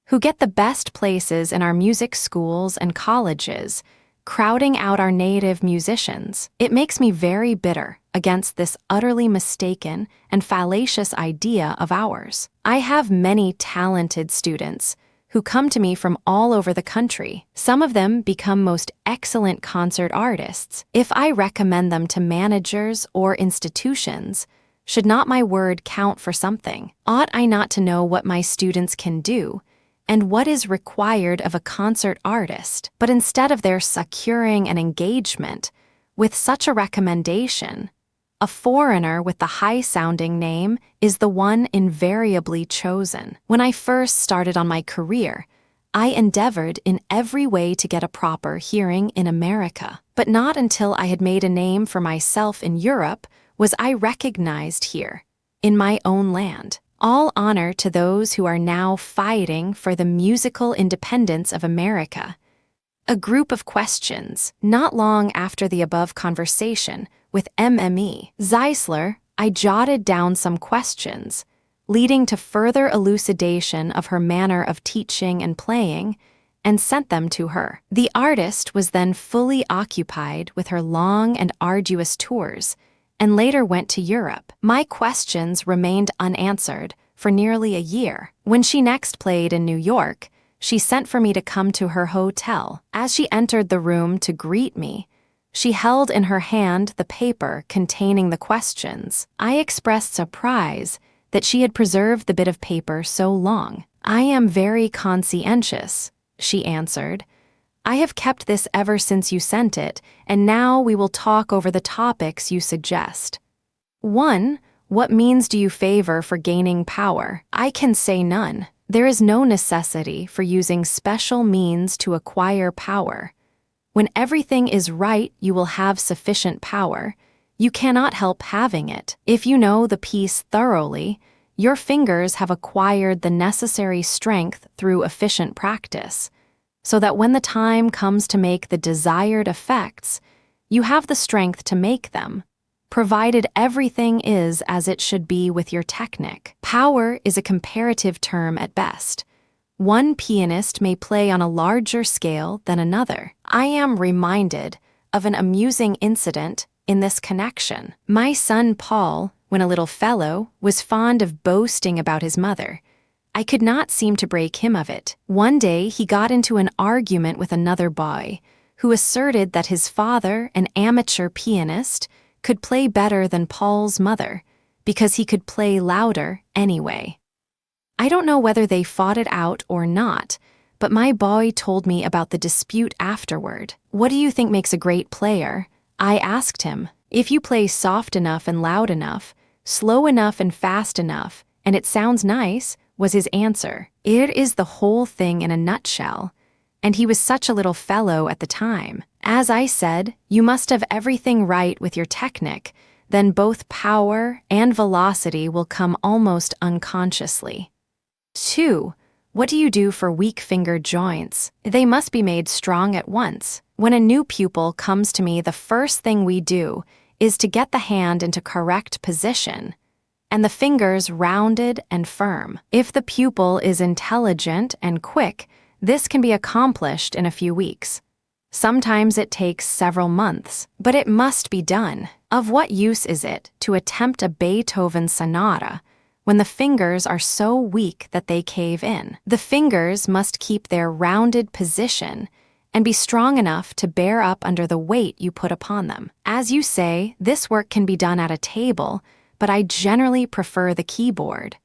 who get the best places in our music schools and colleges, crowding out our native musicians. It makes me very bitter against this utterly mistaken and fallacious idea of ours. I have many talented students who come to me from all over the country. Some of them become most excellent concert artists. If I recommend them to managers or institutions, should not my word count for something? Ought I not to know what my students can do and what is required of a concert artist? But instead of their securing an engagement with such a recommendation, A foreigner with the high-sounding name is the one invariably chosen. When I first started on my career, I endeavored in every way to get a proper hearing in America. But not until I had made a name for myself in Europe was I recognized here, in my own land. All honor to those who are now fighting for the musical independence of America. A group of questions, not long after the above conversation with MME Zeisler, I jotted down some questions, leading to further elucidation of her manner of teaching and playing, and sent them to her. The artist was then fully occupied with her long and arduous tours, and later went to Europe. My questions remained unanswered for nearly a year. When she next played in New York, she sent for me to come to her hotel. As she entered the room to greet me, she held in her hand the paper containing the questions. I expressed surprise that she had preserved the bit of paper so long. "I am very conscientious," she answered. "I have kept this ever since you sent it, and now we will talk over the topics you suggest. 1. What means do you favor for gaining power? I can say none. There is no necessity for using special means to acquire power. When everything is right, you will have sufficient power. You cannot help having it. If you know the piece thoroughly, your fingers have acquired the necessary strength through efficient practice, so that when the time comes to make the desired effects, you have the strength to make them, provided everything is as it should be with your technique. Power is a comparative term at best. One pianist may play on a larger scale than another. I am reminded of an amusing incident in this connection. My son Paul, when a little fellow, was fond of boasting about his mother. I could not seem to break him of it. One day he got into an argument with another boy, who asserted that his father, an amateur pianist, could play better than Paul's mother, because he could play louder anyway. I don't know whether they fought it out or not, but my boy told me about the dispute afterward. "What do you think makes a great player?" I asked him. "If you play soft enough and loud enough, slow enough and fast enough, and it sounds nice," was his answer. It is the whole thing in a nutshell, and he was such a little fellow at the time. As I said, you must have everything right with your technique, then both power and velocity will come almost unconsciously. 2. What do you do for weak finger joints? They must be made strong at once. When a new pupil comes to me, the first thing we do is to get the hand into correct position, and the fingers rounded and firm. If the pupil is intelligent and quick, this can be accomplished in a few weeks. Sometimes it takes several months, but it must be done. Of what use is it to attempt a Beethoven sonata when the fingers are so weak that they cave in? The fingers must keep their rounded position and be strong enough to bear up under the weight you put upon them. As you say, this work can be done at a table, but I generally prefer the keyboard.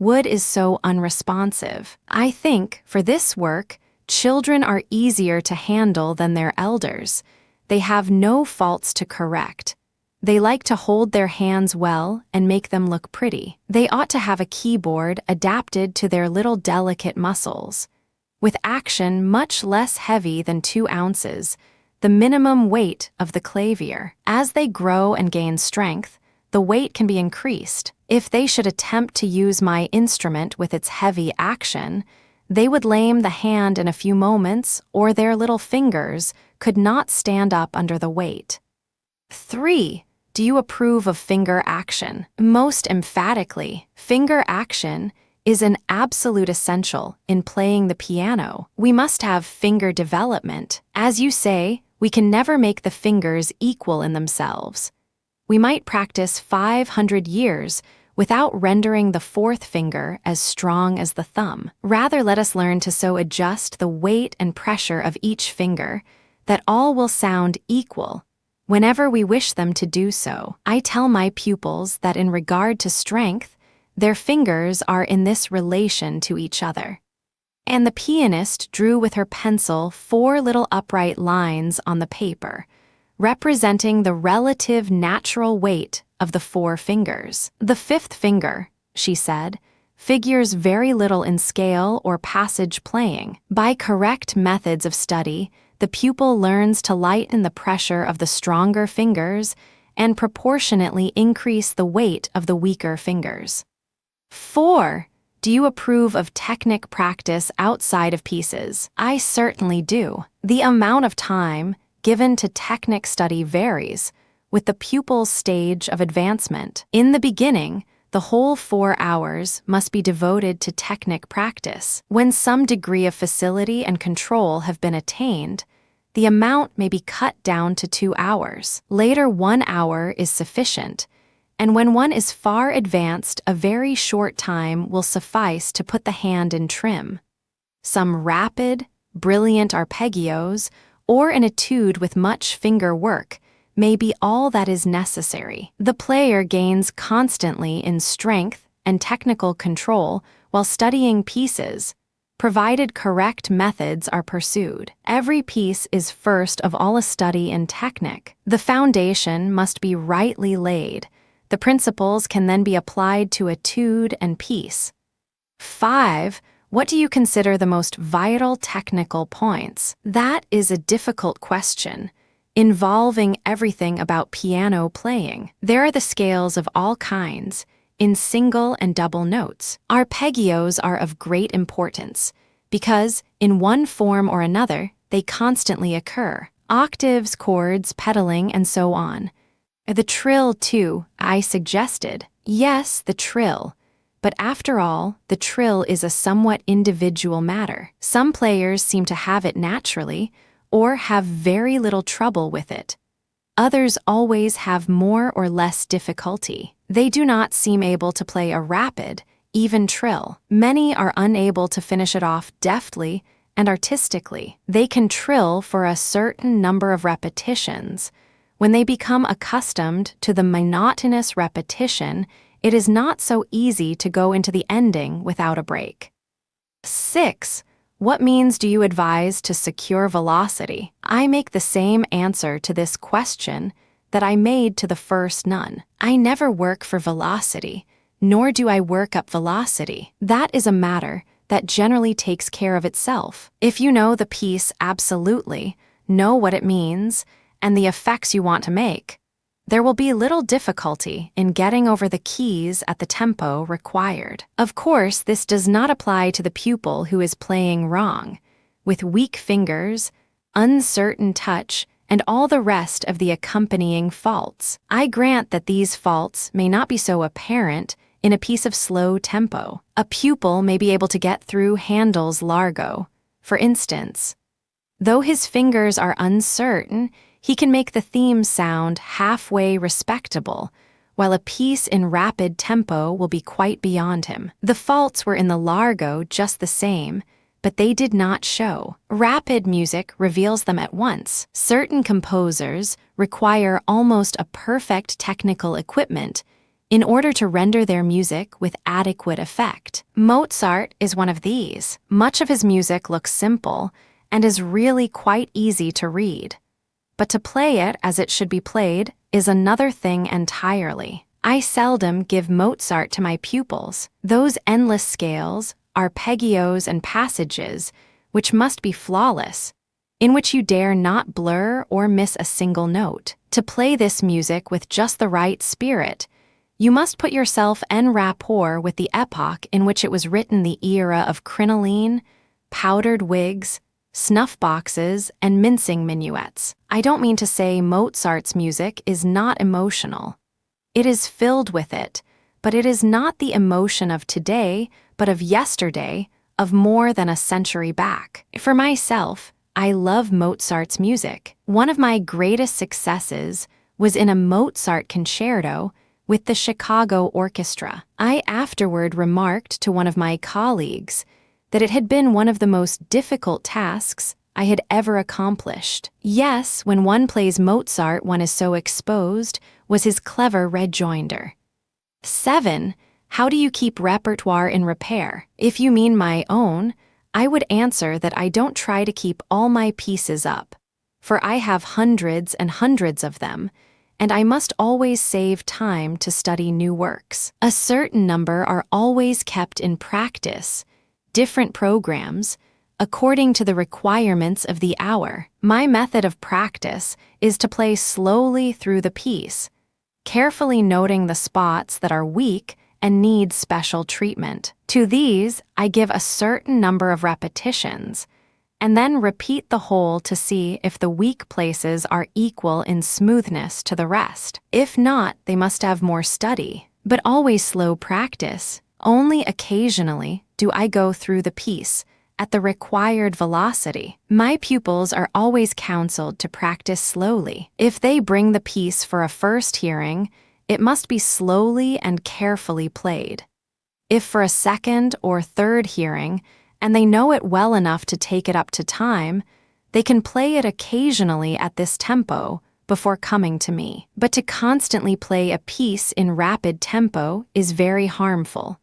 Wood is so unresponsive. I think, for this work, children are easier to handle than their elders. They have no faults to correct. They like to hold their hands well and make them look pretty. They ought to have a keyboard adapted to their little delicate muscles, with action much less heavy than 2 ounces, the minimum weight of the clavier. As they grow and gain strength, the weight can be increased. If they should attempt to use my instrument with its heavy action, they would lame the hand in a few moments, or their little fingers could not stand up under the weight. 3. Do you approve of finger action? Most emphatically, finger action is an absolute essential in playing the piano. We must have finger development. As you say, we can never make the fingers equal in themselves. We might practice 500 years without rendering the 4th finger as strong as the thumb. Rather, let us learn to so adjust the weight and pressure of each finger that all will sound equal whenever we wish them to do so. I tell my pupils that in regard to strength, their fingers are in this relation to each other. And the pianist drew with her pencil 4 little upright lines on the paper, representing the relative natural weight of the 4 fingers. The 5th finger, she said, figures very little in scale or passage playing. By correct methods of study, the pupil learns to lighten the pressure of the stronger fingers and proportionately increase the weight of the weaker fingers. 4. Do you approve of technique practice outside of pieces? I certainly do. The amount of time given to technique study varies with the pupil's stage of advancement. In the beginning, the whole 4 hours must be devoted to technique practice. When some degree of facility and control have been attained, the amount may be cut down to 2 hours. Later, 1 hour is sufficient, and when one is far advanced, a very short time will suffice to put the hand in trim. Some rapid, brilliant arpeggios, or an etude with much finger work, may be all that is necessary. The player gains constantly in strength and technical control while studying pieces, provided correct methods are pursued. Every piece is first of all a study in technique. The foundation must be rightly laid. The principles can then be applied to etude and piece. 5. What do you consider the most vital technical points? That is a difficult question, involving everything about piano playing. There are the scales of all kinds, in single and double notes. Arpeggios are of great importance, because, in one form or another, they constantly occur. Octaves, chords, pedaling, and so on. The trill, too, I suggested. Yes, the trill. But after all, the trill is a somewhat individual matter. Some players seem to have it naturally, or have very little trouble with it. Others always have more or less difficulty. They do not seem able to play a rapid, even trill. Many are unable to finish it off deftly and artistically. They can trill for a certain number of repetitions. When they become accustomed to the monotonous repetition, it is not so easy to go into the ending without a break. 6. What means do you advise to secure velocity? I make the same answer to this question that I made to the first none. I never work for velocity, nor do I work up velocity. That is a matter that generally takes care of itself. If you know the piece absolutely, know what it means, and the effects you want to make, there will be little difficulty in getting over the keys at the tempo required. Of course, this does not apply to the pupil who is playing wrong, with weak fingers, uncertain touch, and all the rest of the accompanying faults. I grant that these faults may not be so apparent in a piece of slow tempo. A pupil may be able to get through Handel's Largo, for instance. Though his fingers are uncertain, he can make the theme sound halfway respectable, while a piece in rapid tempo will be quite beyond him. The faults were in the Largo just the same, but they did not show. Rapid music reveals them at once. Certain composers require almost a perfect technical equipment in order to render their music with adequate effect. Mozart is one of these. Much of his music looks simple and is really quite easy to read. But to play it as it should be played is another thing entirely. I seldom give Mozart to my pupils. Those endless scales, arpeggios, and passages, which must be flawless, in which you dare not blur or miss a single note. To play this music with just the right spirit, you must put yourself en rapport with the epoch in which it was written, the era of crinoline, powdered wigs, snuff boxes, and mincing minuets. I don't mean to say Mozart's music is not emotional. It is filled with it, but it is not the emotion of today, but of yesterday, of more than a century back. For myself, I love Mozart's music. One of my greatest successes was in a Mozart concerto with the Chicago Orchestra. I afterward remarked to one of my colleagues that it had been one of the most difficult tasks I had ever accomplished. Yes, when one plays Mozart, one is so exposed, was his clever rejoinder. 7. How do you keep repertoire in repair? If you mean my own, I would answer that I don't try to keep all my pieces up, for I have hundreds and hundreds of them, and I must always save time to study new works. A certain number are always kept in practice, different programs, according to the requirements of the hour. My method of practice is to play slowly through the piece, carefully noting the spots that are weak and need special treatment. To these, I give a certain number of repetitions, and then repeat the whole to see if the weak places are equal in smoothness to the rest. If not, they must have more study, but always slow practice. Only occasionally do I go through the piece at the required velocity. My pupils are always counseled to practice slowly. If they bring the piece for a first hearing, it must be slowly and carefully played. If for a second or third hearing, and they know it well enough to take it up to time, they can play it occasionally at this tempo before coming to me. But to constantly play a piece in rapid tempo is very harmful.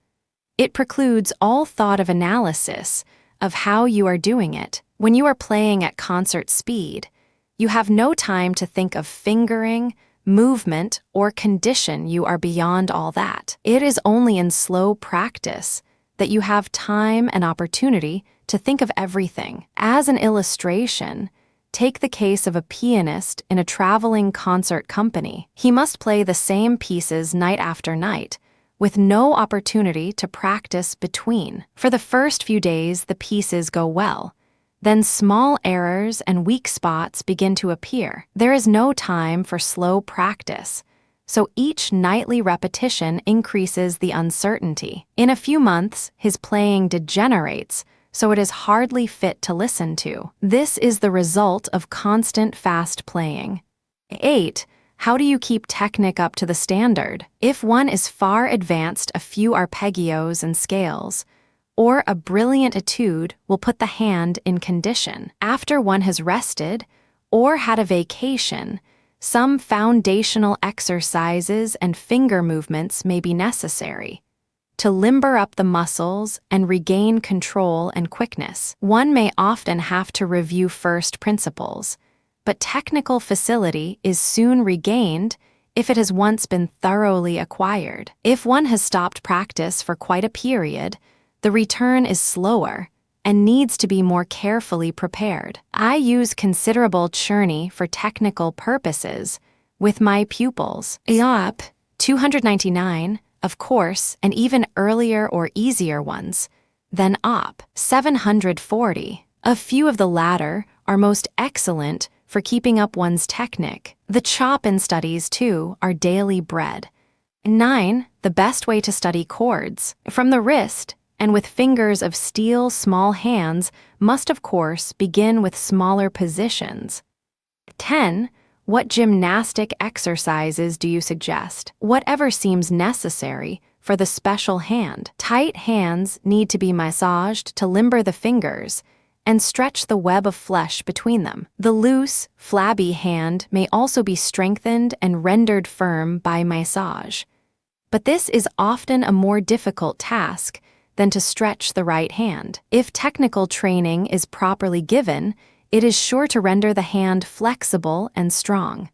It precludes all thought of analysis of how you are doing it. When you are playing at concert speed, you have no time to think of fingering, movement, or condition. You are beyond all that. It is only in slow practice that you have time and opportunity to think of everything. As an illustration, take the case of a pianist in a traveling concert company. He must play the same pieces night after night, with no opportunity to practice between. For the first few days, the pieces go well. Then small errors and weak spots begin to appear. There is no time for slow practice, so each nightly repetition increases the uncertainty. In a few months, his playing degenerates, so it is hardly fit to listen to. This is the result of constant fast playing. 8. How do you keep technique up to the standard? If one is far advanced a few arpeggios and scales, or a brilliant etude will put the hand in condition. After one has rested or had a vacation, some foundational exercises and finger movements may be necessary to limber up the muscles and regain control and quickness. One may often have to review first principles, but technical facility is soon regained if it has once been thoroughly acquired. If one has stopped practice for quite a period, the return is slower and needs to be more carefully prepared. I use considerable churning for technical purposes with my pupils. EBOOK 299, of course, and even earlier or easier ones, then OP 740. A few of the latter are most excellent for keeping up one's technique. The Chopin studies, too, are daily bread. 9. The best way to study chords. From the wrist, and with fingers of steel small hands, must of course begin with smaller positions. 10. What gymnastic exercises do you suggest? Whatever seems necessary for the special hand. Tight hands need to be massaged to limber the fingers and stretch the web of flesh between them. The loose, flabby hand may also be strengthened and rendered firm by massage. But this is often a more difficult task than to stretch the right hand. If technical training is properly given, it is sure to render the hand flexible and strong.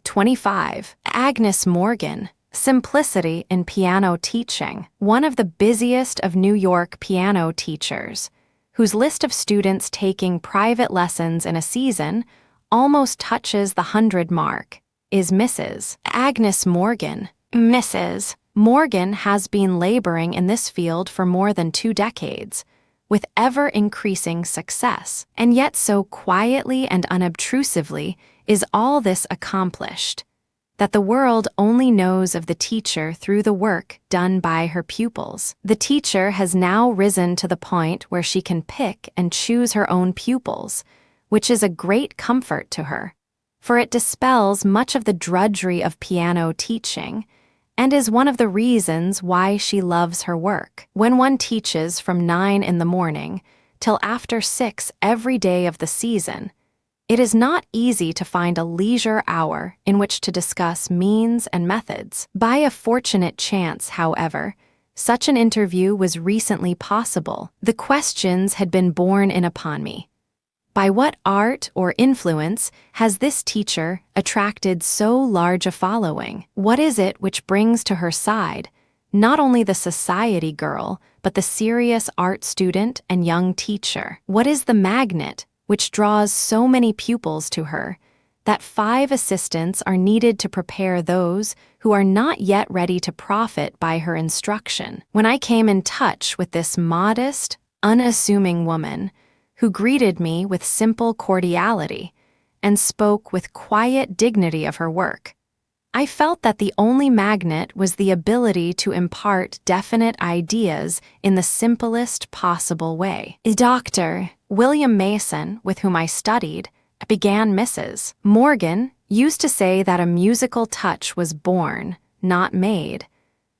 25. Agnes Morgan, Simplicity in Piano Teaching. One of the busiest of New York piano teachers, whose list of students taking private lessons in a season almost touches the 100 mark, is Mrs. Agnes Morgan. Mrs. Morgan has been laboring in this field for more than 2 decades, with ever-increasing success. And yet so quietly and unobtrusively is all this accomplished, that the world only knows of the teacher through the work done by her pupils. The teacher has now risen to the point where she can pick and choose her own pupils, which is a great comfort to her, for it dispels much of the drudgery of piano teaching, and is one of the reasons why she loves her work. When one teaches from 9 in the morning till after 6 every day of the season, it is not easy to find a leisure hour in which to discuss means and methods. By a fortunate chance, however, such an interview was recently possible. The questions had been borne in upon me. By what art or influence has this teacher attracted so large a following? What is it which brings to her side not only the society girl, but the serious art student and young teacher? What is the magnet which draws so many pupils to her, that 5 assistants are needed to prepare those who are not yet ready to profit by her instruction? When I came in touch with this modest, unassuming woman, who greeted me with simple cordiality and spoke with quiet dignity of her work, I felt that the only magnet was the ability to impart definite ideas in the simplest possible way. Dr. William Mason, with whom I studied, began Mrs. Morgan, used to say that a musical touch was born, not made.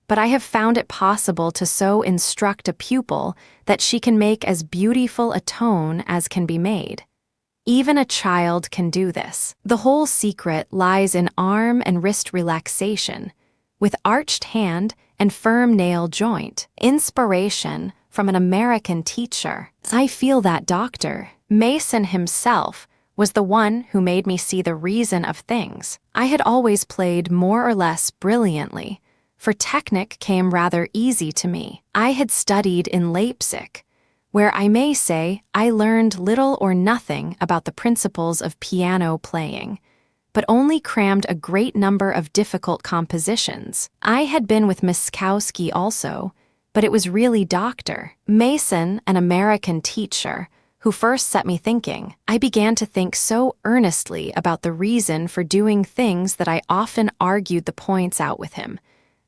But I have found it possible to so instruct a pupil that she can make as beautiful a tone as can be made. Even a child can do this. The whole secret lies in arm and wrist relaxation, with arched hand and firm nail joint. Inspiration from an American teacher. I feel that Dr. Mason himself was the one who made me see the reason of things. I had always played more or less brilliantly, for technique came rather easy to me. I had studied in Leipzig, where I may say I learned little or nothing about the principles of piano playing, but only crammed a great number of difficult compositions. I had been with Miskowski also, but it was really Dr. Mason, an American teacher, who first set me thinking. I began to think so earnestly about the reason for doing things that I often argued the points out with him,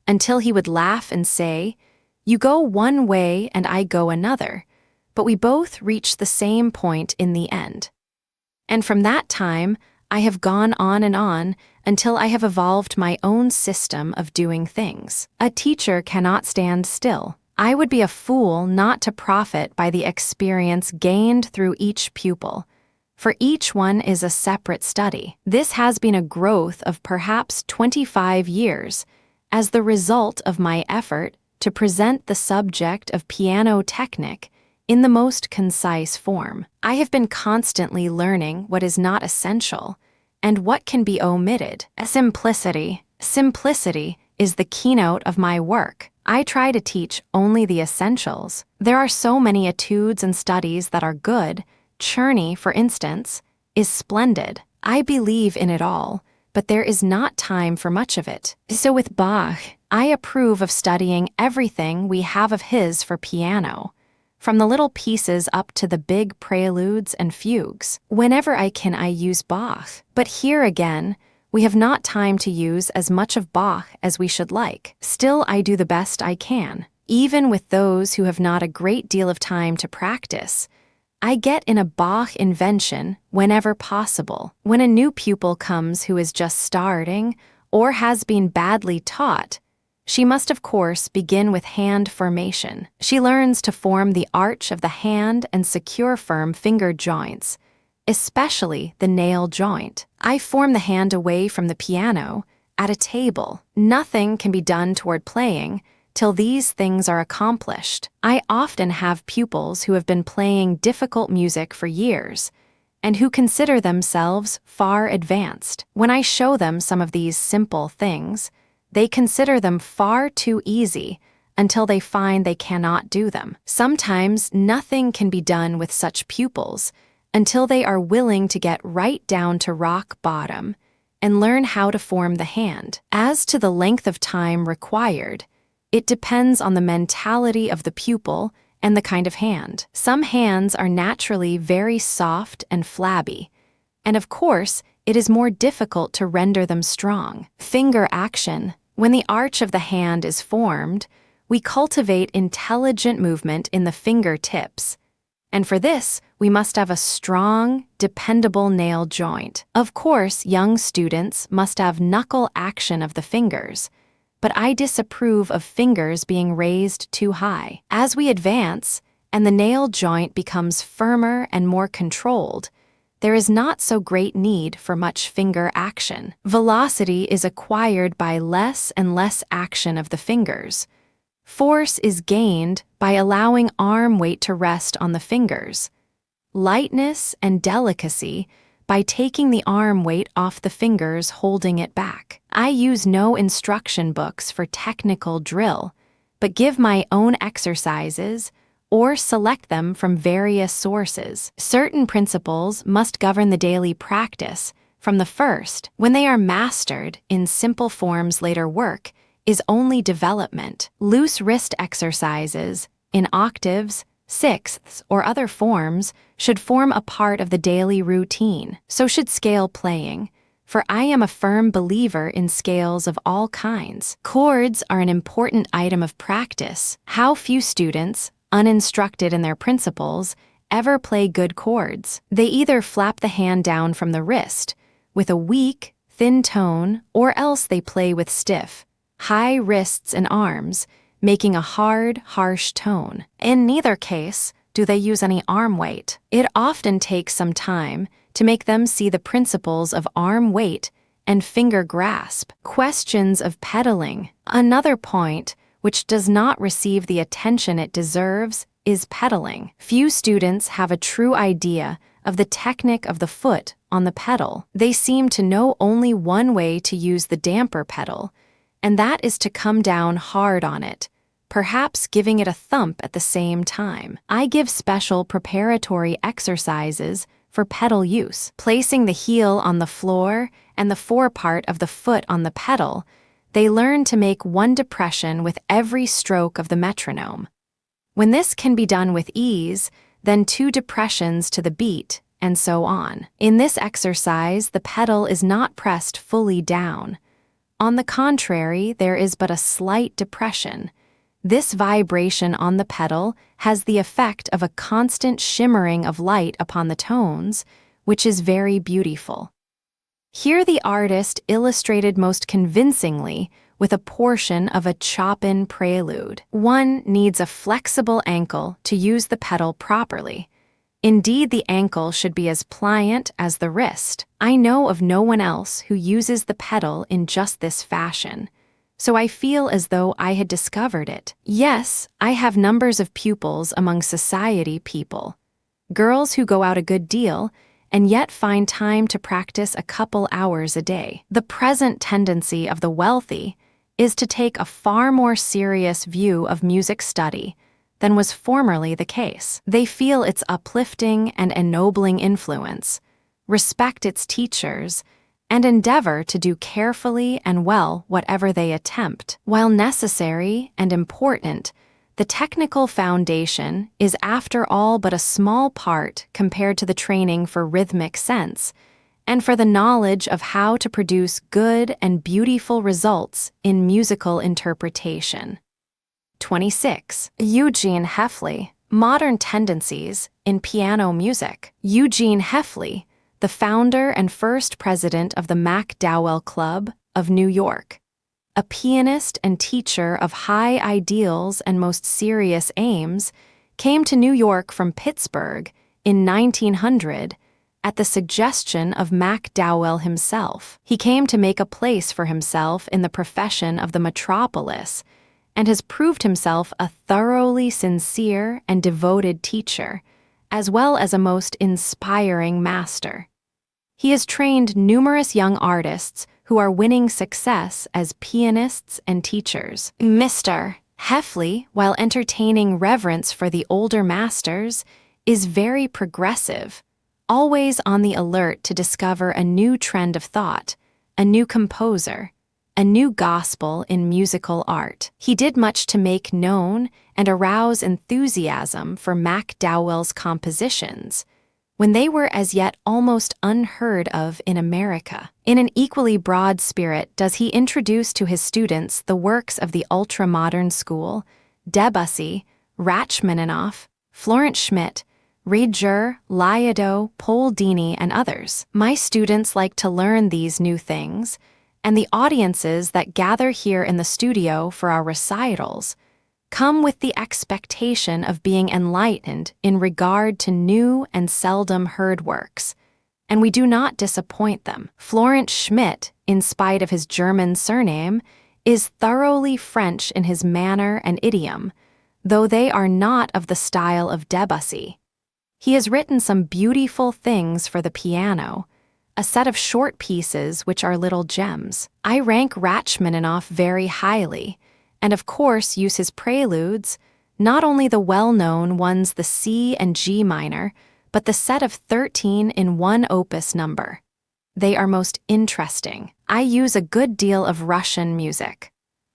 until he would laugh and say, "You go one way and I go another, but we both reach the same point in the end." And from that time, I have gone on and on until I have evolved my own system of doing things. A teacher cannot stand still. I would be a fool not to profit by the experience gained through each pupil, for each one is a separate study. This has been a growth of perhaps 25 years as the result of my effort to present the subject of piano technique in the most concise form. I have been constantly learning what is not essential and what can be omitted. Simplicity is the keynote of my work. I try to teach only the essentials. There are so many etudes and studies that are good. Czerny, for instance, is splendid. I believe in it all, but there is not time for much of it. So with Bach, I approve of studying everything we have of his for piano, from the little pieces up to the big preludes and fugues. Whenever I can, I use Bach. But here again, we have not time to use as much of Bach as we should like. Still, I do the best I can. Even with those who have not a great deal of time to practice, I get in a Bach invention whenever possible. When a new pupil comes who is just starting or has been badly taught, she must of course begin with hand formation. She learns to form the arch of the hand and secure firm finger joints, especially the nail joint. I form the hand away from the piano, at a table. Nothing can be done toward playing till these things are accomplished. I often have pupils who have been playing difficult music for years, and who consider themselves far advanced. When I show them some of these simple things, they consider them far too easy until they find they cannot do them. Sometimes nothing can be done with such pupils until they are willing to get right down to rock bottom and learn how to form the hand. As to the length of time required, it depends on the mentality of the pupil and the kind of hand. Some hands are naturally very soft and flabby, and of course, it is more difficult to render them strong. Finger action. When the arch of the hand is formed, we cultivate intelligent movement in the fingertips, and for this, we must have a strong, dependable nail joint. Of course, young students must have knuckle action of the fingers, but I disapprove of fingers being raised too high. As we advance, and the nail joint becomes firmer and more controlled, there is not so great need for much finger action. Velocity is acquired by less and less action of the fingers. Force is gained by allowing arm weight to rest on the fingers. lightness and delicacy by taking the arm weight off the fingers holding it back. I use no instruction books for technical drill, but give my own exercises or select them from various sources. Certain principles must govern the daily practice from the first. When they are mastered in simple forms, later work is only development. Loose wrist exercises in octaves, sixths, or other forms should form a part of the daily routine. So should scale playing, for I am a firm believer in scales of all kinds. Chords are an important item of practice. How few students, uninstructed in their principles, ever play good chords. They either flap the hand down from the wrist with a weak, thin tone, or else they play with stiff, high wrists and arms, making a hard, harsh tone. In neither case do they use any arm weight. It often takes some time to make them see the principles of arm weight and finger grasp. Questions of pedaling. Another point which does not receive the attention it deserves is pedaling. Few students have a true idea of the technique of the foot on the pedal. They seem to know only one way to use the damper pedal, and that is to come down hard on it, perhaps giving it a thump at the same time. I give special preparatory exercises for pedal use. Placing the heel on the floor and the forepart of the foot on the pedal, they learn to make one depression with every stroke of the metronome. When this can be done with ease, then 2 depressions to the beat, and so on. In this exercise, the pedal is not pressed fully down. On the contrary, there is but a slight depression. This vibration on the pedal has the effect of a constant shimmering of light upon the tones, which is very beautiful. Here the artist illustrated most convincingly with a portion of a Chopin prelude. One needs a flexible ankle to use the pedal properly. Indeed, the ankle should be as pliant as the wrist. I know of no one else who uses the pedal in just this fashion, so I feel as though I had discovered it. Yes, I have numbers of pupils among society people, girls who go out a good deal and yet find time to practice a couple hours a day. The present tendency of the wealthy is to take a far more serious view of music study than was formerly the case. They feel its uplifting and ennobling influence, respect its teachers, and endeavor to do carefully and well whatever they attempt. While necessary and important, the technical foundation is after all but a small part compared to the training for rhythmic sense and for the knowledge of how to produce good and beautiful results in musical interpretation. 26. Eugene Heffley, Modern Tendencies in Piano Music. Eugene Heffley, the founder and first president of the MacDowell Club of New York, a pianist and teacher of high ideals and most serious aims, came to New York from Pittsburgh in 1900 at the suggestion of MacDowell himself. He came to make a place for himself in the profession of the metropolis and has proved himself a thoroughly sincere and devoted teacher, as well as a most inspiring master. He has trained numerous young artists who are winning success as pianists and teachers. Mr. Heffley, while entertaining reverence for the older masters, is very progressive, always on the alert to discover a new trend of thought, a new composer, a new gospel in musical art. He did much to make known and arouse enthusiasm for MacDowell's compositions, when they were as yet almost unheard of in America. In an equally broad spirit does he introduce to his students the works of the ultra-modern school, Debussy, Rachmaninoff, Florent Schmidt, Rieger, Liado, Poldini, and others. My students like to learn these new things, and the audiences that gather here in the studio for our recitals come with the expectation of being enlightened in regard to new and seldom heard works, and we do not disappoint them. Florent Schmidt, in spite of his German surname, is thoroughly French in his manner and idiom, though they are not of the style of Debussy. He has written some beautiful things for the piano, a set of short pieces which are little gems. I rank Rachmaninoff very highly, and of course use his preludes, not only the well-known ones the C and G minor, but the set of 13 in one opus number. They are most interesting. I use a good deal of Russian music.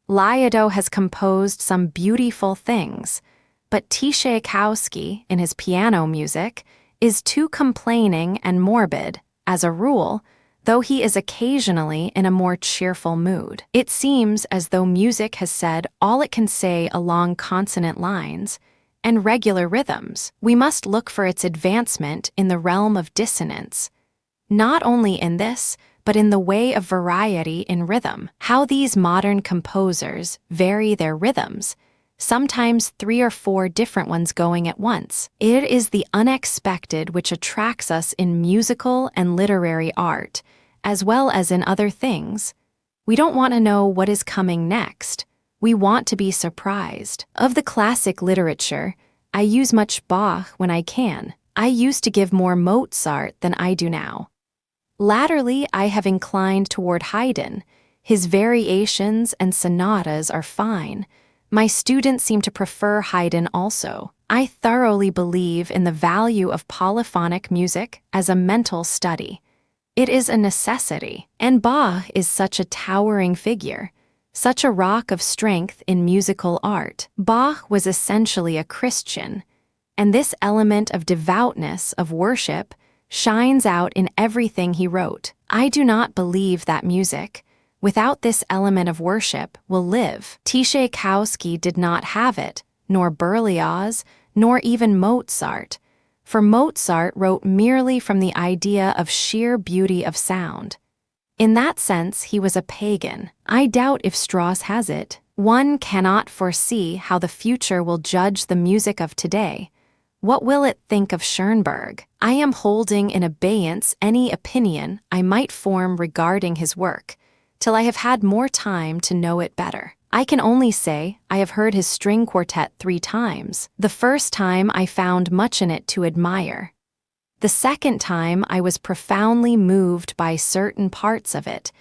Liado has composed some beautiful things, but Tchaikovsky, in his piano music, is too complaining and morbid, as a rule, though he is occasionally in a more cheerful mood. It seems as though music has said all it can say along consonant lines and regular rhythms. We must look for its advancement in the realm of dissonance, not only in this, but in the way of variety in rhythm. How these modern composers vary their rhythms, sometimes 3 or 4 different ones going at once. It is the unexpected which attracts us in musical and literary art, as well as in other things. We don't want to know what is coming next. We want to be surprised. Of the classic literature, I use much Bach when I can. I used to give more Mozart than I do now. Latterly, I have inclined toward Haydn. His variations and sonatas are fine. My students seem to prefer Haydn also. I thoroughly believe in the value of polyphonic music as a mental study. It is a necessity, and Bach is such a towering figure, such a rock of strength in musical art. Bach was essentially a Christian, and this element of devoutness, of worship, shines out in everything he wrote. I do not believe that music, without this element of worship, will live. Tchaikovsky did not have it, nor Berlioz, nor even Mozart, for Mozart wrote merely from the idea of sheer beauty of sound. In that sense, he was a pagan. I doubt if Strauss has it. One cannot foresee how the future will judge the music of today. What will it think of Schoenberg? I am holding in abeyance any opinion I might form regarding his work, till I have had more time to know it better. I can only say I have heard his string quartet 3 times. The first time I found much in it to admire. The second time I was profoundly moved by certain parts of it,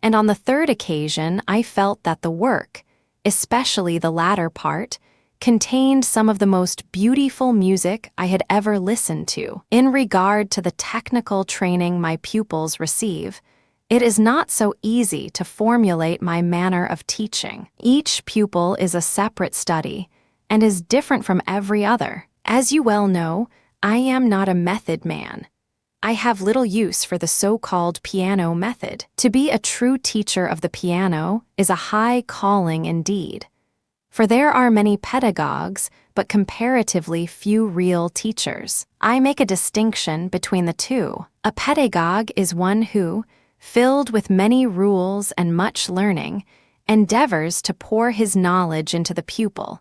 and on the third occasion I felt that the work, especially the latter part, contained some of the most beautiful music I had ever listened to. In regard to the technical training my pupils receive, it is not so easy to formulate my manner of teaching. Each pupil is a separate study and is different from every other. As you well know, I am not a method man. I have little use for the so-called piano method. To be a true teacher of the piano is a high calling indeed, for there are many pedagogues, but comparatively few real teachers. I make a distinction between the two. A pedagogue is one who, filled with many rules and much learning, endeavors to pour his knowledge into the pupil,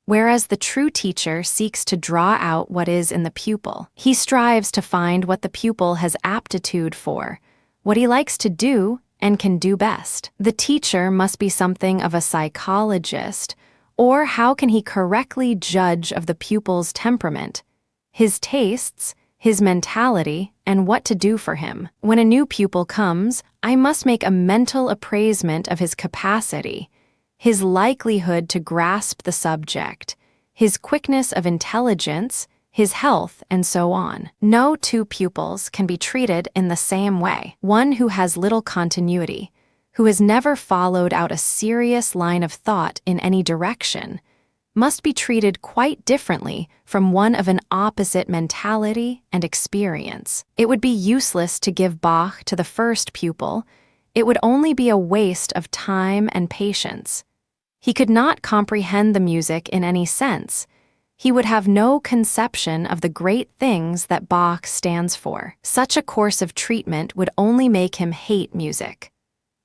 whereas the true teacher seeks to draw out what is in the pupil. He strives to find what the pupil has aptitude for, what he likes to do and can do best. The teacher must be something of a psychologist, or how can he correctly judge of the pupil's temperament, his tastes, his mentality, and what to do for him. When a new pupil comes, I must make a mental appraisement of his capacity, his likelihood to grasp the subject, his quickness of intelligence, his health, and so on. No 2 pupils can be treated in the same way. One who has little continuity, who has never followed out a serious line of thought in any direction, must be treated quite differently from one of an opposite mentality and experience. It would be useless to give Bach to the first pupil. It would only be a waste of time and patience. He could not comprehend the music in any sense. He would have no conception of the great things that Bach stands for. Such a course of treatment would only make him hate music.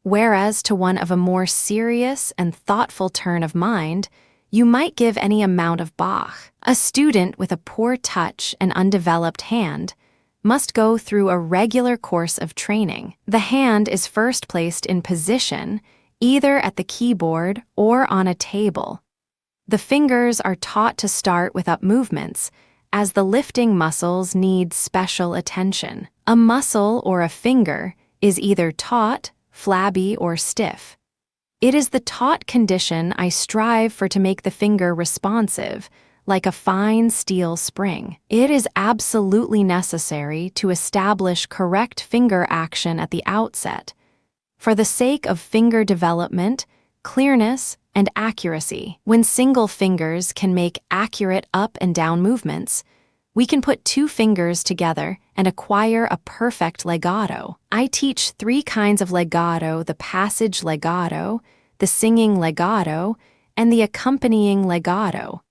Whereas to one of a more serious and thoughtful turn of mind, you might give any amount of Bach. A student with a poor touch and undeveloped hand must go through a regular course of training. The hand is first placed in position, either at the keyboard or on a table. The fingers are taught to start with up movements, as the lifting muscles need special attention. A muscle or a finger is either taut, flabby, or stiff. It is the taut condition I strive for to make the finger responsive, like a fine steel spring. It is absolutely necessary to establish correct finger action at the outset, for the sake of finger development, clearness, and accuracy. When single fingers can make accurate up and down movements, we can put two fingers together and acquire a perfect legato. I teach 3 kinds of legato: the passage legato, the singing legato, and the accompanying legato.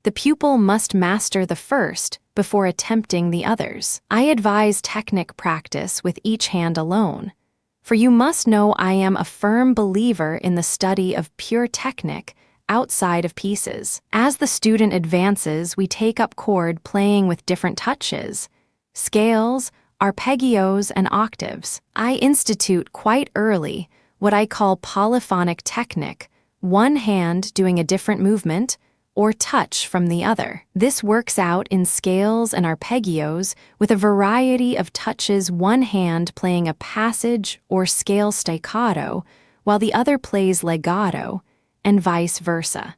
The pupil must master the first before attempting the others. I advise technic practice with each hand alone, for you must know I am a firm believer in the study of pure technic outside of pieces. As the student advances, we take up chord playing with different touches, scales, arpeggios, and octaves. I institute quite early what I call polyphonic technic, one hand doing a different movement or touch from the other. This works out in scales and arpeggios with a variety of touches, one hand playing a passage or scale staccato while the other plays legato, and vice versa.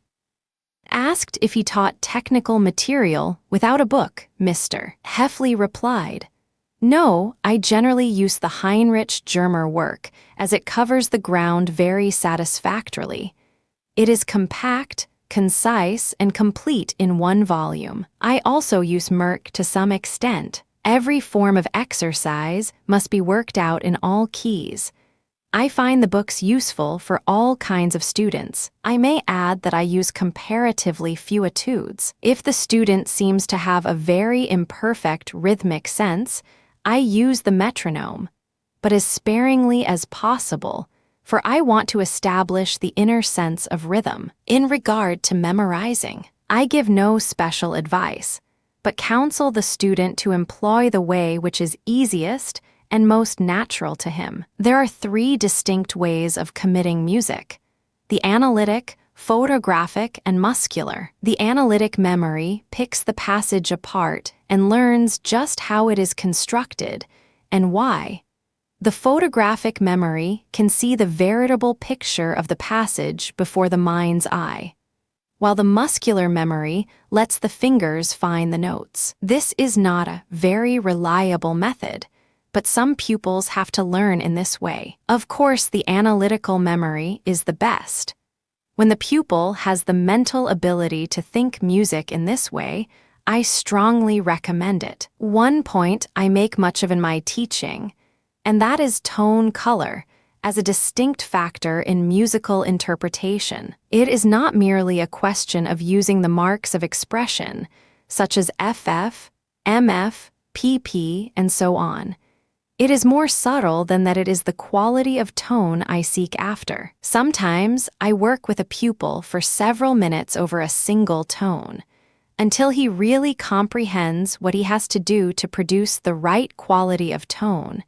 Asked if he taught technical material without a book, Mr. Heffley replied, "No, I generally use the Heinrich Germer work, as it covers the ground very satisfactorily. It is compact, concise, and complete in one volume. I also use Merck to some extent. Every form of exercise must be worked out in all keys. I find the books useful for all kinds of students. I may add that I use comparatively few etudes. If the student seems to have a very imperfect rhythmic sense, I use the metronome, but as sparingly as possible, for I want to establish the inner sense of rhythm. In regard to memorizing, I give no special advice, but counsel the student to employ the way which is easiest and most natural to him. There are 3 distinct ways of committing music: the analytic, photographic, and muscular. The analytic memory picks the passage apart and learns just how it is constructed and why. The photographic memory can see the veritable picture of the passage before the mind's eye, while the muscular memory lets the fingers find the notes. This is not a very reliable method, but some pupils have to learn in this way. Of course, the analytical memory is the best. When the pupil has the mental ability to think music in this way, I strongly recommend it. One point I make much of in my teaching, and that is tone color as a distinct factor in musical interpretation. It is not merely a question of using the marks of expression, such as FF, MF, PP, and so on. It is more subtle than that. It is the quality of tone I seek after. Sometimes I work with a pupil for several minutes over a single tone, until he really comprehends what he has to do to produce the right quality of tone,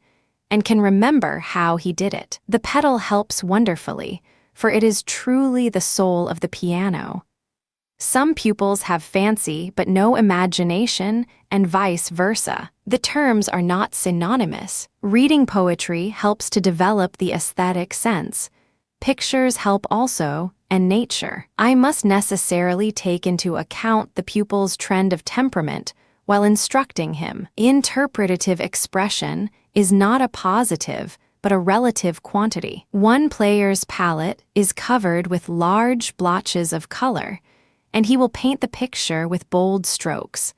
and can remember how he did it. The pedal helps wonderfully, for it is truly the soul of the piano. Some pupils have fancy but no imagination, and vice versa. The terms are not synonymous. Reading poetry helps to develop the aesthetic sense. Pictures help also, and nature. I must necessarily take into account the pupil's trend of temperament while instructing him. Interpretative expression is not a positive, but a relative quantity. One player's palette is covered with large blotches of color, and he will paint the picture with bold strokes.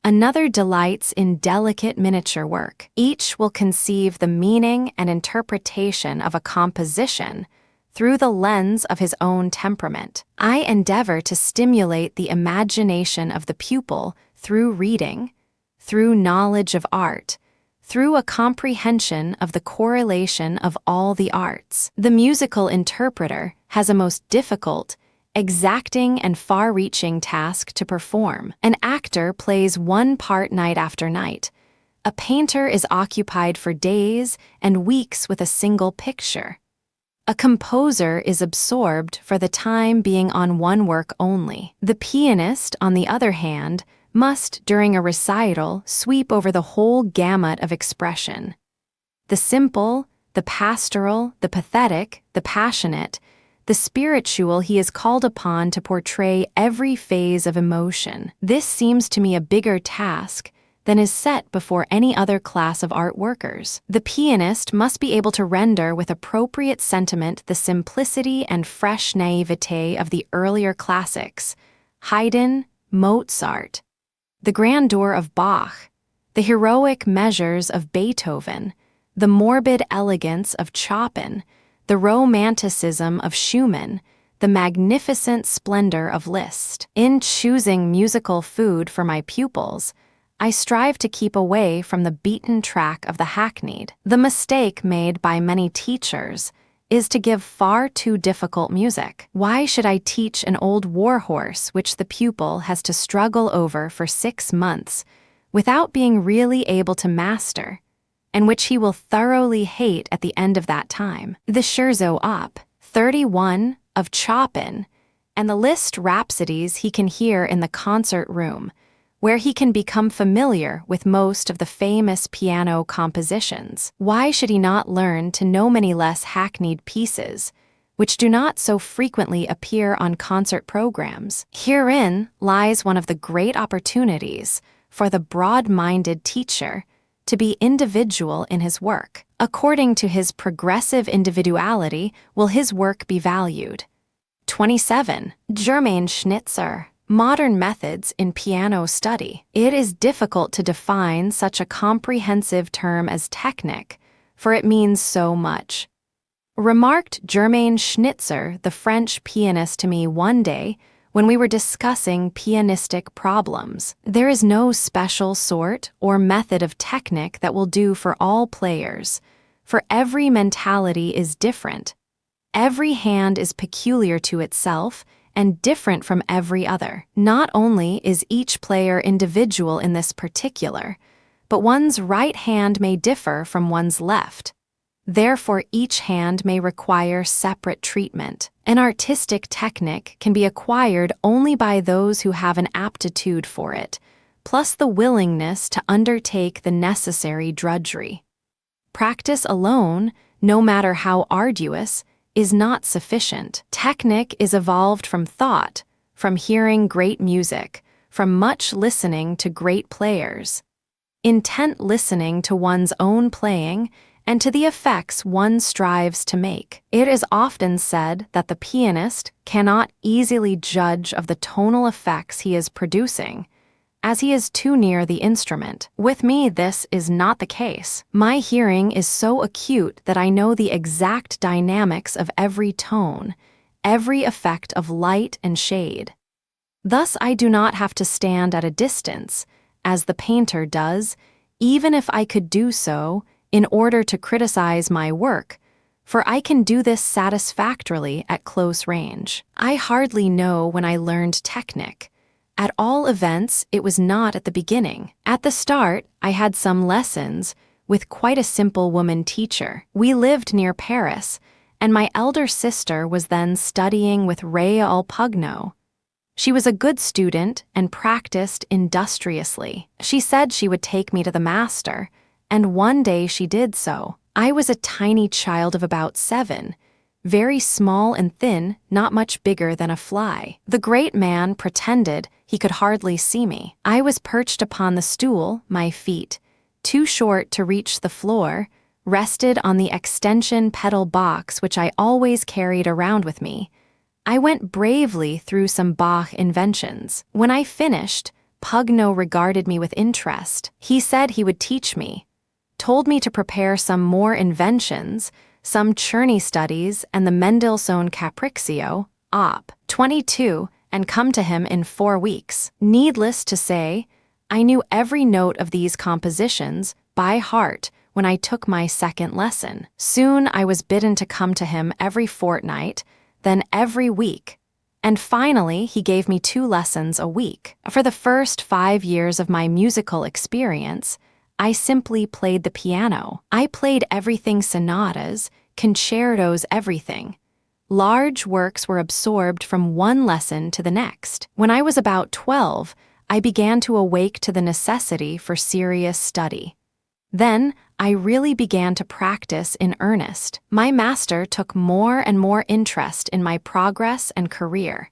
Another delights in delicate miniature work. Each will conceive the meaning and interpretation of a composition through the lens of his own temperament. I endeavor to stimulate the imagination of the pupil through reading, through knowledge of art, through a comprehension of the correlation of all the arts. The musical interpreter has a most difficult, exacting, and far-reaching task to perform. An actor plays one part night after night. A painter is occupied for days and weeks with a single picture. A composer is absorbed for the time being on one work only. The pianist, on the other hand, must, during a recital, sweep over the whole gamut of expression. The simple, the pastoral, the pathetic, the passionate, the spiritual, he is called upon to portray every phase of emotion. This seems to me a bigger task than is set before any other class of art workers. The pianist must be able to render with appropriate sentiment the simplicity and fresh naivete of the earlier classics, Haydn, Mozart, the grandeur of Bach, the heroic measures of Beethoven, the morbid elegance of Chopin, the romanticism of Schumann, the magnificent splendor of Liszt. In choosing musical food for my pupils, I strive to keep away from the beaten track of the hackneyed. The mistake made by many teachers is to give far too difficult music. Why should I teach an old warhorse which the pupil has to struggle over for 6 months without being really able to master, and which he will thoroughly hate at the end of that time? The Scherzo Op. 31 of Chopin and the Liszt rhapsodies he can hear in the concert room, where he can become familiar with most of the famous piano compositions. Why should he not learn to know many less hackneyed pieces, which do not so frequently appear on concert programs? Herein lies one of the great opportunities for the broad-minded teacher to be individual in his work. According to his progressive individuality will his work be valued. 27. Germain Schnitzer. Modern methods in piano study. It is difficult to define such a comprehensive term as technique, for it means so much. Remarked Germain Schnitzer, the French pianist, to me one day when we were discussing pianistic problems. There is no special sort or method of technique that will do for all players, for every mentality is different. Every hand is peculiar to itself and different from every other. Not only is each player individual in this particular, but one's right hand may differ from one's left. Therefore, each hand may require separate treatment. An artistic technique can be acquired only by those who have an aptitude for it, plus the willingness to undertake the necessary drudgery. Practice alone, no matter how arduous, is not sufficient. Technique is evolved from thought, from hearing great music, from much listening to great players. Intent listening to one's own playing and to the effects one strives to make. It is often said that the pianist cannot easily judge of the tonal effects he is producing, as he is too near the instrument. With me, this is not the case. My hearing is so acute that I know the exact dynamics of every tone, every effect of light and shade. Thus, I do not have to stand at a distance, as the painter does, even if I could do so in order to criticize my work, for I can do this satisfactorily at close range. I hardly know when I learned technique. At all events, it was not at the beginning. At the start, I had some lessons with quite a simple woman teacher. We lived near Paris, and my elder sister was then studying with Rhea Pugno. She was a good student and practiced industriously. She said she would take me to the master, and one day she did so. I was a tiny child of about 7, very small and thin, not much bigger than a fly. The great man pretended he could hardly see me. I was perched upon the stool, my feet, too short to reach the floor, rested on the extension pedal box which I always carried around with me. I went bravely through some Bach inventions. When I finished, Pugno regarded me with interest. He said he would teach me, told me to prepare some more inventions, some Czerny studies and the Mendelssohn Capriccio, Op. 22, and come to him in 4 weeks. Needless to say, I knew every note of these compositions by heart when I took my second lesson. Soon I was bidden to come to him every fortnight, then every week, and finally he gave me 2 lessons a week. For the first 5 years of my musical experience, I simply played the piano. I played everything: sonatas, concertos, everything. Large works were absorbed from one lesson to the next. When I was about 12, I began to awake to the necessity for serious study. Then, I really began to practice in earnest. My master took more and more interest in my progress and career.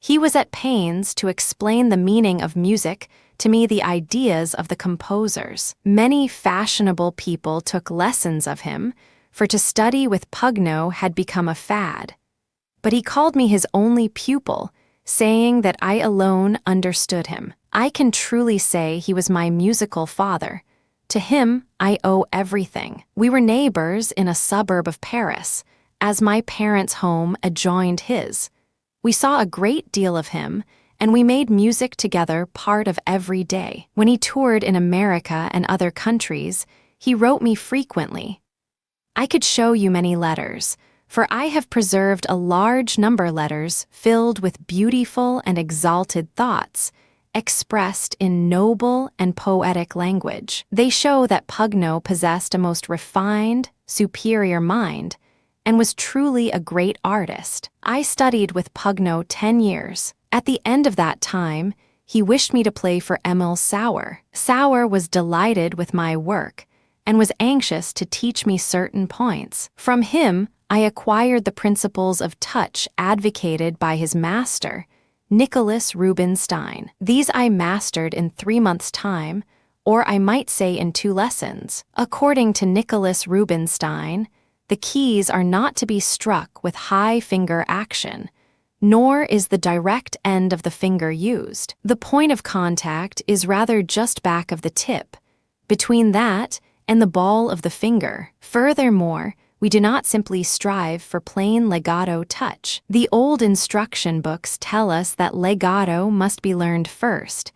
He was at pains to explain the meaning of music to me, the ideas of the composers. Many fashionable people took lessons of him, for to study with Pugno had become a fad. But he called me his only pupil, saying that I alone understood him. I can truly say he was my musical father. To him, I owe everything. We were neighbors in a suburb of Paris, as my parents' home adjoined his. We saw a great deal of him, and we made music together part of every day. When he toured in America and other countries, he wrote me frequently. I could show you many letters, for I have preserved a large number of letters filled with beautiful and exalted thoughts, expressed in noble and poetic language. They show that Pugno possessed a most refined, superior mind, and was truly a great artist. I studied with Pugno 10 years. At the end of that time, he wished me to play for Emil Sauer. Sauer was delighted with my work and was anxious to teach me certain points. From him, I acquired the principles of touch advocated by his master, Nicholas Rubinstein. These I mastered in 3 months' time, or I might say in 2 lessons. According to Nicholas Rubinstein, the keys are not to be struck with high finger action, nor is the direct end of the finger used. The point of contact is rather just back of the tip, between that and the ball of the finger. Furthermore, we do not simply strive for plain legato touch. The old instruction books tell us that legato must be learned first,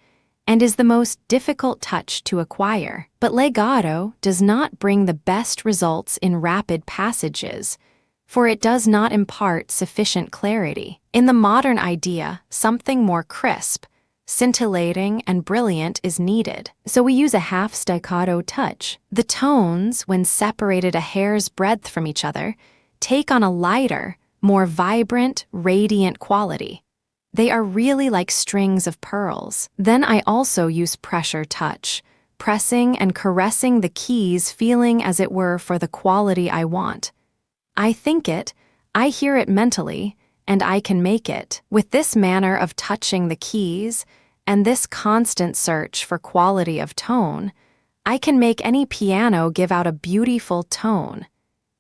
and is the most difficult touch to acquire. But legato does not bring the best results in rapid passages, for it does not impart sufficient clarity. In the modern idea, something more crisp, scintillating, and brilliant is needed, so we use a half-staccato touch. The tones, when separated a hair's breadth from each other, take on a lighter, more vibrant, radiant quality. They are really like strings of pearls. Then I also use pressure touch, pressing and caressing the keys, feeling as it were for the quality I want. I think it, I hear it mentally, and I can make it. With this manner of touching the keys, and this constant search for quality of tone, I can make any piano give out a beautiful tone,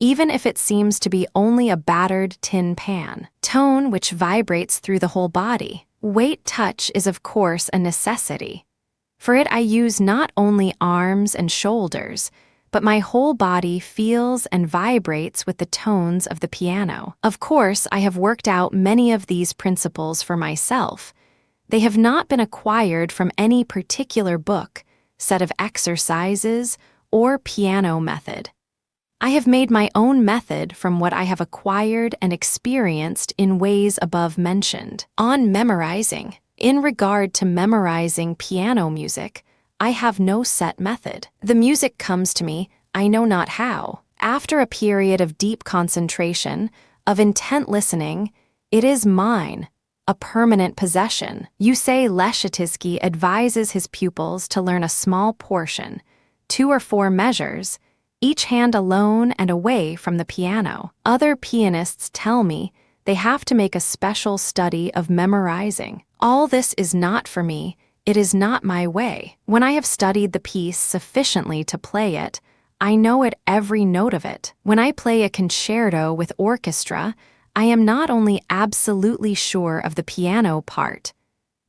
even if it seems to be only a battered tin pan. Tone which vibrates through the whole body. Weight touch is of course a necessity. For it I use not only arms and shoulders, but my whole body feels and vibrates with the tones of the piano. Of course, I have worked out many of these principles for myself. They have not been acquired from any particular book, set of exercises, or piano method. I have made my own method from what I have acquired and experienced in ways above mentioned. On memorizing, in regard to memorizing piano music, I have no set method. The music comes to me, I know not how. After a period of deep concentration, of intent listening, it is mine, a permanent possession. You say Leschetizky advises his pupils to learn a small portion, 2 or 4 measures, each hand alone and away from the piano. Other pianists tell me they have to make a special study of memorizing. All this is not for me. It is not my way. When I have studied the piece sufficiently to play it, I know it every note of it. When I play a concerto with orchestra, I am not only absolutely sure of the piano part,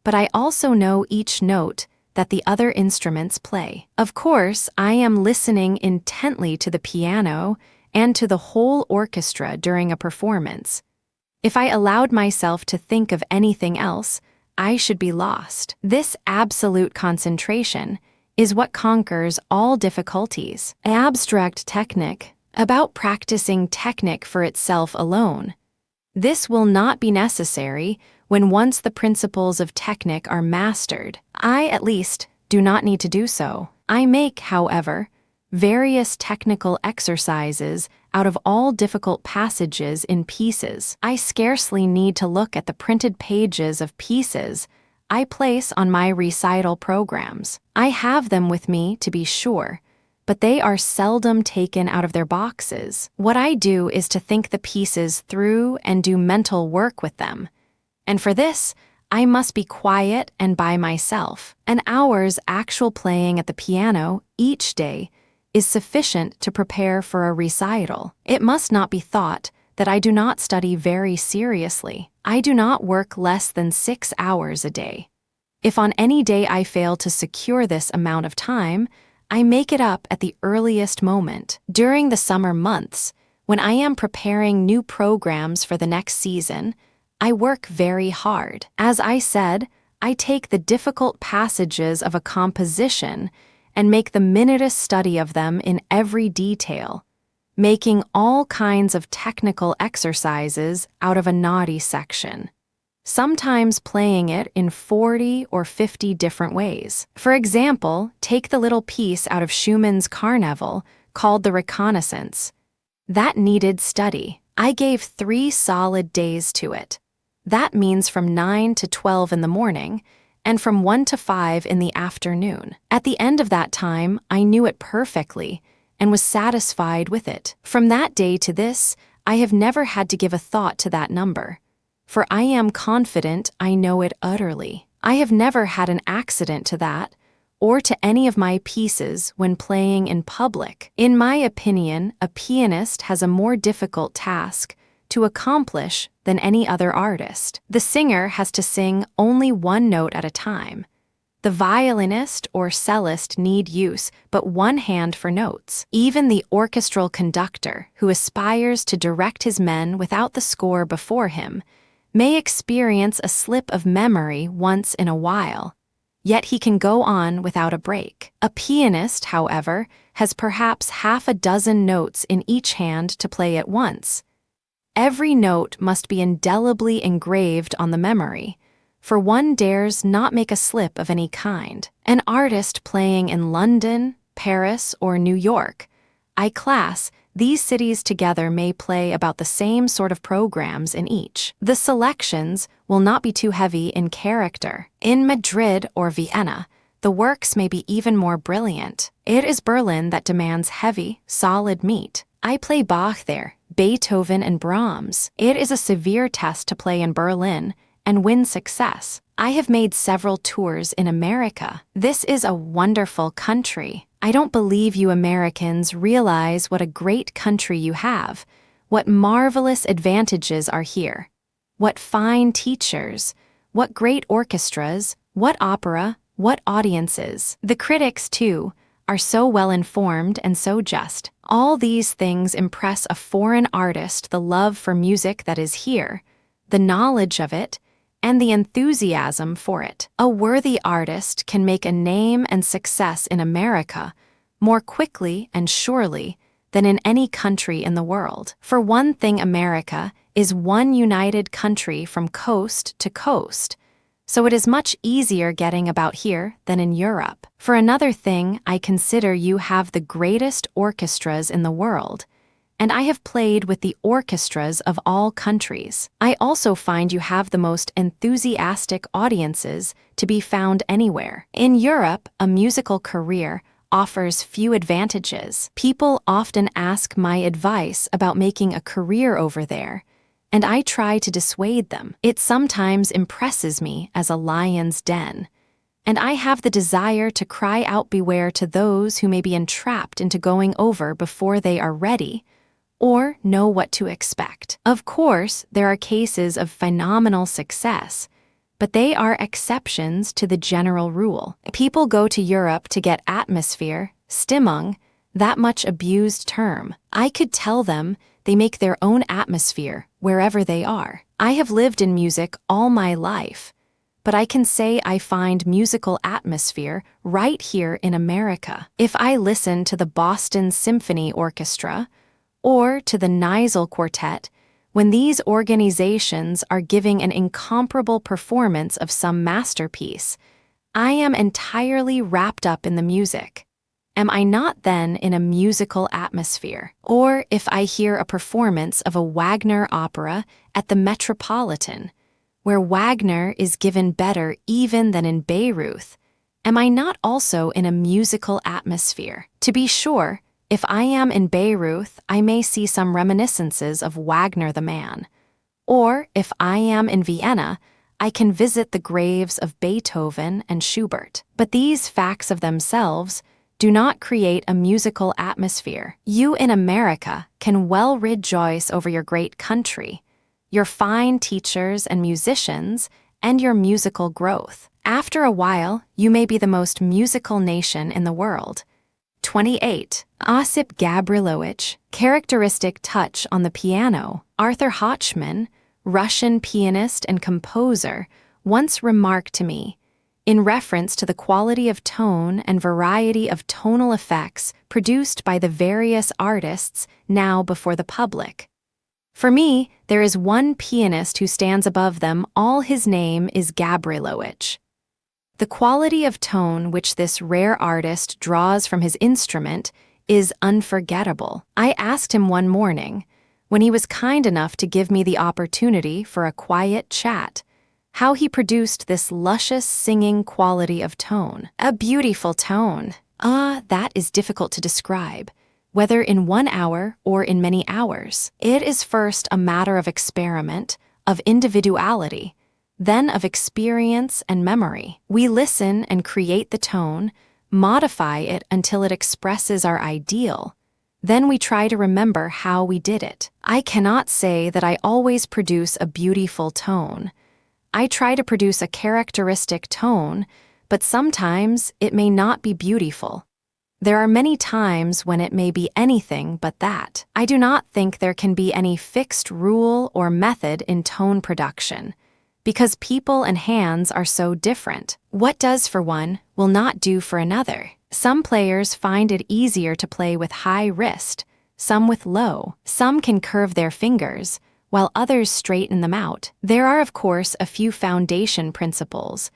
but I also know each note that the other instruments play. Of course, I am listening intently to the piano and to the whole orchestra during a performance. If I allowed myself to think of anything else, I should be lost. This absolute concentration is what conquers all difficulties. Abstract technique, about practicing technique for itself alone. This will not be necessary when once the principles of technique are mastered. I, at least, do not need to do so. I make, however, various technical exercises out of all difficult passages in pieces. I scarcely need to look at the printed pages of pieces. I place on my recital programs. I have them with me, to be sure, but they are seldom taken out of their boxes. What I do is to think the pieces through and do mental work with them. And for this, I must be quiet and by myself. An hour's actual playing at the piano each day is sufficient to prepare for a recital. It must not be thought that I do not study very seriously. I do not work less than 6 hours a day. If on any day I fail to secure this amount of time, I make it up at the earliest moment. During the summer months, when I am preparing new programs for the next season, I work very hard. As I said, I take the difficult passages of a composition and make the minutest study of them in every detail, making all kinds of technical exercises out of a naughty section, sometimes playing it in 40 or 50 different ways. For example, take the little piece out of Schumann's Carnival called The Reconnaissance. That needed study. I gave 3 solid days to it. That means from 9 to 12 in the morning and from 1 to 5 in the afternoon. At the end of that time, I knew it perfectly and was satisfied with it. From that day to this, I have never had to give a thought to that number, for I am confident I know it utterly. I have never had an accident to that, or to any of my pieces when playing in public. In my opinion, a pianist has a more difficult task to accomplish than any other artist. The singer has to sing only one note at a time. The violinist or cellist need use but one hand for notes. Even the orchestral conductor, who aspires to direct his men without the score before him, may experience a slip of memory once in a while, yet he can go on without a break. A pianist, however, has perhaps half a dozen notes in each hand to play at once. Every note must be indelibly engraved on the memory, for one dares not make a slip of any kind. An artist playing in London, Paris, or New York, I class these cities together, may play about the same sort of programs in each. The selections will not be too heavy in character. In Madrid or Vienna, the works may be even more brilliant. It is Berlin that demands heavy, solid meat. I play Bach there, Beethoven and Brahms. It is a severe test to play in Berlin and win success. I have made several tours in America. This is a wonderful country. I don't believe you Americans realize what a great country you have, what marvelous advantages are here, what fine teachers, what great orchestras, what opera, what audiences. The critics, too, are so well informed and so just. All these things impress a foreign artist the love for music that is here, the knowledge of it, and the enthusiasm for it. A worthy artist can make a name and success in America more quickly and surely than in any country in the world. For one thing, America is one united country from coast to coast, so it is much easier getting about here than in Europe. For another thing, I consider you have the greatest orchestras in the world, and I have played with the orchestras of all countries. I also find you have the most enthusiastic audiences to be found anywhere. In Europe, a musical career offers few advantages. People often ask my advice about making a career over there, and I try to dissuade them. It sometimes impresses me as a lion's den, and I have the desire to cry out beware to those who may be entrapped into going over before they are ready or know what to expect. Of course, there are cases of phenomenal success, but they are exceptions to the general rule. People go to Europe to get atmosphere, Stimmung, that much abused term. I could tell them they make their own atmosphere wherever they are. I have lived in music all my life, but I can say I find musical atmosphere right here in America. If I listen to the Boston Symphony Orchestra or to the Nizal Quartet, when these organizations are giving an incomparable performance of some masterpiece, I am entirely wrapped up in the music. Am I not then in a musical atmosphere? Or if I hear a performance of a Wagner opera at the Metropolitan, where Wagner is given better even than in Bayreuth, am I not also in a musical atmosphere? To be sure, if I am in Bayreuth, I may see some reminiscences of Wagner the man. Or, if I am in Vienna, I can visit the graves of Beethoven and Schubert. But these facts of themselves do not create a musical atmosphere. You in America can well rejoice over your great country, your fine teachers and musicians, and your musical growth. After a while, you may be the most musical nation in the world. 28. Osip Gabrilowitsch, characteristic touch on the piano. Arthur Hochman, Russian pianist and composer, once remarked to me, in reference to the quality of tone and variety of tonal effects produced by the various artists now before the public. For me, there is one pianist who stands above them all. His name is Gabrilowitsch. The quality of tone which this rare artist draws from his instrument is unforgettable. I asked him one morning, when he was kind enough to give me the opportunity for a quiet chat, how he produced this luscious singing quality of tone. A beautiful tone. That is difficult to describe, whether in 1 hour or in many hours. It is first a matter of experiment, of individuality, then of experience and memory. We listen and create the tone, modify it until it expresses our ideal. Then we try to remember how we did it. I cannot say that I always produce a beautiful tone. I try to produce a characteristic tone, but sometimes it may not be beautiful. There are many times when it may be anything but that. I do not think there can be any fixed rule or method in tone production, because people and hands are so different. What does for one will not do for another. Some players find it easier to play with high wrist, some with low. Some can curve their fingers, while others straighten them out. There are, of course, a few foundation principles,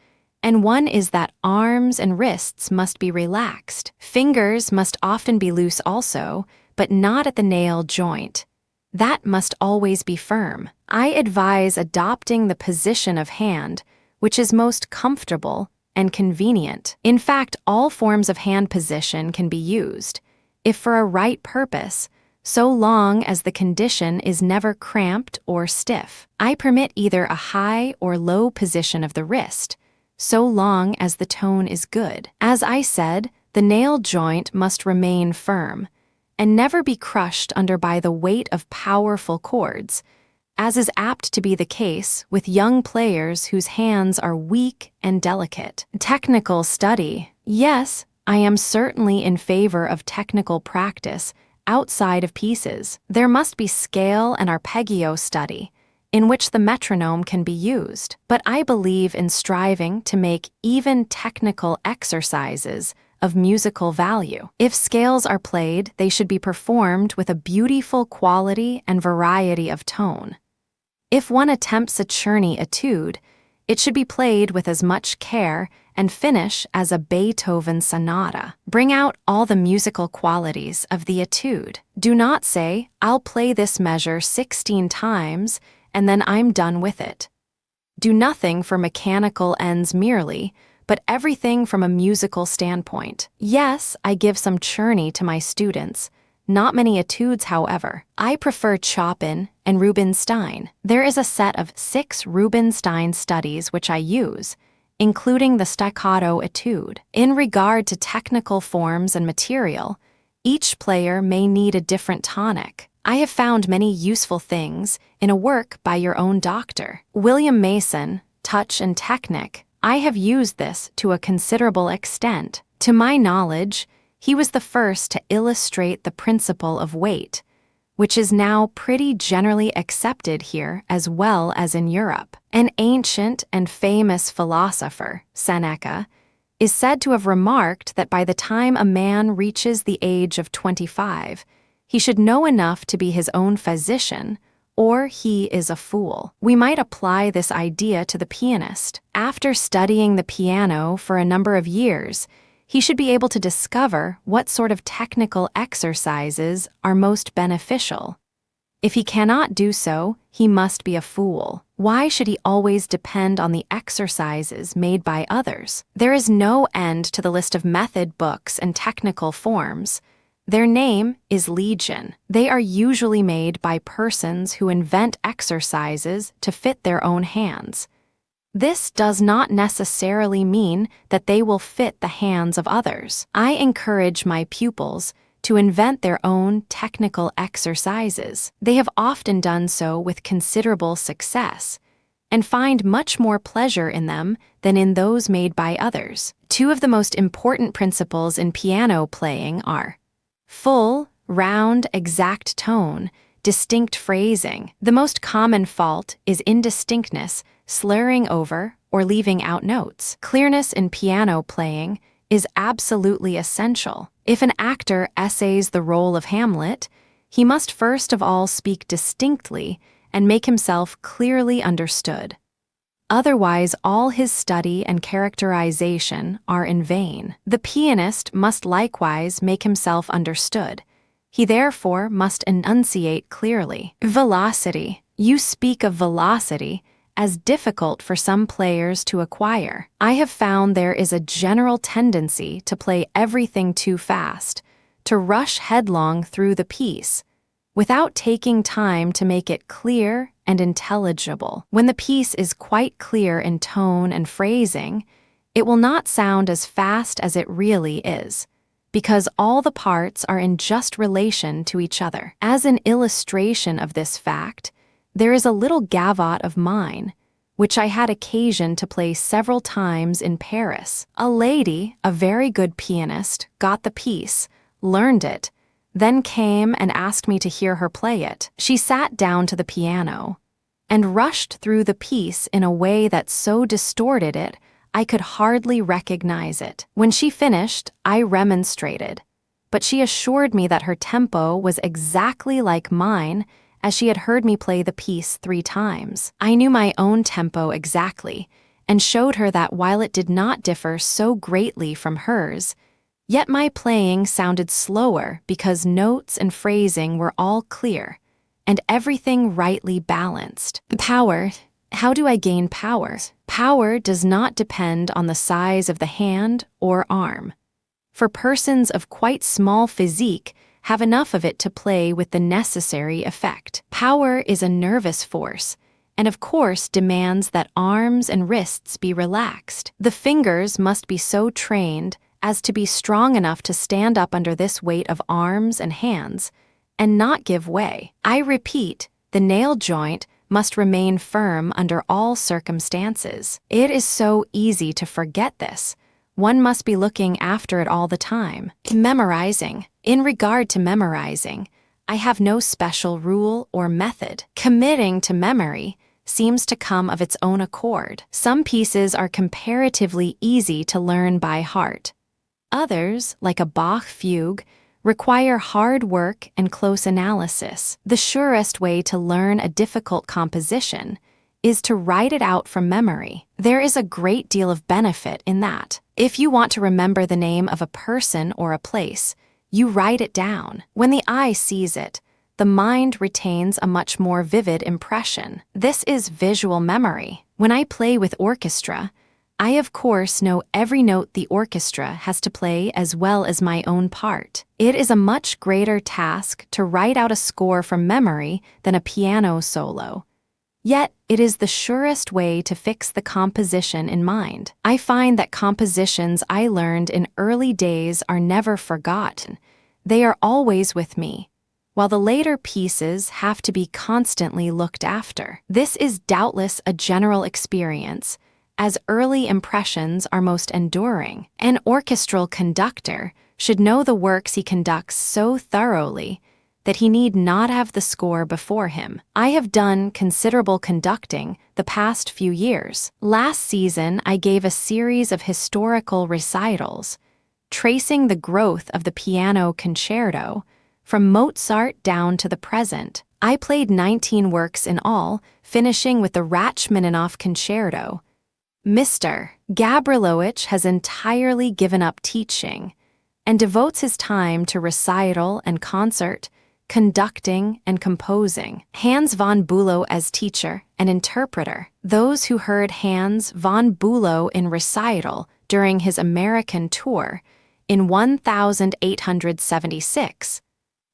and one is that arms and wrists must be relaxed. Fingers must often be loose also, but not at the nail joint. That must always be firm. I advise adopting the position of hand, which is most comfortable and convenient. In fact, all forms of hand position can be used, if for a right purpose, so long as the condition is never cramped or stiff. I permit either a high or low position of the wrist, so long as the tone is good. As I said, the nail joint must remain firm, and never be crushed under by the weight of powerful chords, as is apt to be the case with young players whose hands are weak and delicate. Technical study. Yes, I am certainly in favor of technical practice outside of pieces. There must be scale and arpeggio study, in which the metronome can be used. But I believe in striving to make even technical exercises of musical value. If scales are played, they should be performed with a beautiful quality and variety of tone. If one attempts a Czerny etude, it should be played with as much care and finish as a Beethoven sonata. Bring out all the musical qualities of the etude. Do not say, I'll play this measure 16 times and then I'm done with it. Do nothing for mechanical ends merely, but everything from a musical standpoint. Yes, I give some Czerny to my students, not many etudes, however. I prefer Chopin and Rubinstein. There is a set of 6 Rubinstein studies which I use, including the staccato etude. In regard to technical forms and material, each player may need a different tonic. I have found many useful things in a work by your own doctor, William Mason, Touch and Technic. I have used this to a considerable extent. To my knowledge, he was the first to illustrate the principle of weight, which is now pretty generally accepted here as well as in Europe. An ancient and famous philosopher, Seneca, is said to have remarked that by the time a man reaches the age of 25, he should know enough to be his own physician, or he is a fool. We might apply this idea to the pianist. After studying the piano for a number of years, he should be able to discover what sort of technical exercises are most beneficial. If he cannot do so, he must be a fool. Why should he always depend on the exercises made by others? There is no end to the list of method books and technical forms. Their name is legion. They are usually made by persons who invent exercises to fit their own hands. This does not necessarily mean that they will fit the hands of others. I encourage my pupils to invent their own technical exercises. They have often done so with considerable success, and find much more pleasure in them than in those made by others. Two of the most important principles in piano playing are full, round, exact tone, distinct phrasing. The most common fault is indistinctness, slurring over, or leaving out notes. Clearness in piano playing is absolutely essential. If an actor essays the role of Hamlet, he must first of all speak distinctly and make himself clearly understood. Otherwise, all his study and characterization are in vain. The pianist must likewise make himself understood. He therefore must enunciate clearly. Velocity. You speak of velocity as difficult for some players to acquire. I have found there is a general tendency to play everything too fast, to rush headlong through the piece, without taking time to make it clear and intelligible. When the piece is quite clear in tone and phrasing, it will not sound as fast as it really is, because all the parts are in just relation to each other. As an illustration of this fact, there is a little gavotte of mine, which I had occasion to play several times in Paris. A lady, a very good pianist, got the piece, learned it, then came and asked me to hear her play it. She sat down to the piano and rushed through the piece in a way that so distorted it I could hardly recognize it. When she finished, I remonstrated, but she assured me that her tempo was exactly like mine, as she had heard me play the piece 3 times. I knew my own tempo exactly, and showed her that while it did not differ so greatly from hers, yet my playing sounded slower because notes and phrasing were all clear, and everything rightly balanced. Power. How do I gain power? Power does not depend on the size of the hand or arm. For persons of quite small physique have enough of it to play with the necessary effect. Power is a nervous force, and of course demands that arms and wrists be relaxed. The fingers must be so trained as to be strong enough to stand up under this weight of arms and hands, and not give way. I repeat, the nail joint must remain firm under all circumstances. It is so easy to forget this. One must be looking after it all the time. Memorizing. In regard to memorizing, I have no special rule or method. Committing to memory seems to come of its own accord. Some pieces are comparatively easy to learn by heart. Others, like a Bach fugue, require hard work and close analysis. The surest way to learn a difficult composition is to write it out from memory. There is a great deal of benefit in that. If you want to remember the name of a person or a place, you write it down. When the eye sees it, the mind retains a much more vivid impression. This is visual memory. When I play with orchestra, I of course know every note the orchestra has to play as well as my own part. It is a much greater task to write out a score from memory than a piano solo. Yet, it is the surest way to fix the composition in mind. I find that compositions I learned in early days are never forgotten. They are always with me, while the later pieces have to be constantly looked after. This is doubtless a general experience, as early impressions are most enduring. An orchestral conductor should know the works he conducts so thoroughly that he need not have the score before him. I have done considerable conducting the past few years. Last season, I gave a series of historical recitals, tracing the growth of the piano concerto from Mozart down to the present. I played 19 works in all, finishing with the Rachmaninoff concerto. Mr. Gabrilowitsch has entirely given up teaching and devotes his time to recital and concert, conducting, and composing. Hans von Bülow as teacher and interpreter. Those who heard Hans von Bülow in recital during his American tour in 1876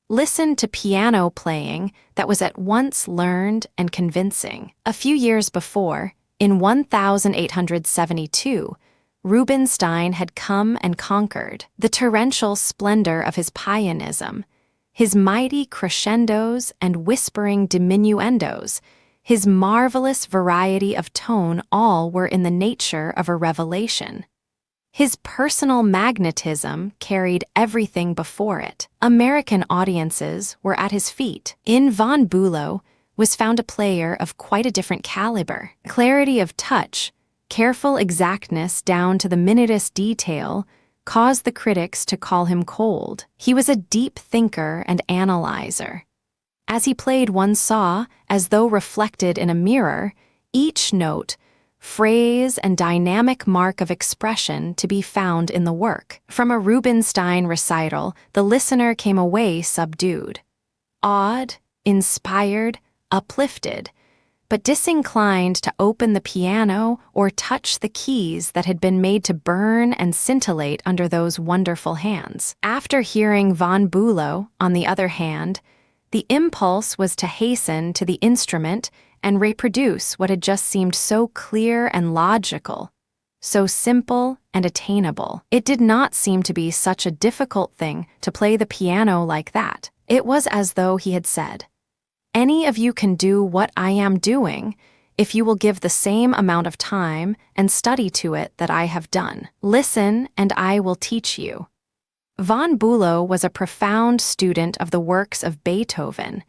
listened to piano playing that was at once learned and convincing. A few years before, in 1872, Rubinstein had come and conquered the torrential splendor of his pianism, his mighty crescendos and whispering diminuendos, his marvelous variety of tone, all were in the nature of a revelation. His personal magnetism carried everything before it. American audiences were at his feet. In von Bülow was found a player of quite a different caliber. Clarity of touch, careful exactness down to the minutest detail, caused the critics to call him cold. He was a deep thinker and analyzer. As he played, one saw, as though reflected in a mirror, each note, phrase, and dynamic mark of expression to be found in the work. From a Rubinstein recital, the listener came away subdued, awed, inspired, uplifted, but disinclined to open the piano or touch the keys that had been made to burn and scintillate under those wonderful hands. After hearing von Bülow, on the other hand, the impulse was to hasten to the instrument and reproduce what had just seemed so clear and logical, so simple and attainable. It did not seem to be such a difficult thing to play the piano like that. It was as though he had said, "Any of you can do what I am doing if you will give the same amount of time and study to it that I have done. Listen, and I will teach you." Von Bülow was a profound student of the works of Beethoven.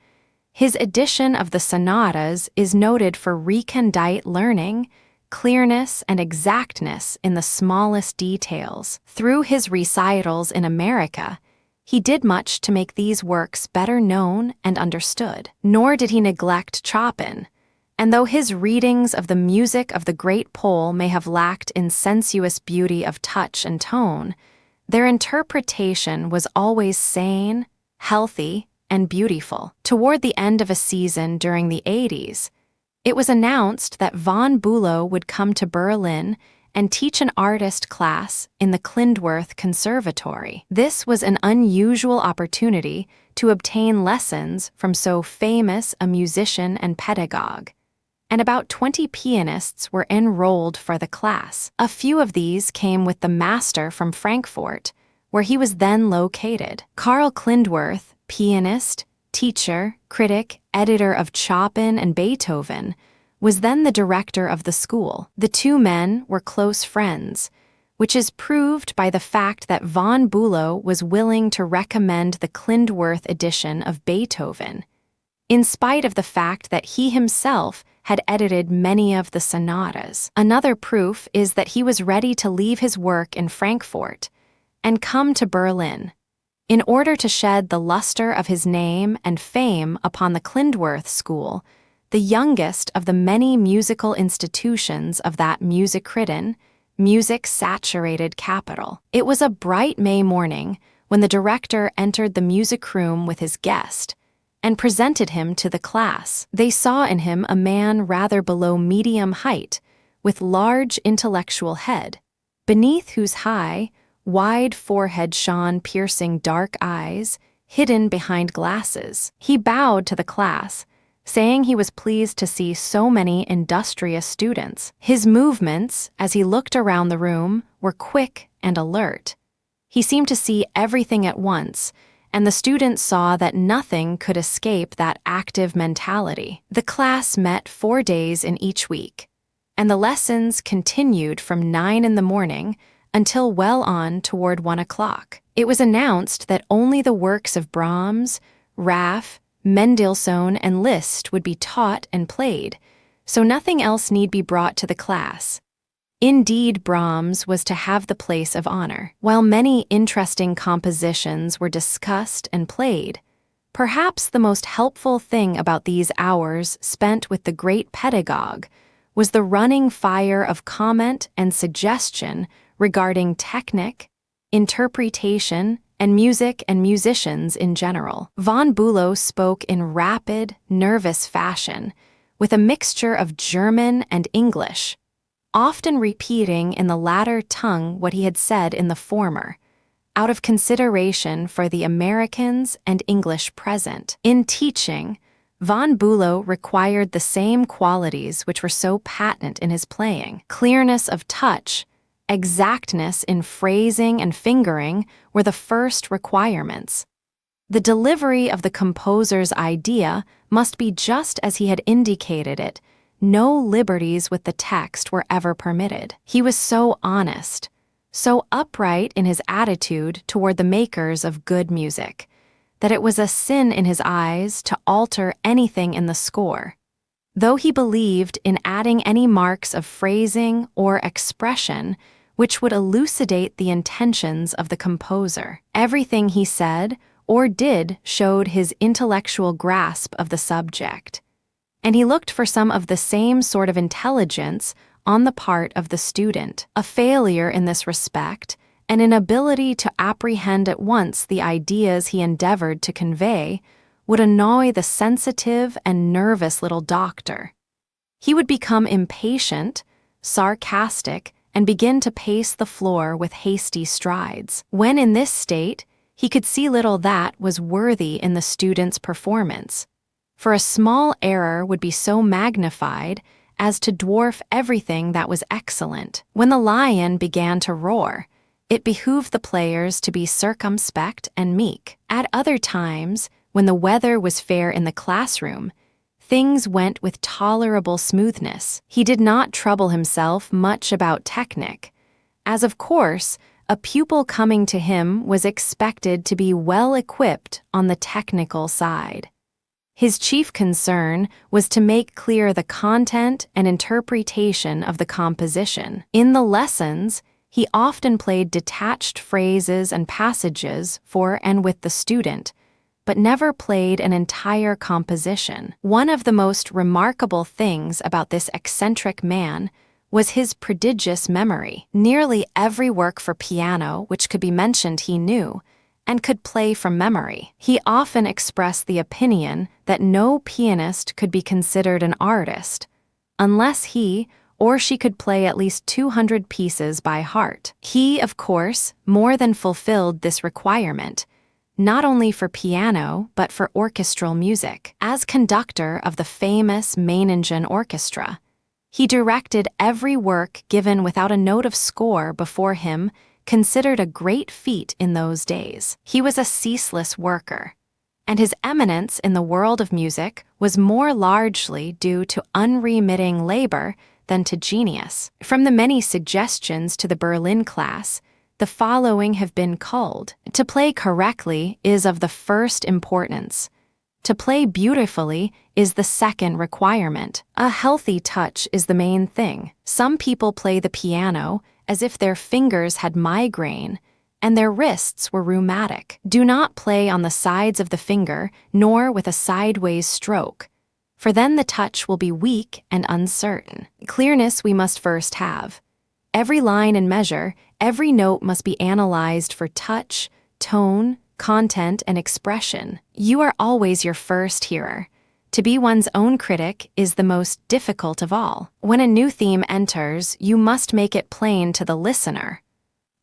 His edition of the sonatas is noted for recondite learning, clearness, and exactness in the smallest details. Through his recitals in America, he did much to make these works better known and understood. Nor did he neglect Chopin, and though his readings of the music of the great Pole may have lacked in sensuous beauty of touch and tone, their interpretation was always sane, healthy, and beautiful. Toward the end of a season during the 80s, it was announced that von Bülow would come to Berlin and teach an artist class in the Klindworth Conservatory. This was an unusual opportunity to obtain lessons from so famous a musician and pedagogue, and about 20 pianists were enrolled for the class. A few of these came with the master from Frankfurt, where he was then located. Karl Klindworth, pianist, teacher, critic, editor of Chopin and Beethoven, was then the director of the school. The two men were close friends, which is proved by the fact that von Bülow was willing to recommend the Klindworth edition of Beethoven, in spite of the fact that he himself had edited many of the sonatas. Another proof is that he was ready to leave his work in Frankfurt and come to Berlin, in order to shed the luster of his name and fame upon the Klindworth School, the youngest of the many musical institutions of that music-ridden, music-saturated capital. It was a bright May morning when the director entered the music room with his guest and presented him to the class. They saw in him a man rather below medium height, with large intellectual head, beneath whose high, wide forehead shone piercing dark eyes, hidden behind glasses. He bowed to the class, saying he was pleased to see so many industrious students. His movements, as he looked around the room, were quick and alert. He seemed to see everything at once, and the students saw that nothing could escape that active mentality. The class met 4 days in each week, and the lessons continued from 9 in the morning until well on toward 1 o'clock. It was announced that only the works of Brahms, Raff, Mendelssohn, and Liszt would be taught and played, so nothing else need be brought to the class. Indeed, Brahms was to have the place of honor. While many interesting compositions were discussed and played, perhaps the most helpful thing about these hours spent with the great pedagogue was the running fire of comment and suggestion regarding technique, interpretation, and music and musicians in general. Von Bülow spoke in rapid, nervous fashion, with a mixture of German and English, often repeating in the latter tongue what he had said in the former, out of consideration for the Americans and English present. In teaching, von Bülow required the same qualities which were so patent in his playing. Clearness of touch, exactness in phrasing and fingering were the first requirements. The delivery of the composer's idea must be just as he had indicated it. No liberties with the text were ever permitted. He was so honest, so upright in his attitude toward the makers of good music, that it was a sin in his eyes to alter anything in the score, though he believed in adding any marks of phrasing or expression which would elucidate the intentions of the composer. Everything he said or did showed his intellectual grasp of the subject, and he looked for some of the same sort of intelligence on the part of the student. A failure in this respect, an inability to apprehend at once the ideas he endeavored to convey, would annoy the sensitive and nervous little doctor. He would become impatient, sarcastic, and begin to pace the floor with hasty strides. When in this state, he could see little that was worthy in the student's performance, for a small error would be so magnified as to dwarf everything that was excellent. When the lion began to roar, it behooved the players to be circumspect and meek. At other times, when the weather was fair in the classroom, things went with tolerable smoothness. He did not trouble himself much about technique, as of course a pupil coming to him was expected to be well equipped on the technical side. His chief concern was to make clear the content and interpretation of the composition. In the lessons, he often played detached phrases and passages for and with the student, but never played an entire composition. One of the most remarkable things about this eccentric man was his prodigious memory. Nearly every work for piano which could be mentioned he knew, and could play from memory. He often expressed the opinion that no pianist could be considered an artist unless he or she could play at least 200 pieces by heart. He, of course, more than fulfilled this requirement, not only for piano but for orchestral music. As conductor of the famous Meiningen Orchestra, he directed every work given without a note of score before him, considered a great feat in those days. He was a ceaseless worker, and his eminence in the world of music was more largely due to unremitting labor than to genius. From the many suggestions to the Berlin class, the following have been culled. To play correctly is of the first importance. To play beautifully is the second requirement. A healthy touch is the main thing. Some people play the piano as if their fingers had migraine and their wrists were rheumatic. Do not play on the sides of the finger, nor with a sideways stroke, for then the touch will be weak and uncertain. Clearness we must first have. Every line and measure, every note must be analyzed for touch, tone, content, and expression. You are always your first hearer. To be one's own critic is the most difficult of all. When a new theme enters, you must make it plain to the listener.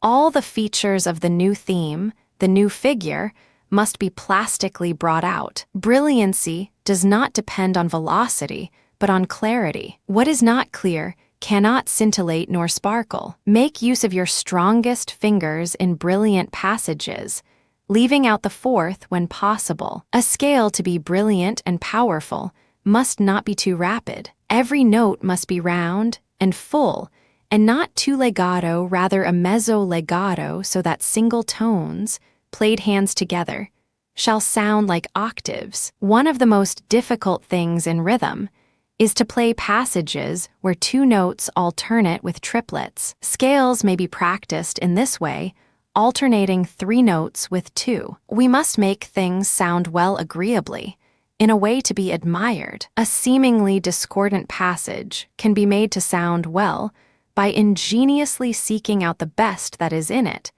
All the features of the new theme, the new figure, must be plastically brought out. Brilliancy does not depend on velocity, but on clarity. What is not clear cannot scintillate nor sparkle. Make use of your strongest fingers in brilliant passages, leaving out the fourth when possible. A scale to be brilliant and powerful must not be too rapid. Every note must be round and full, and not too legato, rather a mezzo legato, so that single tones, played hands together, shall sound like octaves. One of the most difficult things in rhythm is to play passages where two notes alternate with triplets. Scales may be practiced in this way, alternating 3 notes with 2. We must make things sound well agreeably, in a way to be admired. A seemingly discordant passage can be made to sound well by ingeniously seeking out the best that is in it,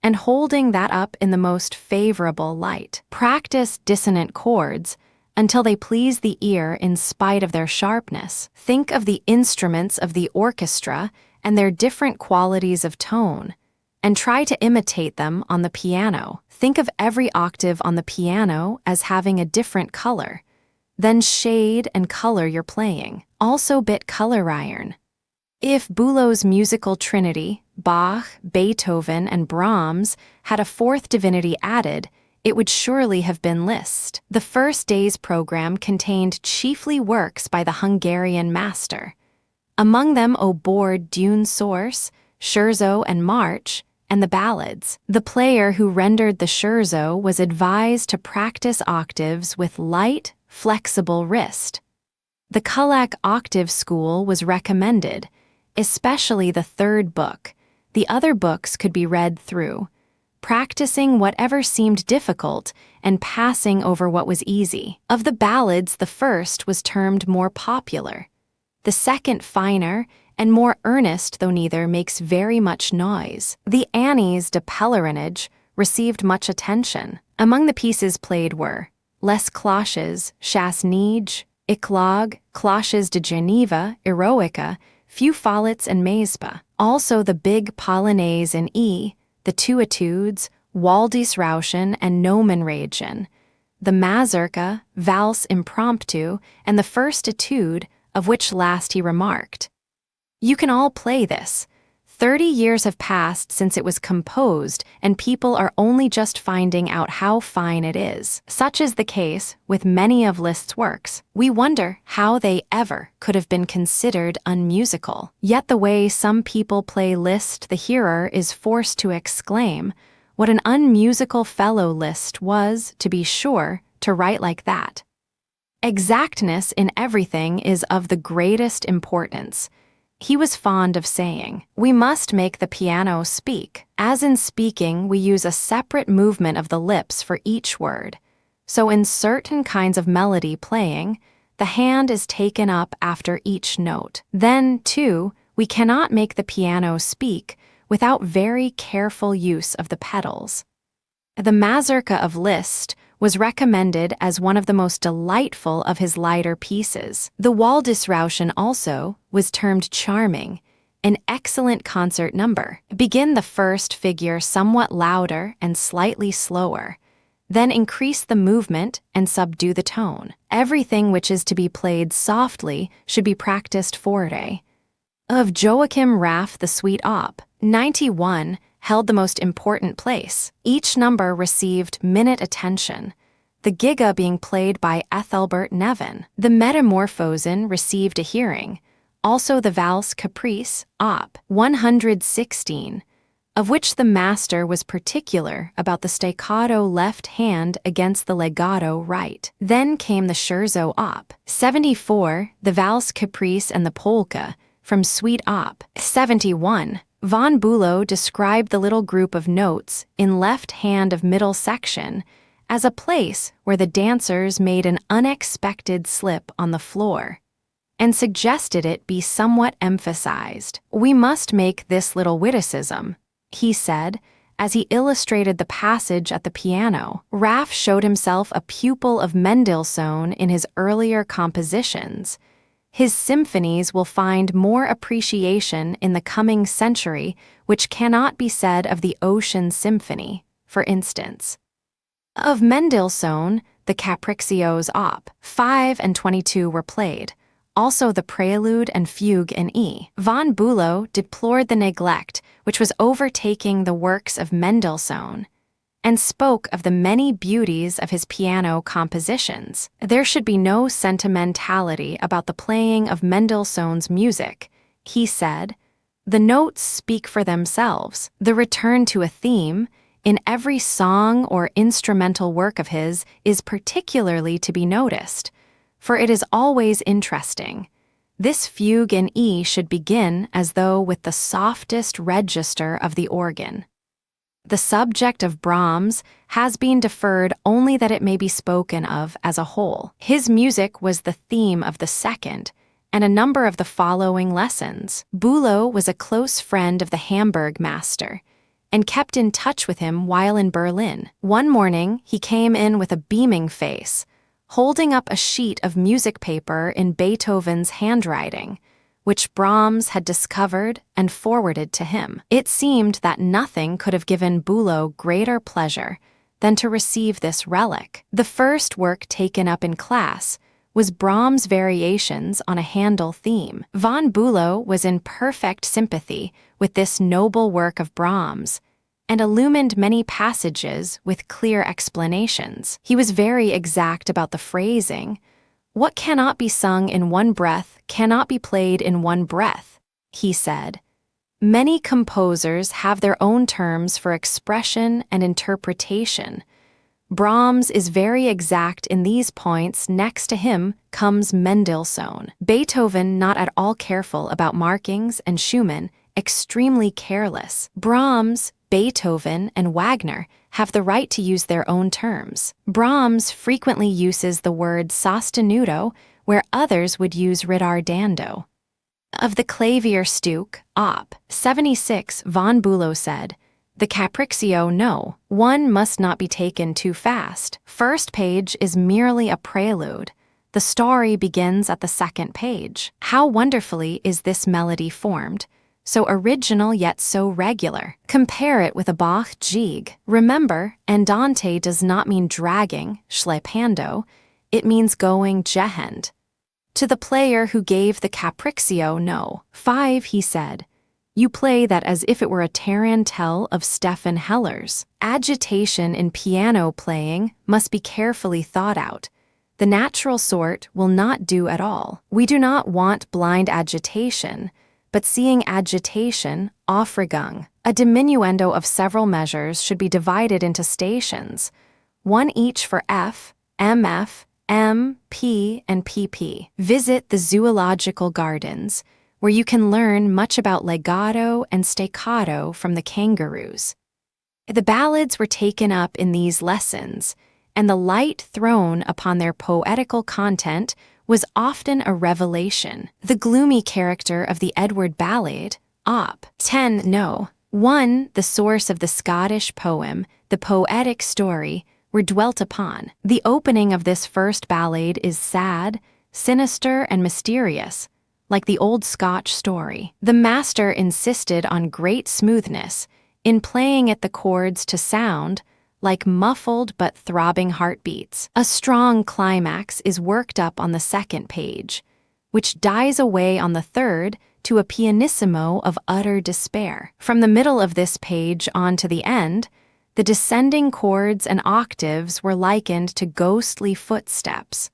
and holding that up in the most favorable light. Practice dissonant chords until they please the ear in spite of their sharpness. Think of the instruments of the orchestra and their different qualities of tone, and try to imitate them on the piano. Think of every octave on the piano as having a different color. Then shade and color your playing. Also bit color iron. If Bülow's musical trinity, Bach, Beethoven, and Brahms, had a fourth divinity added, it would surely have been Liszt. The first day's program contained chiefly works by the Hungarian master. Among them O Bord Dune Source, Scherzo and March, and the ballads. The player who rendered the scherzo was advised to practice octaves with light, flexible wrist. The Kullak octave school was recommended, especially the third book. The other books could be read through, practicing whatever seemed difficult and passing over what was easy. Of the ballads, the first was termed more popular, the second finer, and more earnest, though neither makes very much noise. The Annies de Pèlerinage received much attention. Among the pieces played were Les Cloches, Chasse Neige, Eclogue, Cloches de Geneva, Eroica, Few Follets, and Mespa. Also the big Polonaise in E, the two etudes, Waldies Rauschen and Nomenregen, the Mazurka, Valse Impromptu, and the first etude, of which last he remarked, "You can all play this. 30 years have passed since it was composed, and people are only just finding out how fine it is." Such is the case with many of Liszt's works. We wonder how they ever could have been considered unmusical. Yet the way some people play Liszt, the hearer is forced to exclaim, what an unmusical fellow Liszt was, to be sure, to write like that. Exactness in everything is of the greatest importance. He was fond of saying, "We must make the piano speak." As in speaking, we use a separate movement of the lips for each word. So in certain kinds of melody playing, the hand is taken up after each note. Then, too, we cannot make the piano speak without very careful use of the pedals. The Mazurka of Liszt was recommended as one of the most delightful of his lighter pieces. The Waldisrauschen also was termed charming, an excellent concert number. Begin the first figure somewhat louder and slightly slower, then increase the movement and subdue the tone. Everything which is to be played softly should be practiced forte. Of Joachim Raff, the Suite Op. 91 held the most important place. Each number received minute attention, the Giga being played by Ethelbert Nevin. The Metamorphosen received a hearing, also the Valse Caprice, Op. 116, of which the master was particular about the staccato left hand against the legato right. Then came the Scherzo Op. 74, the Valse Caprice and the Polka, from Suite Op. 71. Von Bülow described the little group of notes in left hand of middle section as a place where the dancers made an unexpected slip on the floor, and suggested it be somewhat emphasized. "We must make this little witticism," he said, as he illustrated the passage at the piano. Raff showed himself a pupil of Mendelssohn in his earlier compositions. His symphonies will find more appreciation in the coming century, which cannot be said of the Ocean Symphony, for instance. Of Mendelssohn, the Capriccios Op. 5 and 22 were played, also the Prelude and Fugue in E. Von Bülow deplored the neglect which was overtaking the works of Mendelssohn, and spoke of the many beauties of his piano compositions. There should be no sentimentality about the playing of Mendelssohn's music, he said. The notes speak for themselves. The return to a theme, in every song or instrumental work of his, is particularly to be noticed, for it is always interesting. This fugue in E should begin as though with the softest register of the organ. The subject of Brahms has been deferred only that it may be spoken of as a whole. His music was the theme of the second and a number of the following lessons. Bülow was a close friend of the Hamburg master, and kept in touch with him while in Berlin. One morning, he came in with a beaming face, holding up a sheet of music paper in Beethoven's handwriting, which Brahms had discovered and forwarded to him. It seemed that nothing could have given Bülow greater pleasure than to receive this relic. The first work taken up in class was Brahms' variations on a Handel theme. Von Bülow was in perfect sympathy with this noble work of Brahms, and illumined many passages with clear explanations. He was very exact about the phrasing. What cannot be sung in one breath cannot be played in one breath, he said. Many composers have their own terms for expression and interpretation. Brahms is very exact in these points. Next to him comes Mendelssohn. Beethoven not at all careful about markings, and Schumann extremely careless. Brahms, Beethoven, and Wagner have the right to use their own terms. Brahms frequently uses the word sostenuto where others would use ritardando. Of the Klavierstück, Op. 76, von Bülow said, "The Capriccio no, one must not be taken too fast. First page is merely a prelude. The story begins at the second page. How wonderfully is this melody formed, so original yet so regular. Compare it with a Bach jig. Remember, andante does not mean dragging, schleppando, it means going gehend." To the player who gave the Capriccio no. 5, he said, "You play that as if it were a tarantelle of Stephan Heller's. Agitation in piano playing must be carefully thought out. The natural sort will not do at all. We do not want blind agitation, but seeing agitation, Aufregung. A diminuendo of several measures should be divided into stations, one each for F, MF, M, P, and PP. Visit the zoological gardens, where you can learn much about legato and staccato from the kangaroos." The ballads were taken up in these lessons, and the light thrown upon their poetical content was often a revelation. The gloomy character of the Edward Ballad, Op. 10 no. 1, the source of the Scottish poem, the poetic story, were dwelt upon. The opening of this first ballad is sad, sinister, and mysterious, like the old Scotch story. The master insisted on great smoothness in playing at the chords to sound like muffled but throbbing heartbeats. A strong climax is worked up on the second page, which dies away on the third to a pianissimo of utter despair. From the middle of this page on to the end, the descending chords and octaves were likened to ghostly footsteps,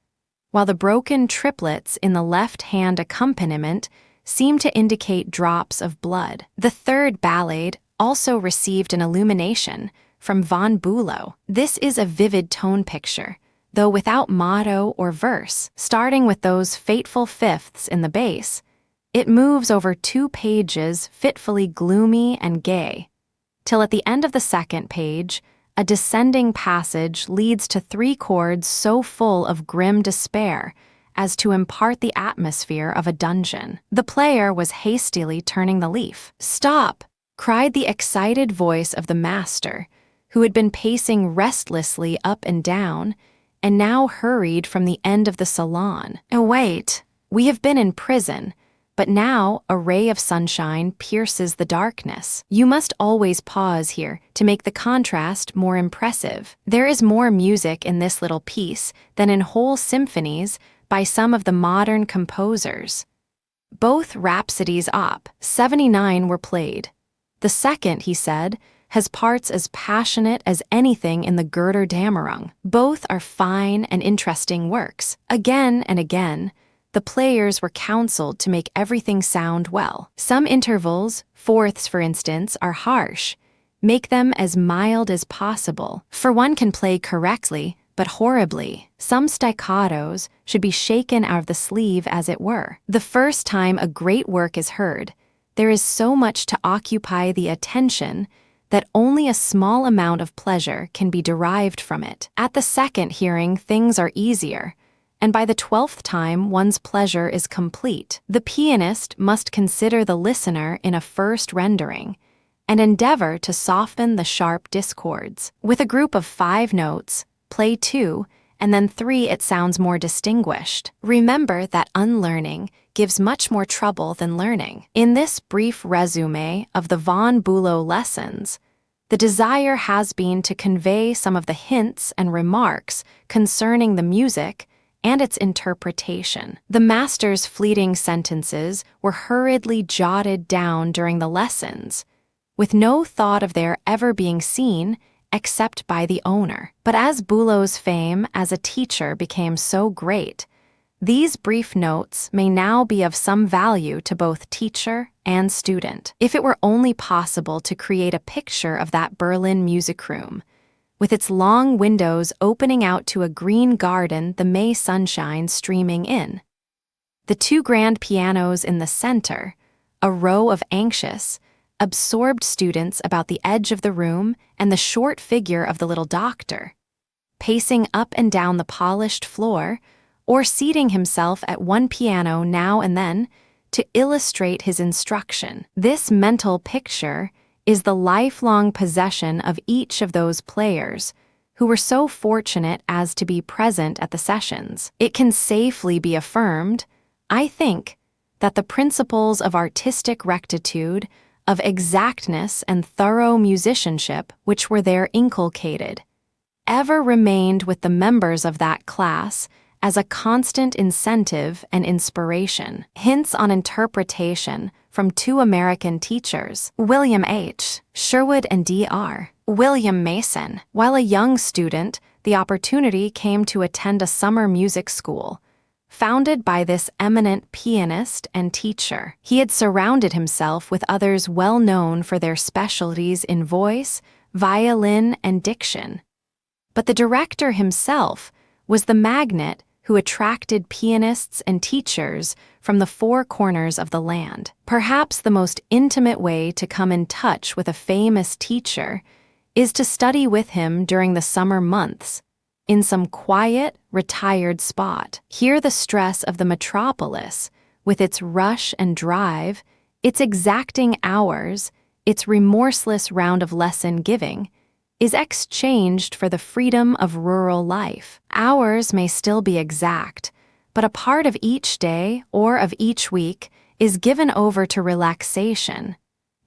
while the broken triplets in the left-hand accompaniment seemed to indicate drops of blood. The third ballad also received an illumination from von Bülow. This is a vivid tone picture, though without motto or verse. Starting with those fateful fifths in the bass, it moves over 2 pages fitfully gloomy and gay, till at the end of the second page, a descending passage leads to 3 chords so full of grim despair as to impart the atmosphere of a dungeon. The player was hastily turning the leaf. "Stop!" cried the excited voice of the master, who had been pacing restlessly up and down, and now hurried from the end of the salon. "Wait, we have been in prison, but now a ray of sunshine pierces the darkness. You must always pause here to make the contrast more impressive. There is more music in this little piece than in whole symphonies by some of the modern composers." Both Rhapsodies Op. 79 were played. The second, he said, has parts as passionate as anything in the Götterdämmerung. Both are fine and interesting works. Again and again, the players were counseled to make everything sound well. Some intervals, fourths for instance, are harsh. Make them as mild as possible, for one can play correctly, but horribly. Some staccatos should be shaken out of the sleeve, as it were. The first time a great work is heard, there is so much to occupy the attention that only a small amount of pleasure can be derived from it. At the second hearing, things are easier, and by the 12th time one's pleasure is complete. The pianist must consider the listener in a first rendering, and endeavor to soften the sharp discords. With a group of 5 notes, play 2, and then 3 it sounds more distinguished. Remember that unlearning gives much more trouble than learning. In this brief resume of the von Bülow lessons, the desire has been to convey some of the hints and remarks concerning the music and its interpretation. The master's fleeting sentences were hurriedly jotted down during the lessons, with no thought of their ever being seen except by the owner. But as Bülow's fame as a teacher became so great, these brief notes may now be of some value to both teacher and student. If it were only possible to create a picture of that Berlin music room, with its long windows opening out to a green garden, the May sunshine streaming in, the 2 grand pianos in the center, a row of anxious, absorbed students about the edge of the room, and the short figure of the little doctor, pacing up and down the polished floor, or seating himself at one piano now and then to illustrate his instruction. This mental picture is the lifelong possession of each of those players who were so fortunate as to be present at the sessions. It can safely be affirmed, I think, that the principles of artistic rectitude, of exactness and thorough musicianship which were there inculcated, ever remained with the members of that class as a constant incentive and inspiration. Hints on interpretation from 2 American teachers, William H. Sherwood and Dr. William Mason. While a young student, the opportunity came to attend a summer music school, founded by this eminent pianist and teacher. He had surrounded himself with others well known for their specialties in voice, violin, and diction. But the director himself was the magnet who attracted pianists and teachers from the 4 corners of the land. Perhaps the most intimate way to come in touch with a famous teacher is to study with him during the summer months, in some quiet, retired spot. Here the stress of the metropolis, with its rush and drive, its exacting hours, its remorseless round of lesson giving, is exchanged for the freedom of rural life. Hours may still be exact, but a part of each day or of each week is given over to relaxation,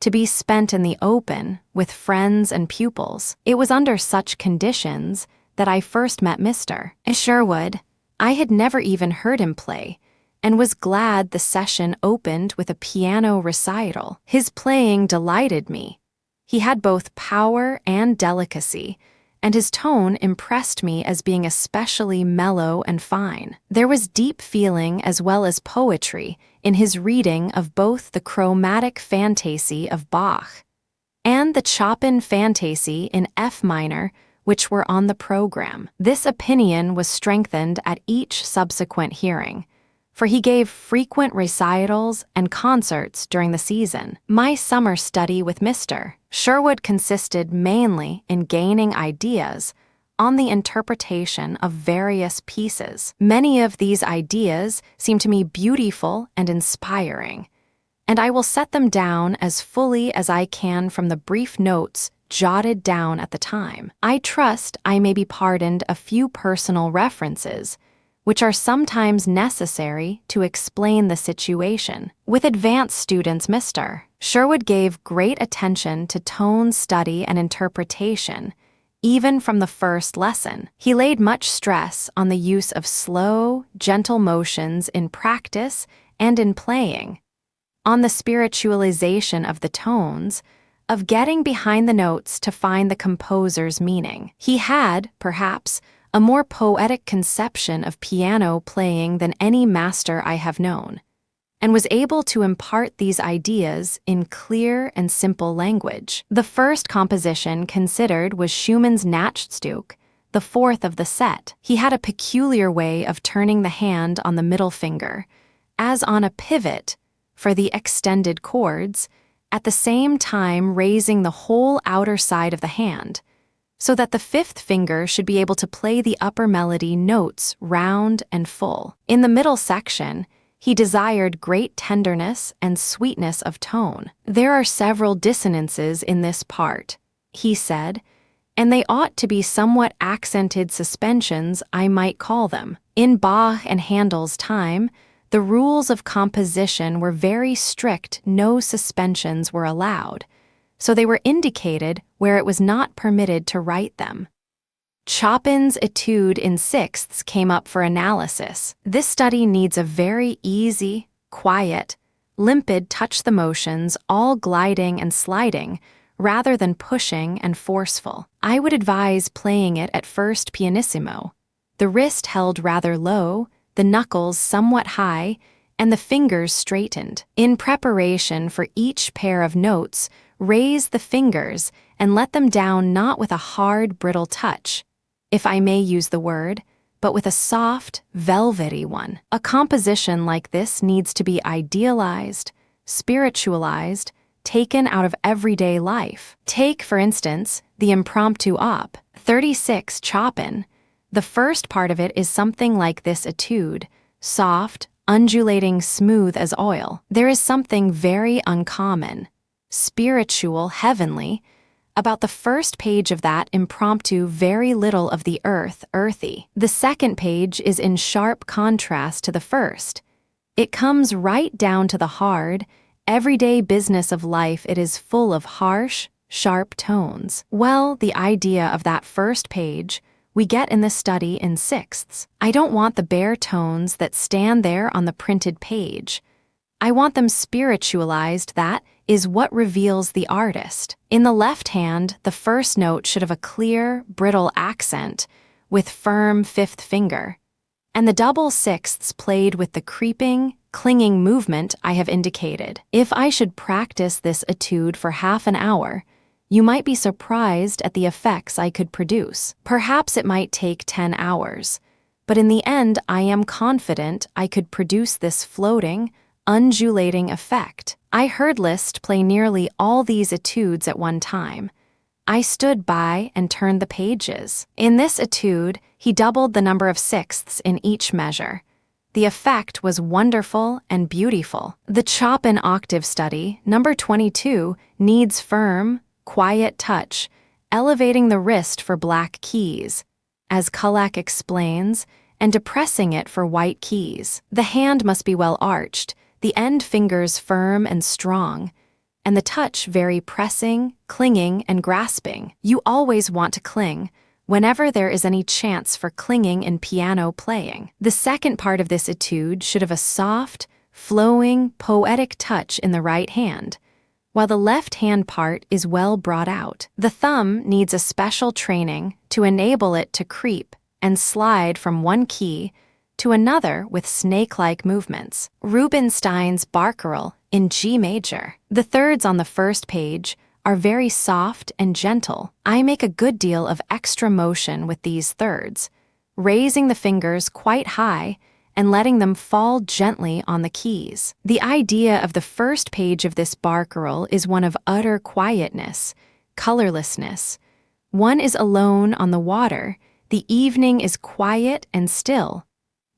to be spent in the open with friends and pupils. It was under such conditions that I first met Mr. Sherwood. I had never even heard him play, and was glad the session opened with a piano recital. His playing delighted me. He had both power and delicacy, and his tone impressed me as being especially mellow and fine. There was deep feeling as well as poetry in his reading of both the chromatic fantasy of Bach and the Chopin fantasy in F minor, which were on the program. This opinion was strengthened at each subsequent hearing, for he gave frequent recitals and concerts during the season. My summer study with Mr. Sherwood consisted mainly in gaining ideas on the interpretation of various pieces. Many of these ideas seem to me beautiful and inspiring, and I will set them down as fully as I can from the brief notes jotted down at the time. I trust I may be pardoned a few personal references, which are sometimes necessary to explain the situation. With advanced students, Mr. Sherwood gave great attention to tone study and interpretation, even from the first lesson. He laid much stress on the use of slow, gentle motions in practice and in playing, on the spiritualization of the tones, of getting behind the notes to find the composer's meaning. He had, perhaps, a more poetic conception of piano playing than any master I have known, and was able to impart these ideas in clear and simple language. The first composition considered was Schumann's Nachtstück, the 4th of the set. He had a peculiar way of turning the hand on the middle finger, as on a pivot, for the extended chords, at the same time raising the whole outer side of the hand, so that the 5th finger should be able to play the upper melody notes round and full. In the middle section, He desired great tenderness and sweetness of tone. There are several dissonances in this part, he said, and they ought to be somewhat accented suspensions, I might call them. In Bach and Handel's time, the rules of composition were very strict, no suspensions were allowed, so they were indicated where it was not permitted to write them. Chopin's etude in sixths came up for analysis. This study needs a very easy, quiet, limpid touch the motions, all gliding and sliding, rather than pushing and forceful. I would advise playing it at first pianissimo, the wrist held rather low, the knuckles somewhat high, and the fingers straightened. In preparation for each pair of notes, raise the fingers and let them down not with a hard, brittle touch, if I may use the word, but with a soft, velvety one. A composition like this needs to be idealized, spiritualized, taken out of everyday life. Take, for instance, the impromptu op. 36 Chopin. The first part of it is something like this etude, soft, undulating, smooth as oil. There is something very uncommon, spiritual, heavenly, about the first page of that impromptu, very little of the earth, earthy. The second page is in sharp contrast to the first. It comes right down to the hard, everyday business of life. It is full of harsh, sharp tones. Well, the idea of that first page we get in the study in sixths. I don't want the bare tones that stand there on the printed page. I want them spiritualized. That is what reveals the artist. In the left hand, the first note should have a clear, brittle accent with firm fifth finger, and the double sixths played with the creeping, clinging movement I have indicated. If I should practice this etude for half an hour, you might be surprised at the effects I could produce. Perhaps it might take 10 hours, but in the end I am confident I could produce this floating, undulating effect. I heard Liszt play nearly all these etudes at one time. I stood by and turned the pages. In this etude, he doubled the number of sixths in each measure. The effect was wonderful and beautiful. The Chopin octave study, number 22, needs firm, quiet touch, elevating the wrist for black keys, as Kullak explains, and depressing it for white keys. The hand must be well arched, the end fingers firm and strong, and the touch very pressing, clinging, and grasping. You always want to cling, whenever there is any chance for clinging in piano playing. The second part of this etude should have a soft, flowing, poetic touch in the right hand, while the left hand part is well brought out. The thumb needs a special training to enable it to creep and slide from one key to another with snake-like movements. Rubinstein's Barcarolle in G major. The thirds on the first page are very soft and gentle. I make a good deal of extra motion with these thirds, raising the fingers quite high and letting them fall gently on the keys. The idea of the first page of this Barcarolle is one of utter quietness, colorlessness. One is alone on the water. The evening is quiet and still.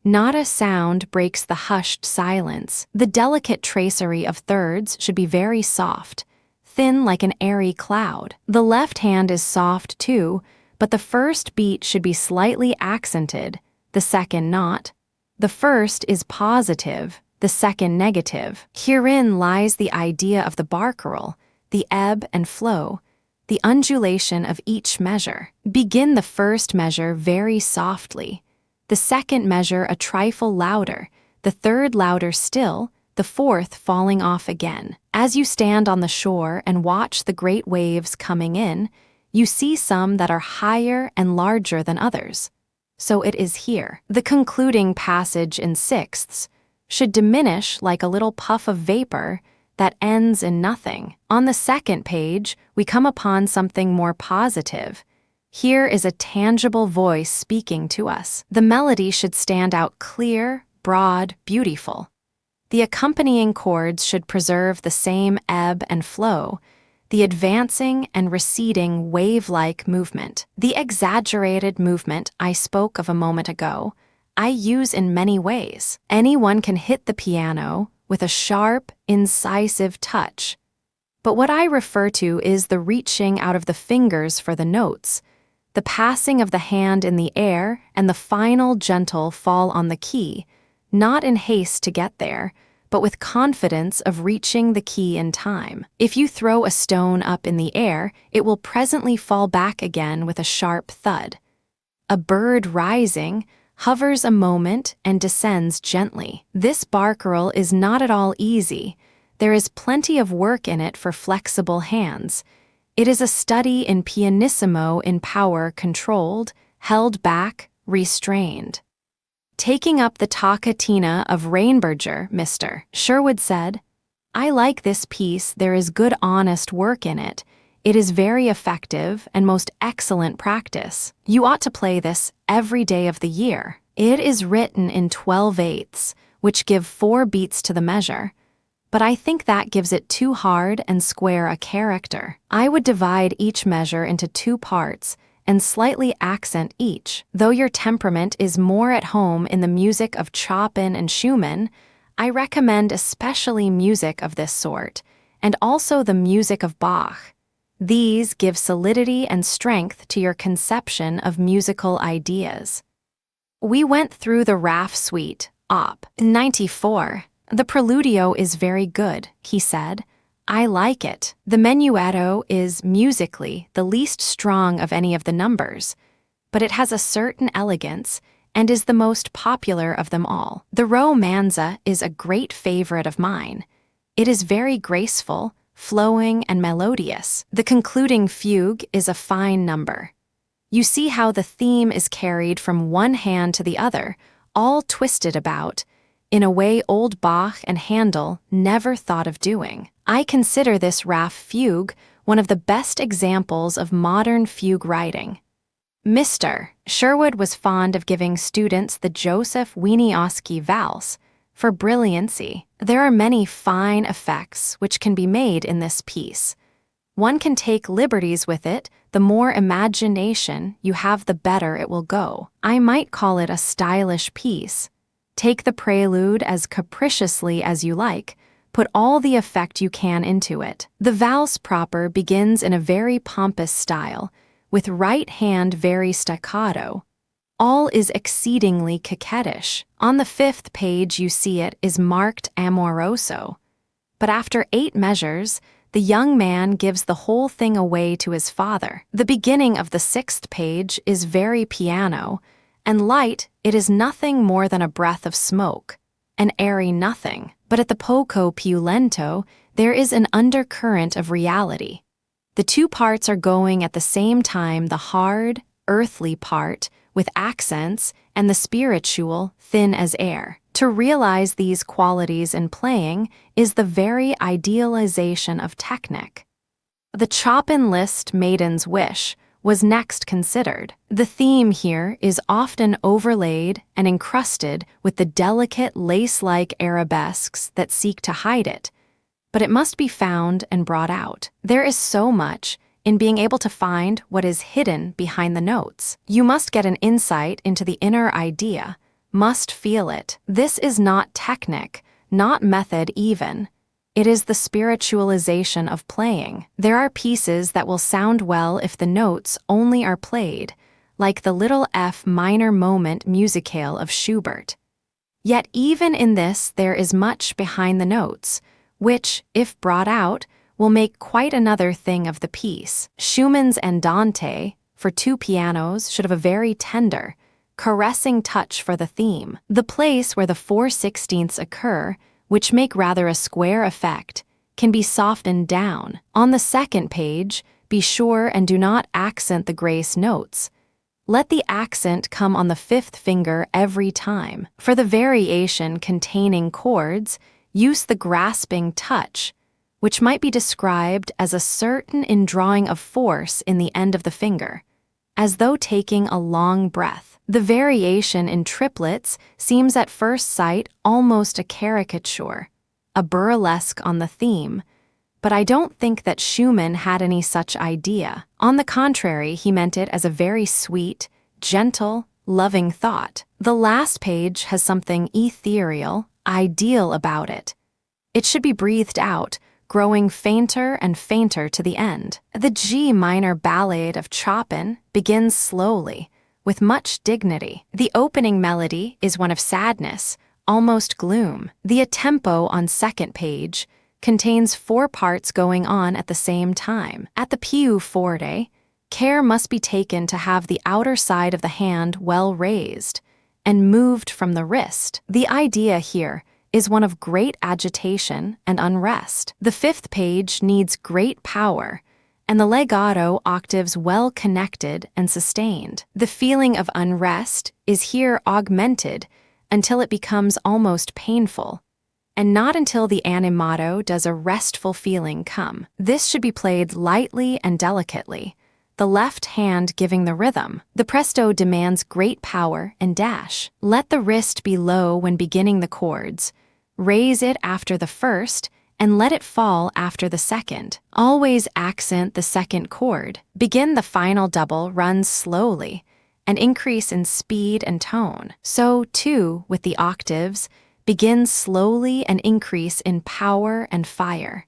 Not a sound breaks the hushed silence. The delicate tracery of thirds should be very soft, thin like an airy cloud. The left hand is soft too, but the first beat should be slightly accented, the second not. The first is positive, the second negative. Herein lies the idea of the Barcarolle, the ebb and flow, the undulation of each measure. Begin the first measure very softly, the second measure a trifle louder, the third louder still, the fourth falling off again. As you stand on the shore and watch the great waves coming in, you see some that are higher and larger than others. So it is here. The concluding passage in sixths should diminish like a little puff of vapor that ends in nothing. On the second page, we come upon something more positive. Here is a tangible voice speaking to us. The melody should stand out clear, broad, beautiful. The accompanying chords should preserve the same ebb and flow, the advancing and receding wave-like movement. The exaggerated movement I spoke of a moment ago, I use in many ways. Anyone can hit the piano with a sharp, incisive touch. But what I refer to is the reaching out of the fingers for the notes, the passing of the hand in the air, and the final gentle fall on the key, not in haste to get there, but with confidence of reaching the key in time. If you throw a stone up in the air, it will presently fall back again with a sharp thud. A bird rising hovers a moment and descends gently. This barcarolle is not at all easy. There is plenty of work in it for flexible hands. It is a study in pianissimo in power controlled, held back, restrained. Taking up the toccatina of Rainberger, Mr. Sherwood said, "I like this piece. There is good honest work in it. It is very effective and most excellent practice. You ought to play this every day of the year. It is written in 12/8, which give 4 beats to the measure. But I think that gives it too hard and square a character. I would divide each measure into 2 parts and slightly accent each. Though your temperament is more at home in the music of Chopin and Schumann, I recommend especially music of this sort, and also the music of Bach. These give solidity and strength to your conception of musical ideas." We went through the Raff Suite, Op. 94. "The Preludio is very good," he said. "I like it. The Menuetto is, musically, the least strong of any of the numbers, but it has a certain elegance and is the most popular of them all. The Romanza is a great favorite of mine. It is very graceful, flowing, and melodious. The concluding fugue is a fine number. You see how the theme is carried from one hand to the other, all twisted about, in a way old Bach and Handel never thought of doing. I consider this Raff fugue one of the best examples of modern fugue writing." Mr. Sherwood was fond of giving students the Joseph Wieniawski valse for brilliancy. There are many fine effects which can be made in this piece. One can take liberties with it. The more imagination you have, the better it will go. I might call it a stylish piece. Take the prelude as capriciously as you like. Put all the effect you can into it. The valse proper begins in a very pompous style, with right hand very staccato. All is exceedingly coquettish. On the 5th page you see it is marked amoroso. But after 8 measures, the young man gives the whole thing away to his father. The beginning of the 6th page is very piano, and light. It is nothing more than a breath of smoke, an airy nothing. But at the poco più lento, there is an undercurrent of reality. The 2 parts are going at the same time, the hard, earthly part, with accents, and the spiritual, thin as air. To realize these qualities in playing is the very idealization of technic. The Chopin Liszt Maiden's Wish was next considered. The theme here is often overlaid and encrusted with the delicate lace-like arabesques that seek to hide it, but it must be found and brought out. There is so much in being able to find what is hidden behind the notes. You must get an insight into the inner idea, must feel it. This is not technic, not method even. It is the spiritualization of playing. There are pieces that will sound well if the notes only are played, like the little F minor moment musicale of Schubert. Yet even in this there is much behind the notes, which, if brought out, will make quite another thing of the piece. Schumann's Andante, for 2 pianos, should have a very tender, caressing touch for the theme. The place where the 4/16 occur, which make rather a square effect, can be softened down. On the 2nd page, be sure and do not accent the grace notes. Let the accent come on the 5th finger every time. For the variation containing chords, use the grasping touch, which might be described as a certain indrawing of force in the end of the finger, as though taking a long breath. The variation in triplets seems at first sight almost a caricature, a burlesque on the theme, but I don't think that Schumann had any such idea. On the contrary, he meant it as a very sweet, gentle, loving thought. The last page has something ethereal, ideal about it. It should be breathed out, growing fainter and fainter to the end. The G minor ballad of Chopin begins slowly, with much dignity. The opening melody is one of sadness, almost gloom. The tempo on second page contains 4 parts going on at the same time. At the più forte, care must be taken to have the outer side of the hand well raised and moved from the wrist. The idea here is one of great agitation and unrest. The 5th page needs great power, and the legato octaves well connected and sustained. The feeling of unrest is here augmented until it becomes almost painful, and not until the animato does a restful feeling come. This should be played lightly and delicately, the left hand giving the rhythm. The presto demands great power and dash. Let the wrist be low when beginning the chords, raise it after the first, and let it fall after the second. Always accent the second chord. Begin the final double runs slowly and increase in speed and tone. So, too, with the octaves, begin slowly and increase in power and fire.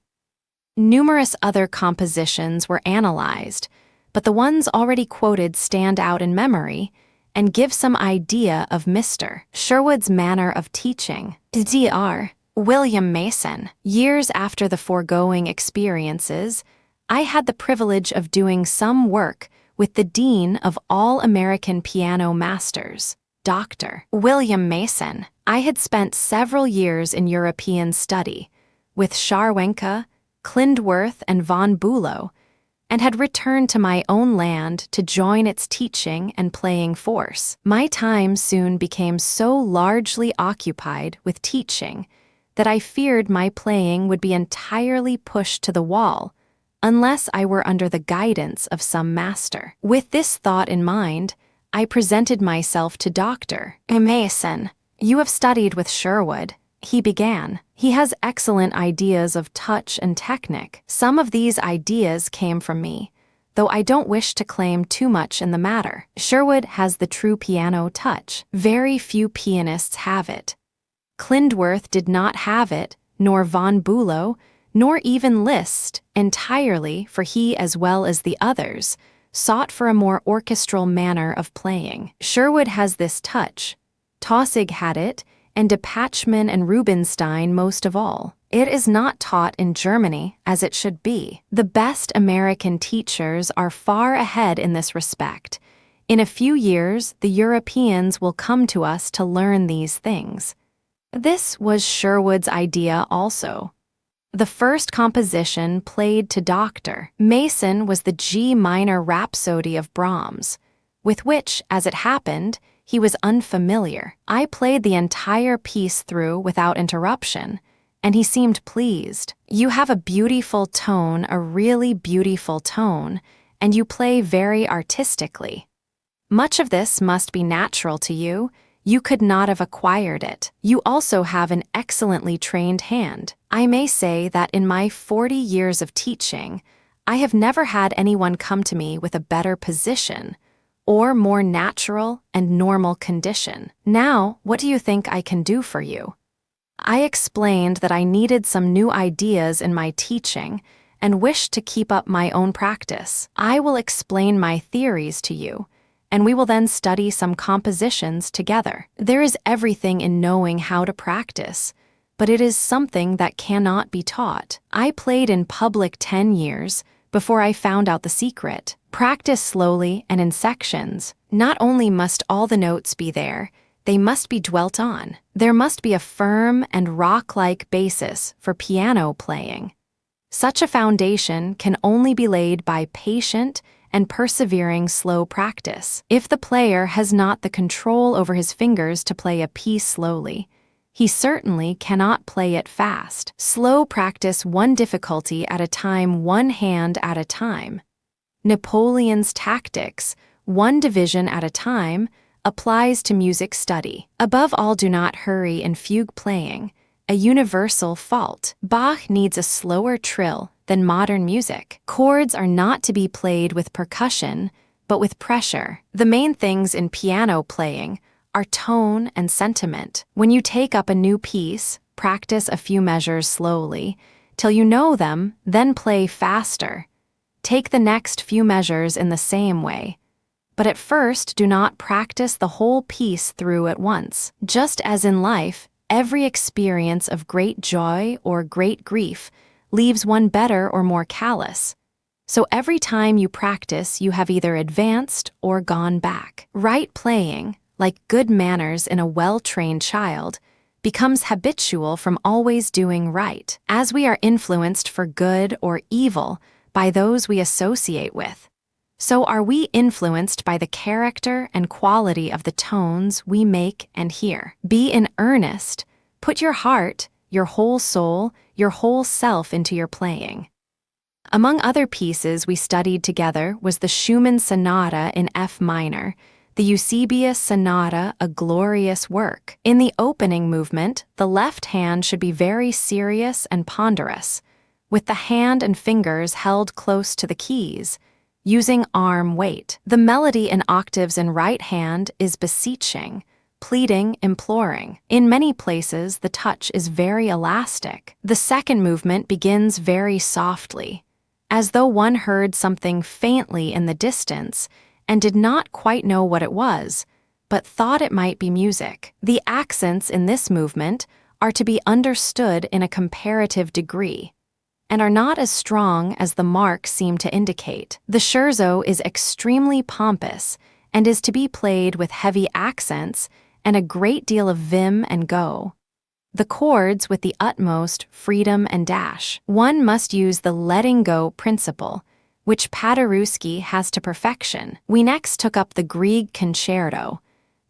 Numerous other compositions were analyzed, but the ones already quoted stand out in memory and give some idea of Mr. Sherwood's manner of teaching. Dr. William Mason. Years after the foregoing experiences, I had the privilege of doing some work with the Dean of all American piano masters, Dr. William Mason. I had spent several years in European study with Scharwenka, Klindworth, and von Bülow, and had returned to my own land to join its teaching and playing force. My time soon became so largely occupied with teaching that I feared my playing would be entirely pushed to the wall unless I were under the guidance of some master. With this thought in mind, I presented myself to Dr. Mason. "You have studied with Sherwood," he began. "He has excellent ideas of touch and technique. Some of these ideas came from me, though I don't wish to claim too much in the matter. Sherwood has the true piano touch. Very few pianists have it. Klindworth did not have it, nor von Bülow, nor even Liszt entirely, for he, as well as the others, sought for a more orchestral manner of playing. Sherwood has this touch. Tausig had it, and de Pachmann and Rubinstein most of all. It is not taught in Germany as it should be. The best American teachers are far ahead in this respect. In a few years, the Europeans will come to us to learn these things." This was Sherwood's idea also. The first composition played to Dr. Mason was the G minor Rhapsody of Brahms, with which, as it happened, he was unfamiliar. I played the entire piece through without interruption, and he seemed pleased. "You have a beautiful tone, a really beautiful tone, and you play very artistically. Much of this must be natural to you. You could not have acquired it. You also have an excellently trained hand. I may say that in my 40 years of teaching, I have never had anyone come to me with a better position or more natural and normal condition. Now, what do you think I can do for you?" I explained that I needed some new ideas in my teaching and wished to keep up my own practice. "I will explain my theories to you, and we will then study some compositions together. There is everything in knowing how to practice, but it is something that cannot be taught. I played in public 10 years before I found out the secret. Practice slowly and in sections. Not only must all the notes be there, they must be dwelt on. There must be a firm and rock-like basis for piano playing. Such a foundation can only be laid by patient and persevering slow practice. If the player has not the control over his fingers to play a piece slowly, he certainly cannot play it fast. Slow practice one difficulty at a time, one hand at a time. Napoleon's tactics, one division at a time, applies to music study. Above all, do not hurry in fugue playing, a universal fault. Bach needs a slower trill than modern music. Chords are not to be played with percussion, but with pressure. The main things in piano playing are tone and sentiment. When you take up a new piece, practice a few measures slowly, till you know them, then play faster. Take the next few measures in the same way. But at first, do not practice the whole piece through at once. Just as in life, every experience of great joy or great grief leaves one better or more callous. So every time you practice, you have either advanced or gone back. Right playing, like good manners in a well-trained child, becomes habitual from always doing right, as we are influenced for good or evil by those we associate with. So are we influenced by the character and quality of the tones we make and hear. Be in earnest. Put your heart, your whole soul, your whole self into your playing. Among other pieces we studied together was the Schumann Sonata in F minor, the Eusebius Sonata, a glorious work. In the opening movement, the left hand should be very serious and ponderous, with the hand and fingers held close to the keys, using arm weight. The melody in octaves in right hand is beseeching, pleading, imploring. In many places, the touch is very elastic. The second movement begins very softly, as though one heard something faintly in the distance and did not quite know what it was, but thought it might be music. The accents in this movement are to be understood in a comparative degree, and are not as strong as the marks seem to indicate. The scherzo is extremely pompous and is to be played with heavy accents and a great deal of vim and go. The chords with the utmost freedom and dash. One must use the letting go principle, which Paderewski has to perfection. We next took up the Grieg Concerto.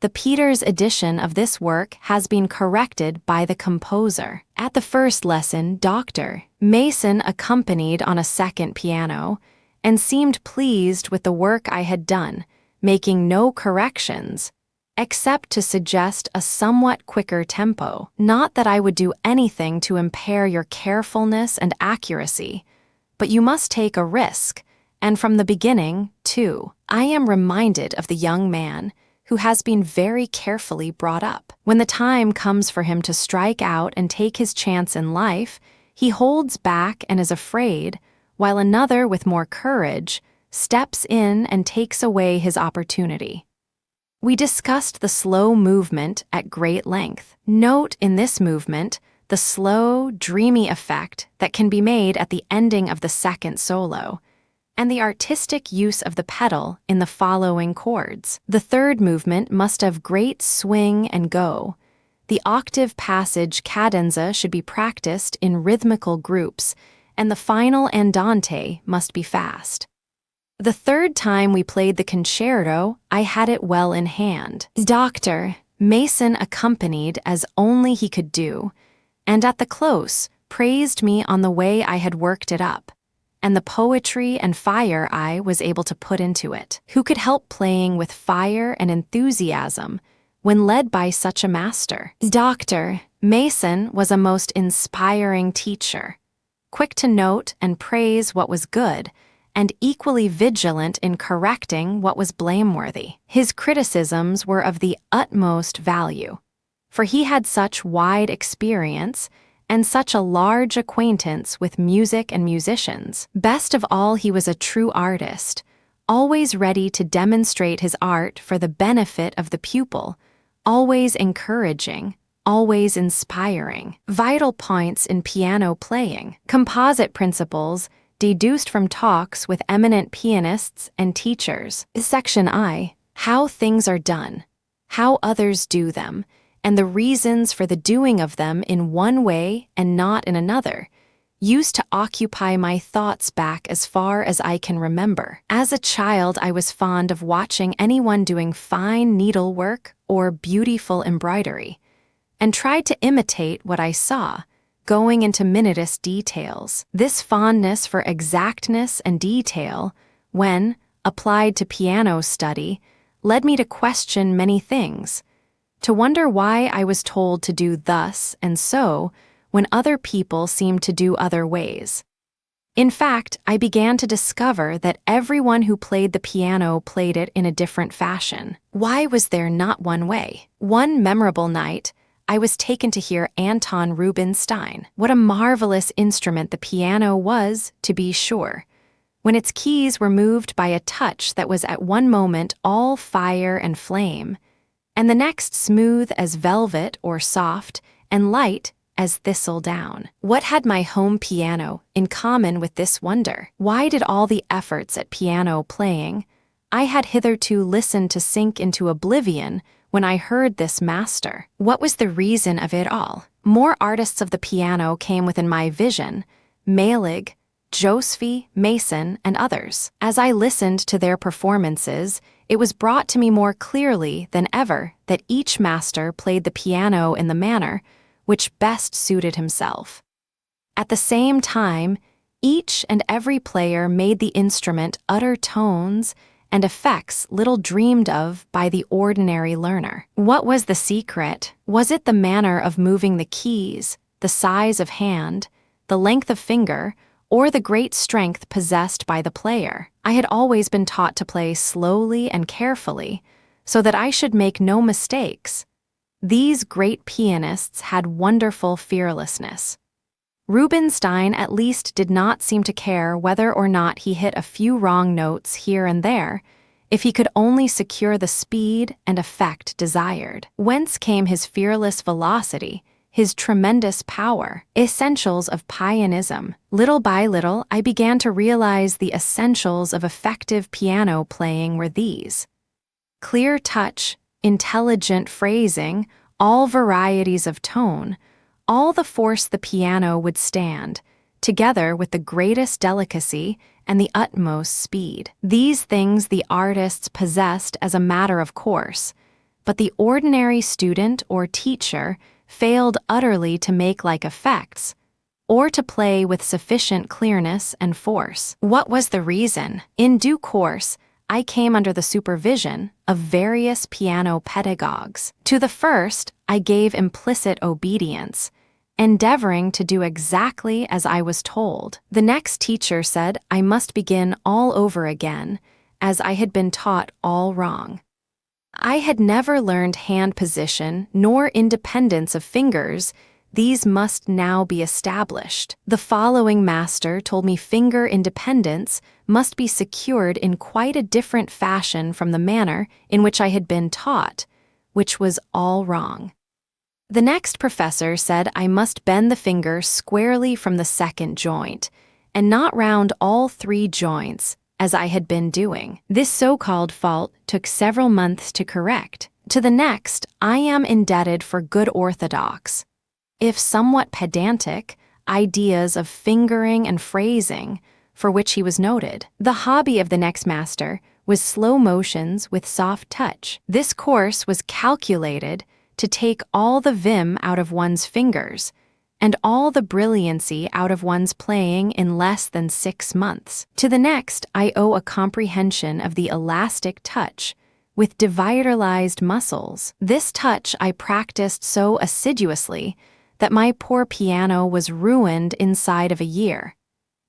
The Peters edition of this work has been corrected by the composer. At the first lesson, Dr. Mason accompanied on a second piano and seemed pleased with the work I had done, making no corrections, except to suggest a somewhat quicker tempo. Not that I would do anything to impair your carefulness and accuracy, but you must take a risk, and from the beginning, too. I am reminded of the young man who has been very carefully brought up. When the time comes for him to strike out and take his chance in life, he holds back and is afraid, while another with more courage steps in and takes away his opportunity. We discussed the slow movement at great length. Note in this movement the slow, dreamy effect that can be made at the ending of the second solo, and the artistic use of the pedal in the following chords. The third movement must have great swing and go. The octave passage cadenza should be practiced in rhythmical groups, and the final andante must be fast. The third time we played the concerto, I had it well in hand. Dr. Mason accompanied as only he could do, and at the close praised me on the way I had worked it up, and the poetry and fire I was able to put into it. Who could help playing with fire and enthusiasm when led by such a master? Dr. Mason was a most inspiring teacher, quick to note and praise what was good, and equally vigilant in correcting what was blameworthy. His criticisms were of the utmost value, for he had such wide experience and such a large acquaintance with music and musicians. Best of all, he was a true artist, always ready to demonstrate his art for the benefit of the pupil, always encouraging, always inspiring. Vital points in piano playing. Composite principles deduced from talks with eminent pianists and teachers. Section I. How things are done, how others do them, and the reasons for the doing of them in one way and not in another, used to occupy my thoughts back as far as I can remember. As a child, I was fond of watching anyone doing fine needlework or beautiful embroidery, and tried to imitate what I saw, going into minutest details. This fondness for exactness and detail, when applied to piano study, led me to question many things, to wonder why I was told to do thus and so when other people seemed to do other ways. In fact, I began to discover that everyone who played the piano played it in a different fashion. Why was there not one way? One memorable night, I was taken to hear Anton Rubinstein. What a marvelous instrument the piano was, to be sure, when its keys were moved by a touch that was at one moment all fire and flame, and the next smooth as velvet or soft, and light as thistle down. What had my home piano in common with this wonder? Why did all the efforts at piano playing I had hitherto listened to sink into oblivion when I heard this master? What was the reason of it all? More artists of the piano came within my vision: Mehlig, Joseph, Mason, and others. As I listened to their performances, it was brought to me more clearly than ever that each master played the piano in the manner which best suited himself. At the same time, each and every player made the instrument utter tones and effects little dreamed of by the ordinary learner. What was the secret? Was it the manner of moving the keys, the size of hand, the length of finger, or the great strength possessed by the player? I had always been taught to play slowly and carefully, so that I should make no mistakes. These great pianists had wonderful fearlessness. Rubinstein at least did not seem to care whether or not he hit a few wrong notes here and there, if he could only secure the speed and effect desired. Whence came his fearless velocity, his tremendous power? Essentials of pianism. Little by little, I began to realize the essentials of effective piano playing were these: clear touch, intelligent phrasing, all varieties of tone, all the force the piano would stand, together with the greatest delicacy and the utmost speed. These things the artists possessed as a matter of course, but the ordinary student or teacher failed utterly to make like effects, or to play with sufficient clearness and force. What was the reason? In due course, I came under the supervision of various piano pedagogues. To the first, I gave implicit obedience, endeavoring to do exactly as I was told. The next teacher said I must begin all over again, as I had been taught all wrong. I had never learned hand position nor independence of fingers. These must now be established. The following master told me finger independence must be secured in quite a different fashion from the manner in which I had been taught, which was all wrong. The next professor said I must bend the finger squarely from the second joint, and not round all three joints, as I had been doing. This so-called fault took several months to correct. To the next, I am indebted for good orthodox, if somewhat pedantic, ideas of fingering and phrasing, for which he was noted. The hobby of the next master was slow motions with soft touch. This course was calculated to take all the vim out of one's fingers, and all the brilliancy out of one's playing in less than 6 months. To the next, I owe a comprehension of the elastic touch, with devitalized muscles. This touch I practiced so assiduously that my poor piano was ruined inside of a year,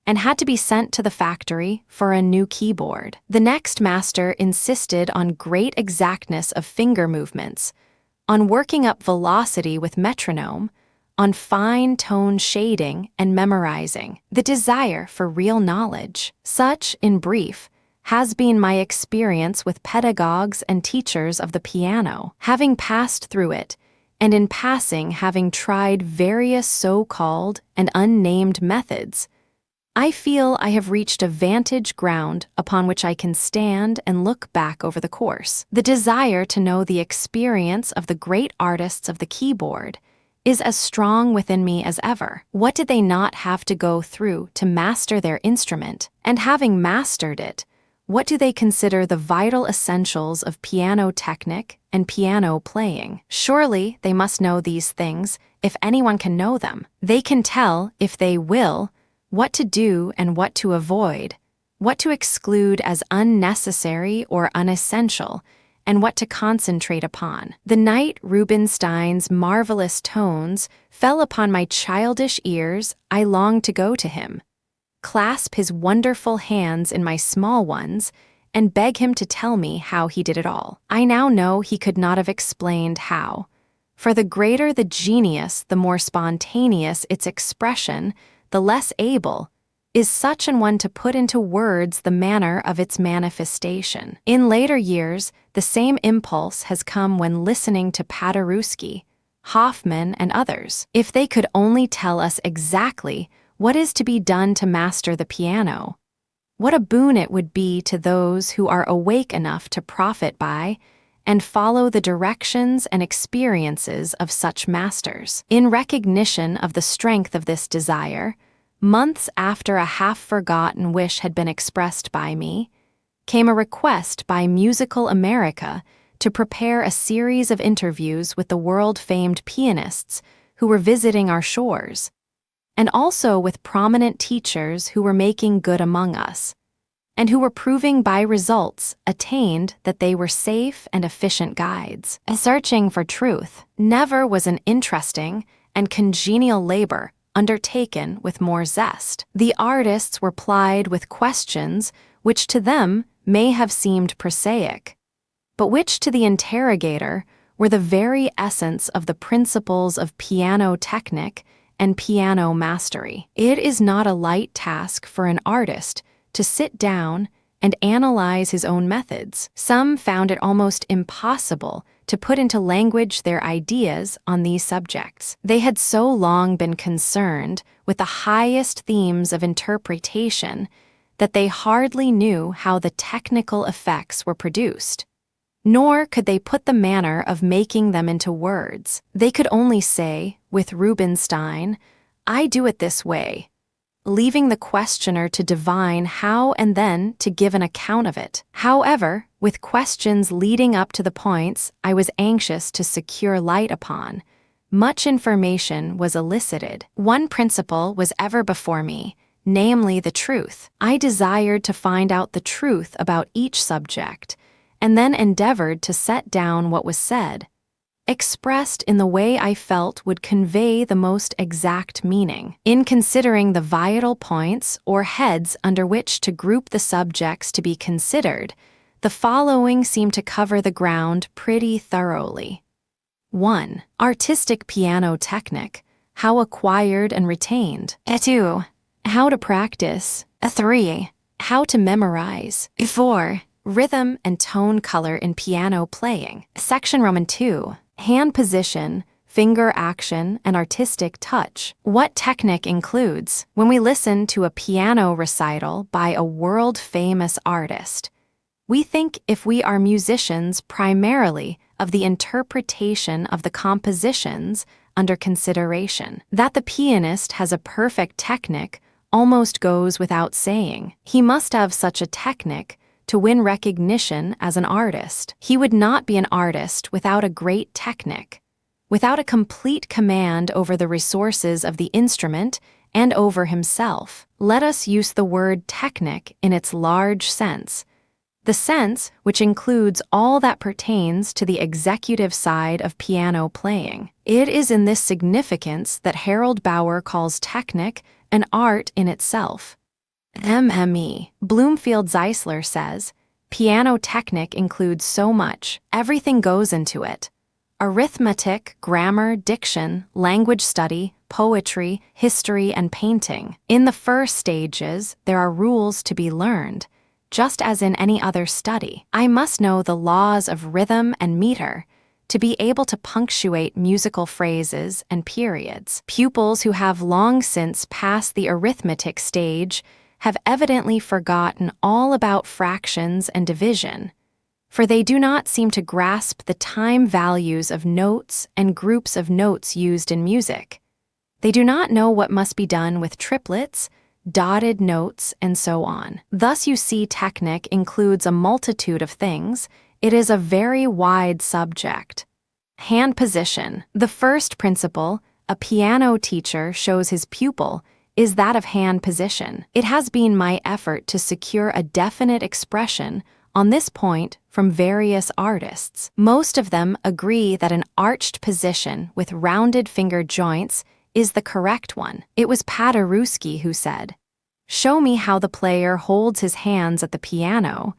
and had to be sent to the factory for a new keyboard. The next master insisted on great exactness of finger movements, on working up velocity with metronome, on fine tone shading and memorizing, the desire for real knowledge. Such, in brief, has been my experience with pedagogues and teachers of the piano. Having passed through it, and in passing having tried various so-called and unnamed methods, I feel I have reached a vantage ground upon which I can stand and look back over the course. The desire to know the experience of the great artists of the keyboard is as strong within me as ever. What did they not have to go through to master their instrument? And having mastered it, what do they consider the vital essentials of piano technique and piano playing? Surely they must know these things, if anyone can know them. They can tell, if they will, what to do and what to avoid, what to exclude as unnecessary or unessential, and what to concentrate upon. The night Rubinstein's marvelous tones fell upon my childish ears, I longed to go to him, clasp his wonderful hands in my small ones, and beg him to tell me how he did it all. I now know he could not have explained how. For the greater the genius, the more spontaneous its expression, the less able is such an one to put into words the manner of its manifestation. In later years, the same impulse has come when listening to Paderewski, Hoffman, and others. If they could only tell us exactly what is to be done to master the piano, what a boon it would be to those who are awake enough to profit by and follow the directions and experiences of such masters. In recognition of the strength of this desire, months after a half-forgotten wish had been expressed by me, came a request by Musical America to prepare a series of interviews with the world-famed pianists who were visiting our shores, and also with prominent teachers who were making good among us, and who were proving by results attained that they were safe and efficient guides. Searching for truth never was an interesting and congenial labor undertaken with more zest. The artists were plied with questions which to them may have seemed prosaic, but which to the interrogator were the very essence of the principles of piano technique and piano mastery. It is not a light task for an artist to sit down and analyze his own methods. Some found it almost impossible to put into language their ideas on these subjects. They had so long been concerned with the highest themes of interpretation that they hardly knew how the technical effects were produced, nor could they put the manner of making them into words. They could only say, with Rubinstein, "I do it this way," leaving the questioner to divine how and then to give an account of it. However, with questions leading up to the points I was anxious to secure light upon, much information was elicited. One principle was ever before me, namely the truth. I desired to find out the truth about each subject, and then endeavored to set down what was said, expressed in the way I felt would convey the most exact meaning. In considering the vital points or heads under which to group the subjects to be considered, the following seem to cover the ground pretty thoroughly. 1. Artistic piano technique, how acquired and retained. 2. How to practice. 3. How to memorize. 4. Rhythm and tone color in piano playing. Section Roman 2. Hand position, finger action, and artistic touch. What technique includes? When we listen to a piano recital by a world-famous artist, we think, if we are musicians, primarily of the interpretation of the compositions under consideration. That the pianist has a perfect technique almost goes without saying. He must have such a technique to win recognition as an artist. He would not be an artist without a great technique, without a complete command over the resources of the instrument and over himself. Let us use the word technique in its large sense, the sense which includes all that pertains to the executive side of piano playing. It is in this significance that Harold Bauer calls technique an art in itself. MME. Bloomfield Zeisler says, piano technique includes so much, everything goes into it. Arithmetic, grammar, diction, language study, poetry, history, and painting. In the first stages, there are rules to be learned, just as in any other study. I must know the laws of rhythm and meter to be able to punctuate musical phrases and periods. Pupils who have long since passed the arithmetic stage have evidently forgotten all about fractions and division, for they do not seem to grasp the time values of notes and groups of notes used in music. They do not know what must be done with triplets, dotted notes, and so on. Thus you see technique includes a multitude of things. It is a very wide subject. Hand position. The first principle a piano teacher shows his pupil is that of hand position. It has been my effort to secure a definite expression on this point from various artists. Most of them agree that an arched position with rounded finger joints is the correct one. It was Paderewski who said, Show me how the player holds his hands at the piano,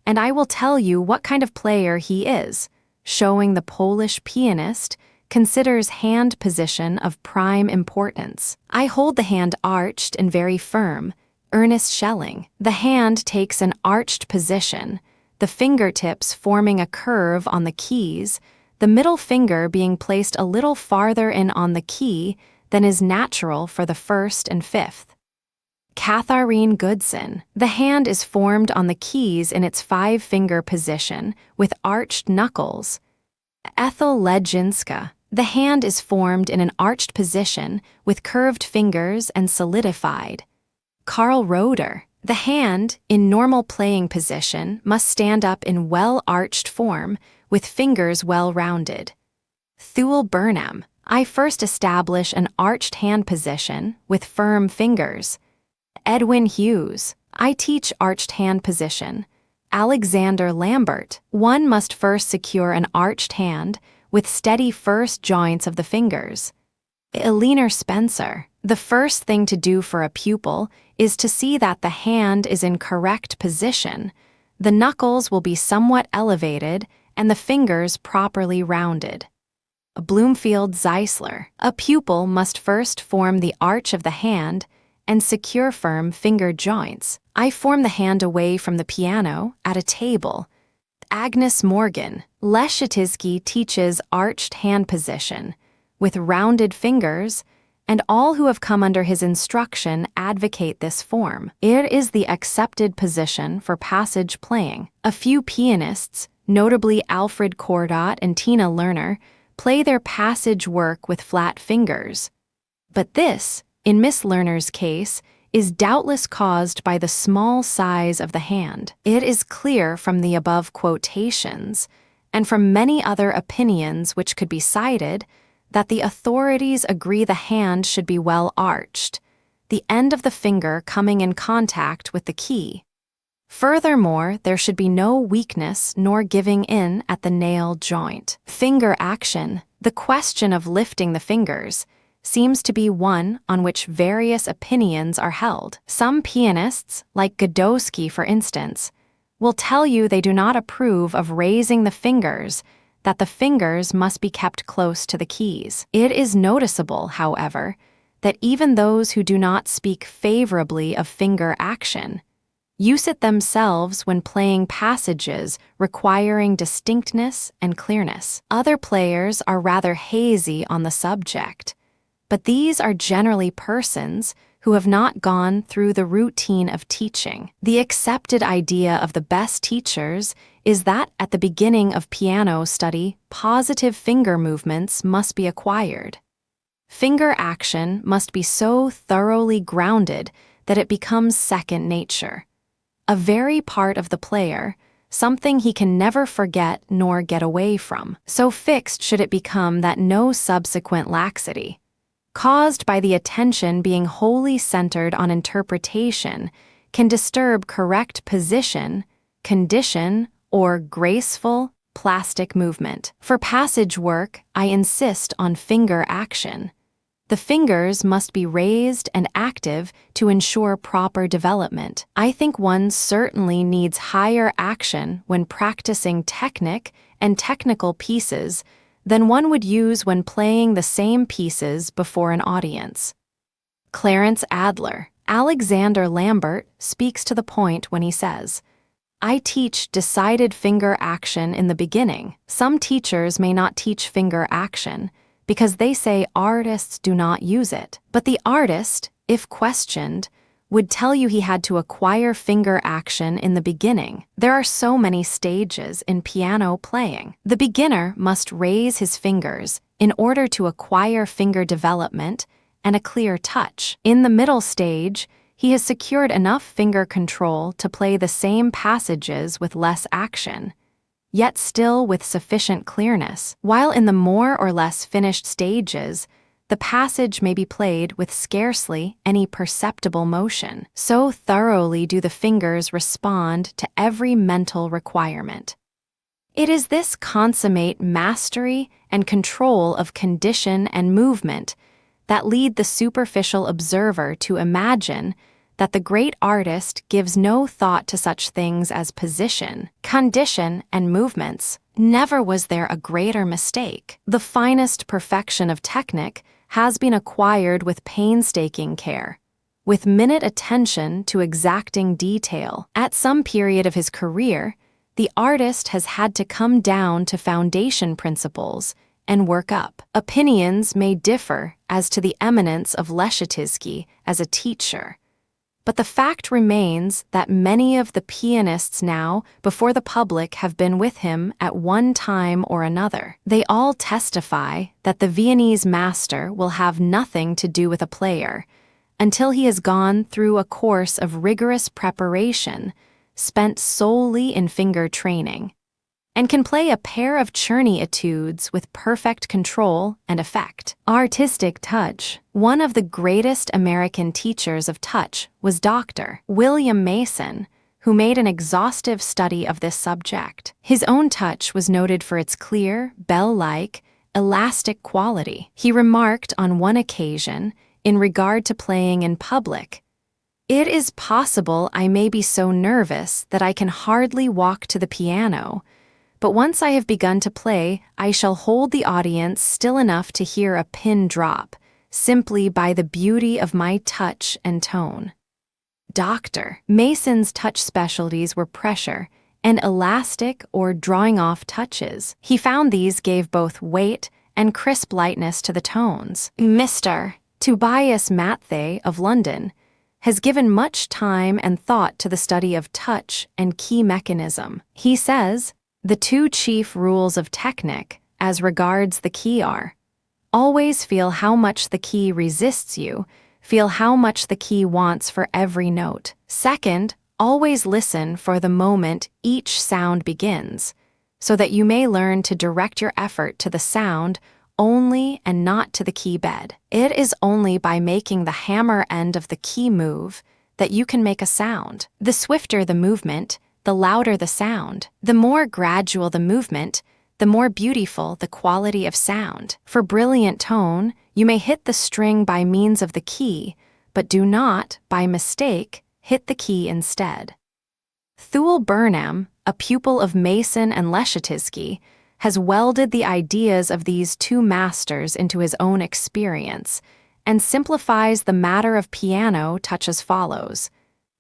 and I will tell you what kind of player he is, showing the Polish pianist considers hand position of prime importance. I hold the hand arched and very firm, Ernest Schelling. The hand takes an arched position, the fingertips forming a curve on the keys, the middle finger being placed a little farther in on the key than is natural for the first and fifth. Katharine Goodson. The hand is formed on the keys in its five-finger position with arched knuckles. Ethel Ledzinska. The hand is formed in an arched position with curved fingers and solidified. Carl Roeder. The hand, in normal playing position, must stand up in well-arched form with fingers well-rounded. Thule Burnham. I first establish an arched hand position with firm fingers. Edwin Hughes. I teach arched hand position. Alexander Lambert. One must first secure an arched hand with steady first joints of the fingers. Eleanor Spencer. The first thing to do for a pupil is to see that the hand is in correct position. The knuckles will be somewhat elevated and the fingers properly rounded. Bloomfield Zeisler. A pupil must first form the arch of the hand and secure firm finger joints. I form the hand away from the piano at a table. Agnes Morgan. Leschetizky teaches arched hand position with rounded fingers, and all who have come under his instruction advocate this form. It is the accepted position for passage playing. A few pianists, notably Alfred Cortot and Tina Lerner, play their passage work with flat fingers. But this, in Miss Lerner's case, is doubtless caused by the small size of the hand. It is clear from the above quotations, and from many other opinions which could be cited, that the authorities agree the hand should be well arched, the end of the finger coming in contact with the key. Furthermore, there should be no weakness nor giving in at the nail joint. Finger action, the question of lifting the fingers, seems to be one on which various opinions are held. Some pianists, like Godowsky for instance, will tell you they do not approve of raising the fingers, that the fingers must be kept close to the keys. It is noticeable, however, that even those who do not speak favorably of finger action use it themselves when playing passages requiring distinctness and clearness. Other players are rather hazy on the subject, but these are generally persons who have not gone through the routine of teaching. The accepted idea of the best teachers is that at the beginning of piano study, positive finger movements must be acquired. Finger action must be so thoroughly grounded that it becomes second nature, a very part of the player, something he can never forget nor get away from. So fixed should it become that no subsequent laxity, caused by the attention being wholly centered on interpretation, can disturb correct position, condition, or graceful, plastic movement. For passage work, I insist on finger action. The fingers must be raised and active to ensure proper development. I think one certainly needs higher action when practicing technique and technical pieces than one would use when playing the same pieces before an audience. Clarence Adler. Alexander Lambert speaks to the point when he says, I teach decided finger action in the beginning. Some teachers may not teach finger action because they say artists do not use it. But the artist, if questioned, would tell you he had to acquire finger action in the beginning. There are so many stages in piano playing. The beginner must raise his fingers in order to acquire finger development and a clear touch. In the middle stage, he has secured enough finger control to play the same passages with less action, yet still with sufficient clearness, while in the more or less finished stages, the passage may be played with scarcely any perceptible motion. So thoroughly do the fingers respond to every mental requirement. It is this consummate mastery and control of condition and movement that lead the superficial observer to imagine that the great artist gives no thought to such things as position, condition, and movements. Never was there a greater mistake. The finest perfection of technique has been acquired with painstaking care, with minute attention to exacting detail. At some period of his career, the artist has had to come down to foundation principles and work up. Opinions may differ as to the eminence of Leschetizky as a teacher, but the fact remains that many of the pianists now before the public have been with him at one time or another. They all testify that the Viennese master will have nothing to do with a player until he has gone through a course of rigorous preparation spent solely in finger training, and can play a pair of Czerny etudes with perfect control and effect. Artistic touch. One of the greatest American teachers of touch was Dr. William Mason, who made an exhaustive study of this subject. His own touch was noted for its clear, bell-like, elastic quality. He remarked on one occasion, in regard to playing in public, "It is possible I may be so nervous that I can hardly walk to the piano, but once I have begun to play, I shall hold the audience still enough to hear a pin drop, simply by the beauty of my touch and tone." Dr. Mason's touch specialties were pressure and elastic or drawing off touches. He found these gave both weight and crisp lightness to the tones. Mr. Tobias Matthey of London has given much time and thought to the study of touch and key mechanism. He says, "The two chief rules of technique as regards the key are: always feel how much the key resists you, feel how much the key wants for every note. Second, always listen for the moment each sound begins, so that you may learn to direct your effort to the sound only and not to the key bed. It is only by making the hammer end of the key move that you can make a sound. The swifter the movement, the louder the sound. The more gradual the movement, the more beautiful the quality of sound. For brilliant tone, you may hit the string by means of the key, but do not, by mistake, hit the key instead." Thule Burnham, a pupil of Mason and Leschetizky, has welded the ideas of these two masters into his own experience and simplifies the matter of piano touch as follows: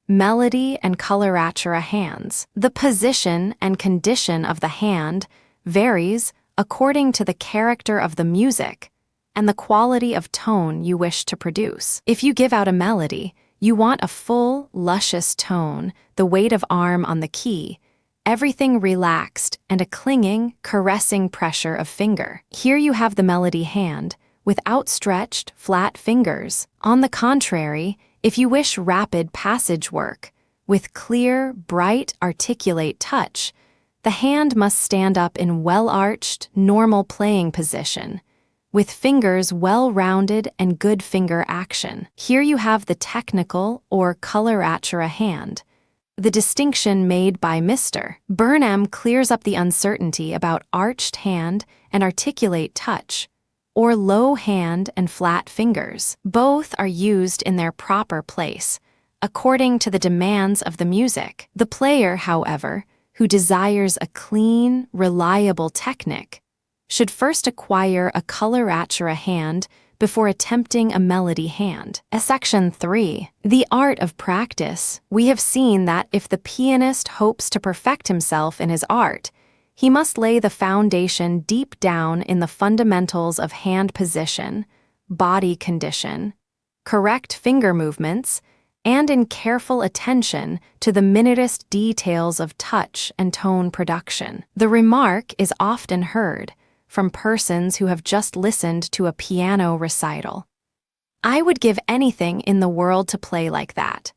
melody and coloratura hands. The position and condition of the hand varies according to the character of the music and the quality of tone you wish to produce. If you give out a melody, you want a full, luscious tone, the weight of arm on the key, everything relaxed, and a clinging, caressing pressure of finger. Here you have the melody hand, with outstretched, flat fingers. On the contrary, if you wish rapid passage work, with clear, bright, articulate touch, the hand must stand up in well-arched, normal playing position, with fingers well-rounded and good finger action. Here you have the technical or coloratura hand, the distinction made by Mr. Burnham clears up the uncertainty about arched hand and articulate touch, or low hand and flat fingers. Both are used in their proper place, according to the demands of the music. The player, however, who desires a clean, reliable technique, should first acquire a coloratura hand before attempting a melody hand. Section 3. The art of practice. We have seen that if the pianist hopes to perfect himself in his art, he must lay the foundation deep down in the fundamentals of hand position, body condition, correct finger movements, and in careful attention to the minutest details of touch and tone production. The remark is often heard from persons who have just listened to a piano recital: "I would give anything in the world to play like that."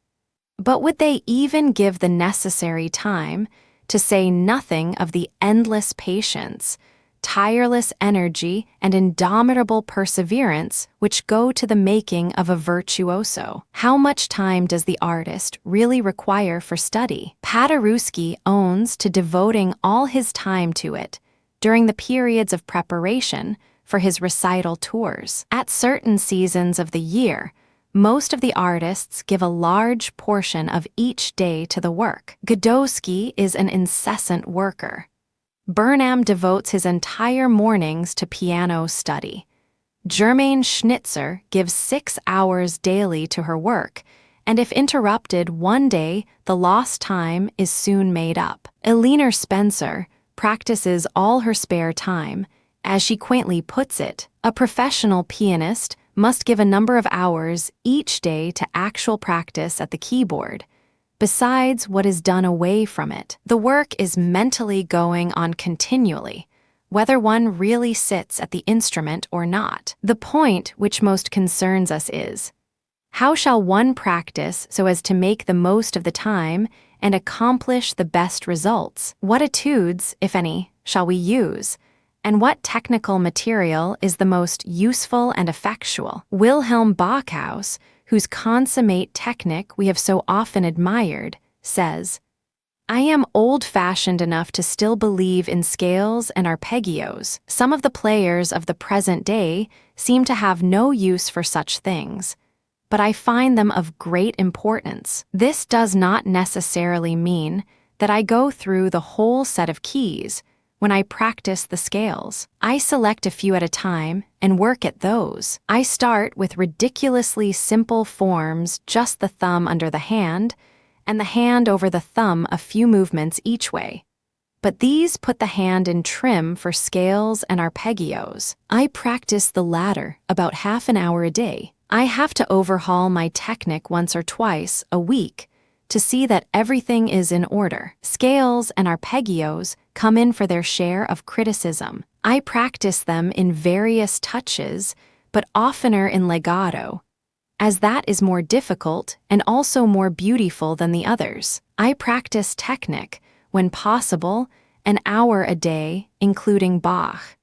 But would they even give the necessary time, to say nothing of the endless patience, tireless energy, and indomitable perseverance which go to the making of a virtuoso? How much time does the artist really require for study? Paderewski owns to devoting all his time to it during the periods of preparation for his recital tours. At certain seasons of the year, most of the artists give a large portion of each day to the work. Godowsky is an incessant worker. Burnham devotes his entire mornings to piano study. Germaine Schnitzer gives 6 hours daily to her work, and if interrupted one day, the lost time is soon made up. Eleanor Spencer practices all her spare time. As she quaintly puts it, a professional pianist must give a number of hours each day to actual practice at the keyboard, besides what is done away from it. The work is mentally going on continually, whether one really sits at the instrument or not. The point which most concerns us is, how shall one practice so as to make the most of the time and accomplish the best results? What etudes, if any, shall we use? And what technical material is the most useful and effectual? Wilhelm Bachhaus, whose consummate technique we have so often admired, says, "I am old-fashioned enough to still believe in scales and arpeggios. Some of the players of the present day seem to have no use for such things, but I find them of great importance. This does not necessarily mean that I go through the whole set of keys when I practice the scales. I select a few at a time and work at those. I start with ridiculously simple forms, just the thumb under the hand, and the hand over the thumb a few movements each way. But these put the hand in trim for scales and arpeggios. I practice the latter about half an hour a day. I have to overhaul my technique once or twice a week to see that everything is in order. Scales and arpeggios come in for their share of criticism. I practice them in various touches, but oftener in legato, as that is more difficult and also more beautiful than the others. I practice technique, when possible, an hour a day, including Bach.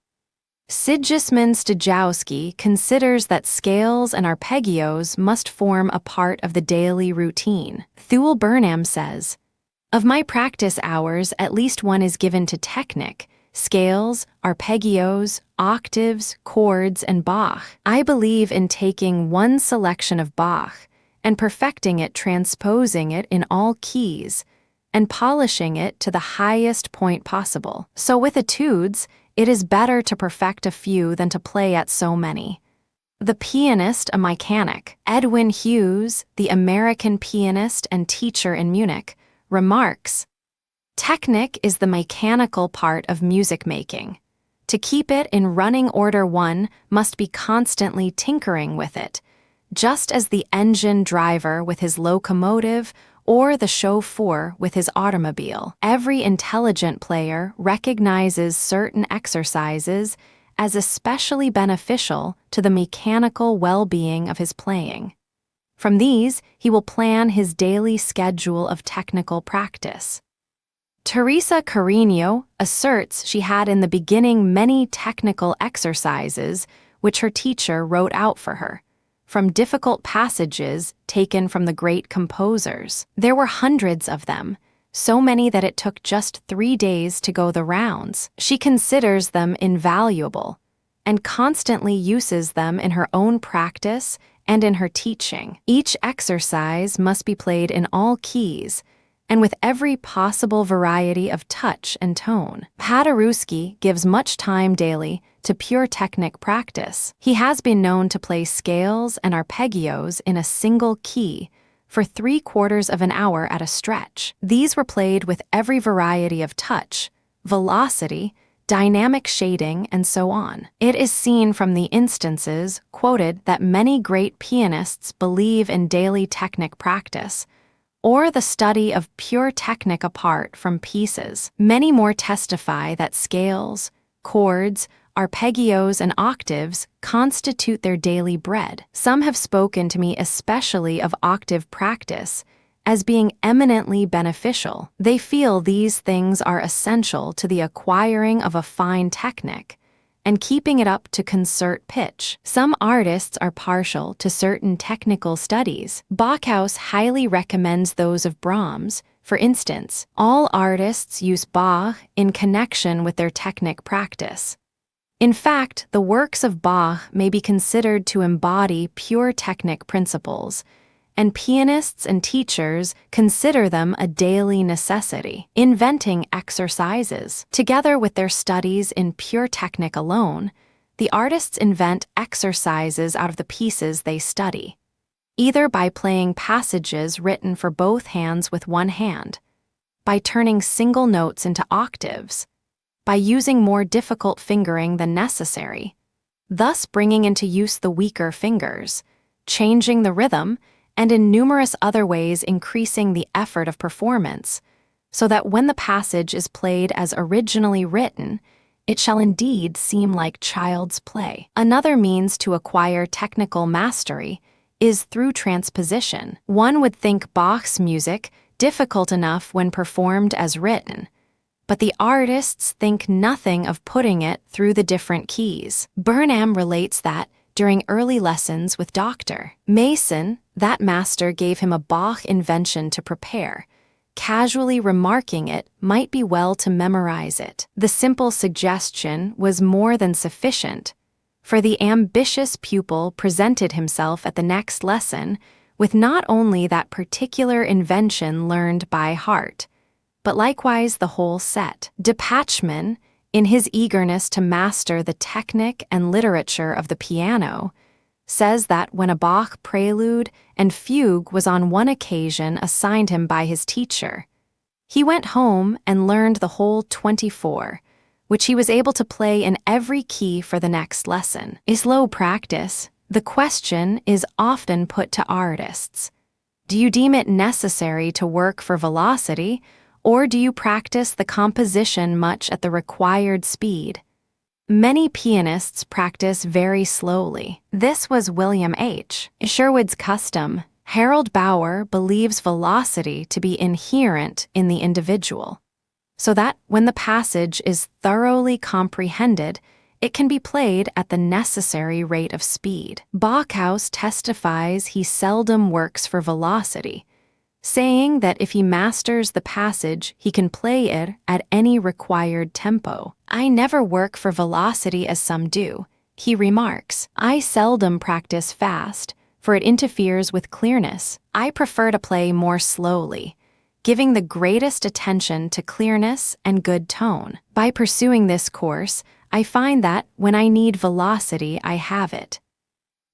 Sigismund Stajowski considers that scales and arpeggios must form a part of the daily routine. Thule Burnham says, "Of my practice hours, at least one is given to technique, scales, arpeggios, octaves, chords, and Bach. I believe in taking one selection of Bach and perfecting it, transposing it in all keys, and polishing it to the highest point possible. So with etudes, it is better to perfect a few than to play at so many." The pianist, a mechanic, Edwin Hughes, the American pianist and teacher in Munich, remarks, "Technique is the mechanical part of music making. To keep it in running order, one must be constantly tinkering with it, just as the engine driver with his locomotive or the chauffeur with his automobile. Every intelligent player recognizes certain exercises as especially beneficial to the mechanical well-being of his playing. From these, he will plan his daily schedule of technical practice." Teresa Carreño asserts she had in the beginning many technical exercises which her teacher wrote out for her, from difficult passages taken from the great composers. There were hundreds of them, so many that it took just 3 days to go the rounds. She considers them invaluable and constantly uses them in her own practice and in her teaching. Each exercise must be played in all keys and with every possible variety of touch and tone. Paderewski gives much time daily to pure technique practice. He has been known to play scales and arpeggios in a single key for 3/4 of an hour at a stretch. These were played with every variety of touch, velocity, dynamic shading, and so on. It is seen from the instances quoted that many great pianists believe in daily technique practice, or the study of pure technique apart from pieces. Many more testify that scales, chords, arpeggios, and octaves constitute their daily bread. Some have spoken to me especially of octave practice as being eminently beneficial. They feel these things are essential to the acquiring of a fine technique and keeping it up to concert pitch. Some artists are partial to certain technical studies. Bachhaus highly recommends those of Brahms. For instance, all artists use Bach in connection with their technique practice. In fact, the works of Bach may be considered to embody pure technic principles, and pianists and teachers consider them a daily necessity. Inventing exercises. Together with their studies in pure technic alone, the artists invent exercises out of the pieces they study, either by playing passages written for both hands with one hand, by turning single notes into octaves, by using more difficult fingering than necessary, thus bringing into use the weaker fingers, changing the rhythm, and in numerous other ways increasing the effort of performance, so that when the passage is played as originally written, it shall indeed seem like child's play. Another means to acquire technical mastery is through transposition. One would think Bach's music difficult enough when performed as written, but the artists think nothing of putting it through the different keys. Burnham relates that, during early lessons with Dr. Mason, that master gave him a Bach invention to prepare, casually remarking it might be well to memorize it. The simple suggestion was more than sufficient, for the ambitious pupil presented himself at the next lesson with not only that particular invention learned by heart, but likewise the whole set. Depatchman, in his eagerness to master the technic and literature of the piano, says that when a Bach prelude and fugue was on one occasion assigned him by his teacher, he went home and learned the whole 24, which he was able to play in every key for the next lesson. In slow practice, the question is often put to artists: do you deem it necessary to work for velocity, or do you practice the composition much at the required speed? Many pianists practice very slowly. This was William H. Sherwood's custom. Harold Bauer believes velocity to be inherent in the individual, so that when the passage is thoroughly comprehended, it can be played at the necessary rate of speed. Bachhaus testifies he seldom works for velocity, saying that if he masters the passage, he can play it at any required tempo. I never work for velocity as some do, he remarks. I seldom practice fast, for it interferes with clearness. I prefer to play more slowly, giving the greatest attention to clearness and good tone. By pursuing this course, I find that when I need velocity, I have it.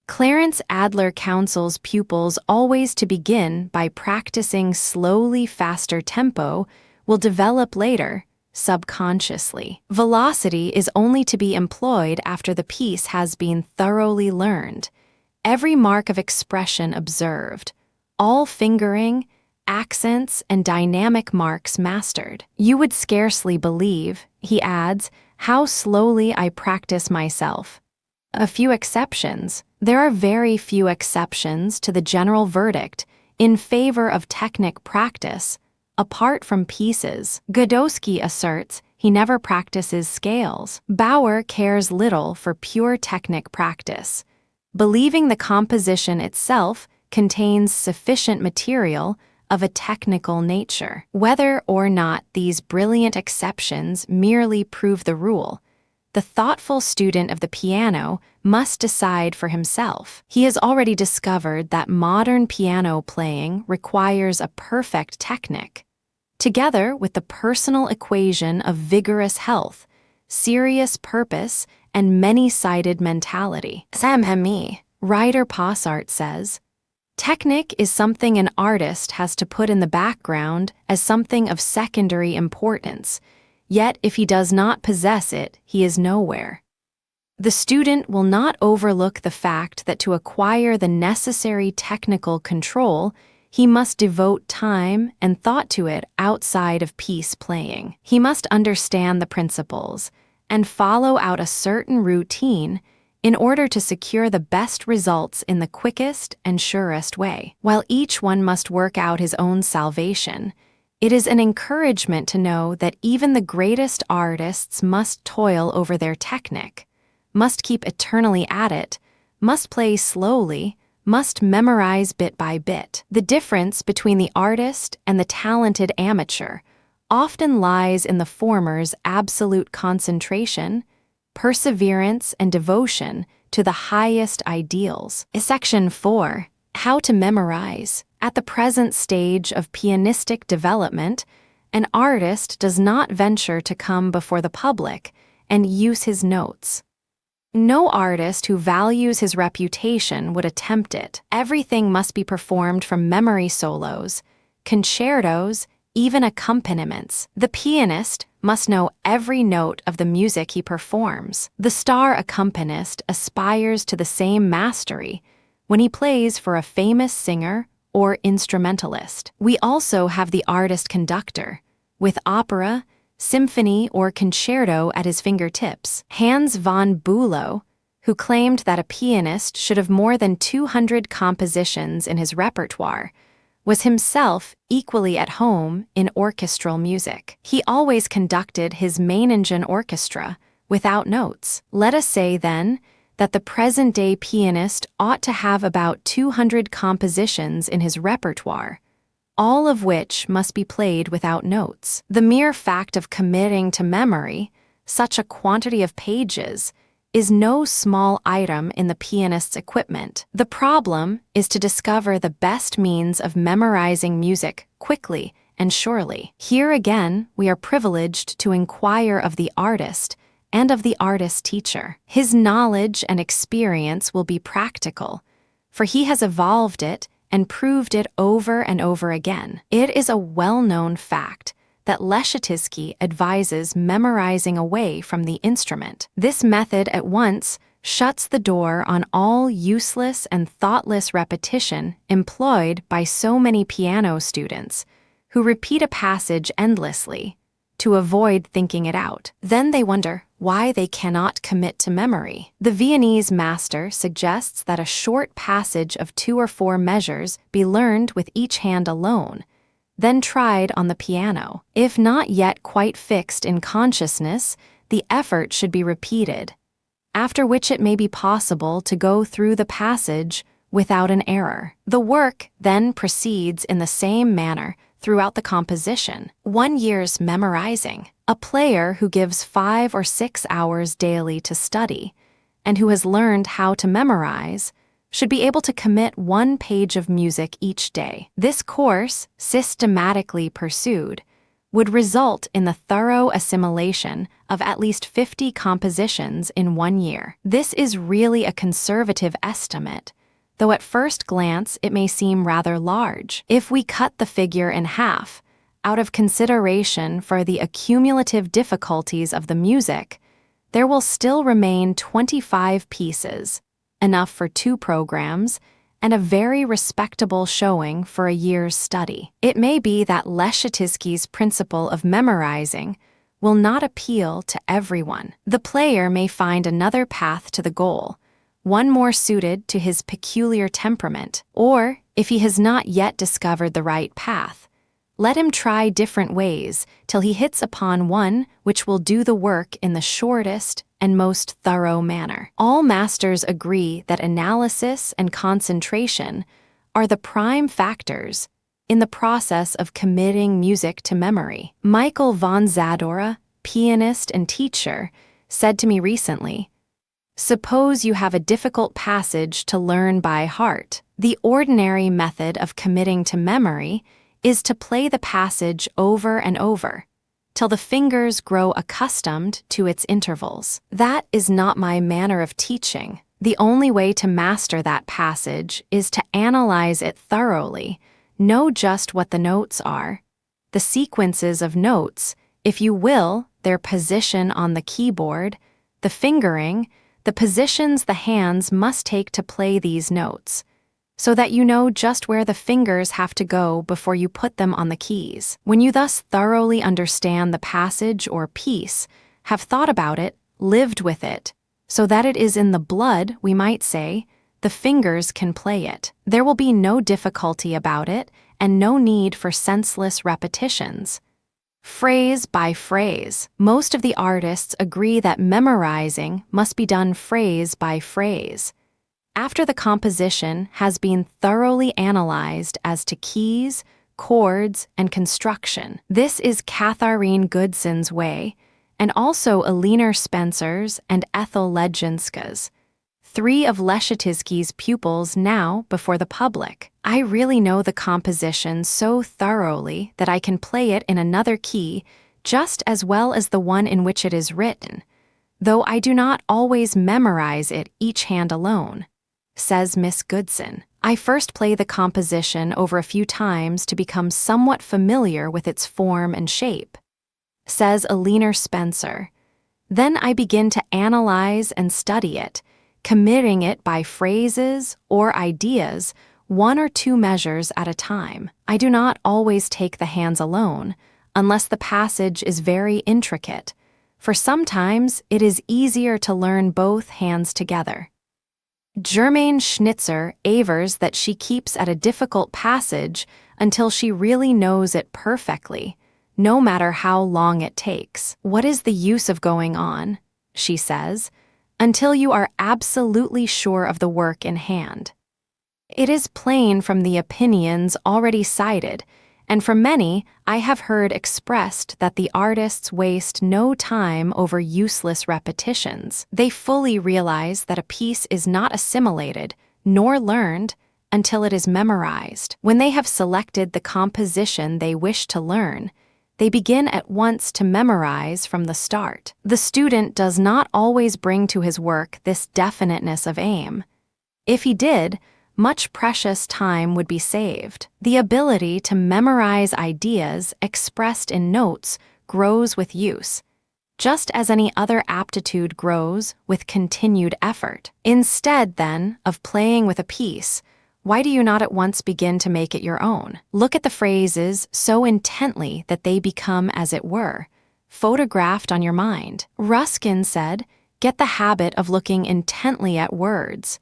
Clarence Adler counsels pupils always to begin by practicing slowly. Faster tempo will develop later, subconsciously. Velocity is only to be employed after the piece has been thoroughly learned, every mark of expression observed, all fingering, accents, and dynamic marks mastered. You would scarcely believe, he adds, how slowly I practice myself. A few exceptions. There are very few exceptions to the general verdict in favor of technic practice, apart from pieces. Godowsky asserts he never practices scales. Bauer cares little for pure technic practice, believing the composition itself contains sufficient material of a technical nature. Whether or not these brilliant exceptions merely prove the rule, the thoughtful student of the piano must decide for himself. He has already discovered that modern piano playing requires a perfect technique, together with the personal equation of vigorous health, serious purpose, and many-sided mentality. Sam Hemi, Ryder Possart says, technique is something an artist has to put in the background as something of secondary importance, yet if he does not possess it, he is nowhere. The student will not overlook the fact that to acquire the necessary technical control, he must devote time and thought to it outside of piece playing. He must understand the principles and follow out a certain routine in order to secure the best results in the quickest and surest way. While each one must work out his own salvation, it is an encouragement to know that even the greatest artists must toil over their technique, must keep eternally at it, must play slowly, must memorize bit by bit. The difference between the artist and the talented amateur often lies in the former's absolute concentration perseverance and devotion to the highest ideals. Section 4. How to memorize. At the present stage of pianistic development, an artist does not venture to come before the public and use his notes. No artist who values his reputation would attempt it. Everything must be performed from memory solos, concertos, even accompaniments. The pianist must know every note of the music he performs. The star accompanist aspires to the same mastery when he plays for a famous singer or instrumentalist. We also have the artist conductor, with opera, symphony, or concerto at his fingertips. Hans von Bülow, who claimed that a pianist should have more than 200 compositions in his repertoire, was himself equally at home in orchestral music. He always conducted his Meiningen orchestra without notes. Let us say, then, that the present-day pianist ought to have about 200 compositions in his repertoire, all of which must be played without notes. The mere fact of committing to memory such a quantity of pages is no small item in the pianist's equipment. The problem is to discover the best means of memorizing music quickly and surely. Here again, we are privileged to inquire of the artist and of the artist teacher. His knowledge and experience will be practical, for he has evolved it and proved it over and over again. It is a well-known fact that Leschetizky advises memorizing away from the instrument. This method at once shuts the door on all useless and thoughtless repetition employed by so many piano students who repeat a passage endlessly to avoid thinking it out. Then they wonder why they cannot commit to memory. The Viennese master suggests that a short passage of 2 or 4 measures be learned with each hand alone, then tried on the piano. If not yet quite fixed in consciousness, the effort should be repeated, after which it may be possible to go through the passage without an error. The work then proceeds in the same manner throughout the composition. 1 year's memorizing. A player who gives 5 or 6 hours daily to study, and who has learned how to memorize, should be able to commit 1 page of music each day. This course, systematically pursued, would result in the thorough assimilation of at least 50 compositions in 1 year. This is really a conservative estimate, though at first glance it may seem rather large. If we cut the figure in half, out of consideration for the accumulative difficulties of the music, there will still remain 25 pieces, enough for 2 programs, and a very respectable showing for a year's study. It may be that Leschetizky's principle of memorizing will not appeal to everyone. The player may find another path to the goal, one more suited to his peculiar temperament, or, if he has not yet discovered the right path, let him try different ways till he hits upon one which will do the work in the shortest and most thorough manner. All masters agree that analysis and concentration are the prime factors in the process of committing music to memory. Michael von Zadora, pianist and teacher, said to me recently, "Suppose you have a difficult passage to learn by heart. The ordinary method of committing to memory is to play the passage over and over, till the fingers grow accustomed to its intervals. That is not my manner of teaching. The only way to master that passage is to analyze it thoroughly, know just what the notes are, the sequences of notes, if you will, their position on the keyboard, the fingering, the positions the hands must take to play these notes, so that you know just where the fingers have to go before you put them on the keys. When you thus thoroughly understand the passage or piece, have thought about it, lived with it, so that it is in the blood, we might say, the fingers can play it. There will be no difficulty about it, and no need for senseless repetitions. Phrase by phrase. Most of the artists agree that memorizing must be done phrase by phrase. After the composition has been thoroughly analyzed as to keys, chords, and construction. This is Katharine Goodson's way, and also Elinor Spencer's and Ethel Ledzinska's, 3 of Leschetizky's pupils now before the public. I really know the composition so thoroughly that I can play it in another key just as well as the one in which it is written, though I do not always memorize it each hand alone, says Miss Goodson. I first play the composition over a few times to become somewhat familiar with its form and shape, says Elinor Spencer. Then I begin to analyze and study it, committing it by phrases or ideas 1 or 2 measures at a time. I do not always take the hands alone, unless the passage is very intricate, for sometimes it is easier to learn both hands together. Germaine Schnitzer avers that she keeps at a difficult passage until she really knows it perfectly, no matter how long it takes. What is the use of going on, she says, until you are absolutely sure of the work in hand? It is plain from the opinions already cited, and from many I have heard expressed that the artists waste no time over useless repetitions. They fully realize that a piece is not assimilated nor learned until it is memorized. When they have selected the composition they wish to learn, they begin at once to memorize from the start. The student does not always bring to his work this definiteness of aim. If he did, much precious time would be saved. The ability to memorize ideas expressed in notes grows with use, just as any other aptitude grows with continued effort. Instead, then, of playing with a piece, why do you not at once begin to make it your own? Look at the phrases so intently that they become, as it were, photographed on your mind. Ruskin said, "Get the habit of looking intently at words."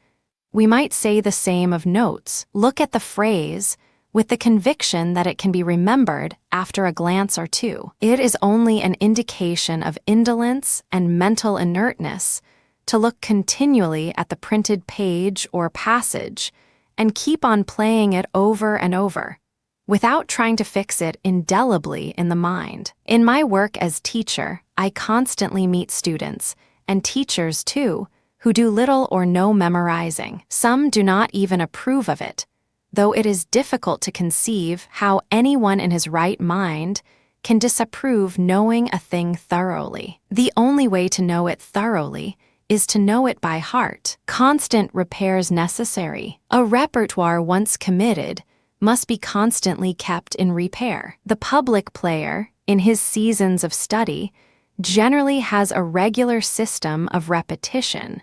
We might say the same of notes. Look at the phrase with the conviction that it can be remembered after a glance or two. It is only an indication of indolence and mental inertness to look continually at the printed page or passage and keep on playing it over and over, without trying to fix it indelibly in the mind. In my work as teacher, I constantly meet students, and teachers too, who do little or no memorizing. Some do not even approve of it, though it is difficult to conceive how anyone in his right mind can disapprove knowing a thing thoroughly. The only way to know it thoroughly is to know it by heart. Constant repairs necessary. A repertoire once committed must be constantly kept in repair. The public player, in his seasons of study, generally has a regular system of repetition,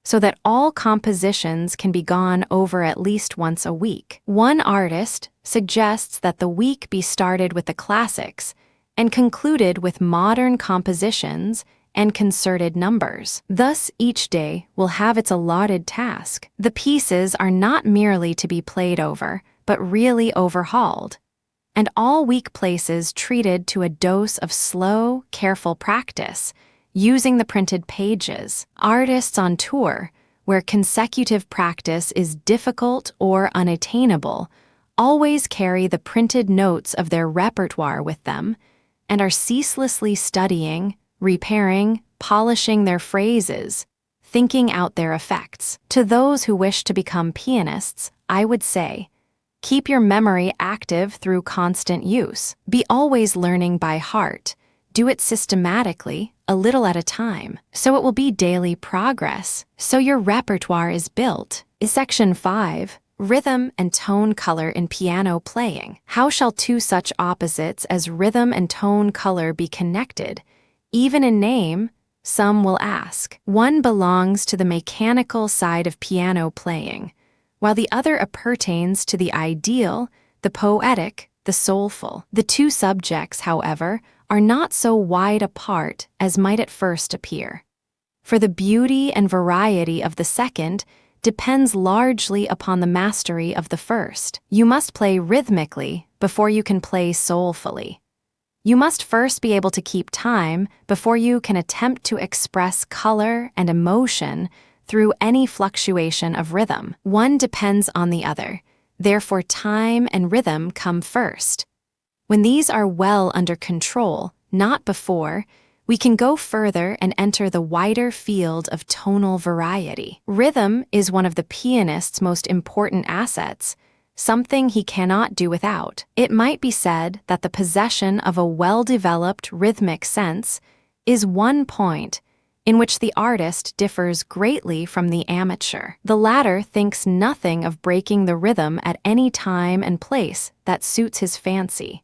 so that all compositions can be gone over at least once a week. One artist suggests that the week be started with the classics and concluded with modern compositions and concerted numbers. Thus, each day will have its allotted task. The pieces are not merely to be played over, but really overhauled, and all weak places treated to a dose of slow, careful practice, using the printed pages. Artists on tour, where consecutive practice is difficult or unattainable, always carry the printed notes of their repertoire with them and are ceaselessly studying, repairing, polishing their phrases, thinking out their effects. To those who wish to become pianists, I would say, keep your memory active through constant use. Be always learning by heart. Do it systematically, a little at a time, so it will be daily progress, so your repertoire is built. Section 5. Rhythm and tone color in piano playing. How shall two such opposites as rhythm and tone color be connected? Even in name, some will ask. One belongs to the mechanical side of piano playing, while the other appertains to the ideal, the poetic, the soulful. The two subjects, however, are not so wide apart as might at first appear. For the beauty and variety of the second depends largely upon the mastery of the first. You must play rhythmically before you can play soulfully. You must first be able to keep time before you can attempt to express color and emotion through any fluctuation of rhythm. One depends on the other, therefore time and rhythm come first. When these are well under control, not before, We can go further and enter the wider field of tonal variety. Rhythm is one of the pianist's most important assets, something he cannot do without. It might be said that the possession of a well-developed rhythmic sense is one point in which the artist differs greatly from the amateur. The latter thinks nothing of breaking the rhythm at any time and place that suits his fancy,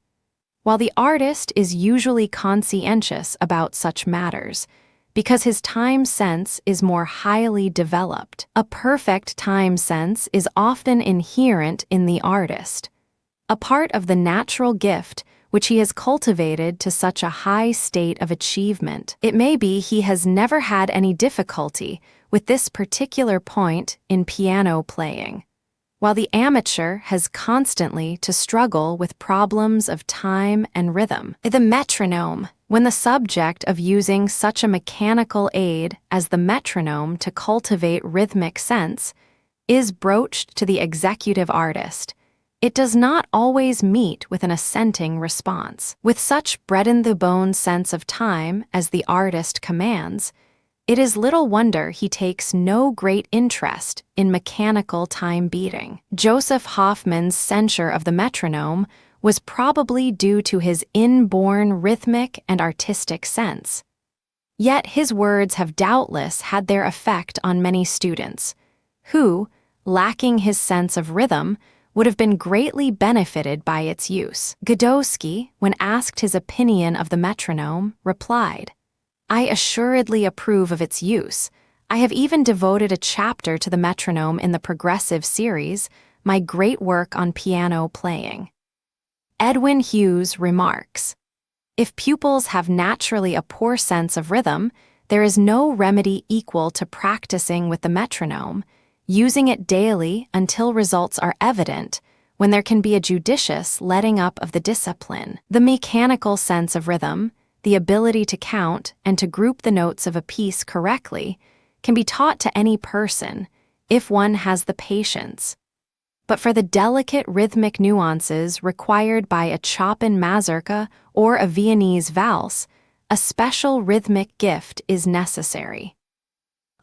while the artist is usually conscientious about such matters, because his time sense is more highly developed. A perfect time sense is often inherent in the artist, a part of the natural gift which he has cultivated to such a high state of achievement. It may be he has never had any difficulty with this particular point in piano playing, while the amateur has constantly to struggle with problems of time and rhythm. The metronome, when the subject of using such a mechanical aid as the metronome to cultivate rhythmic sense is broached to the executive artist, it does not always meet with an assenting response. With such bred-in-the-bone sense of time as the artist commands, it is little wonder he takes no great interest in mechanical time beating. Joseph Hoffmann's censure of the metronome was probably due to his inborn rhythmic and artistic sense. Yet his words have doubtless had their effect on many students, who, lacking his sense of rhythm, would have been greatly benefited by its use. Godowsky, when asked his opinion of the metronome, replied, "I assuredly approve of its use. I have even devoted a chapter to the metronome in the Progressive series, my great work on piano playing." Edwin Hughes remarks, "If pupils have naturally a poor sense of rhythm, there is no remedy equal to practicing with the metronome, using it daily until results are evident, when there can be a judicious letting up of the discipline. The mechanical sense of rhythm, the ability to count and to group the notes of a piece correctly, can be taught to any person, if one has the patience. But for the delicate rhythmic nuances required by a Chopin mazurka or a Viennese valse, a special rhythmic gift is necessary."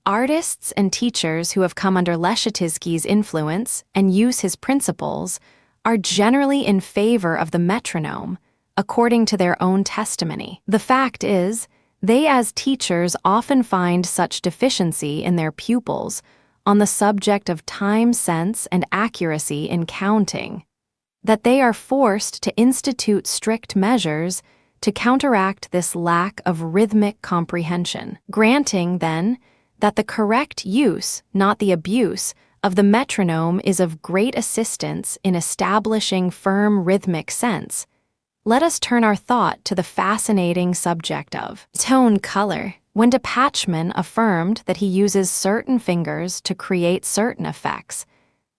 Artists and teachers who have come under Leschetizky's influence and use his principles are generally in favor of the metronome, according to their own testimony. The fact is, they as teachers often find such deficiency in their pupils on the subject of time sense and accuracy in counting, that they are forced to institute strict measures to counteract this lack of rhythmic comprehension. Granting, then, that the correct use, not the abuse, of the metronome is of great assistance in establishing firm rhythmic sense, let us turn our thought to the fascinating subject of tone color. When de Pachmann affirmed that he uses certain fingers to create certain effects,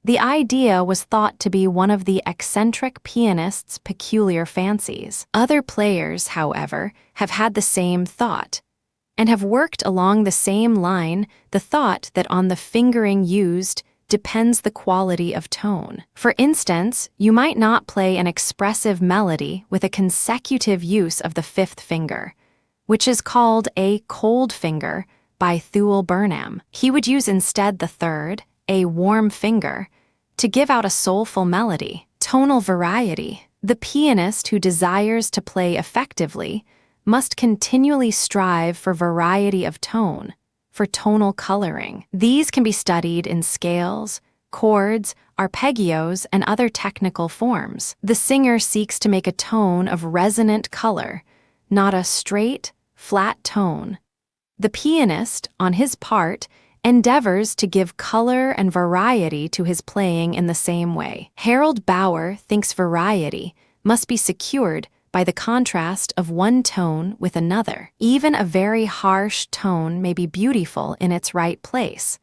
the idea was thought to be one of the eccentric pianist's peculiar fancies. Other players, however, have had the same thought, and have worked along the same line, the thought that on the fingering used depends the quality of tone. For instance, you might not play an expressive melody with a consecutive use of the fifth finger, which is called a cold finger by Thule Burnham. He would use instead the third, a warm finger, to give out a soulful melody. Tonal variety. The pianist who desires to play effectively must continually strive for variety of tone, for tonal coloring. These can be studied in scales, chords, arpeggios, and other technical forms. The singer seeks to make a tone of resonant color, not a straight, flat tone. The pianist, on his part, endeavors to give color and variety to his playing in the same way. Harold Bauer thinks variety must be secured by the contrast of one tone with another. Even a very harsh tone may be beautiful in its right place,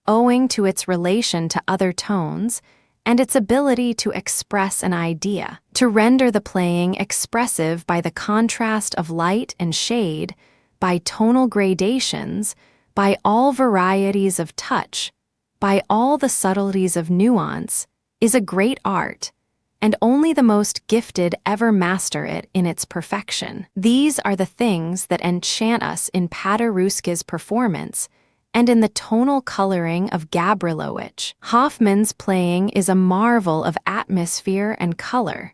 owing to its relation to other tones and its ability to express an idea. To render the playing expressive by the contrast of light and shade, by tonal gradations, by all varieties of touch, by all the subtleties of nuance, is a great art, and only the most gifted ever master it in its perfection. These are the things that enchant us in Paderewski's performance and in the tonal coloring of Gabrilowitsch. Hoffmann's playing is a marvel of atmosphere and color.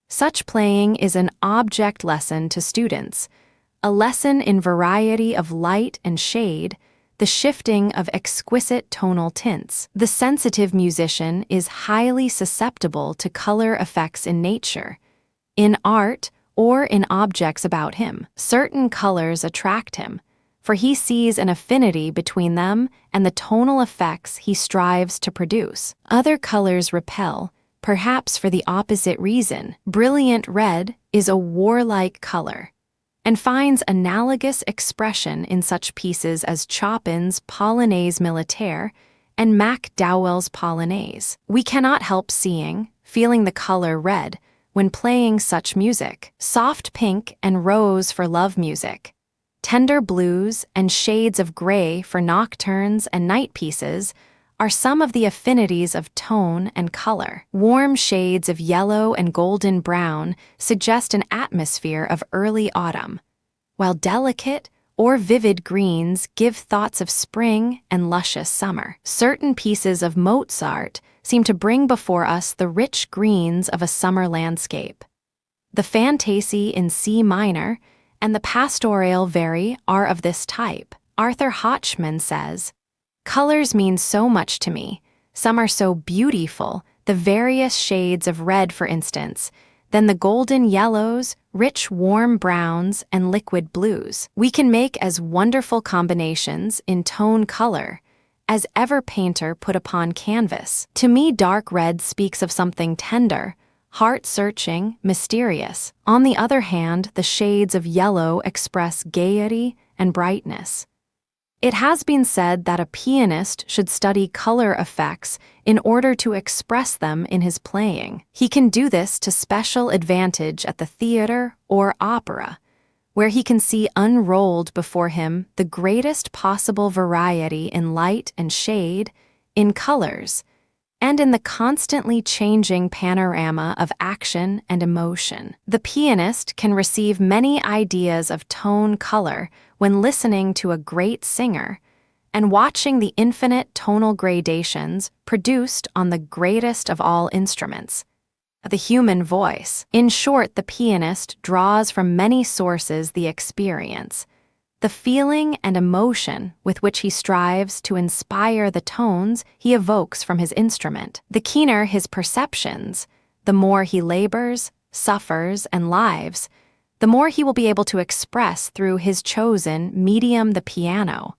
Such playing is an object lesson to students, a lesson in variety of light and shade, the shifting of exquisite tonal tints. The sensitive musician is highly susceptible to color effects in nature, in art, or in objects about him. Certain colors attract him, for he sees an affinity between them and the tonal effects he strives to produce. Other colors repel, perhaps for the opposite reason. Brilliant red is a warlike color, and finds analogous expression in such pieces as Chopin's Polonaise Militaire and MacDowell's Polonaise. We cannot help feeling the color red when playing such music. Soft pink and rose for love music, tender blues and shades of gray for nocturnes and night pieces are some of the affinities of tone and color. Warm shades of yellow and golden brown suggest an atmosphere of early autumn, while delicate or vivid greens give thoughts of spring and luscious summer. Certain pieces of Mozart seem to bring before us the rich greens of a summer landscape. The Fantaisie in C minor and the Pastoral Vary are of this type. Arthur Hochman says, "Colors mean so much to me. Some are so beautiful, the various shades of red, for instance, then the golden yellows, rich warm browns, and liquid blues. We can make as wonderful combinations in tone color as ever painter put upon canvas. To me, dark red speaks of something tender, heart-searching, mysterious. On the other hand, the shades of yellow express gaiety and brightness." It has been said that a pianist should study color effects in order to express them in his playing. He can do this to special advantage at the theater or opera, where he can see unrolled before him the greatest possible variety in light and shade, in colors, and in the constantly changing panorama of action and emotion. The pianist can receive many ideas of tone color when listening to a great singer and watching the infinite tonal gradations produced on the greatest of all instruments, the human voice. In short, the pianist draws from many sources the experience, the feeling and emotion with which he strives to inspire the tones he evokes from his instrument. The keener his perceptions, the more he labors, suffers, and lives, the more he will be able to express through his chosen medium, the piano.